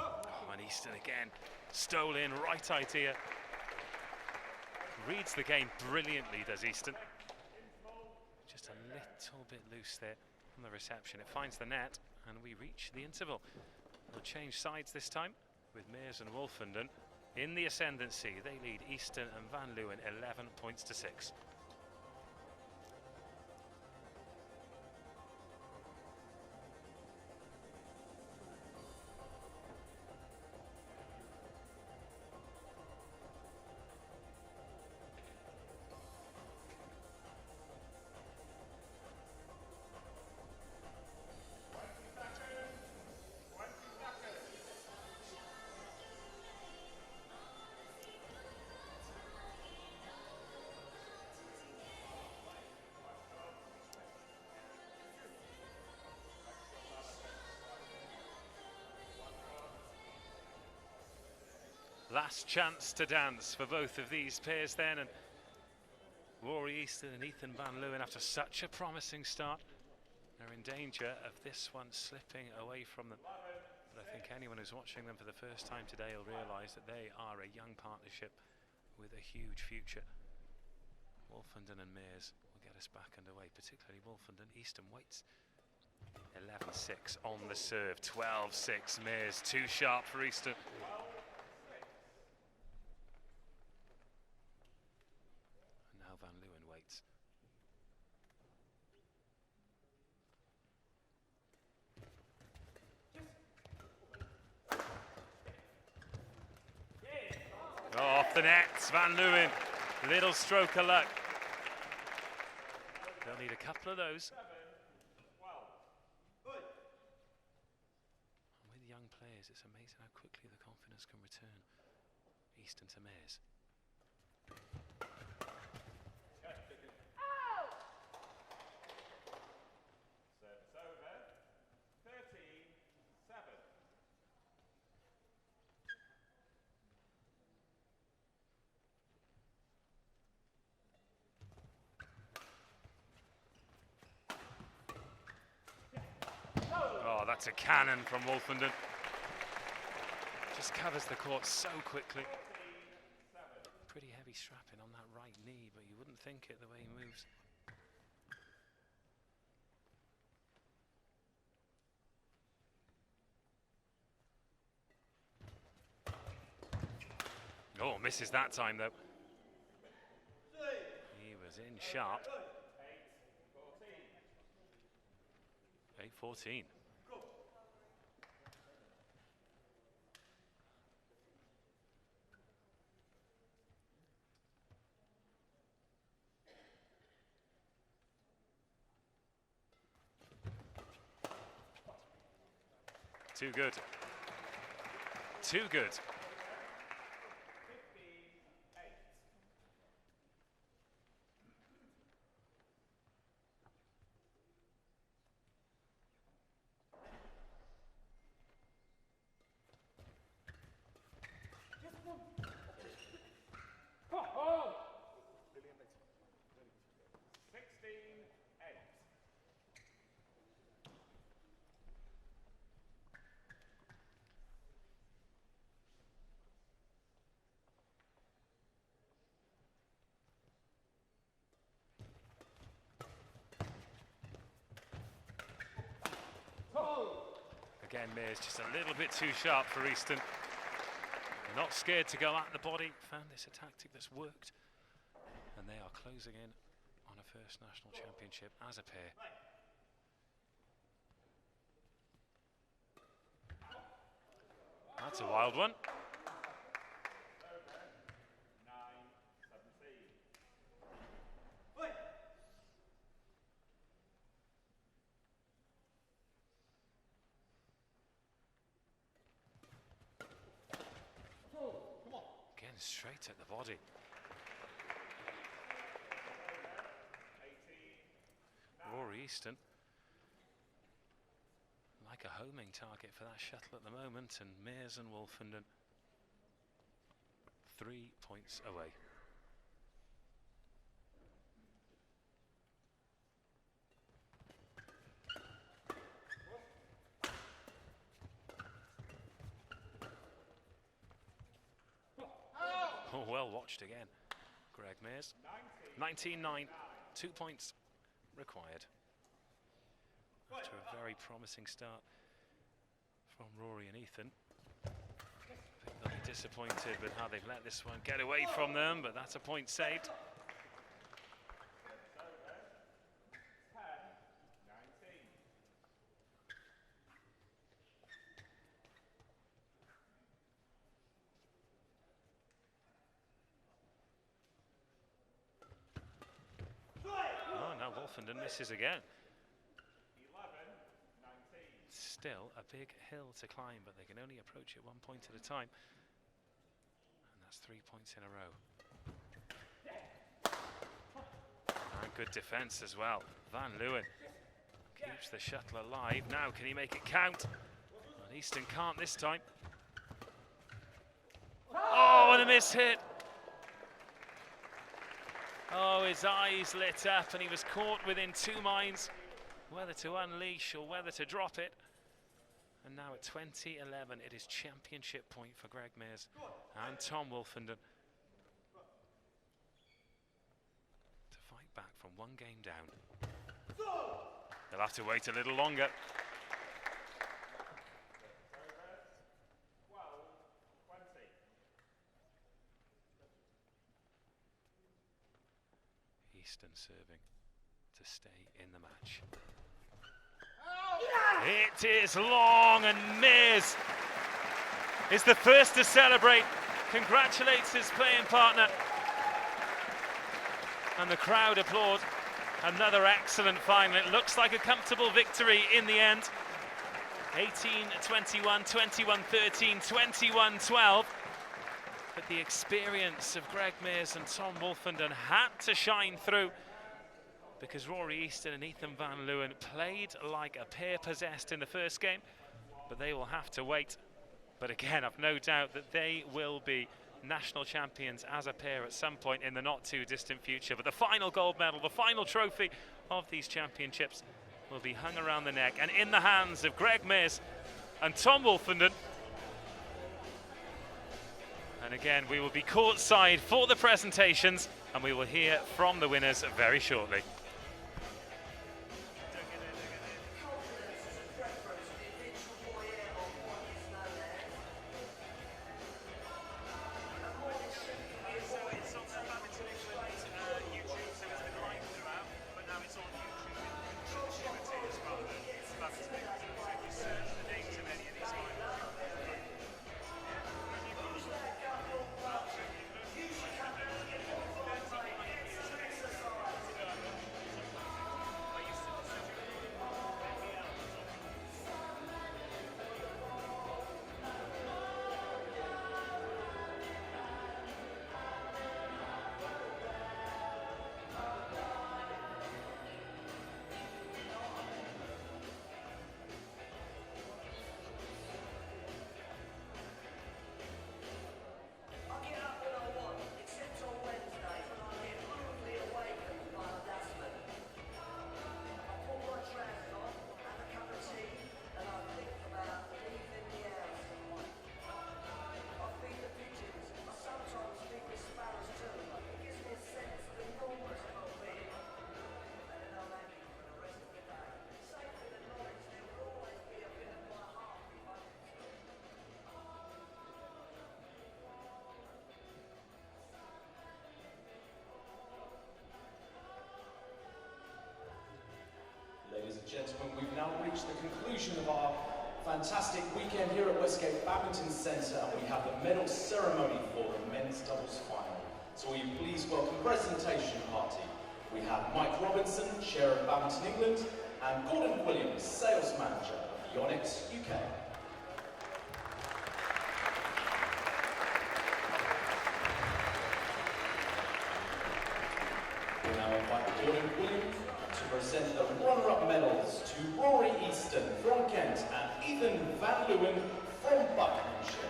S3: Oh, and Easton again. Stolen, right idea. Reads the game brilliantly, does Easton. Just a bit loose there from the reception. It finds the net, and we reach the interval. We'll change sides this time with Mears and Wolfenden in the ascendancy. They lead Easton and Van Leeuwen 11 points to 6. Last chance to dance for both of these pairs then, and Rory Easton and Ethan Van Leeuwen, after such a promising start, are in danger of this one slipping away from them. But I think anyone who's watching them for the first time today will realise that they are a young partnership with a huge future. Wolfenden and Mears will get us back underway, particularly Wolfenden. Easton waits. 11-6 on the serve, 12-6 Mears, too sharp for Easton. Van Leeuwen waits. Oh, off the nets, Van Leeuwen. Little stroke of luck. They'll need a couple of those. And with young players, it's amazing how quickly the confidence can return. Easton to Mears. Oh, that's a cannon from Wolfenden. Just covers the court so quickly. Pretty heavy strapping on that right knee, but you wouldn't think it the way he moves. Oh, misses that time though. He was in sharp. 8-14. Too good. Too good. Again, Mears just a little bit too sharp for Easton. Not scared to go at the body. Found this a tactic that's worked. And they are closing in on a first national championship as a pair. That's a wild one. Straight at the body. Rory Easton like a homing target for that shuttle at the moment, and Mears and Wolfenden 3 points away. Oh, well watched again, Greg Mears. 19-9, 2 points required. after a very promising start from Rory and Ethan. I think they'll be disappointed with how they've let this one get away from them, but that's a point saved. Oh, now Wolfenden misses again. Still a big hill to climb, but they can only approach it 1 point at a time. And that's 3 points in a row. And good defence as well. Van Leeuwen keeps the shuttle alive. Now can he make it count? And Easton can't this time. Oh, and a miss hit. Oh, his eyes lit up and he was caught within 2 minds whether to unleash or whether to drop it. And now at 20-11, it is championship point for Greg Mears and Tom Wolfenden to fight back from 1 game down. They'll have to wait a little longer. Easton serving to stay in the match. It is long, and Mears is the first to celebrate. Congratulates his playing partner. And the crowd applaud. Another excellent final. It looks like a comfortable victory in the end. 18-21, 21-13, 21-12. But the experience of Greg Mears and Tom Wolfenden had to shine through, because Rory Easton and Ethan Van Leeuwen played like a pair possessed in the first game, but they will have to wait. But again, I've no doubt that they will be national champions as a pair at some point in the not too distant future. But the final gold medal, the final trophy of these championships, will be hung around the neck and in the hands of Greg Mears and Tom Wolfenden. And again, we will be courtside for the presentations, and we will hear from the winners very shortly.
S11: Ladies and gentlemen, we've now reached the conclusion of our fantastic weekend here at Westgate Badminton Centre, and we have the medal ceremony for the men's doubles final. So will you please welcome presentation party. We have Mike Robinson, Chair of Badminton England, and Gordon Williams, Sales Manager of Yonex UK. We now invite Gordon Williams to present the runner-up medals to Rory Easton from Kent and Ethan Van Leeuwen from Buckinghamshire.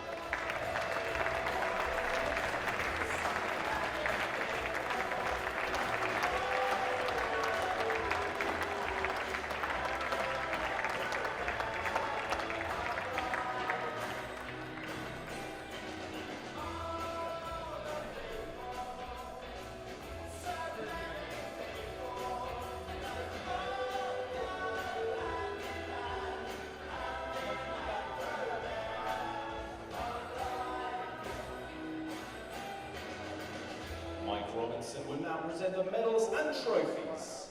S11: Robinson will now present the medals and trophies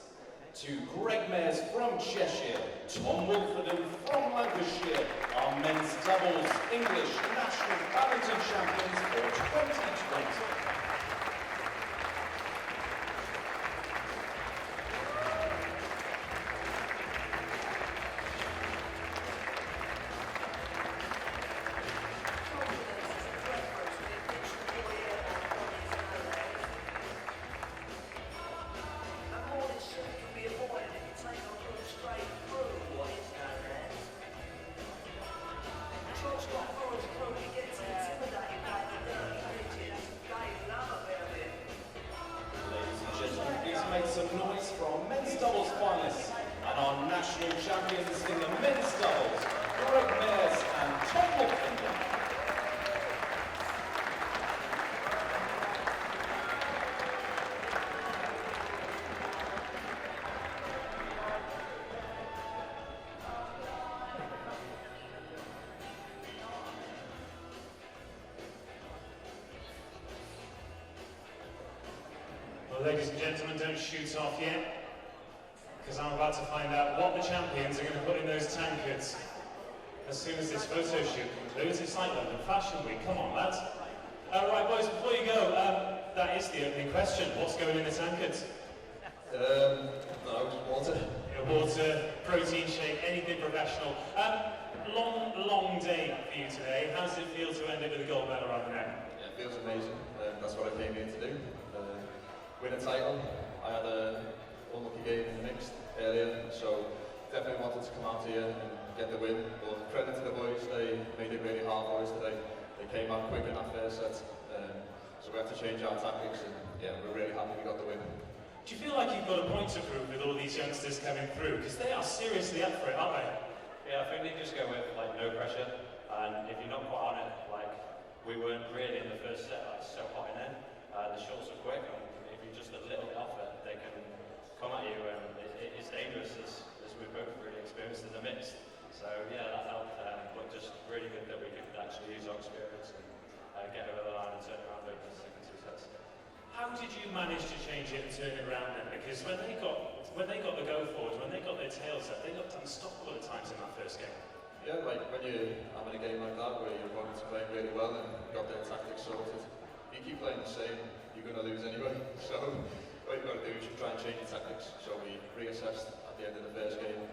S11: to Greg Mayers from Cheshire, Tom Wolfenden from Lancashire, our men's doubles English national badminton champions for 2020. Make some noise for our men's doubles finalists and our national champions in the men's doubles, Greg Mayers and Tom Wolfenden.
S7: Well, ladies and gentlemen, don't shoot off yet, because I'm about to find out what the champions are going to put in those tankards as soon as this photo shoot concludes. It's like London Fashion Week. Come on, lads. Right, boys, before you go, that is the opening question. What's going in the tankards?
S9: No, water.
S7: Yeah, water, protein shake, anything professional. Long day for you today. How does it feel to end it with a gold medal around the neck?
S9: Yeah, it feels amazing. That's what I came here to do. Win a title. I had a unlucky game in the mixed earlier, so definitely wanted to come out here and get the win. But credit to the boys, they made it really hard for us today. They came out quick in that first set, so we have to change our tactics, and yeah, we're really happy we got the win.
S7: Do you feel like you've got a point to prove with all these youngsters coming through? Because they are seriously up for it, aren't they?
S12: Yeah, I think they just go with like no pressure, and if you're not quite on it, like we weren't really in the first set, like so hot in there. The shots are quick, and if you're just a little bit off it, they can come at you, and it's dangerous, as we've both really experienced in the mix. So yeah, that helped, but just really good that we could actually use our experience and get over the line and turn around over the second two sets.
S7: How did you manage to change it and turn it around then? Because when they got the go forward, when they got their tails up, they looked unstoppable at times in that first game.
S9: Yeah, like when you're having a game like that where your opponent's playing really well and got their tactics sorted, you keep playing the same, you're going to lose anyway. So what you've got to do is try and change your tactics. So we reassessed at the end of the first game,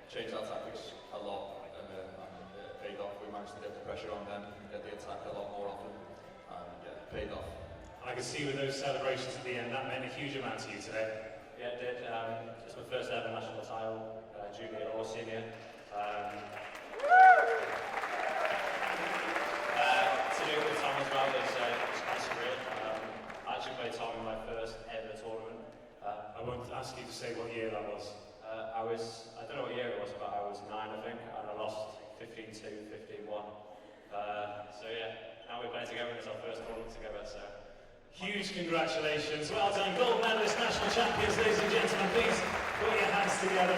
S9: changed our tactics a lot, and it paid off. We managed to get the pressure on them, get the attack a lot more often, and yeah, it paid off.
S7: I could see with those celebrations at the end, that meant a huge amount to you today.
S12: Yeah, it did. It's my first ever national title, junior or senior. To do it with Tom as well is quite surreal. I actually played Tom in my first ever tournament.
S7: I won't ask you to say what year that was.
S12: I don't know what year it was, but I was 9, I think, and I lost 15-2, 15-1. So yeah, now we're playing together, and it's our first tournament together, so.
S7: Huge congratulations. Well done. Gold medalist, national champions, ladies and gentlemen. Please put your hands together.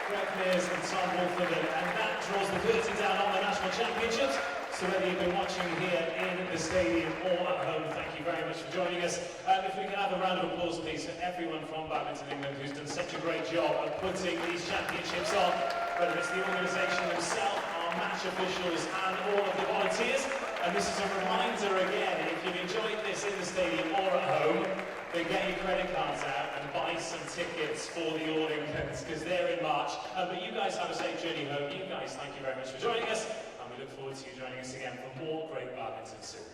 S7: Greg Mayers and Tom Wolfenden. And that draws the curtain down on the national championships. So whether you've been watching here in the stadium or at home, thank you very much for joining us. If we can have a round of applause, please, for everyone from Badminton England who's done such a great job of putting these championships on. Whether it's the organisation themselves, our match officials, and all of the volunteers. And this is a reminder again, if you've enjoyed this in the stadium or at home, then get your credit cards out and buy some tickets for the All Englands, because they're in March. But you guys have a safe journey home. You guys, thank you very much for joining us, and we look forward to you joining us again for more great badminton soon.